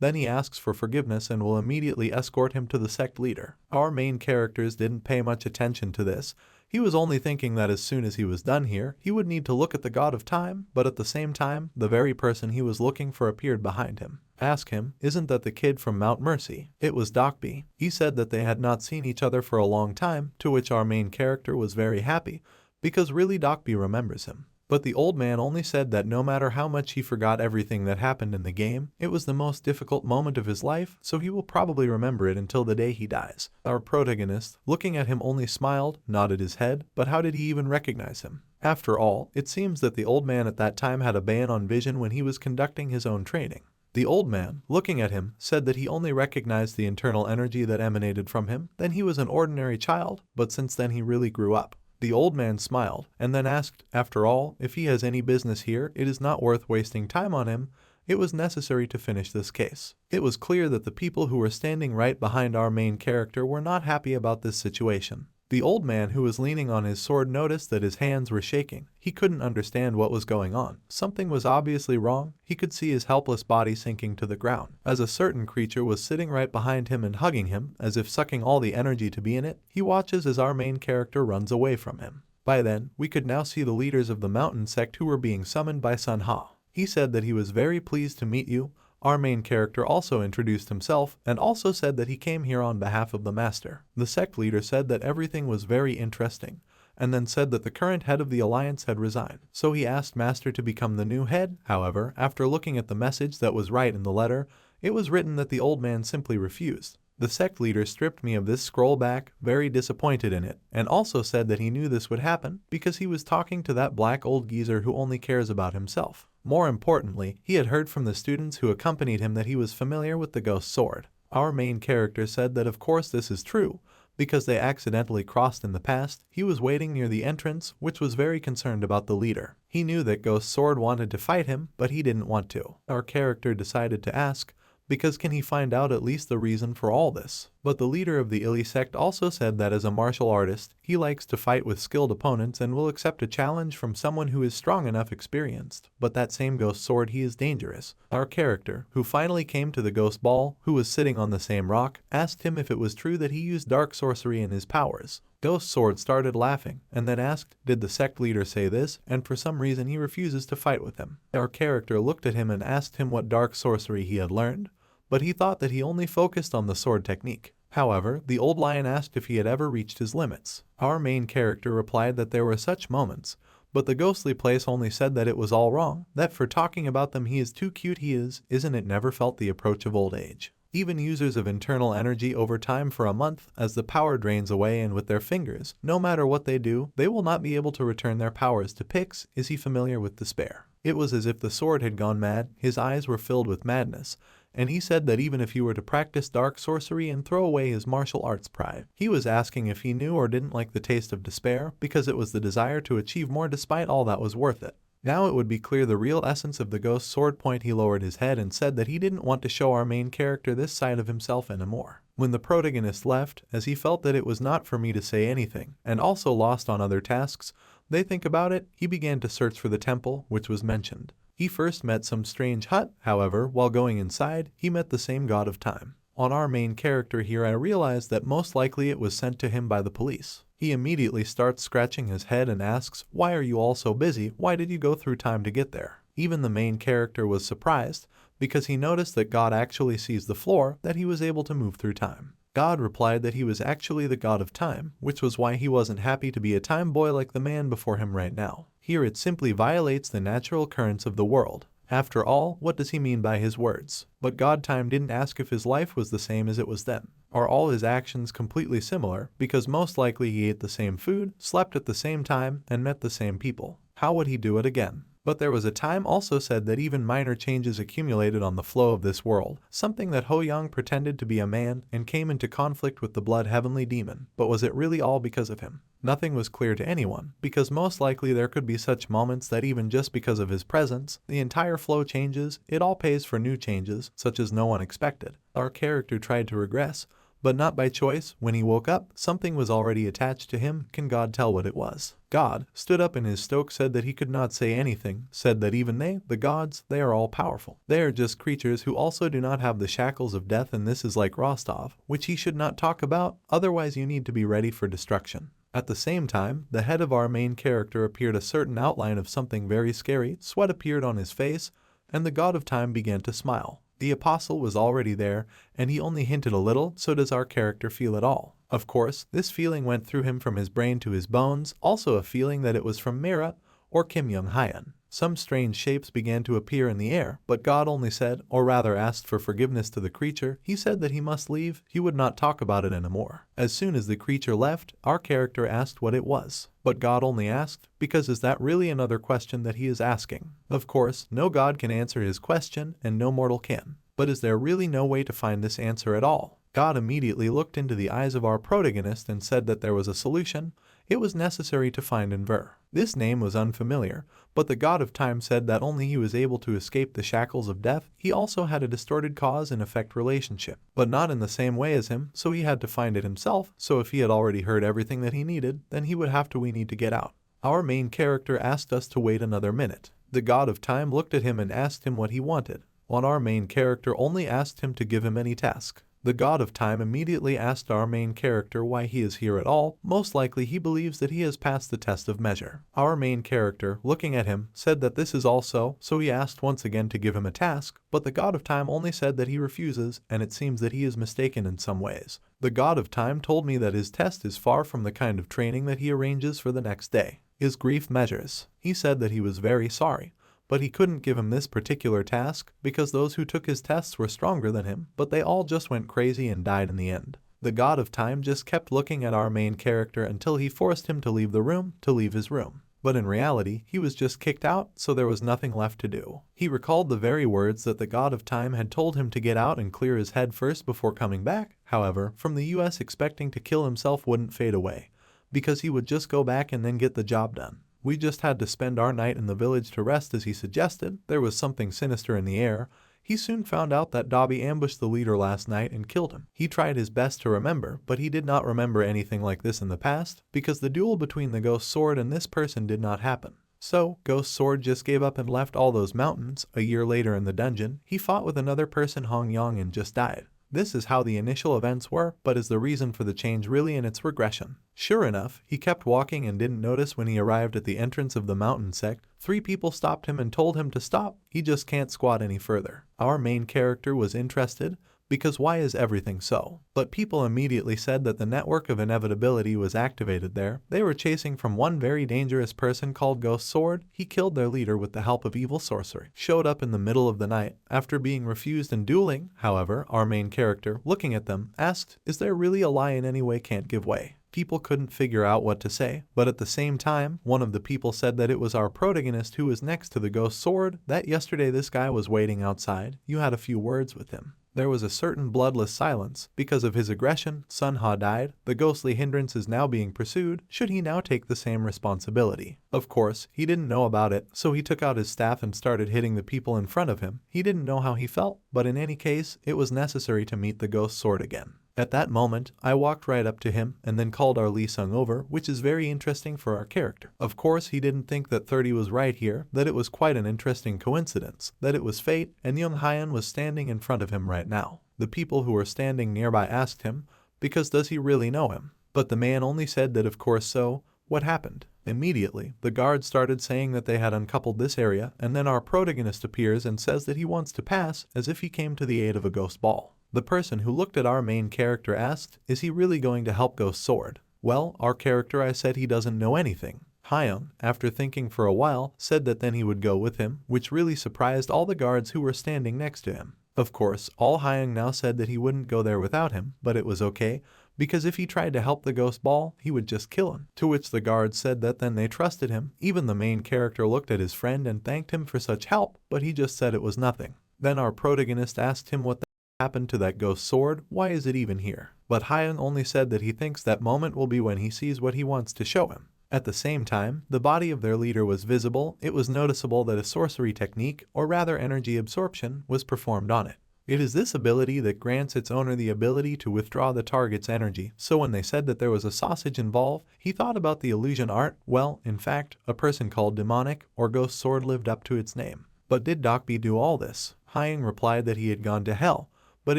then he asks for forgiveness and will immediately escort him to the sect leader. Our main characters didn't pay much attention to this. He was only thinking that as soon as he was done here, he would need to look at the god of time, but at the same time, the very person he was looking for appeared behind him. Ask him, isn't that the kid from Mount Mercy? It was Dokby. He said that they had not seen each other for a long time, to which our main character was very happy, because really Dokby remembers him. But the old man only said that no matter how much he forgot everything that happened in the game, it was the most difficult moment of his life, so he will probably remember it until the day he dies. Our protagonist, looking at him, only smiled, nodded his head, but how did he even recognize him? After all, it seems that the old man at that time had a ban on vision when he was conducting his own training. The old man, looking at him, said that he only recognized the internal energy that emanated from him. Then he was an ordinary child, but since then he really grew up. The old man smiled, and then asked, after all, if he has any business here, it is not worth wasting time on him. It was necessary to finish this case. It was clear that the people who were standing right behind our main character were not happy about this situation. The old man who was leaning on his sword noticed that his hands were shaking. He couldn't understand what was going on. Something was obviously wrong. He could see his helpless body sinking to the ground. As a certain creature was sitting right behind him and hugging him, as if sucking all the energy to be in it, he watches as our main character runs away from him. By then, we could now see the leaders of the mountain sect who were being summoned by Manhwa. He said that he was very pleased to meet you. Our main character also introduced himself and also said that he came here on behalf of the master. The sect leader said that everything was very interesting, and then said that the current head of the alliance had resigned. So he asked Master to become the new head. However, after looking at the message that was right in the letter, it was written that the old man simply refused. The sect leader stripped me of this scroll back, very disappointed in it, and also said that he knew this would happen because he was talking to that black old geezer who only cares about himself. More importantly, he had heard from the students who accompanied him that he was familiar with the ghost sword. Our main character said that of course this is true, because they accidentally crossed in the past. He was waiting near the entrance, which was very concerned about the leader. He knew that Ghost Sword wanted to fight him, but he didn't want to. Our character decided to ask, because can he find out at least the reason for all this? But the leader of the Ili sect also said that as a martial artist, he likes to fight with skilled opponents and will accept a challenge from someone who is strong enough experienced. But that same ghost sword, he is dangerous. Our character, who finally came to the ghost ball, who was sitting on the same rock, asked him if it was true that he used dark sorcery in his powers. Ghost Sword started laughing and then asked, did the sect leader say this? And for some reason he refuses to fight with him. Our character looked at him and asked him what dark sorcery he had learned, but he thought that he only focused on the sword technique. However, the old lion asked if he had ever reached his limits. Our main character replied that there were such moments, but the ghostly place only said that it was all wrong, that for talking about them he is too cute isn't it never felt the approach of old age. Even users of internal energy over time for a month, as the power drains away and with their fingers, no matter what they do, they will not be able to return their powers to Pix. Is he familiar with despair? It was as if the sword had gone mad, his eyes were filled with madness, and he said that even if he were to practice dark sorcery and throw away his martial arts pride, he was asking if he knew or didn't like the taste of despair, because it was the desire to achieve more despite all that was worth it. Now it would be clear the real essence of the ghost sword point. He lowered his head and said that he didn't want to show our main character this side of himself anymore. When the protagonist left, as he felt that it was not for me to say anything, and also lost on other tasks, they think about it, he began to search for the temple, which was mentioned. He first met some strange hut, however, while going inside, he met the same god of time. On our main character here, I realized that most likely it was sent to him by the police. He immediately starts scratching his head and asks, why are you all so busy? Why did you go through time to get there? Even the main character was surprised, because he noticed that God actually sees the floor, that he was able to move through time. God replied that he was actually the god of time, which was why he wasn't happy to be a time boy like the man before him right now. Here it simply violates the natural currents of the world. After all, what does he mean by his words? But God time didn't ask if his life was the same as it was then. Are all his actions completely similar? Because most likely he ate the same food, slept at the same time, and met the same people. How would he do it again? But there was a time also said that even minor changes accumulated on the flow of this world, something that Ho Yang pretended to be a man and came into conflict with the blood heavenly demon. But was it really all because of him? Nothing was clear to anyone, because most likely there could be such moments that even just because of his presence, the entire flow changes. It all pays for new changes, such as no one expected. Our character tried to regress, but not by choice. When he woke up, something was already attached to him. Can God tell what it was? God stood up in his stoke, said that he could not say anything, said that even they, the gods, they are all powerful. They are just creatures who also do not have the shackles of death, and this is like Rostov, which he should not talk about, otherwise you need to be ready for destruction. At the same time, the head of our main character appeared a certain outline of something very scary, sweat appeared on his face, and the god of time began to smile. The apostle was already there, and he only hinted a little. So does our character feel it all? Of course, this feeling went through him from his brain to his bones, also a feeling that it was from Mira or Kim Young-hyun. Some strange shapes began to appear in the air, but God only said, or rather asked for forgiveness to the creature. He said that he must leave, he would not talk about it anymore. As soon as the creature left, our character asked what it was. But God only asked, because is that really another question that he is asking? Of course, no god can answer his question, and no mortal can. But is there really no way to find this answer at all? God immediately looked into the eyes of our protagonist and said that there was a solution. It was necessary to find Enver. This name was unfamiliar, but the god of time said that only he was able to escape the shackles of death. He also had a distorted cause and effect relationship, but not in the same way as him, so he had to find it himself. So if he had already heard everything that he needed, then he would have to need to get out. Our main character asked us to wait another minute. The god of time looked at him and asked him what he wanted. Our main character only asked him to give him any task. The god of time immediately asked our main character why he is here at all. Most likely he believes that he has passed the test of measure. Our main character, looking at him, said that this is also, so he asked once again to give him a task, but the god of time only said that he refuses, and it seems that he is mistaken in some ways. The god of time told me that his test is far from the kind of training that he arranges for the next day. His grief measures. He said that he was very sorry, but he couldn't give him this particular task because those who took his tests were stronger than him, but they all just went crazy and died in the end. The god of time just kept looking at our main character until he forced him to leave the room, to leave his room. But in reality, he was just kicked out, so there was nothing left to do. He recalled the very words that the god of time had told him to get out and clear his head first before coming back. However, from the US expecting to kill himself wouldn't fade away, because he would just go back and then get the job done. We just had to spend our night in the village to rest as he suggested. There was something sinister in the air. He soon found out that Dobby ambushed the leader last night and killed him. He tried his best to remember, but he did not remember anything like this in the past, because the duel between the ghost sword and this person did not happen. So, Ghost Sword just gave up and left all those mountains. A year later in the dungeon, he fought with another person, Hong Yong, and just died. This is how the initial events were, but is the reason for the change really in its regression? Sure enough, he kept walking and didn't notice when he arrived at the entrance of the mountain sect. 3 people stopped him and told him to stop. He just can't squat any further. Our main character was interested, because why is everything so? But people immediately said that the network of inevitability was activated there. They were chasing from one very dangerous person called Ghost Sword. He killed their leader with the help of evil sorcery. Showed up in the middle of the night after being refused and dueling. However, our main character, looking at them, asked, "Is there really a lie in any way can't give way?" People couldn't figure out what to say, but at the same time, one of the people said that it was our protagonist who was next to the Ghost Sword, that yesterday this guy was waiting outside. You had a few words with him. There was a certain bloodless silence. Because of his aggression, Sun Ha died. The ghostly hindrance is now being pursued. Should he now take the same responsibility? Of course, he didn't know about it, so he took out his staff and started hitting the people in front of him. He didn't know how he felt, but in any case, it was necessary to meet the Ghost Sword again. At that moment, I walked right up to him and then called our Lee Sung over, which is very interesting for our character. Of course, he didn't think that 30 was right here, that it was quite an interesting coincidence, that it was fate, and Young Hyun was standing in front of him right now. The people who were standing nearby asked him, because does he really know him? But the man only said that of course so. What happened? Immediately, the guards started saying that they had uncoupled this area, and then our protagonist appears and says that he wants to pass, as if he came to the aid of a ghost ball. The person who looked at our main character asked, "Is he really going to help Ghost Sword?" Well, our character I said he doesn't know anything. Hyun, after thinking for a while, said that then he would go with him, which really surprised all the guards who were standing next to him. Of course, all Hyun now said that he wouldn't go there without him, but it was okay, because if he tried to help the ghost ball, he would just kill him. To which the guards said that then they trusted him. Even the main character looked at his friend and thanked him for such help, but he just said it was nothing. Then our protagonist asked him what happened to that ghost sword, why is it even here? But Hyun only said that he thinks that moment will be when he sees what he wants to show him. At the same time, the body of their leader was visible. It was noticeable that a sorcery technique, or rather energy absorption, was performed on it. It is this ability that grants its owner the ability to withdraw the target's energy, so when they said that there was a sausage involved, he thought about the illusion art. Well, in fact, a person called Demonic, or Ghost Sword lived up to its name. But did Dokbi do all this? Hyung replied that he had gone to hell. But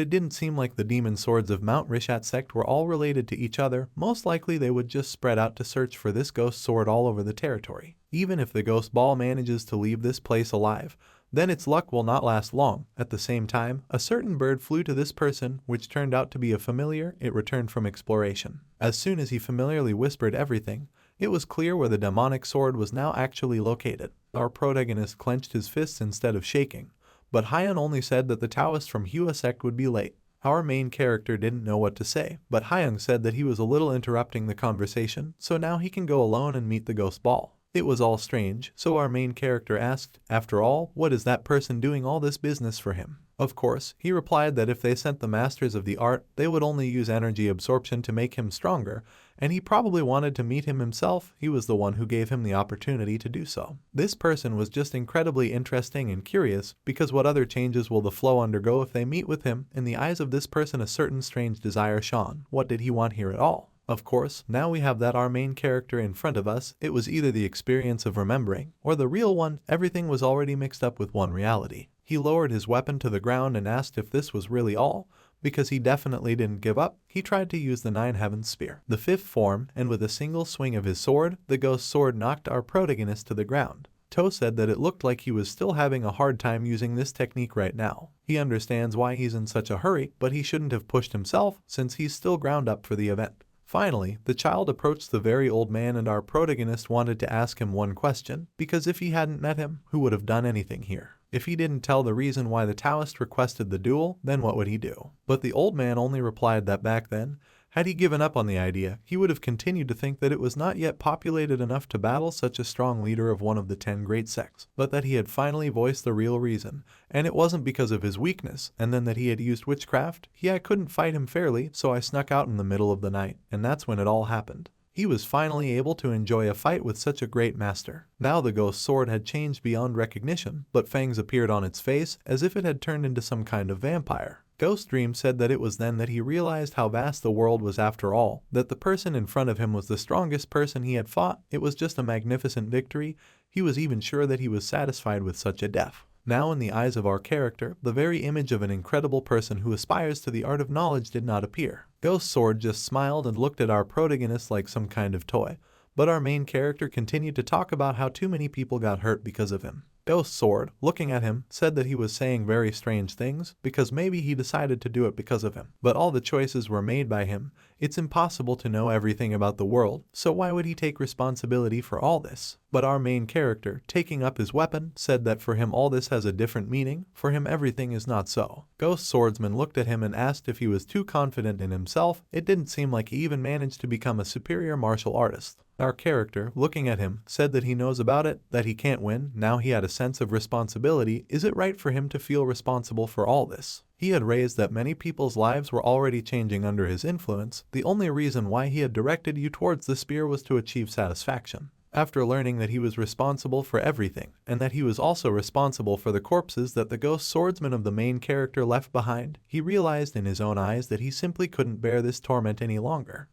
it didn't seem like the demon swords of Mount Rishat sect were all related to each other. Most likely they would just spread out to search for this ghost sword all over the territory. Even if the ghost ball manages to leave this place alive, then its luck will not last long. At the same time, a certain bird flew to this person, which turned out to be a familiar. It returned from exploration. As soon as he familiarly whispered everything, it was clear where the demonic sword was now actually located. Our protagonist clenched his fists instead of shaking. But Hyun only said that the Taoist from Hua sect would be late. Our main character didn't know what to say, but Hyung said that he was a little interrupting the conversation, so now he can go alone and meet the ghost ball. It was all strange, so our main character asked, after all, what is that person doing all this business for him? Of course, he replied that if they sent the masters of the art, they would only use energy absorption to make him stronger, and he probably wanted to meet him himself. He was the one who gave him the opportunity to do so. This person was just incredibly interesting and curious, because what other changes will the flow undergo if they meet with him? In the eyes of this person, a certain strange desire shone. What did he want here at all? Of course, now we have that our main character in front of us. It was either the experience of remembering, or the real one. Everything was already mixed up with one reality. He lowered his weapon to the ground and asked if this was really all, because he definitely didn't give up. He tried to use the Nine Heavens Spear, the fifth form, and with a single swing of his sword, the ghost sword knocked our protagonist to the ground. To said that it looked like he was still having a hard time using this technique right now. He understands why he's in such a hurry, but he shouldn't have pushed himself since he's still ground up for the event. Finally, the child approached the very old man and our protagonist wanted to ask him one question, because if he hadn't met him, who would have done anything here? If he didn't tell the reason why the Taoist requested the duel, then what would he do? But the old man only replied that back then, had he given up on the idea, he would have continued to think that it was not yet populated enough to battle such a strong leader of one of the 10 great sects, but that he had finally voiced the real reason, and it wasn't because of his weakness, and then that he had used witchcraft. I couldn't fight him fairly, so I snuck out in the middle of the night, and that's when it all happened. He was finally able to enjoy a fight with such a great master. Now the ghost sword had changed beyond recognition, but fangs appeared on its face as if it had turned into some kind of vampire. Ghost Dream said that it was then that he realized how vast the world was after all, that the person in front of him was the strongest person he had fought. It was just a magnificent victory. He was even sure that he was satisfied with such a death. Now in the eyes of our character, the very image of an incredible person who aspires to the art of knowledge did not appear. Ghost Sword just smiled and looked at our protagonist like some kind of toy, but our main character continued to talk about how too many people got hurt because of him. Ghost Sword, looking at him, said that he was saying very strange things, because maybe he decided to do it because of him. But all the choices were made by him. It's impossible to know everything about the world, so why would he take responsibility for all this? But our main character, taking up his weapon, said that for him all this has a different meaning, for him everything is not so. Ghost Swordsman looked at him and asked if he was too confident in himself. It didn't seem like he even managed to become a superior martial artist. Our character, looking at him, said that he knows about it, that he can't win. Now he had a sense of responsibility. Is it right for him to feel responsible for all this? He had raised that many people's lives were already changing under his influence. The only reason why he had directed you towards the spear was to achieve satisfaction. After learning that he was responsible for everything, and that he was also responsible for the corpses that the ghost swordsman of the main character left behind, he realized in his own eyes that he simply couldn't bear this torment any longer.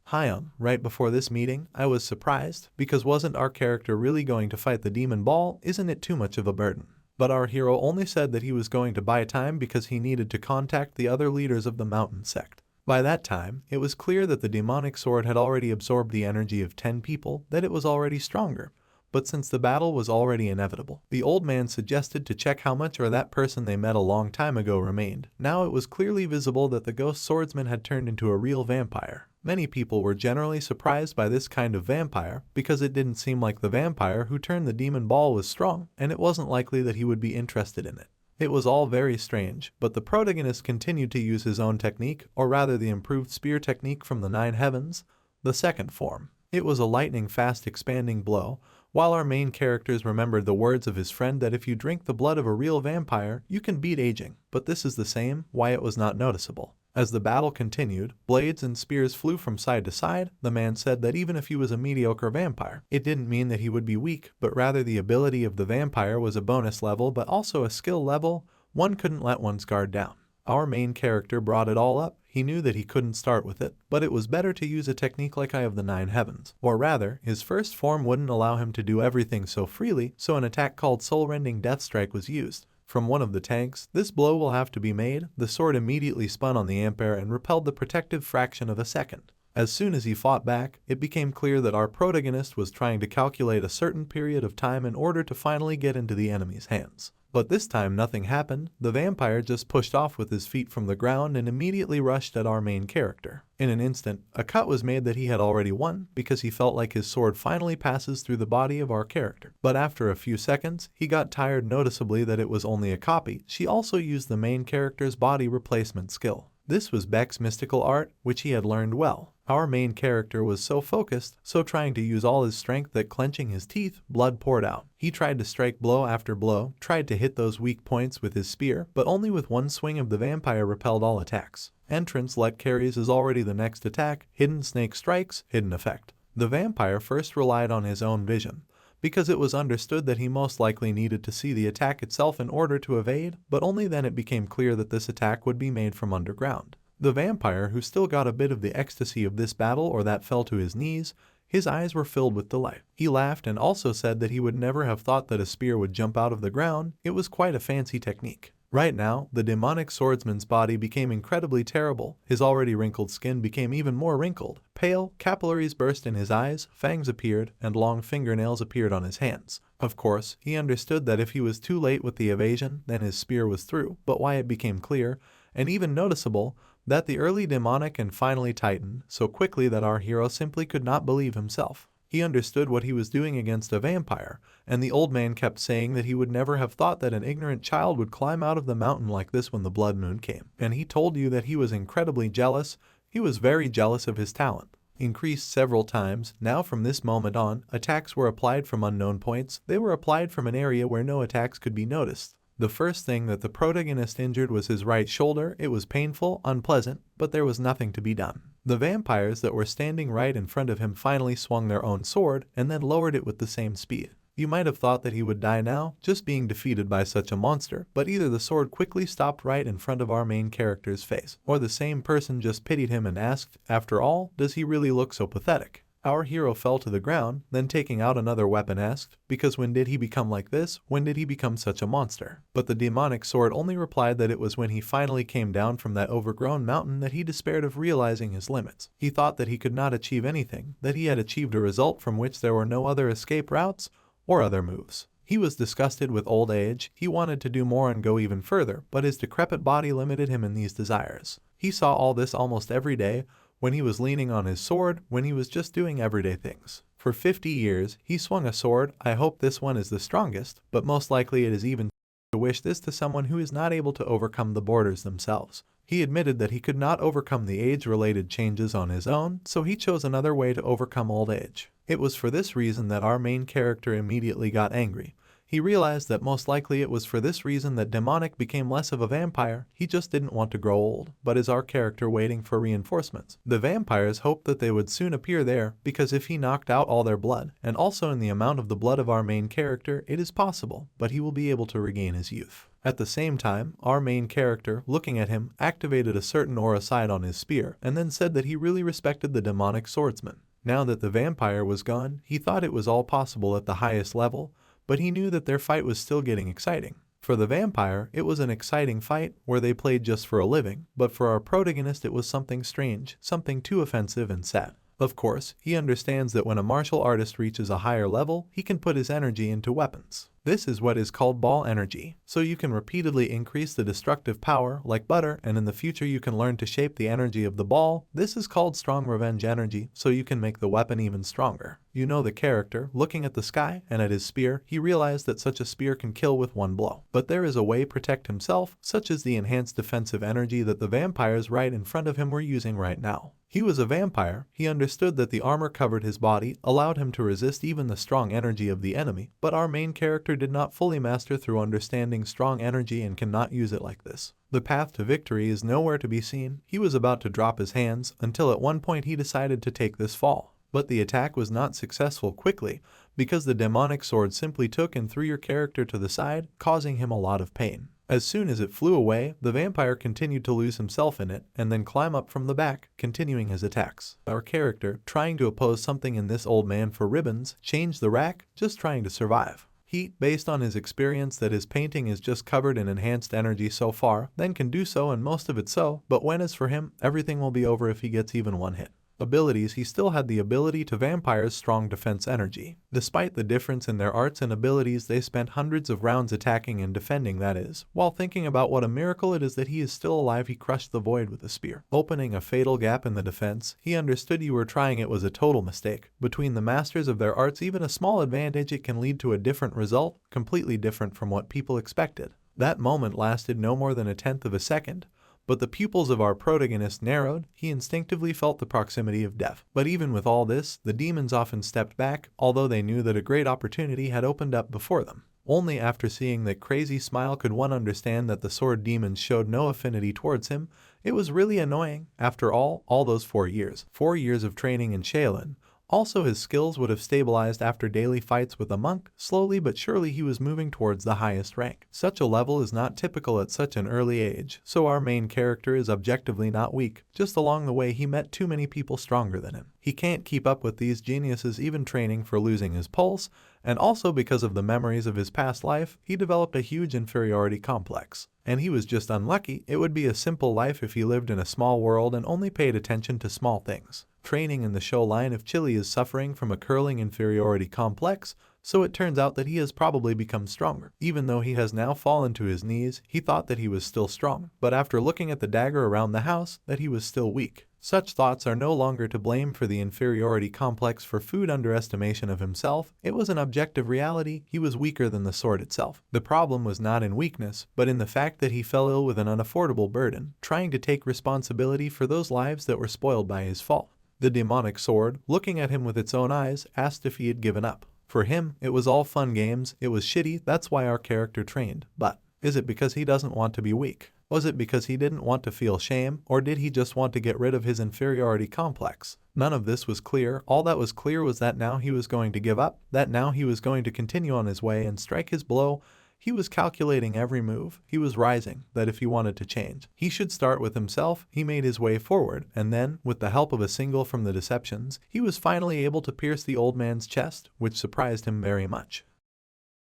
Right before this meeting, I was surprised, because wasn't our character really going to fight the demon ball? Isn't it too much of a burden? But our hero only said that he was going to buy time because he needed to contact the other leaders of the mountain sect. By that time, it was clear that the demonic sword had already absorbed the energy of 10 people, that it was already stronger. But since the battle was already inevitable, the old man suggested to check how much or that person they met a long time ago remained. Now it was clearly visible that the ghost swordsman had turned into a real vampire. Many people were generally surprised by this kind of vampire, because it didn't seem like the vampire who turned the demon ball was strong, and it wasn't likely that he would be interested in it. It was all very strange, but the protagonist continued to use his own technique, or rather the improved spear technique from the Nine Heavens, the second form. It was a lightning-fast expanding blow, while our main characters remembered the words of his friend that if you drink the blood of a real vampire, you can beat aging. But this is the same, why it was not noticeable. As the battle continued, blades and spears flew from side to side. The man said that even if he was a mediocre vampire, it didn't mean that he would be weak, but rather the ability of the vampire was a bonus level but also a skill level. One couldn't let one's guard down. Our main character brought it all up. He knew that he couldn't start with it, but it was better to use a technique like Eye of the Nine Heavens. Or rather, his first form wouldn't allow him to do everything so freely, so an attack called Soul-Rending Death Strike was used. From one of the tanks, this blow will have to be made. The sword immediately spun on the ampere and repelled the protective fraction of a second. As soon as he fought back, it became clear that our protagonist was trying to calculate a certain period of time in order to finally get into the enemy's hands. But this time nothing happened. The vampire just pushed off with his feet from the ground and immediately rushed at our main character. In an instant, a cut was made that he had already won, because he felt like his sword finally passes through the body of our character. But after a few seconds, he got tired noticeably that it was only a copy. She also used the main character's body replacement skill. This was Beck's mystical art, which he had learned well. Our main character was so focused, so trying to use all his strength that clenching his teeth, blood poured out. He tried to strike blow after blow, tried to hit those weak points with his spear, but only with one swing of the vampire repelled all attacks. Entrance let carries is already the next attack. Hidden snake strikes, hidden effect. The vampire first relied on his own vision, because it was understood that he most likely needed to see the attack itself in order to evade, but only then it became clear that this attack would be made from underground. The vampire, who still got a bit of the ecstasy of this battle or that fell to his knees, his eyes were filled with delight. He laughed and also said that he would never have thought that a spear would jump out of the ground. It was quite a fancy technique. Right now, the demonic swordsman's body became incredibly terrible. His already wrinkled skin became even more wrinkled. Pale, capillaries burst in his eyes, fangs appeared, and long fingernails appeared on his hands. Of course, he understood that if he was too late with the evasion, then his spear was through, but why it became clear, and even noticeable, that the early demonic and finally titan, so quickly that our hero simply could not believe himself. He understood what he was doing against a vampire, and the old man kept saying that he would never have thought that an ignorant child would climb out of the mountain like this when the blood moon came. And he told you that he was incredibly jealous. He was very jealous of his talent. Increased several times. Now from this moment on, attacks were applied from unknown points. They were applied from an area where no attacks could be noticed. The first thing that the protagonist injured was his right shoulder. It was painful, unpleasant, but there was nothing to be done. The vampires that were standing right in front of him finally swung their own sword and then lowered it with the same speed. You might have thought that he would die now, just being defeated by such a monster, but either the sword quickly stopped right in front of our main character's face, or the same person just pitied him and asked, after all, does he really look so pathetic? Our hero fell to the ground, then taking out another weapon asked, because when did he become like this? When did he become such a monster? But the demonic sword only replied that it was when he finally came down from that overgrown mountain that he despaired of realizing his limits. He thought that he could not achieve anything, that he had achieved a result from which there were no other escape routes or other moves. He was disgusted with old age. He wanted to do more and go even further, but his decrepit body limited him in these desires. He saw all this almost every day, when he was leaning on his sword, when he was just doing everyday things. For 50 years, he swung a sword. I hope this one is the strongest, but most likely it is even to wish this to someone who is not able to overcome the borders themselves. He admitted that he could not overcome the age-related changes on his own, so he chose another way to overcome old age. It was for this reason that our main character immediately got angry. He realized that most likely it was for this reason that demonic became less of a vampire. He just didn't want to grow old, but is our character waiting for reinforcements. The vampires hoped that they would soon appear there, because if he knocked out all their blood, and also in the amount of the blood of our main character, it is possible, but he will be able to regain his youth. At the same time, our main character, looking at him, activated a certain aura sight on his spear, and then said that he really respected the demonic swordsman. Now that the vampire was gone, he thought it was all possible at the highest level, but he knew that their fight was still getting exciting. For the vampire, it was an exciting fight where they played just for a living, but for our protagonist it was something strange, something too offensive and sad. Of course, he understands that when a martial artist reaches a higher level, he can put his energy into weapons. This is what is called ball energy, so you can repeatedly increase the destructive power like butter, and in the future you can learn to shape the energy of the ball. This is called strong revenge energy, so you can make the weapon even stronger. You know the character, looking at the sky and at his spear, he realized that such a spear can kill with one blow. But there is a way to protect himself, such as the enhanced defensive energy that the vampires right in front of him were using right now. He was a vampire. He understood that the armor covered his body, allowed him to resist even the strong energy of the enemy, but our main character did not fully master through understanding strong energy and cannot use it like this. The path to victory is nowhere to be seen. He was about to drop his hands, until at one point he decided to take this fall. But the attack was not successful quickly, because the demonic sword simply took and threw your character to the side, causing him a lot of pain. As soon as it flew away, the vampire continued to lose himself in it, and then climb up from the back, continuing his attacks. Our character, trying to oppose something in this old man for ribbons, changed the rack, just trying to survive. He, based on his experience that his painting is just covered in enhanced energy so far, then can do so and most of it so, but when as for him, everything will be over if he gets even one hit. Abilities, he still had the ability to vampire's strong defense energy. Despite the difference in their arts and abilities, they spent hundreds of rounds attacking and defending, that is. While thinking about what a miracle it is that he is still alive, he crushed the void with a spear, opening a fatal gap in the defense. He understood you were trying it was a total mistake. Between the masters of their arts, even a small advantage, it can lead to a different result, completely different from what people expected. That moment lasted no more than 1/10 of a second. But the pupils of our protagonist narrowed. He instinctively felt the proximity of death. But even with all this, the demons often stepped back, although they knew that a great opportunity had opened up before them. Only after seeing that crazy smile could one understand that the sword demons showed no affinity towards him. It was really annoying. After all those 4 years. 4 years of training in Shaolin, Also, his skills would have stabilized after daily fights with a monk. Slowly but surely he was moving towards the highest rank. Such a level is not typical at such an early age, so our main character is objectively not weak. Just along the way he met too many people stronger than him. He can't keep up with these geniuses, even training for losing his pulse, and also because of the memories of his past life, he developed a huge inferiority complex. And he was just unlucky. It would be a simple life if he lived in a small world and only paid attention to small things. Training in the show line of Chile is suffering from a curling inferiority complex, so it turns out that he has probably become stronger. Even though he has now fallen to his knees, he thought that he was still strong, but after looking at the dagger around the house, that he was still weak. Such thoughts are no longer to blame for the inferiority complex for food underestimation of himself. It was an objective reality. He was weaker than the sword itself. The problem was not in weakness, but in the fact that he fell ill with an unaffordable burden, trying to take responsibility for those lives that were spoiled by his fall. The demonic sword, looking at him with its own eyes, asked if he had given up. For him, it was all fun games. It was shitty. That's why our character trained. But is it because he doesn't want to be weak? Was it because he didn't want to feel shame, or did he just want to get rid of his inferiority complex? None of this was clear. All that was clear was that now he was going to give up, that now he was going to continue on his way and strike his blow. He was calculating every move. He was rising, that if he wanted to change, he should start with himself. He made his way forward, and then, with the help of a single from the deceptions, he was finally able to pierce the old man's chest, which surprised him very much.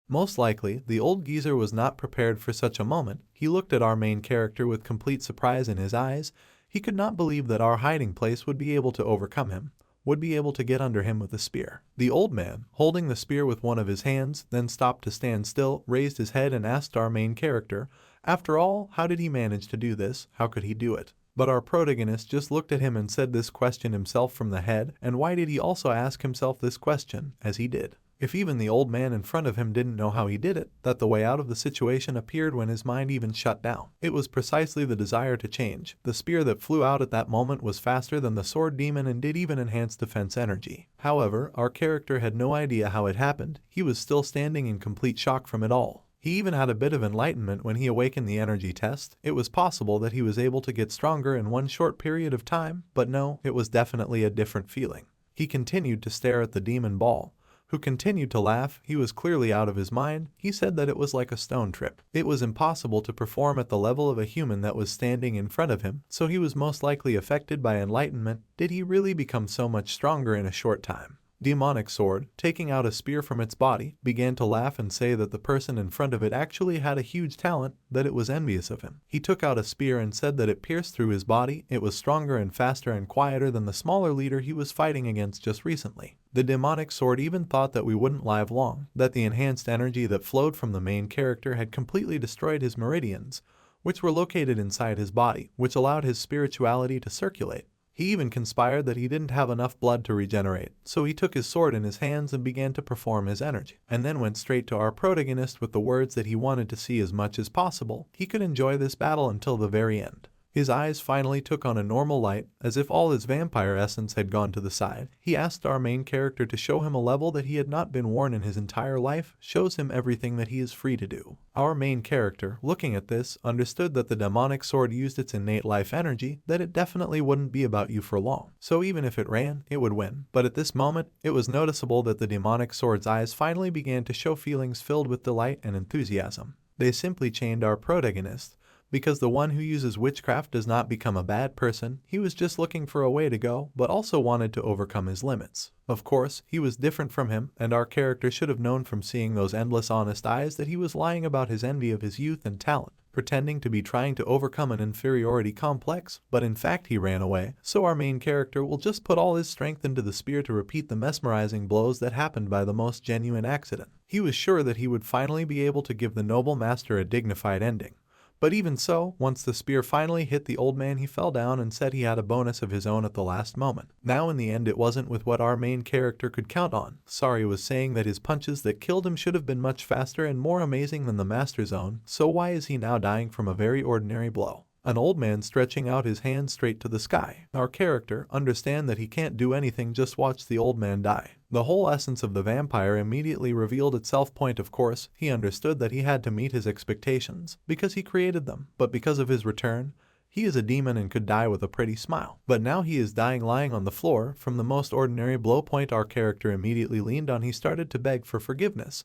Most likely, the old geezer was not prepared for such a moment. He looked at our main character with complete surprise in his eyes. He could not believe that our hiding place would be able to overcome him, would be able to get under him with a spear. The old man, holding the spear with one of his hands, then stopped to stand still, raised his head and asked our main character, after all, how did he manage to do this? How could he do it? But our protagonist just looked at him and said this question himself from the head, and why did he also ask himself this question, as he did? If even the old man in front of him didn't know how he did it, that the way out of the situation appeared when his mind even shut down. It was precisely the desire to change. The spear that flew out at that moment was faster than the sword demon and did even enhance defense energy. However, our character had no idea how it happened. He was still standing in complete shock from it all. He even had a bit of enlightenment when he awakened the energy test. It was possible that he was able to get stronger in one short period of time, but no, it was definitely a different feeling. He continued to stare at the demon ball, who continued to laugh. He was clearly out of his mind. He said that it was like a stone trip. It was impossible to perform at the level of a human that was standing in front of him, so he was most likely affected by enlightenment. Did he really become so much stronger in a short time? Demonic sword, taking out a spear from its body, began to laugh and say that the person in front of it actually had a huge talent, that it was envious of him. He took out a spear and said that it pierced through his body. It was stronger and faster and quieter than the smaller leader he was fighting against just recently. The demonic sword even thought that we wouldn't live long, that the enhanced energy that flowed from the main character had completely destroyed his meridians, which were located inside his body, which allowed his spirituality to circulate. He even conspired that he didn't have enough blood to regenerate, so he took his sword in his hands and began to perform his energy, and then went straight to our protagonist with the words that he wanted to see as much as possible. He could enjoy this battle until the very end. His eyes finally took on a normal light, as if all his vampire essence had gone to the side. He asked our main character to show him a level that he had not been worn in his entire life, shows him everything that he is free to do. Our main character, looking at this, understood that the demonic sword used its innate life energy, that it definitely wouldn't be about you for long. So even if it ran, it would win. But at this moment, it was noticeable that the demonic sword's eyes finally began to show feelings filled with delight and enthusiasm. They simply chained our protagonist, because the one who uses witchcraft does not become a bad person. He was just looking for a way to go, but also wanted to overcome his limits. Of course, he was different from him, and our character should have known from seeing those endless honest eyes that he was lying about his envy of his youth and talent, pretending to be trying to overcome an inferiority complex, but in fact he ran away. So our main character will just put all his strength into the spear to repeat the mesmerizing blows that happened by the most genuine accident. He was sure that he would finally be able to give the noble master a dignified ending. But even so, once the spear finally hit the old man, he fell down and said he had a bonus of his own at the last moment. Now in the end it wasn't with what our main character could count on. Sorry was saying that his punches that killed him should have been much faster and more amazing than the master's own, so why is he now dying from a very ordinary blow? An old man stretching out his hand straight to the sky. Our character, understand that he can't do anything, just watch the old man die. The whole essence of the vampire immediately revealed itself. Point of course, he understood that he had to meet his expectations, because he created them, but because of his return, He is a demon and could die with a pretty smile. But now he is dying lying on the floor from the most ordinary blow point. Our character immediately leaned on. He started to beg for forgiveness.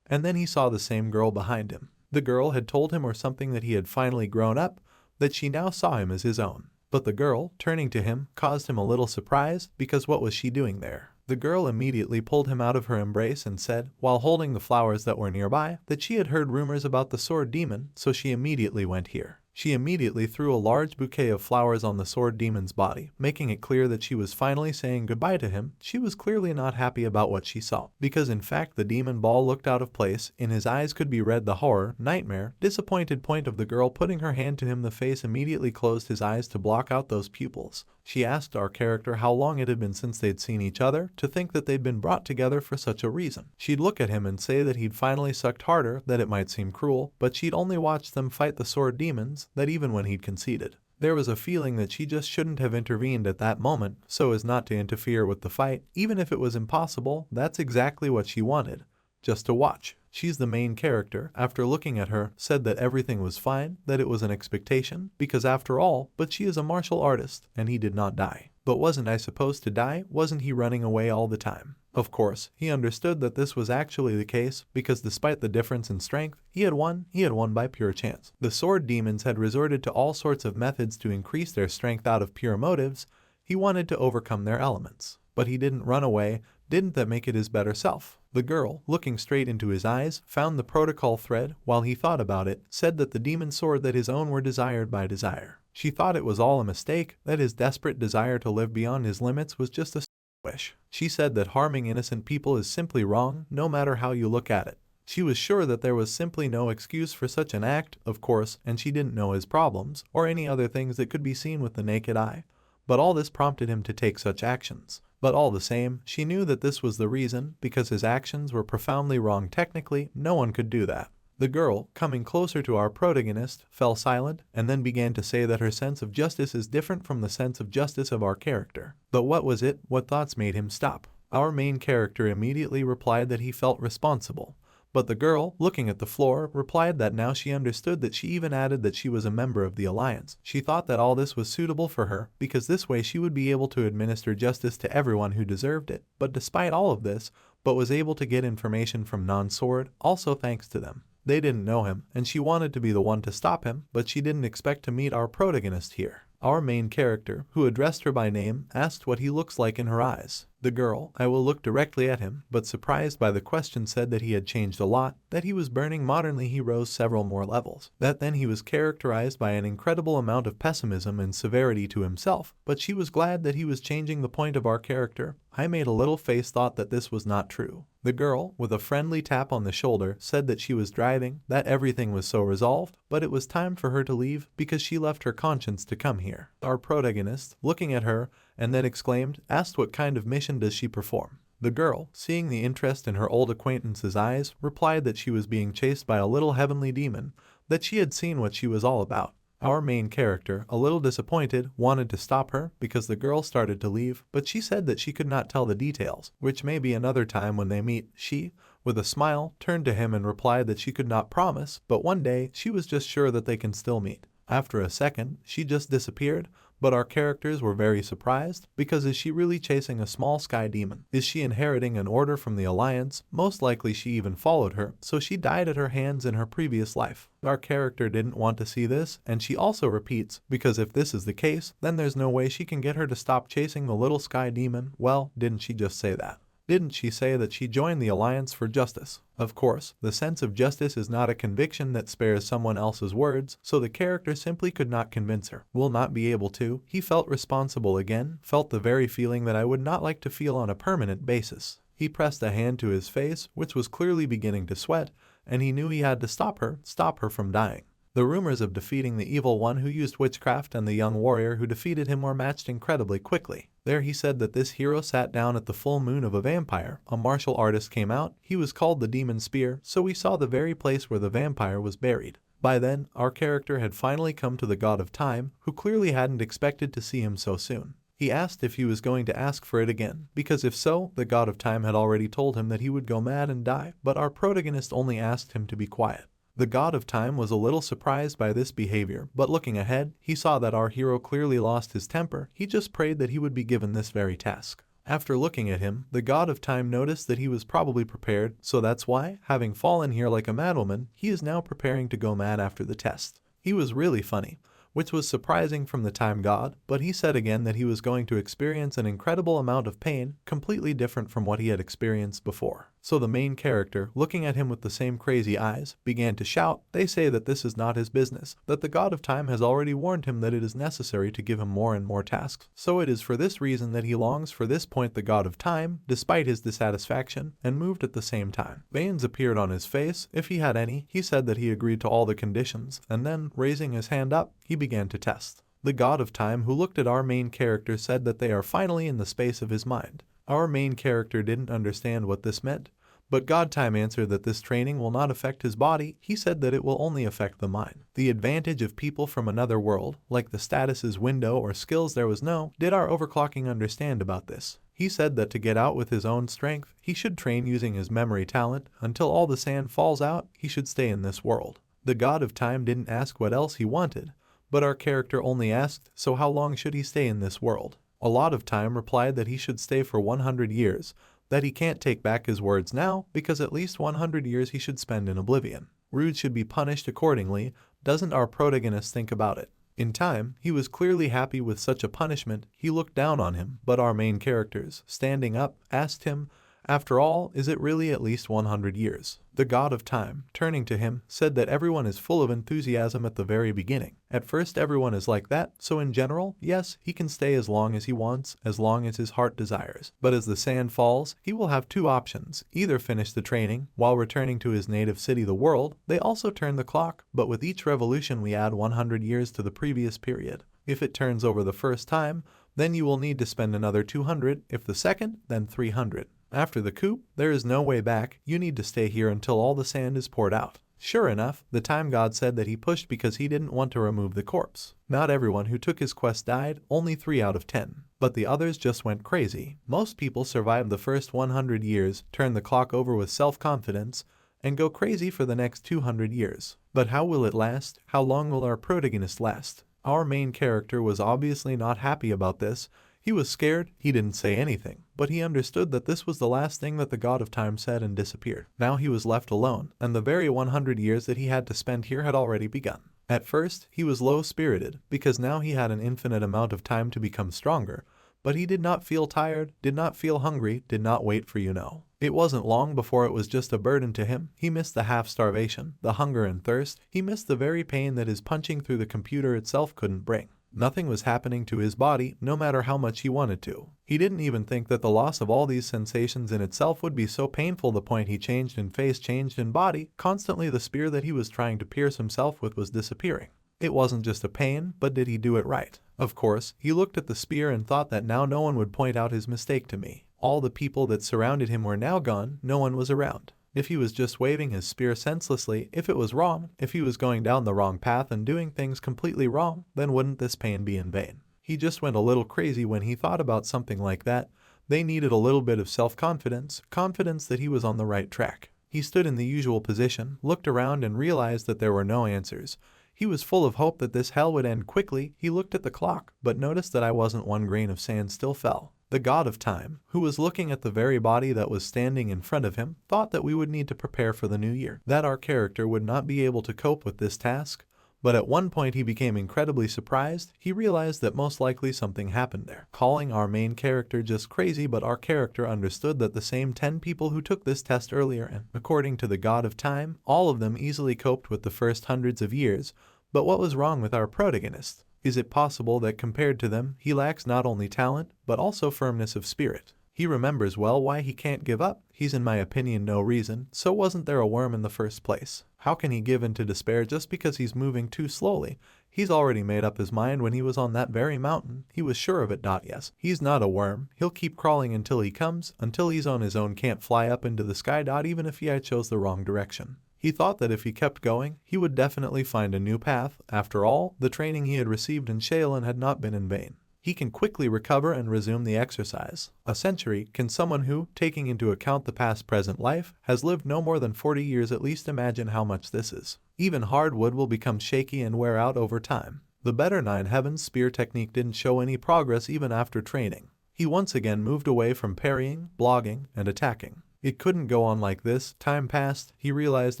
And then he saw the same girl behind him. The girl had told him or something that he had finally grown up, that she now saw him as his own. But the girl, turning to him, caused him a little surprise because what was she doing there? The girl immediately pulled him out of her embrace and said, while holding the flowers that were nearby, that she had heard rumors about the sword demon, so she immediately went here. She immediately threw a large bouquet of flowers on the sword demon's body, making it clear that she was finally saying goodbye to him. She was clearly not happy about what she saw, because in fact the demon ball looked out of place. In his eyes could be read the horror, nightmare, disappointed point of the girl. Putting her hand to him, the face immediately closed his eyes to block out those pupils. She asked our character how long it had been since they'd seen each other, to think that they'd been brought together for such a reason. She'd look at him and say that he'd finally sucked harder, that it might seem cruel, but she'd only watched them fight the sword demons, that even when he'd conceded, there was a feeling that she just shouldn't have intervened at that moment, so as not to interfere with the fight, even if it was impossible. That's exactly what she wanted, just to watch. She's the main character, after looking at her, said that everything was fine, that it was an expectation, because after all, but she is a martial artist, and he did not die. But wasn't I supposed to die? Wasn't he running away all the time? Of course, he understood that this was actually the case, because despite the difference in strength, he had won by pure chance. The sword demons had resorted to all sorts of methods to increase their strength out of pure motives. He wanted to overcome their elements. But he didn't run away. Didn't that make it his better self? The girl, looking straight into his eyes, found the protocol thread. While he thought about it, said that the demon sword that his own were desired by desire. She thought it was all a mistake, that his desperate desire to live beyond his limits was just a wish. She said that harming innocent people is simply wrong, no matter how you look at it. She was sure that there was simply no excuse for such an act, of course, and she didn't know his problems, or any other things that could be seen with the naked eye. But all this prompted him to take such actions. But all the same, she knew that this was the reason, because his actions were profoundly wrong. Technically, no one could do that. The girl, coming closer to our protagonist, fell silent, and then began to say that her sense of justice is different from the sense of justice of our character. But what was it? What thoughts made him stop? Our main character immediately replied that he felt responsible. But the girl, looking at the floor, replied that now she understood. That she even added that she was a member of the Alliance. She thought that all this was suitable for her, because this way she would be able to administer justice to everyone who deserved it. But despite all of this, was able to get information from non-sword, also thanks to them. They didn't know him, and she wanted to be the one to stop him, but she didn't expect to meet our protagonist here. Our main character, who addressed her by name, asked what he looks like in her eyes. The girl, I will look directly at him, but surprised by the question said that he had changed a lot, that he was burning modernly. He rose several more levels, that then he was characterized by an incredible amount of pessimism and severity to himself, but she was glad that he was changing the point of our character. I made a little face, thought that this was not true. The girl, with a friendly tap on the shoulder, said that she was driving, that everything was so resolved, but it was time for her to leave because she left her conscience to come here. Our protagonist, looking at her, and then exclaimed, asked what kind of mission does she perform. The girl, seeing the interest in her old acquaintance's eyes, replied that she was being chased by a little heavenly demon, that she had seen what she was all about. Our main character, a little disappointed, wanted to stop her because the girl started to leave, but she said that she could not tell the details, which may be another time when they meet. She, with a smile, turned to him and replied that she could not promise, but one day she was just sure that they can still meet. After a second, she just disappeared, but our characters were very surprised, because is she really chasing a small sky demon? Is she inheriting an order from the Alliance? Most likely she even followed her, so she died at her hands in her previous life. Our character didn't want to see this, and she also repeats, because if this is the case, then there's no way she can get her to stop chasing the little sky demon. Well, didn't she just say that? Didn't she say that she joined the Alliance for justice? Of course, the sense of justice is not a conviction that spares someone else's words, so the character simply could not convince her. Will not be able to. He felt responsible again, felt the very feeling that I would not like to feel on a permanent basis. He pressed a hand to his face, which was clearly beginning to sweat, and he knew he had to stop her from dying. The rumors of defeating the evil one who used witchcraft and the young warrior who defeated him were matched incredibly quickly. There he said that this hero sat down at the full moon of a vampire. A martial artist came out. He was called the Demon Spear, so we saw the very place where the vampire was buried. By then, our character had finally come to the god of time, who clearly hadn't expected to see him so soon. He asked if he was going to ask for it again, because if so, the god of time had already told him that he would go mad and die, but our protagonist only asked him to be quiet. The god of time was a little surprised by this behavior, but looking ahead, he saw that our hero clearly lost his temper. He just prayed that he would be given this very task. After looking at him, the god of time noticed that he was probably prepared, so that's why, having fallen here like a madwoman, he is now preparing to go mad after the test. He was really funny, which was surprising from the time god, but he said again that he was going to experience an incredible amount of pain, completely different from what he had experienced before. So the main character, looking at him with the same crazy eyes, began to shout. They say that this is not his business, that the god of time has already warned him that it is necessary to give him more and more tasks. So it is for this reason that he longs for this point the god of time, despite his dissatisfaction, and moved at the same time. Veins appeared on his face, if he had any. He said that he agreed to all the conditions, and then, raising his hand up, he began to test. The god of time, who looked at our main character, said that they are finally in the space of his mind. Our main character didn't understand what this meant, but God Time answered that this training will not affect his body. He said that it will only affect the mind. The advantage of people from another world, like the statuses, window, or skills, there was no. Did our overclocking understand about this? He said that to get out with his own strength, he should train using his memory talent. Until all the sand falls out, he should stay in this world. The god of time didn't ask what else he wanted, but our character only asked, so how long should he stay in this world? A lot of time replied that he should stay for 100 years, that he can't take back his words now because at least 100 years he should spend in oblivion. Rude should be punished accordingly. Doesn't our protagonist think about it? In time, he was clearly happy with such a punishment. He looked down on him, but our main characters, standing up, asked him, after all, is it really at least 100 years? The god of time, turning to him, said that everyone is full of enthusiasm at the very beginning. At first everyone is like that, so in general, yes, he can stay as long as he wants, as long as his heart desires. But as the sand falls, he will have two options. Either finish the training, while returning to his native city, the world. They also turn the clock, but with each revolution we add 100 years to the previous period. If it turns over the first time, then you will need to spend another 200, if the second, then 300. After the coup, there is no way back. You need to stay here until all the sand is poured out. Sure enough, the time god said that he pushed because he didn't want to remove the corpse. Not everyone who took his quest died, only 3 out of 10. But the others just went crazy. Most people survived the first 100 years, turn the clock over with self-confidence, and go crazy for the next 200 years. But how will it last? How long will our protagonist last? Our main character was obviously not happy about this. He was scared. He didn't say anything, but he understood that this was the last thing that the god of time said and disappeared. Now he was left alone, and the very 100 years that he had to spend here had already begun. At first, he was low-spirited, because now he had an infinite amount of time to become stronger, but he did not feel tired, did not feel hungry, did not wait for It wasn't long before it was just a burden to him. He missed the half-starvation, the hunger and thirst. He missed the very pain that his punching through the computer itself couldn't bring. Nothing was happening to his body, no matter how much he wanted to. He didn't even think that the loss of all these sensations in itself would be so painful. The point he changed in face, changed in body. Constantly the spear that he was trying to pierce himself with was disappearing. It wasn't just a pain, but did he do it right? Of course, he looked at the spear and thought that now no one would point out his mistake to me. All the people that surrounded him were now gone, no one was around. If he was just waving his spear senselessly, if it was wrong, if he was going down the wrong path and doing things completely wrong, then wouldn't this pain be in vain? He just went a little crazy when he thought about something like that. They needed a little bit of self-confidence, confidence that he was on the right track. He stood in the usual position, looked around and realized that there were no answers. He was full of hope that this hell would end quickly. He looked at the clock, but noticed that I wasn't one grain of sand still fell. The god of time, who was looking at the very body that was standing in front of him, thought that we would need to prepare for the new year, that our character would not be able to cope with this task. But at one point he became incredibly surprised. He realized that most likely something happened there, calling our main character just crazy, but our character understood that the same 10 people who took this test earlier, and according to the god of time, all of them easily coped with the first hundreds of years. But what was wrong with our protagonist? Is it possible that compared to them, he lacks not only talent, but also firmness of spirit? He remembers well why he can't give up. He's in my opinion no reason, so wasn't there a worm in the first place? How can he give in to despair just because he's moving too slowly? He's already made up his mind when he was on that very mountain. He was sure of it. Yes, he's not a worm. He'll keep crawling until he comes, until he's on his own, can't fly up into the sky. Even if he chose the wrong direction. He thought that if he kept going, he would definitely find a new path. After all, the training he had received in Shaolin had not been in vain. He can quickly recover and resume the exercise. A century can someone who, taking into account the past-present life, has lived no more than 40 years at least imagine how much this is. Even hard wood will become shaky and wear out over time. The better Nine Heavens spear technique didn't show any progress even after training. He once again moved away from parrying, blocking, and attacking. It couldn't go on like this. Time passed. He realized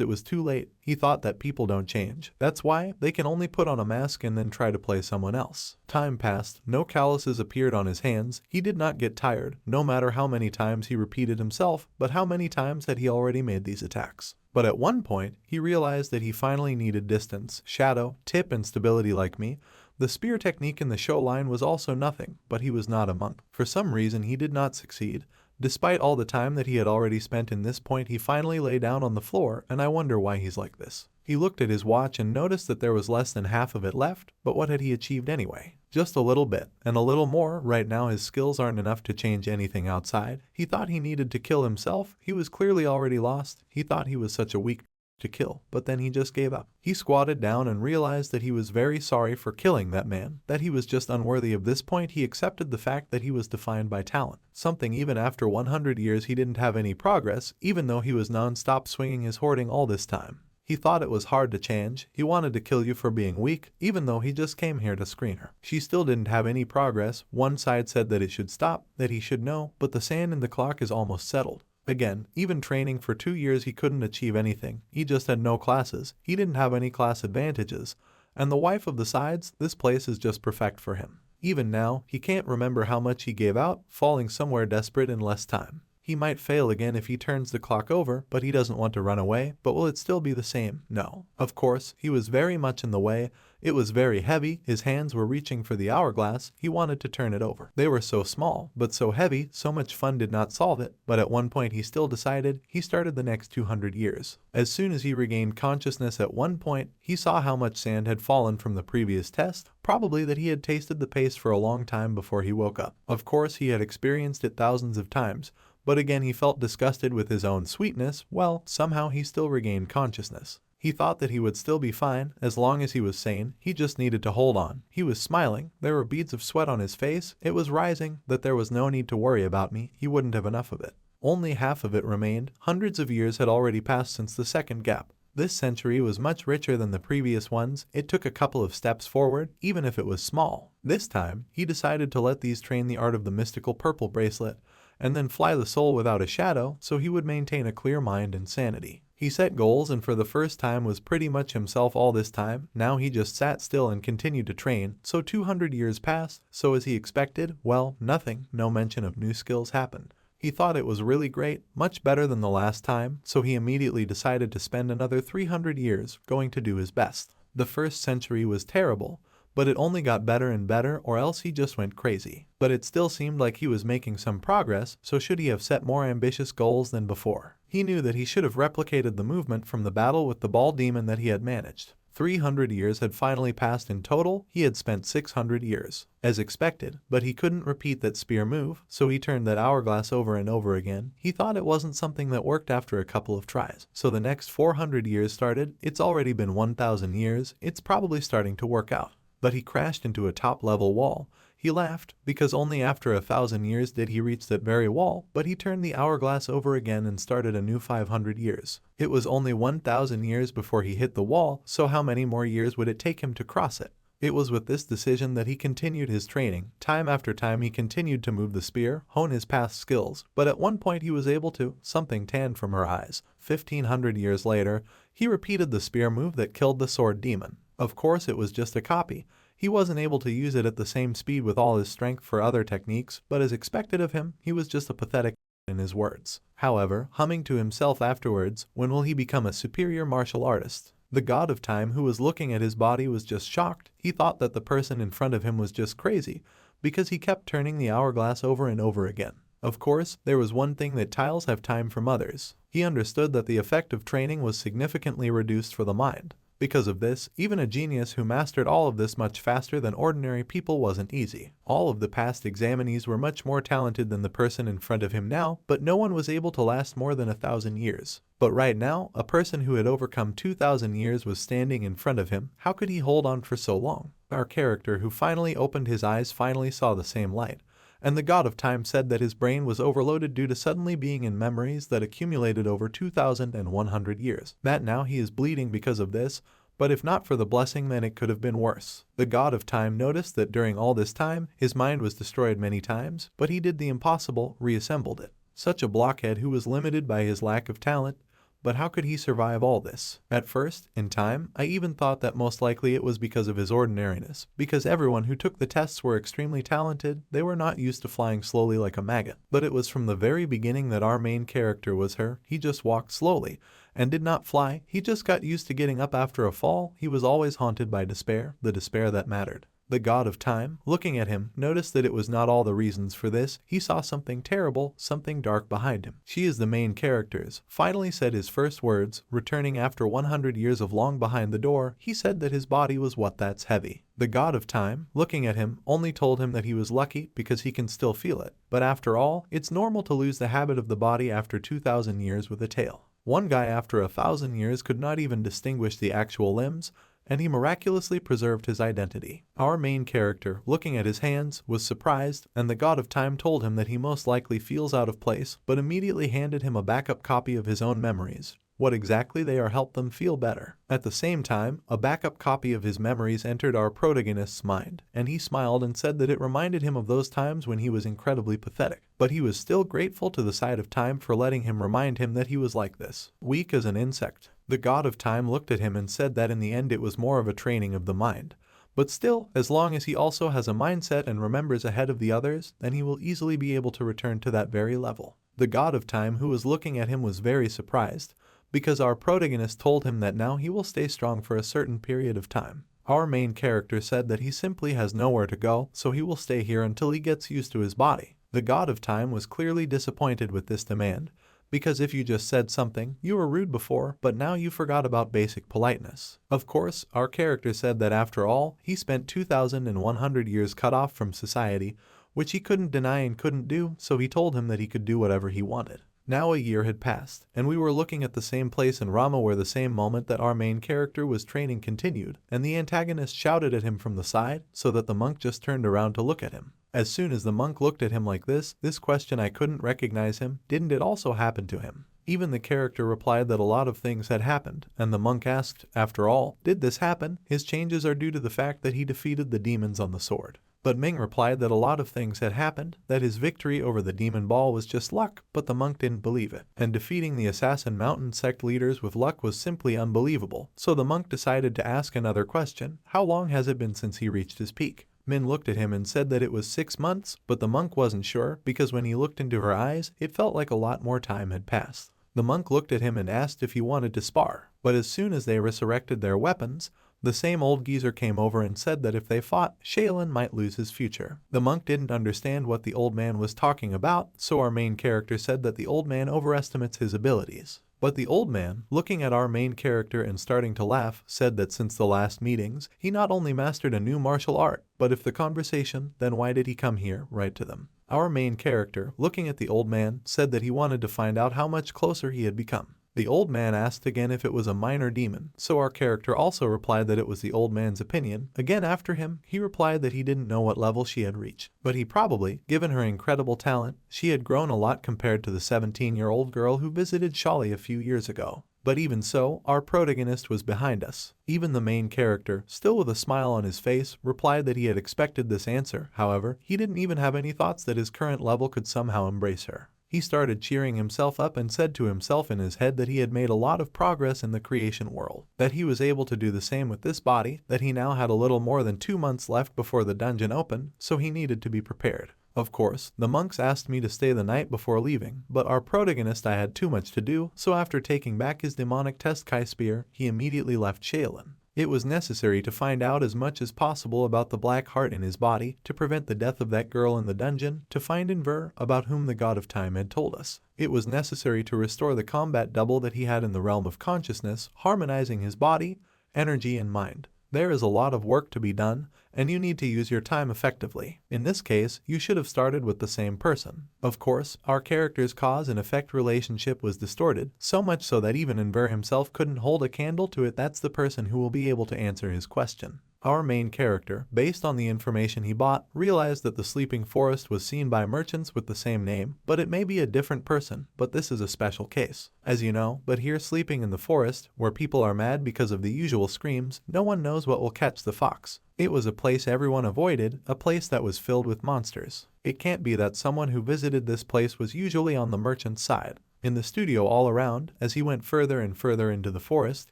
it was too late. He thought that people don't change. That's why they can only put on a mask and then try to play someone else. Time passed. No calluses appeared on his hands. He did not get tired, no matter how many times he repeated himself, but how many times had he already made these attacks. But at one point, he realized that he finally needed distance, shadow, tip, and stability like me. The spear technique in the show line was also nothing, but he was not a monk. For some reason, he did not succeed. Despite all the time that he had already spent in this point, he finally lay down on the floor, and I wonder why he's like this. He looked at his watch and noticed that there was less than half of it left, but what had he achieved anyway? Just a little bit, and a little more. Right now his skills aren't enough to change anything outside. He thought he needed to kill himself. He was clearly already lost. He thought he was such a weak to kill, but then he just gave up. He squatted down and realized that he was very sorry for killing that man, that he was just unworthy. Of this point he accepted the fact that he was defined by talent, something even after 100 years he didn't have any progress, even though he was non-stop swinging his hoarding all this time. He thought it was hard to change. He wanted to kill you for being weak, even though he just came here to screen her. She still didn't have any progress. One side said that it should stop, that he should know, but the sand in the clock is almost settled. Again, even training for 2 years he couldn't achieve anything. He just had no classes. He didn't have any class advantages. And the wife of the sides, this place is just perfect for him. Even now, he can't remember how much he gave out, falling somewhere desperate in less time. He might fail again if he turns the clock over, but he doesn't want to run away. But will it still be the same? No. Of course, he was very much in the way. It was very heavy. His hands were reaching for the hourglass. He wanted to turn it over. They were so small, but so heavy, so much fun did not solve it. But at one point he still decided. He started the next 200 years. As soon as he regained consciousness at one point, he saw how much sand had fallen from the previous test, probably that he had tasted the paste for a long time before he woke up. Of course, he had experienced it thousands of times. But again he felt disgusted with his own sweetness. Well, somehow he still regained consciousness. He thought that he would still be fine, as long as he was sane. He just needed to hold on. He was smiling. There were beads of sweat on his face. It was rising, that there was no need to worry about me. He wouldn't have enough of it. Only half of it remained. Hundreds of years had already passed since the second gap. This century was much richer than the previous ones. It took a couple of steps forward, even if it was small. This time, he decided to let these train the art of the mystical purple bracelet, and then fly the soul without a shadow, so he would maintain a clear mind and sanity. He set goals and for the first time was pretty much himself all this time. Now he just sat still and continued to train. So 200 years passed. So as he expected, well, nothing, no mention of new skills happened. He thought it was really great, much better than the last time, so he immediately decided to spend another 300 years going to do his best. The first century was terrible, but it only got better and better, or else he just went crazy. But it still seemed like he was making some progress, so should he have set more ambitious goals than before? He knew that he should have replicated the movement from the battle with the ball demon that he had managed. 300 years had finally passed in total. He had spent 600 years, as expected, but he couldn't repeat that spear move, so he turned that hourglass over and over again. He thought it wasn't something that worked after a couple of tries. So the next 400 years started. It's already been 1,000 years. It's probably starting to work out. But he crashed into a top-level wall. He laughed, because only after 1,000 years did he reach that very wall, but he turned the hourglass over again and started a new 500 years. It was only 1,000 years before he hit the wall, so how many more years would it take him to cross it? It was with this decision that he continued his training. Time after time he continued to move the spear, hone his past skills, but at one point he was able to. Something tanned from her eyes. 1,500 years later, he repeated the spear move that killed the sword demon. Of course it was just a copy. He wasn't able to use it at the same speed with all his strength for other techniques, but as expected of him, he was just a pathetic in his words. However, humming to himself afterwards, when will he become a superior martial artist? The god of time who was looking at his body was just shocked. He thought that the person in front of him was just crazy, because he kept turning the hourglass over and over again. Of course, there was one thing that tiles have time from others. He understood that the effect of training was significantly reduced for the mind. Because of this, even a genius who mastered all of this much faster than ordinary people wasn't easy. All of the past examinees were much more talented than the person in front of him now, but no one was able to last more than 1,000 years. But right now, a person who had overcome 2,000 years was standing in front of him. How could he hold on for so long? Our character who finally opened his eyes finally saw the same light. And the god of time said that his brain was overloaded due to suddenly being in memories that accumulated over 2,100 years. That now he is bleeding because of this, but if not for the blessing then it could have been worse. The god of time noticed that during all this time, his mind was destroyed many times, but he did the impossible, reassembled it. Such a blockhead who was limited by his lack of talent. But how could he survive all this? At first, in time, I even thought that most likely it was because of his ordinariness, because everyone who took the tests were extremely talented, they were not used to flying slowly like a maggot. But it was from the very beginning that our main character was her. He just walked slowly, and did not fly. He just got used to getting up after a fall. He was always haunted by despair, the despair that mattered. The god of time, looking at him, noticed that it was not all the reasons for this. He saw something terrible, something dark behind him. She is the main characters. Finally said his first words, returning after 100 years of long behind the door, he said that his body was what that's heavy. The god of time, looking at him, only told him that he was lucky because he can still feel it. But after all, it's normal to lose the habit of the body after 2,000 years with a tail. One guy after 1,000 years could not even distinguish the actual limbs, and he miraculously preserved his identity. Our main character, looking at his hands, was surprised, and the god of time told him that he most likely feels out of place, but immediately handed him a backup copy of his own memories. What exactly they are helped them feel better. At the same time, a backup copy of his memories entered our protagonist's mind, and he smiled and said that it reminded him of those times when he was incredibly pathetic. But he was still grateful to the side of time for letting him remind him that he was like this, weak as an insect. The god of time looked at him and said that in the end it was more of a training of the mind. But still, as long as he also has a mindset and remembers ahead of the others, then he will easily be able to return to that very level. The god of time who was looking at him was very surprised, because our protagonist told him that now he will stay strong for a certain period of time. Our main character said that he simply has nowhere to go, so he will stay here until he gets used to his body. The god of time was clearly disappointed with this demand, because if you just said something, you were rude before, but now you forgot about basic politeness. Of course, our character said that after all, he spent 2,100 years cut off from society, which he couldn't deny and couldn't do, so he told him that he could do whatever he wanted. Now a year had passed, and we were looking at the same place in Rama where the same moment that our main character was training continued, and the antagonist shouted at him from the side, so that the monk just turned around to look at him. As soon as the monk looked at him like this question I couldn't recognize him, didn't it also happen to him? Even the character replied that a lot of things had happened, and the monk asked, after all, did this happen? His changes are due to the fact that he defeated the demons on the sword. But Ming replied that a lot of things had happened, that his victory over the demon ball was just luck, but the monk didn't believe it. And defeating the assassin mountain sect leaders with luck was simply unbelievable. So the monk decided to ask another question, how long has it been since he reached his peak? Min looked at him and said that it was 6 months, but the monk wasn't sure, because when he looked into her eyes, it felt like a lot more time had passed. The monk looked at him and asked if he wanted to spar, but as soon as they resurrected their weapons, the same old geezer came over and said that if they fought, Shaolin might lose his future. The monk didn't understand what the old man was talking about, so our main character said that the old man overestimates his abilities. But the old man, looking at our main character and starting to laugh, said that since the last meetings, he not only mastered a new martial art, but if the conversation, then why did he come here, right to them? Our main character, looking at the old man, said that he wanted to find out how much closer he had become. The old man asked again if it was a minor demon, so our character also replied that it was the old man's opinion. Again after him, he replied that he didn't know what level she had reached, but he probably, given her incredible talent, she had grown a lot compared to the 17-year-old girl who visited Shali a few years ago. But even so, our protagonist was behind us. Even the main character, still with a smile on his face, replied that he had expected this answer. However, he didn't even have any thoughts that his current level could somehow embrace her. He started cheering himself up and said to himself in his head that he had made a lot of progress in the creation world, that he was able to do the same with this body, that he now had a little more than 2 months left before the dungeon opened, so he needed to be prepared. Of course, the monks asked me to stay the night before leaving, but our protagonist I had too much to do, so after taking back his demonic test Kai spear, he immediately left Shaolin. It was necessary to find out as much as possible about the black heart in his body, to prevent the death of that girl in the dungeon, to find Inver, about whom the god of time had told us. It was necessary to restore the combat double that he had in the realm of consciousness, harmonizing his body, energy and mind. There is a lot of work to be done, and you need to use your time effectively. In this case, you should have started with the same person. Of course, our character's cause and effect relationship was distorted, so much so that even Enver himself couldn't hold a candle to it. That's the person who will be able to answer his question. Our main character, based on the information he bought, realized that the sleeping forest was seen by merchants with the same name, but it may be a different person, but this is a special case. As you know, but here sleeping in the forest, where people are mad because of the usual screams, no one knows what will catch the fox. It was a place everyone avoided, a place that was filled with monsters. It can't be that someone who visited this place was usually on the merchant's side. In the studio all around, as he went further and further into the forest,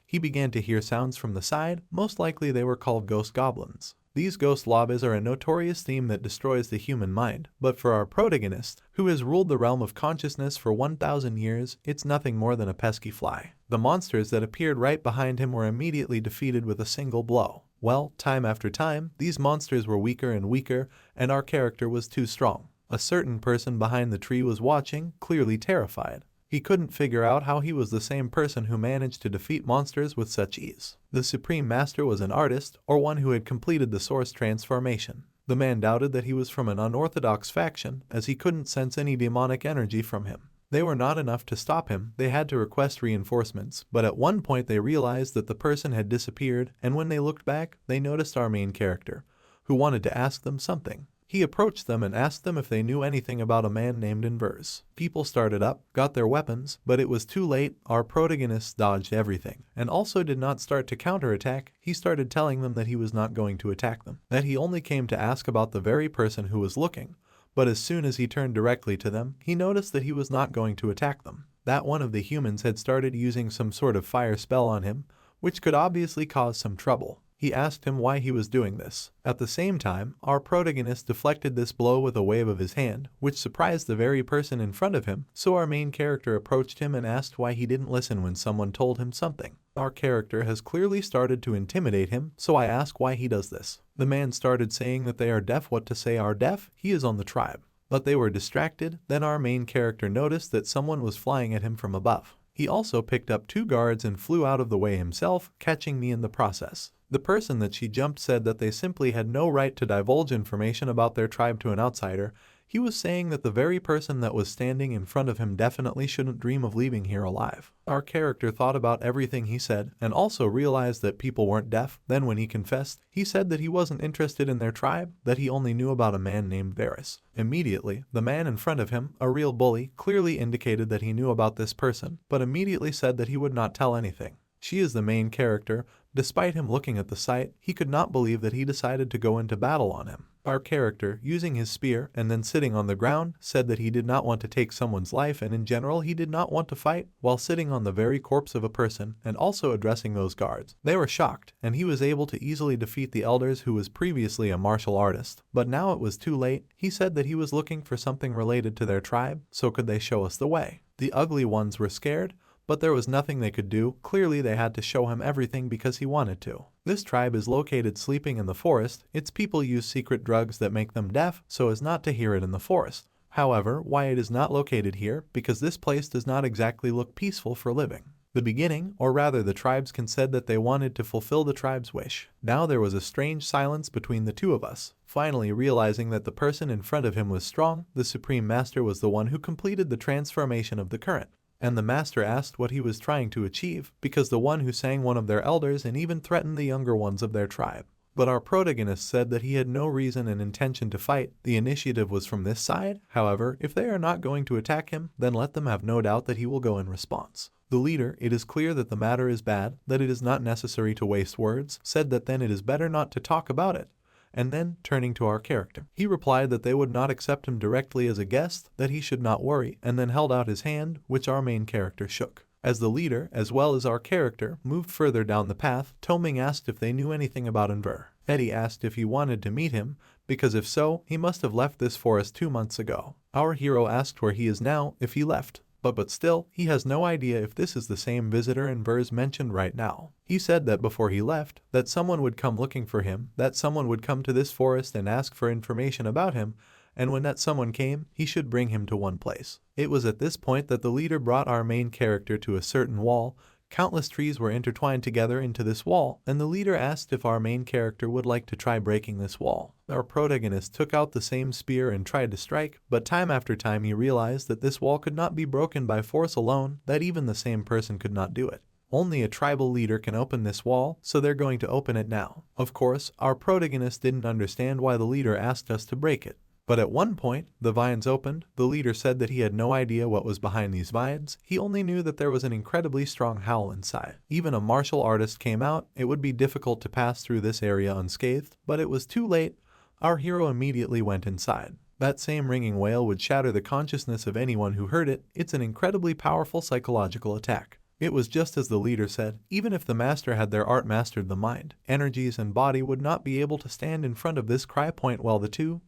he began to hear sounds from the side. Most likely they were called ghost goblins. These ghost lobbies are a notorious theme that destroys the human mind, but for our protagonist, who has ruled the realm of consciousness for 1,000 years, it's nothing more than a pesky fly. The monsters that appeared right behind him were immediately defeated with a single blow. Well, time after time, these monsters were weaker and weaker, and our character was too strong. A certain person behind the tree was watching, clearly terrified. He couldn't figure out how he was the same person who managed to defeat monsters with such ease. The Supreme Master was an artist, or one who had completed the source transformation. The man doubted that he was from an unorthodox faction, as he couldn't sense any demonic energy from him. They were not enough to stop him. They had to request reinforcements, but at one point they realized that the person had disappeared, and when they looked back, they noticed our main character, who wanted to ask them something. He approached them and asked them if they knew anything about a man named Inverse. People started up, got their weapons, but it was too late. Our protagonist dodged everything, and also did not start to counterattack. He started telling them that he was not going to attack them, that he only came to ask about the very person who was looking. But as soon as he turned directly to them, he noticed that he was not going to attack them. That one of the humans had started using some sort of fire spell on him, which could obviously cause some trouble. He asked him why he was doing this. At the same time, our protagonist deflected this blow with a wave of his hand, which surprised the very person in front of him, so our main character approached him and asked why he didn't listen when someone told him something. Our character has clearly started to intimidate him, so I ask why he does this. The man started saying that they are deaf. What to say are deaf? He is on the tribe. But they were distracted. Then our main character noticed that someone was flying at him from above. He also picked up 2 guards and flew out of the way himself, catching me in the process. The person that she jumped said that they simply had no right to divulge information about their tribe to an outsider. He was saying that the very person that was standing in front of him definitely shouldn't dream of leaving here alive. Our character thought about everything he said and also realized that people weren't deaf. Then when he confessed, he said that he wasn't interested in their tribe, that he only knew about a man named Varys. Immediately, the man in front of him, a real bully, clearly indicated that he knew about this person, but immediately said that he would not tell anything. She is the main character. Despite him looking at the sight, he could not believe that he decided to go into battle on him. Our character, using his spear and then sitting on the ground, said that he did not want to take someone's life and in general he did not want to fight while sitting on the very corpse of a person and also addressing those guards. They were shocked, and he was able to easily defeat the elders who was previously a martial artist. But now it was too late. He said that he was looking for something related to their tribe, so could they show us the way? The ugly ones were scared, but there was nothing they could do. Clearly they had to show him everything because he wanted to. This tribe is located sleeping in the forest. Its people use secret drugs that make them deaf so as not to hear it in the forest. However, why it is not located here? Because this place does not exactly look peaceful for living. The beginning, or rather the tribesmen said that they wanted to fulfill the tribe's wish. Now there was a strange silence between the two of us. Finally realizing that the person in front of him was strong, the Supreme Master was the one who completed the transformation of the current. And the master asked what he was trying to achieve, because the one who sang one of their elders and even threatened the younger ones of their tribe. But our protagonist said that he had no reason and intention to fight. The initiative was from this side. However, if they are not going to attack him, then let them have no doubt that he will go in response. The leader, it is clear that the matter is bad, that it is not necessary to waste words, said that then it is better not to talk about it. And then, turning to our character, he replied that they would not accept him directly as a guest, that he should not worry, and then held out his hand, which our main character shook. As the leader, as well as our character, moved further down the path, Toming asked if they knew anything about Enver. Eddie asked if he wanted to meet him, because if so, he must have left this forest 2 months ago. Our hero asked where he is now, if he left. But still, he has no idea if this is the same visitor Enver's mentioned right now. He said that before he left, that someone would come looking for him, that someone would come to this forest and ask for information about him, and when that someone came, he should bring him to one place. It was at this point that the leader brought our main character to a certain wall, Countless trees were intertwined together into this wall, and the leader asked if our main character would like to try breaking this wall. Our protagonist took out the same spear and tried to strike, but time after time he realized that this wall could not be broken by force alone, that even the same person could not do it. Only a tribal leader can open this wall, so they're going to open it now. Of course, our protagonist didn't understand why the leader asked us to break it. But at one point, the vines opened. The leader said that he had no idea what was behind these vines. He only knew that there was an incredibly strong howl inside. Even a martial artist came out. It would be difficult to pass through this area unscathed, but it was too late. Our hero immediately went inside. That same ringing wail would shatter the consciousness of anyone who heard it. It's an incredibly powerful psychological attack. It was just as the leader said, even if the master had their art mastered the mind, energies and body would not be able to stand in front of this cry point while the 100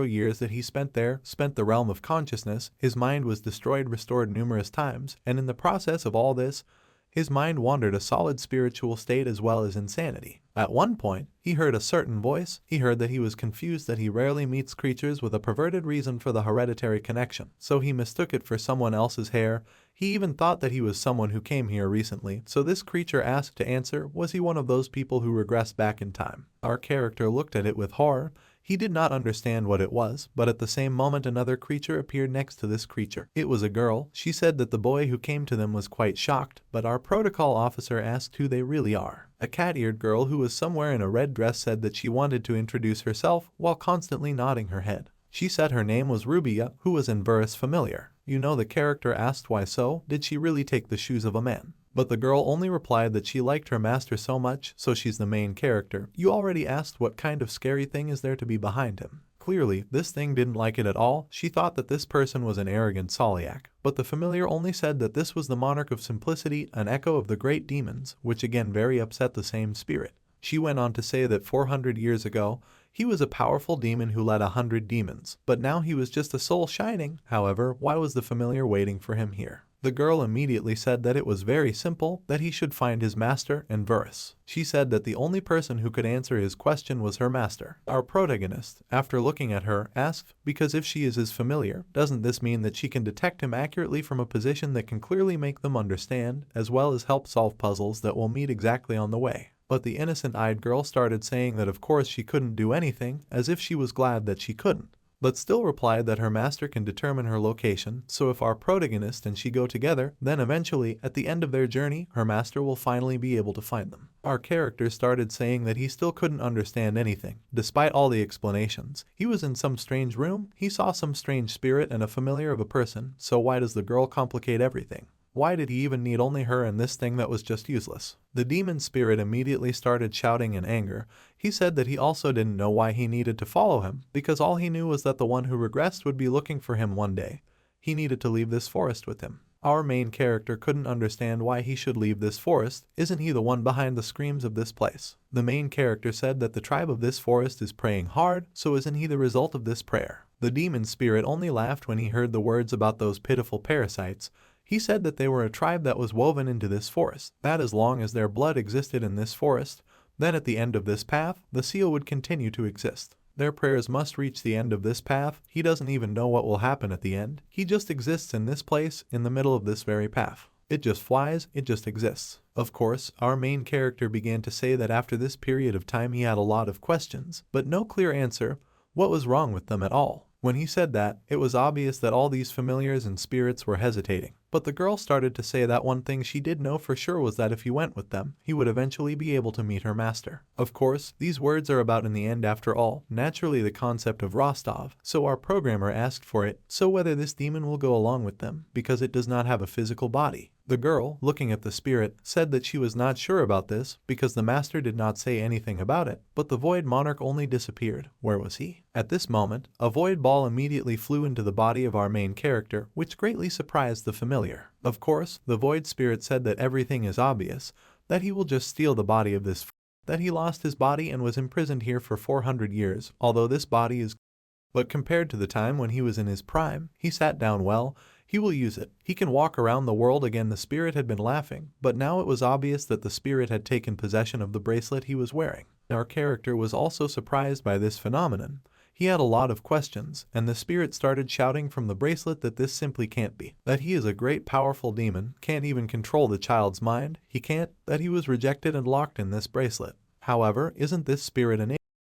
years that he spent there, spent the realm of consciousness, his mind was destroyed, restored numerous times, and in the process of all this, his mind wandered a solid spiritual state as well as insanity. At one point, he heard a certain voice. He heard that he was confused that he rarely meets creatures with a perverted reason for the hereditary connection, so he mistook it for someone else's hair. He even thought that he was someone who came here recently, so this creature asked to answer, was he one of those people who regressed back in time? Our character looked at it with horror. He did not understand what it was, but at the same moment another creature appeared next to this creature. It was a girl. She said that the boy who came to them was quite shocked, but our protocol officer asked who they really are. A cat-eared girl who was somewhere in a red dress said that she wanted to introduce herself while constantly nodding her head. She said her name was Rubia, who was in verse familiar. You know, the character asked why so, did she really take the shoes of a man? But the girl only replied that she liked her master so much, so she's the main character. You already asked what kind of scary thing is there to be behind him. Clearly, this thing didn't like it at all. She thought that this person was an arrogant Soliac. But the familiar only said that this was the monarch of simplicity, an echo of the great demons, which again very upset the same spirit. She went on to say that 400 years ago, he was a powerful demon who led 100 demons, but now he was just a soul shining. However, why was the familiar waiting for him here? The girl immediately said that it was very simple, that he should find his master and verse. She said that the only person who could answer his question was her master. Our protagonist, after looking at her, asked, because if she is his familiar, doesn't this mean that she can detect him accurately from a position that can clearly make them understand, as well as help solve puzzles that will meet exactly on the way? But the innocent-eyed girl started saying that of course she couldn't do anything, as if she was glad that she couldn't, but still replied that her master can determine her location, so if our protagonist and she go together, then eventually, at the end of their journey, her master will finally be able to find them. Our character started saying that he still couldn't understand anything, despite all the explanations. He was in some strange room, he saw some strange spirit and a familiar of a person, so why does the girl complicate everything? Why did he even need only her and this thing that was just useless? The demon spirit immediately started shouting in anger. He said that he also didn't know why he needed to follow him, because all he knew was that the one who regressed would be looking for him one day. He needed to leave this forest with him. Our main character couldn't understand why he should leave this forest. Isn't he the one behind the screams of this place? The main character said that the tribe of this forest is praying hard, so isn't he the result of this prayer? The demon spirit only laughed when he heard the words about those pitiful parasites. He said that they were a tribe that was woven into this forest, that as long as their blood existed in this forest, then at the end of this path, the seal would continue to exist. Their prayers must reach the end of this path. He doesn't even know what will happen at the end. He just exists in this place, in the middle of this very path. It just flies, it just exists. Of course, our main character began to say that after this period of time he had a lot of questions, but no clear answer. What was wrong with them at all? When he said that, it was obvious that all these familiars and spirits were hesitating. But the girl started to say that one thing she did know for sure was that if he went with them, he would eventually be able to meet her master. Of course, these words are about in the end after all, naturally the concept of Rostov, so our programmer asked for it, so whether this demon will go along with them, because it does not have a physical body. The girl, looking at the spirit, said that she was not sure about this, because the master did not say anything about it, but the void monarch only disappeared. Where was he? At this moment, a void ball immediately flew into the body of our main character, which greatly surprised the familiar. Of course, the void spirit said that everything is obvious, that he will just steal the body of this that he lost his body and was imprisoned here for 400 years, although this body is but compared to the time when he was in his prime, he sat down well, he will use it. He can walk around the world again. The spirit had been laughing, but now it was obvious that the spirit had taken possession of the bracelet he was wearing. Our character was also surprised by this phenomenon. He had a lot of questions, and the spirit started shouting from the bracelet that this simply can't be. That he is a great powerful demon, can't even control the child's mind, he can't, that he was rejected and locked in this bracelet. However, isn't this spirit an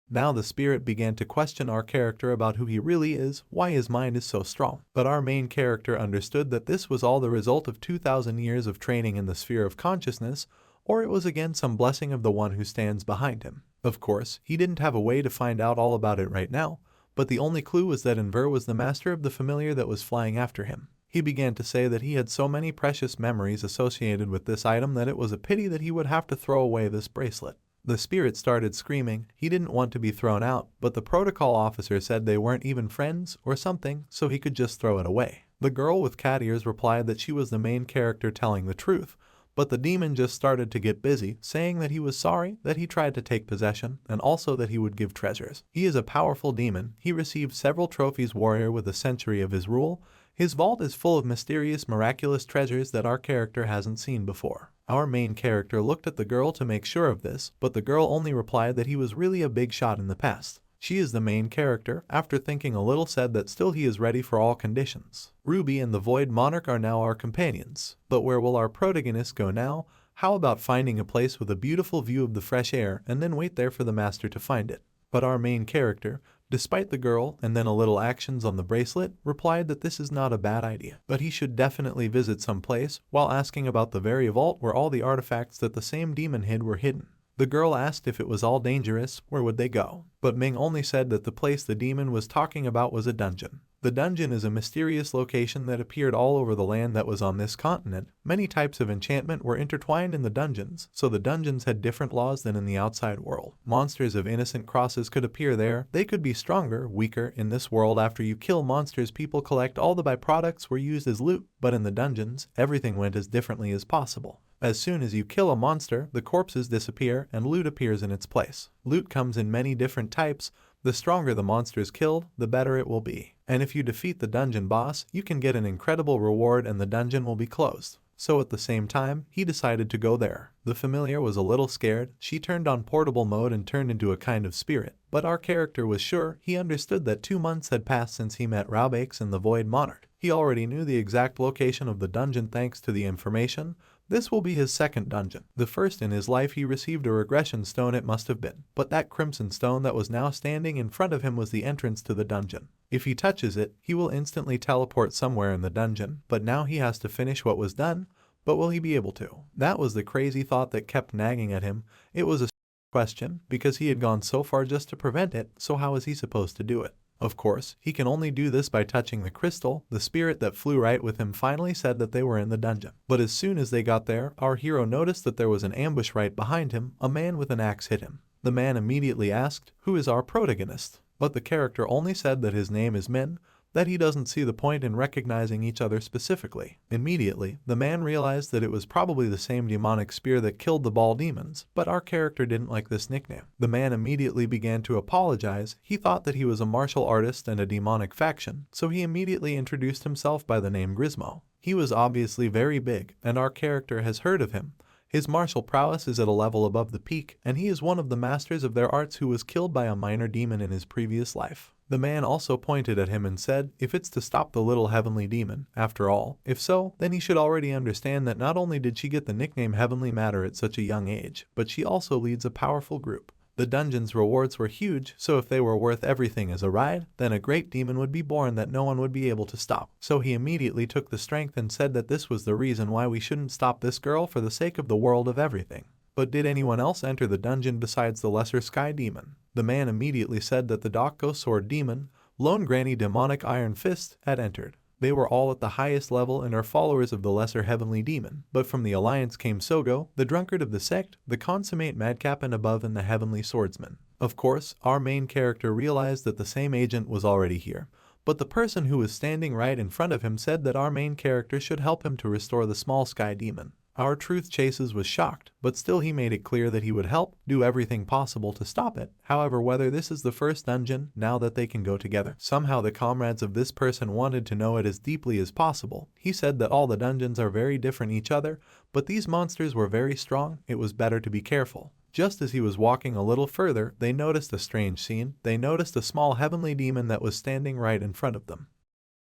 Now the spirit began to question our character about who he really is, why his mind is so strong. But our main character understood that this was all the result of 2,000 years of training in the sphere of consciousness, or it was again some blessing of the one who stands behind him. Of course, he didn't have a way to find out all about it right now, but the only clue was that Enver was the master of the familiar that was flying after him. He began to say that he had so many precious memories associated with this item that it was a pity that he would have to throw away this bracelet. The spirit started screaming. He didn't want to be thrown out, but the protocol officer said they weren't even friends or something, so he could just throw it away. The girl with cat ears replied that she was the main character telling the truth, but the demon just started to get busy, saying that he was sorry, that he tried to take possession, and also that he would give treasures. He is a powerful demon. He received several trophies warrior with a century of his rule. His vault is full of mysterious, miraculous treasures that our character hasn't seen before. Our main character looked at the girl to make sure of this, but the girl only replied that he was really a big shot in the past. She is the main character, after thinking a little said that still he is ready for all conditions. Ruby and the Void Monarch are now our companions. But where will our protagonist go now? How about finding a place with a beautiful view of the fresh air and then wait there for the master to find it? But our main character, despite the girl and then a little actions on the bracelet, replied that this is not a bad idea, but he should definitely visit some place, while asking about the very vault where all the artifacts that the same demon hid were hidden. The girl asked if it was all dangerous, where would they go? But Ming only said that the place the demon was talking about was a dungeon. The dungeon is a mysterious location that appeared all over the land that was on this continent. Many types of enchantment were intertwined in the dungeons, so the dungeons had different laws than in the outside world. Monsters of innocent crosses could appear there. They could be stronger, weaker. In this world, after you kill monsters, people collect all the byproducts were used as loot, but in the dungeons, everything went as differently as possible. As soon as you kill a monster, the corpses disappear and loot appears in its place. Loot comes in many different types. The stronger the monsters killed, the better it will be. And if you defeat the dungeon boss, you can get an incredible reward and the dungeon will be closed. So at the same time, he decided to go there. The familiar was a little scared. She turned on portable mode and turned into a kind of spirit. But our character was sure. He understood that 2 months had passed since he met Raubakes and the Void Monarch. He already knew the exact location of the dungeon thanks to the information. This will be his second dungeon. The first in his life he received a regression stone it must have been. But that crimson stone that was now standing in front of him was the entrance to the dungeon. If he touches it, he will instantly teleport somewhere in the dungeon, but now he has to finish what was done. But will he be able to? That was the crazy thought that kept nagging at him. It was a question, because he had gone so far just to prevent it, so how is he supposed to do it? Of course, he can only do this by touching the crystal. The spirit that flew right with him finally said that they were in the dungeon. But as soon as they got there, our hero noticed that there was an ambush right behind him. A man with an axe hit him. The man immediately asked, "Who is our protagonist?" But the character only said that his name is Min, that he doesn't see the point in recognizing each other specifically. Immediately, the man realized that it was probably the same demonic spear that killed the ball demons, but our character didn't like this nickname. The man immediately began to apologize. He thought that he was a martial artist and a demonic faction, so he immediately introduced himself by the name Grismo. He was obviously very big, and our character has heard of him. His martial prowess is at a level above the peak, and he is one of the masters of their arts who was killed by a minor demon in his previous life. The man also pointed at him and said, if it's to stop the little heavenly demon, after all, if so, then he should already understand that not only did she get the nickname Heavenly Matter at such a young age, but she also leads a powerful group. The dungeon's rewards were huge, so if they were worth everything as a ride, then a great demon would be born that no one would be able to stop. So he immediately took the strength and said that this was the reason why we shouldn't stop this girl for the sake of the world of everything. But did anyone else enter the dungeon besides the lesser sky demon? The man immediately said that the Dokko Sword Demon, Lone Granny Demonic Iron Fist, had entered. They were all at the highest level and are followers of the lesser heavenly demon. But from the alliance came Sogo, the drunkard of the sect, the consummate madcap, and above in the heavenly swordsman. Of course, our main character realized that the same agent was already here. But the person who was standing right in front of him said that our main character should help him to restore the small sky demon. Our Truth Chases was shocked, but still he made it clear that he would help, do everything possible to stop it. However, whether this is the first dungeon, now that they can go together. Somehow the comrades of this person wanted to know it as deeply as possible. He said that all the dungeons are very different each other, but these monsters were very strong. It was better to be careful. Just as he was walking a little further, they noticed a strange scene. They noticed a small heavenly demon that was standing right in front of them.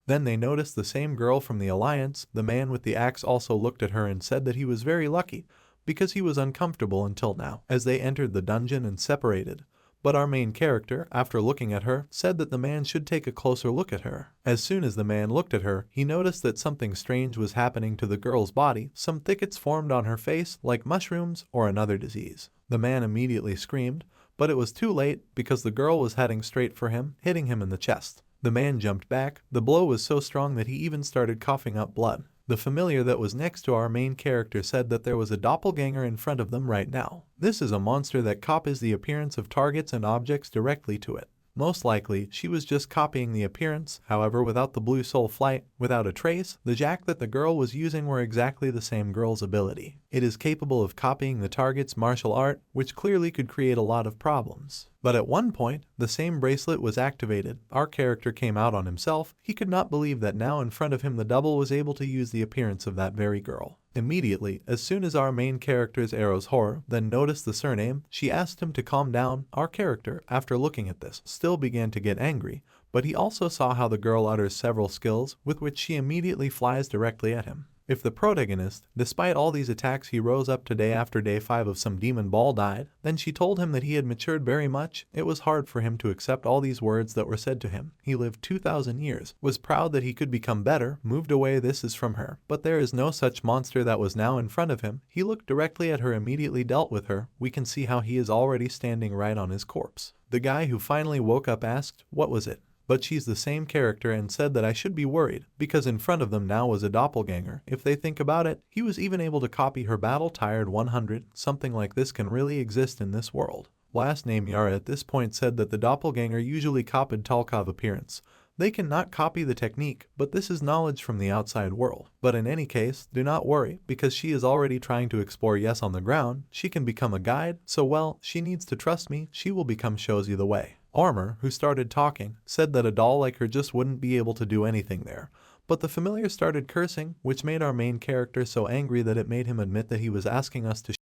Then they noticed the same girl from the Alliance. The man with the axe also looked at her and said that he was very lucky because he was uncomfortable until now, as they entered the dungeon and separated. But our main character, after looking at her, said that the man should take a closer look at her. As soon as the man looked at her, he noticed that something strange was happening to the girl's body. Some thickets formed on her face, like mushrooms or another disease. The man immediately screamed, but it was too late because the girl was heading straight for him, hitting him in the chest. The man jumped back. The blow was so strong that he even started coughing up blood. The familiar that was next to our main character said that there was a doppelganger in front of them right now. This is a monster that copies the appearance of targets and objects directly to it. Most likely, she was just copying the appearance, however without the blue soul flight, without a trace. The jack that the girl was using were exactly the same girl's ability. It is capable of copying the target's martial art, which clearly could create a lot of problems. But at one point, the same bracelet was activated. Our character came out on himself. He could not believe that now in front of him the double was able to use the appearance of that very girl. Immediately, as soon as our main character's arrow's horror then noticed the surname, she asked him to calm down. Our character, after looking at this, still began to get angry, but he also saw how the girl utters several skills with which she immediately flies directly at him. If the protagonist, despite all these attacks he rose up to day after day 5 of some demon ball died, then she told him that he had matured very much. It was hard for him to accept all these words that were said to him. He lived 2,000 years, was proud that he could become better, moved away. This is from her. But there is no such monster that was now in front of him. He looked directly at her, immediately dealt with her. We can see how he is already standing right on his corpse. The guy who finally woke up asked, "What was it?" But she's the same character and said that I should be worried because in front of them now was a doppelganger. If they think about it, he was even able to copy her battle-tired 100. Something like this can really exist in this world. Last name Yara at this point said that the doppelganger usually copied Talkov appearance. They cannot copy the technique, but this is knowledge from the outside world. But in any case, do not worry, because she is already trying to explore. Yes, on the ground, she can become a guide, so well, she needs to trust me. She will become shows you the way. Armor, who started talking, said that a doll like her just wouldn't be able to do anything there. But the familiar started cursing, which made our main character so angry that it made him admit that he was asking us to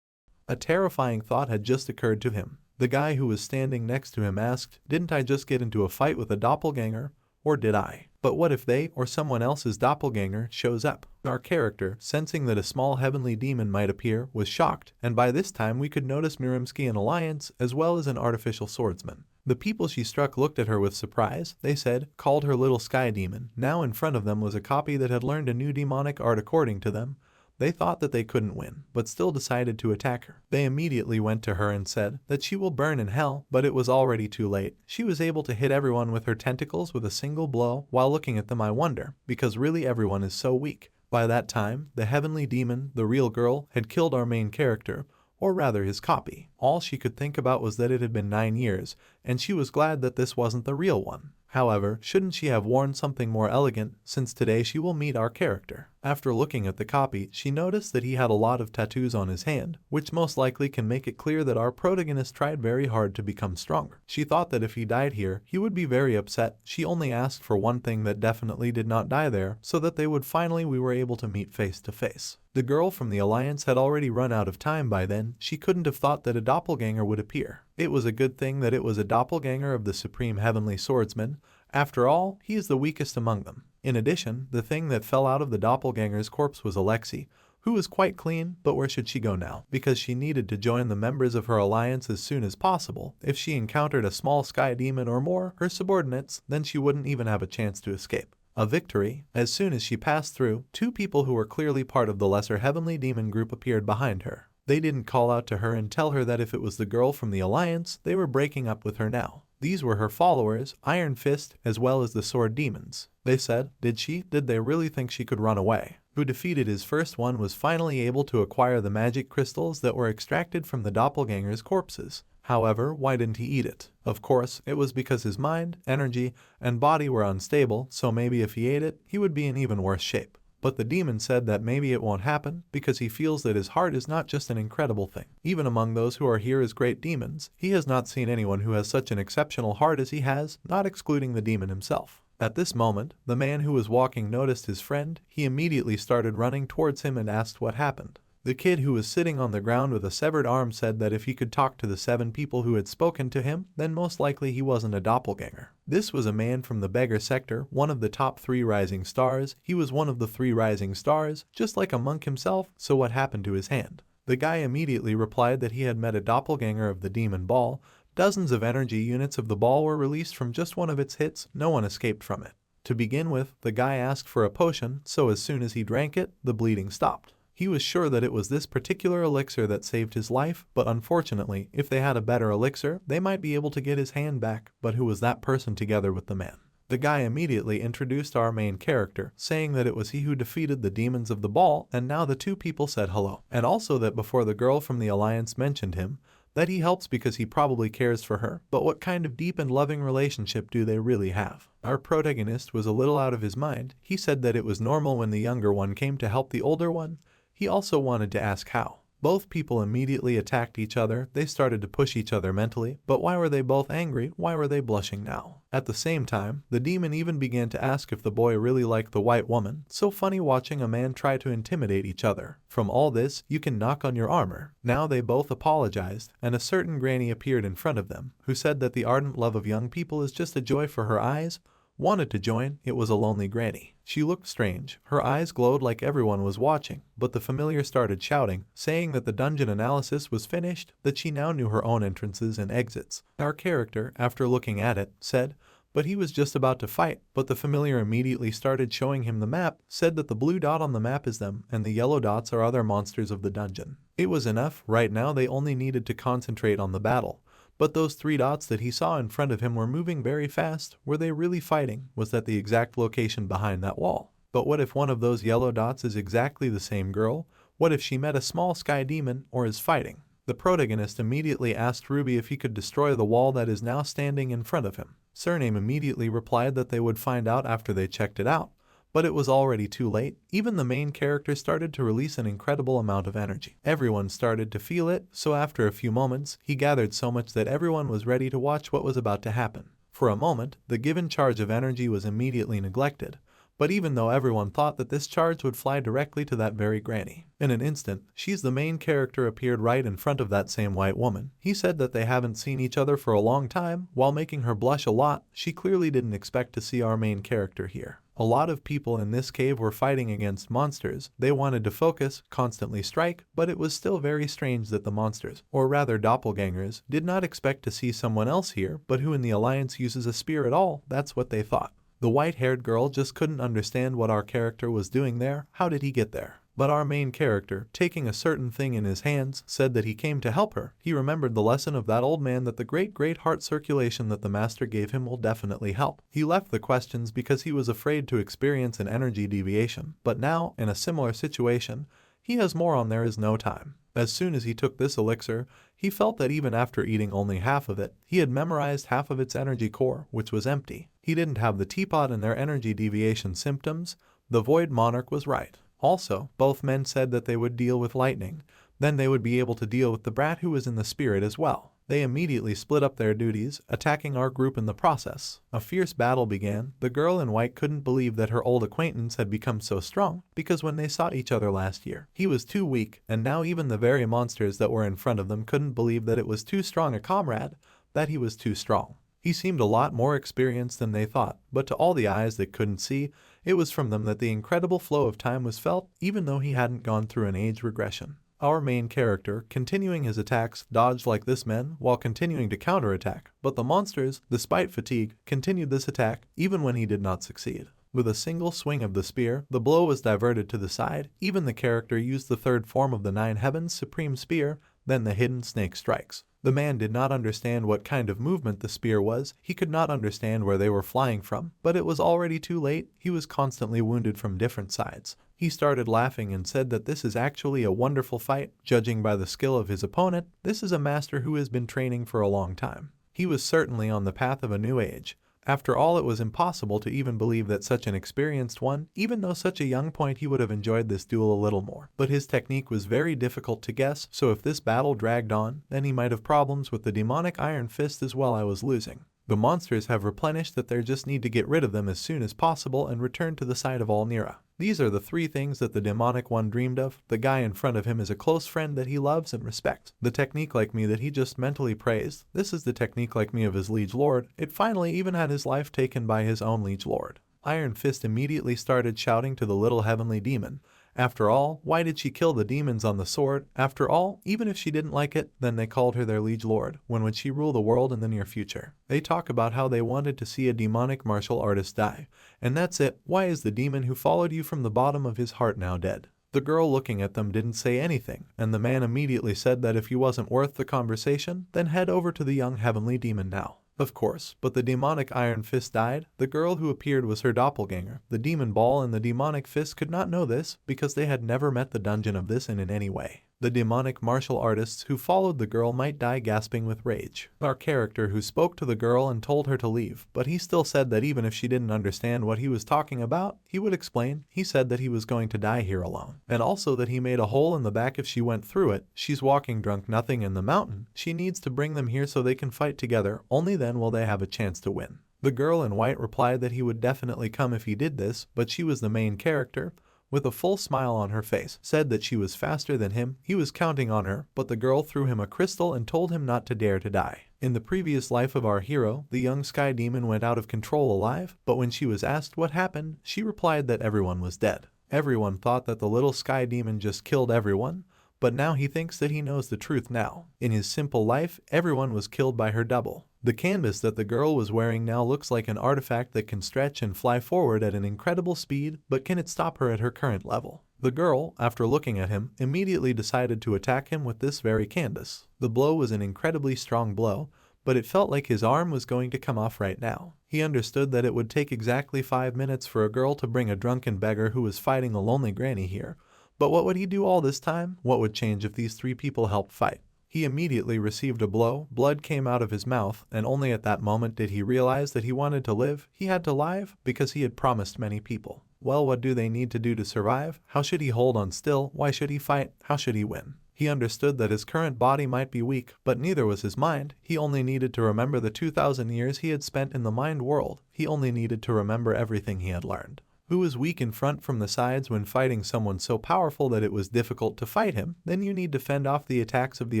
A terrifying thought had just occurred to him. The guy who was standing next to him asked, "Didn't I just get into a fight with a doppelganger? Or did I? But what if they, or someone else's doppelganger, shows up?" Our character, sensing that a small heavenly demon might appear, was shocked, and by this time we could notice Mirimsky an alliance, as well as an artificial swordsman. The people she struck looked at her with surprise. They said, called her little sky demon. Now in front of them was a copy that had learned a new demonic art according to them. They thought that they couldn't win, but still decided to attack her. They immediately went to her and said that she will burn in hell, but it was already too late. She was able to hit everyone with her tentacles with a single blow. While looking at them I wonder, because really everyone is so weak. By that time, the heavenly demon, the real girl, had killed our main character, or rather his copy. All she could think about was that it had been 9 years, and she was glad that this wasn't the real one. However, shouldn't she have worn something more elegant, since today she will meet our character? After looking at the copy, she noticed that he had a lot of tattoos on his hand, which most likely can make it clear that our protagonist tried very hard to become stronger. She thought that if he died here, he would be very upset. She only asked for one thing that definitely did not die there, so that they would finally we were able to meet face to face. The girl from the Alliance had already run out of time by then. She couldn't have thought that a doppelganger would appear. It was a good thing that it was a doppelganger of the supreme heavenly swordsman. After all, he is the weakest among them. In addition, the thing that fell out of the doppelganger's corpse was Alexei, who was quite clean, but where should she go now? Because she needed to join the members of her alliance as soon as possible. If she encountered a small sky demon or more, her subordinates, then she wouldn't even have a chance to escape. A victory. As soon as she passed through, 2 people who were clearly part of the lesser heavenly demon group appeared behind her. They didn't call out to her and tell her that if it was the girl from the Alliance, they were breaking up with her now. These were her followers, Iron Fist, as well as the Sword Demons. They said, did they really think she could run away? Who defeated his first one was finally able to acquire the magic crystals that were extracted from the doppelganger's corpses. However, why didn't he eat it? Of course, it was because his mind, energy, and body were unstable, so maybe if he ate it, he would be in even worse shape. But the demon said that maybe it won't happen because he feels that his heart is not just an incredible thing. Even among those who are here as great demons, he has not seen anyone who has such an exceptional heart as he has, not excluding the demon himself. At this moment, the man who was walking noticed his friend. He immediately started running towards him and asked what happened. The kid who was sitting on the ground with a severed arm said that if he could talk to the 7 people who had spoken to him, then most likely he wasn't a doppelganger. This was a man from the beggar sector, one of the top 3 rising stars. He was one of the 3 rising stars, just like a monk himself, so what happened to his hand? The guy immediately replied that he had met a doppelganger of the demon ball. Dozens of energy units of the ball were released from just one of its hits. No one escaped from it. To begin with, the guy asked for a potion, so as soon as he drank it, the bleeding stopped. He was sure that it was this particular elixir that saved his life, but unfortunately, if they had a better elixir, they might be able to get his hand back. But who was that person together with the man? The guy immediately introduced our main character, saying that it was he who defeated the demons of the ball, and now the 2 people said hello. And also that before the girl from the Alliance mentioned him, that he helps because he probably cares for her. But what kind of deep and loving relationship do they really have? Our protagonist was a little out of his mind. He said that it was normal when the younger one came to help the older one. He also wanted to ask how. Both people immediately attacked each other. They started to push each other mentally. But why were they both angry? Why were they blushing now? At the same time, the demon even began to ask if the boy really liked the white woman. So funny watching a man try to intimidate each other. From all this, you can knock on your armor. Now they both apologized, and a certain granny appeared in front of them, who said that the ardent love of young people is just a joy for her eyes. Wanted to join. It was a lonely granny. She looked strange. Her eyes glowed like everyone was watching, but the familiar started shouting, saying that the dungeon analysis was finished, that she now knew her own entrances and exits. Our character, after looking at it, said, but he was just about to fight, but the familiar immediately started showing him the map, said that the blue dot on the map is them, and the yellow dots are other monsters of the dungeon. It was enough. Right now they only needed to concentrate on the battle. But those 3 dots that he saw in front of him were moving very fast. Were they really fighting? Was that the exact location behind that wall? But what if one of those yellow dots is exactly the same girl? What if she met a small sky demon or is fighting? The protagonist immediately asked Ruby if he could destroy the wall that is now standing in front of him. Surname immediately replied that they would find out after they checked it out. But it was already too late. Even the main character started to release an incredible amount of energy. Everyone started to feel it, so after a few moments, he gathered so much that everyone was ready to watch what was about to happen. For a moment, the given charge of energy was immediately neglected. But even though everyone thought that this charge would fly directly to that very granny, in an instant, she's the main character appeared right in front of that same white woman. He said that they haven't seen each other for a long time, while making her blush a lot. She clearly didn't expect to see our main character here. A lot of people in this cave were fighting against monsters. They wanted to focus, constantly strike, but it was still very strange that the monsters, or rather doppelgangers, did not expect to see someone else here, but who in the Alliance uses a spear at all. That's what they thought. The white-haired girl just couldn't understand what our character was doing there. How did he get there? But our main character, taking a certain thing in his hands, said that he came to help her. He remembered the lesson of that old man that the great heart circulation that the master gave him will definitely help. He left the questions because he was afraid to experience an energy deviation. But now, in a similar situation, he has more on. There is no time. As soon as he took this elixir, he felt that even after eating only half of it, he had memorized half of its energy core, which was empty. He didn't have the teapot and their energy deviation symptoms. The Void Monarch was right. Also, both men said that they would deal with lightning. Then they would be able to deal with the brat who was in the spirit as well. They immediately split up their duties, attacking our group in the process. A fierce battle began. The girl in white couldn't believe that her old acquaintance had become so strong, because when they saw each other last year, he was too weak, and now even the very monsters that were in front of them couldn't believe that it was too strong a comrade, that he was too strong. He seemed a lot more experienced than they thought, but to all the eyes that couldn't see, it was from them that the incredible flow of time was felt, even though he hadn't gone through an age regression. Our main character, continuing his attacks, dodged like this man while continuing to counterattack, but the monsters, despite fatigue, continued this attack even when he did not succeed. With a single swing of the spear, the blow was diverted to the side. Even the character used the third form of the Nine Heavens Supreme Spear, then the hidden snake strikes. The man did not understand what kind of movement the spear was. He could not understand where they were flying from, but it was already too late. He was constantly wounded from different sides. He started laughing and said that this is actually a wonderful fight. Judging by the skill of his opponent, this is a master who has been training for a long time. He was certainly on the path of a new age. After all, it was impossible to even believe that such an experienced one, even though such a young point, he would have enjoyed this duel a little more. But his technique was very difficult to guess, so if this battle dragged on, then he might have problems with the demonic Iron Fist as well. I was losing. The monsters have replenished that they just need to get rid of them as soon as possible and return to the side of Alnira. These are the three things that the demonic one dreamed of. The guy in front of him is a close friend that he loves and respects. The technique like me that he just mentally praised. This is the technique like me of his liege lord. It finally even had his life taken by his own liege lord. Iron Fist immediately started shouting to the little heavenly demon. After all, why did she kill the demons on the sword? After all, even if she didn't like it, then they called her their liege lord. When would she rule the world in the near future? They talk about how they wanted to see a demonic martial artist die. And that's it. Why is the demon who followed you from the bottom of his heart now dead? The girl looking at them didn't say anything, and the man immediately said that if he wasn't worth the conversation, then head over to the young heavenly demon now. Of course, but the demonic Iron Fist died. The girl who appeared was her doppelganger. The demon ball and the demonic fist could not know this because they had never met the dungeon of this in any way. The demonic martial artists who followed the girl might die gasping with rage. Our character who spoke to the girl and told her to leave, but he still said that even if she didn't understand what he was talking about, he would explain. He said that he was going to die here alone. And also that he made a hole in the back if she went through it. She's walking drunk nothing in the mountain. She needs to bring them here so they can fight together. Only then will they have a chance to win. The girl in white replied that he would definitely come if he did this, but she was the main character. With a full smile on her face, said that she was faster than him. He was counting on her, but the girl threw him a crystal and told him not to dare to die. In the previous life of our hero, the young sky demon went out of control alive, but when she was asked what happened, she replied that everyone was dead. Everyone thought that the little sky demon just killed everyone, but now he thinks that he knows the truth now. In his simple life, everyone was killed by her double. The canvas that the girl was wearing now looks like an artifact that can stretch and fly forward at an incredible speed, but can it stop her at her current level? The girl, after looking at him, immediately decided to attack him with this very canvas. The blow was an incredibly strong blow, but it felt like his arm was going to come off right now. He understood that it would take exactly 5 minutes for a girl to bring a drunken beggar who was fighting a lonely granny here. But what would he do all this time? What would change if these three people helped fight? He immediately received a blow, blood came out of his mouth, and only at that moment did he realize that he wanted to live. He had to live because he had promised many people. Well, what do they need to do to survive? How should he hold on still? Why should he fight? How should he win? He understood that his current body might be weak, but neither was his mind. He only needed to remember the 2,000 years he had spent in the mind world. He only needed to remember everything he had learned. Who is weak in front from the sides when fighting someone so powerful that it was difficult to fight him? Then you need to fend off the attacks of the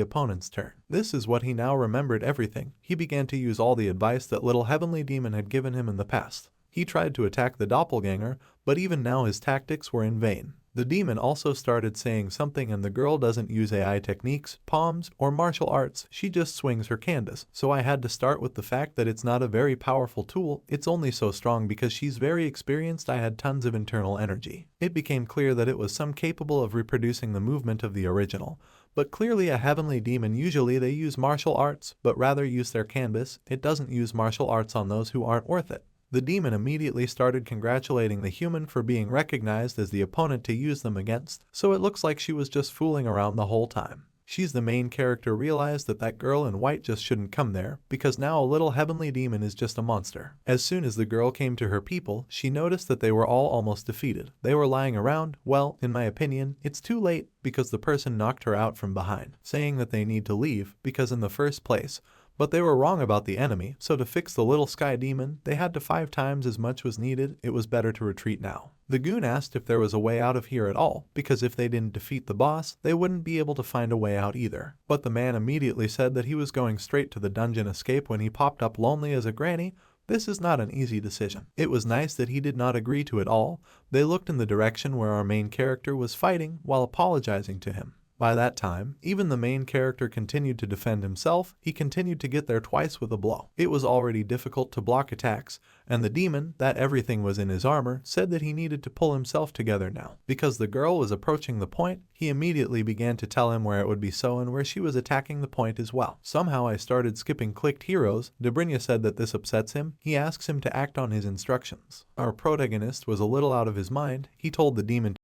opponent's turn. This is what he now remembered everything. He began to use all the advice that little heavenly demon had given him in the past. He tried to attack the doppelganger, but even now his tactics were in vain. The demon also started saying something, and the girl doesn't use AI techniques, palms, or martial arts. She just swings her canvas. So I had to start with the fact that it's not a very powerful tool. It's only so strong because she's very experienced. I had tons of internal energy. It became clear that it was some capable of reproducing the movement of the original. But clearly a heavenly demon, usually they use martial arts, but rather use their canvas. It doesn't use martial arts on those who aren't worth it. The demon immediately started congratulating the human for being recognized as the opponent to use them against, so it looks like she was just fooling around the whole time. She's the main character realized that that girl in white just shouldn't come there, because now a little heavenly demon is just a monster. As soon as the girl came to her people, she noticed that they were all almost defeated. They were lying around. Well, in my opinion, it's too late because the person knocked her out from behind, saying that they need to leave because in the first place, but they were wrong about the enemy, so to fix the little sky demon, they had to 5 times as much was needed. It was better to retreat now. The goon asked if there was a way out of here at all, because if they didn't defeat the boss, they wouldn't be able to find a way out either. But the man immediately said that he was going straight to the dungeon escape when he popped up lonely as a granny. This is not an easy decision. It was nice that he did not agree to it all. They looked in the direction where our main character was fighting while apologizing to him. By that time, even the main character continued to defend himself. He continued to get there twice with a blow. It was already difficult to block attacks, and the demon, that everything was in his armor, said that he needed to pull himself together now. Because the girl was approaching the point, he immediately began to tell him where it would be so and where she was attacking the point as well. Somehow I started skipping clicked heroes. Debrinya said that this upsets him. He asks him to act on his instructions. Our protagonist was a little out of his mind. He told the demon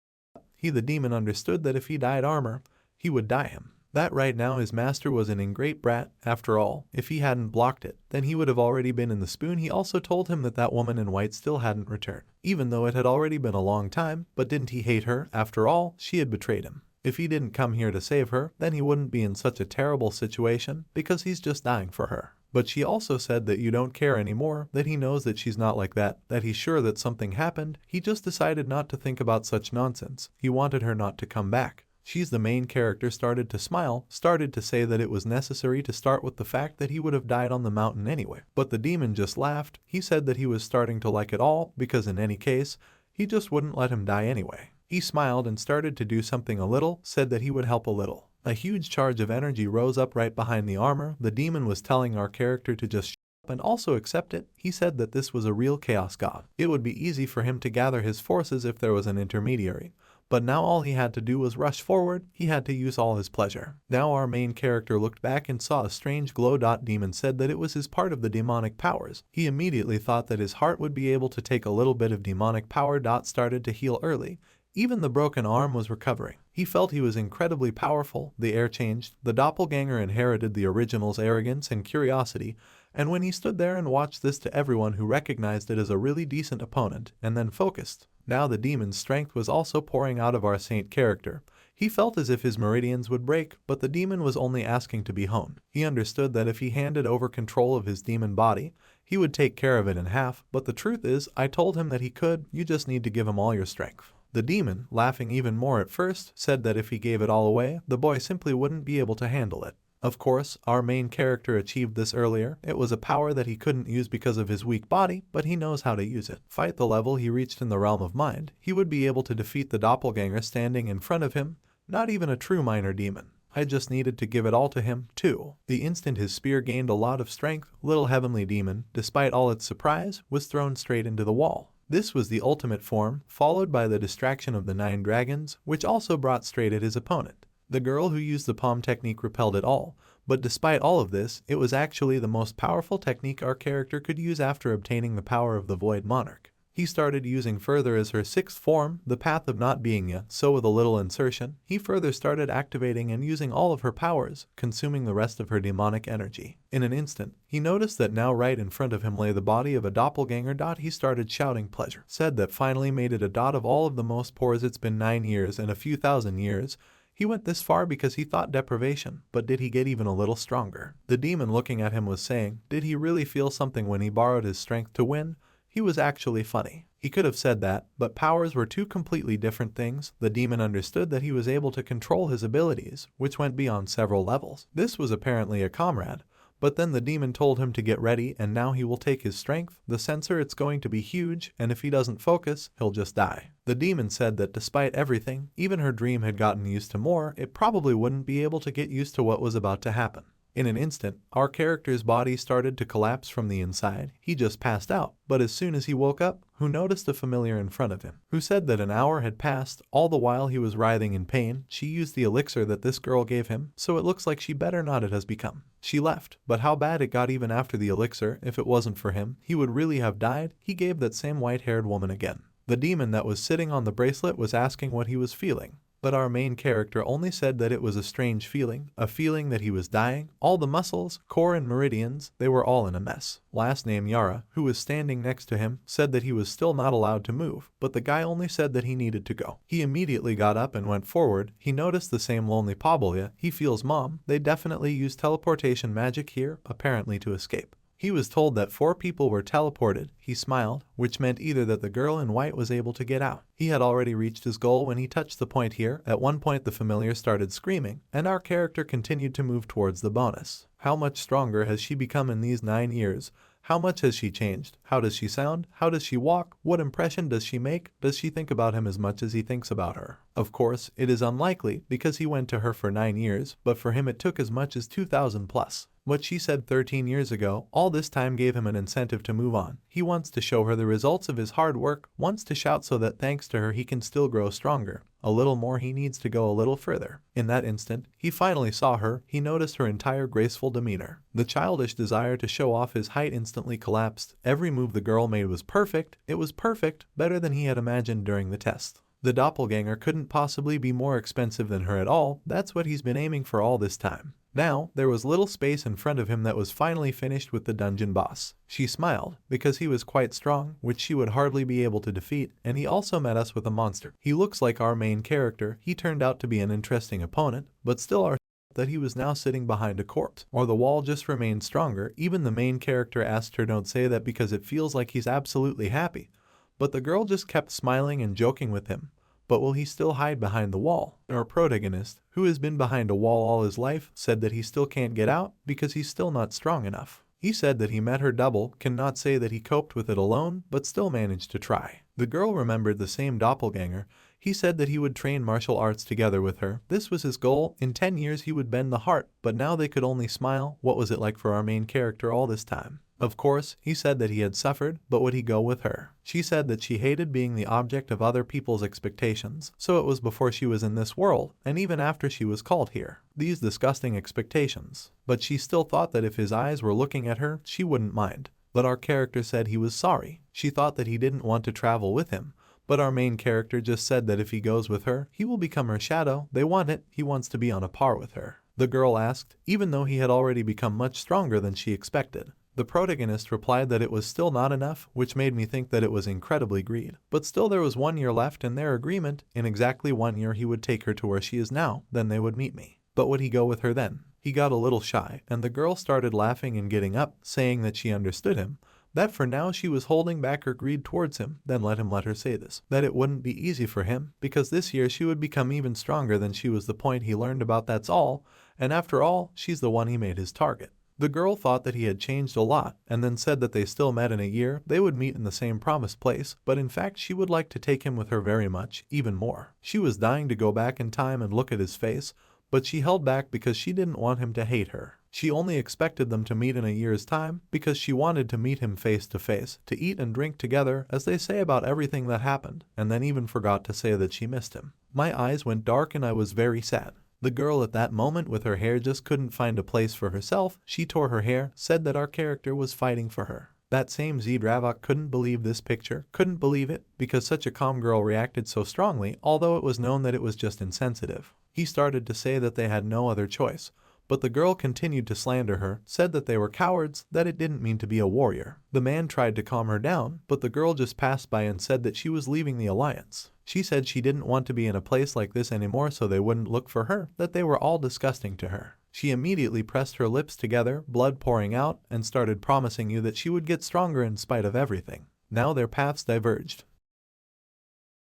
the demon understood that if he dyed armor, he would die him. That right now his master was an ingrate brat. After all, if he hadn't blocked it, then he would have already been in the spoon. He also told him that that woman in white still hadn't returned, even though it had already been a long time. But didn't he hate her? After all, she had betrayed him. If he didn't come here to save her, then he wouldn't be in such a terrible situation, because he's just dying for her. But she also said that you don't care anymore, that he knows that she's not like that he's sure that something happened, he just decided not to think about such nonsense, he wanted her not to come back. She's the main character started to smile, started to say that it was necessary to start with the fact that he would have died on the mountain anyway. But the demon just laughed, he said that he was starting to like it all, because in any case, he just wouldn't let him die anyway. He smiled and started to do something a little, said that he would help a little. A huge charge of energy rose up right behind the armor. The demon was telling our character to just shut up and also accept it. He said that this was a real chaos god. It would be easy for him to gather his forces if there was an intermediary. But now all he had to do was rush forward, he had to use all his pleasure. Now our main character looked back and saw a strange glow. Demon said that it was his part of the demonic powers. He immediately thought that his heart would be able to take a little bit of demonic power. Started to heal early. Even the broken arm was recovering. He felt he was incredibly powerful. The air changed. The doppelganger inherited the original's arrogance and curiosity, and when he stood there and watched this to everyone who recognized it as a really decent opponent, and then focused. Now the demon's strength was also pouring out of our saint character. He felt as if his meridians would break, but the demon was only asking to be honed. He understood that if he handed over control of his demon body, he would take care of it in half, but the truth is, I told him that he could, you just need to give him all your strength. The demon, laughing even more at first, said that if he gave it all away, the boy simply wouldn't be able to handle it. Of course, our main character achieved this earlier. It was a power that he couldn't use because of his weak body, but he knows how to use it. Fight the level he reached in the realm of mind, he would be able to defeat the doppelganger standing in front of him, not even a true minor demon. I just needed to give it all to him, too. The instant his spear gained a lot of strength, little heavenly demon, despite all its surprise, was thrown straight into the wall. This was the ultimate form, followed by the distraction of the 9 dragons, which also brought straight at his opponent. The girl who used the palm technique repelled it all, but despite all of this, it was actually the most powerful technique our character could use after obtaining the power of the Void Monarch. He started using further as her 6th form, the path of not being ya, so with a little insertion, he further started activating and using all of her powers, consuming the rest of her demonic energy. In an instant, he noticed that now right in front of him lay the body of a doppelganger. He started shouting pleasure, said that finally made it a dot of all of the most pores. It's been 9 years and a few thousand years. He went this far because he thought deprivation, but did he get even a little stronger? The demon looking at him was saying, did he really feel something when he borrowed his strength to win? He was actually funny. He could have said that, but powers were two completely different things. The demon understood that he was able to control his abilities, which went beyond several levels. This was apparently a comrade, but then the demon told him to get ready and now he will take his strength, the sensor, it's going to be huge, and if he doesn't focus, he'll just die. The demon said that despite everything, even her dream had gotten used to more, it probably wouldn't be able to get used to what was about to happen. In an instant, our character's body started to collapse from the inside. He just passed out, but as soon as he woke up, who noticed a familiar in front of him, who said that an hour had passed, all the while he was writhing in pain. She used the elixir that this girl gave him, so it looks like she better not it has become. She left, but how bad it got even after the elixir, if it wasn't for him, he would really have died. He gave that same white-haired woman again. The demon that was sitting on the bracelet was asking what he was feeling. But our main character only said that it was a strange feeling, a feeling that he was dying. All the muscles, core and meridians, they were all in a mess. Last name Yara, who was standing next to him, said that he was still not allowed to move, but the guy only said that he needed to go. He immediately got up and went forward. He noticed the same lonely Pabolya. He feels mom. They definitely use teleportation magic here, apparently to escape. He was told that 4 people were teleported. He smiled, which meant either that the girl in white was able to get out. He had already reached his goal when he touched the point here. At one point the familiar started screaming, and our character continued to move towards the bonus. How much stronger has she become in these 9 years? How much has she changed? How does she sound? How does she walk? What impression does she make? Does she think about him as much as he thinks about her? Of course, it is unlikely because he went to her for 9 years, but for him it took as much as 2,000 plus. What she said 13 years ago, all this time gave him an incentive to move on. He wants to show her the results of his hard work, wants to shout so that thanks to her he can still grow stronger. A little more, he needs to go a little further. In that instant, he finally saw her. He noticed her entire graceful demeanor. The childish desire to show off his height instantly collapsed. Every move the girl made was perfect. It was perfect, better than he had imagined during the test. The doppelganger couldn't possibly be more expensive than her at all. That's what he's been aiming for all this time. Now, there was little space in front of him that was finally finished with the dungeon boss. She smiled, because he was quite strong, which she would hardly be able to defeat, and he also met us with a monster. He looks like our main character. He turned out to be an interesting opponent, but still our that he was now sitting behind a corpse, or the wall just remained stronger. Even the main character asked her don't say that because it feels like he's absolutely happy. But the girl just kept smiling and joking with him. But will he still hide behind the wall? Our protagonist, who has been behind a wall all his life, said that he still can't get out because he's still not strong enough. He said that he met her double, cannot say that he coped with it alone, but still managed to try. The girl remembered the same doppelganger. He said that he would train martial arts together with her. This was his goal. In 10 years he would bend the heart, but now they could only smile. What was it like for our main character all this time? Of course, he said that he had suffered, but would he go with her? She said that she hated being the object of other people's expectations, so it was before she was in this world, and even after she was called here. These disgusting expectations. But she still thought that if his eyes were looking at her, she wouldn't mind. But our character said he was sorry. She thought that he didn't want to travel with him. But our main character just said that if he goes with her, he will become her shadow. They want it. He wants to be on a par with her. The girl asked, even though he had already become much stronger than she expected. The protagonist replied that it was still not enough, which made me think that it was incredibly greed. But still there was 1 year left in their agreement. In exactly 1 year he would take her to where she is now, then they would meet me. But would he go with her then? He got a little shy, and the girl started laughing and getting up, saying that she understood him, that for now she was holding back her greed towards him. Then let her say this, that it wouldn't be easy for him, because this year she would become even stronger than she was. The point he learned about, that's all, and after all, she's the one he made his target. The girl thought that he had changed a lot, and then said that they still met in a year. They would meet in the same promised place, but in fact she would like to take him with her very much, even more. She was dying to go back in time and look at his face, but she held back because she didn't want him to hate her. She only expected them to meet in a year's time because she wanted to meet him face to face, to eat and drink together, as they say about everything that happened, and then even forgot to say that she missed him. My eyes went dark and I was very sad. The girl at that moment with her hair just couldn't find a place for herself. She tore her hair, said that our character was fighting for her. That same Zdravok couldn't believe this picture, couldn't believe it, because such a calm girl reacted so strongly, although it was known that it was just insensitive. He started to say that they had no other choice, but the girl continued to slander her, said that they were cowards, that it didn't mean to be a warrior. The man tried to calm her down, but the girl just passed by and said that she was leaving the alliance. She said she didn't want to be in a place like this anymore so they wouldn't look for her, that they were all disgusting to her. She immediately pressed her lips together, blood pouring out, and started promising you that she would get stronger in spite of everything. Now their paths diverged.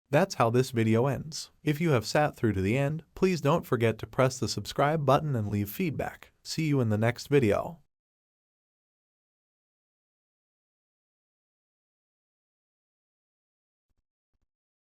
That's how this video ends. If you have sat through to the end, please don't forget to press the subscribe button and leave feedback. See you in the next video.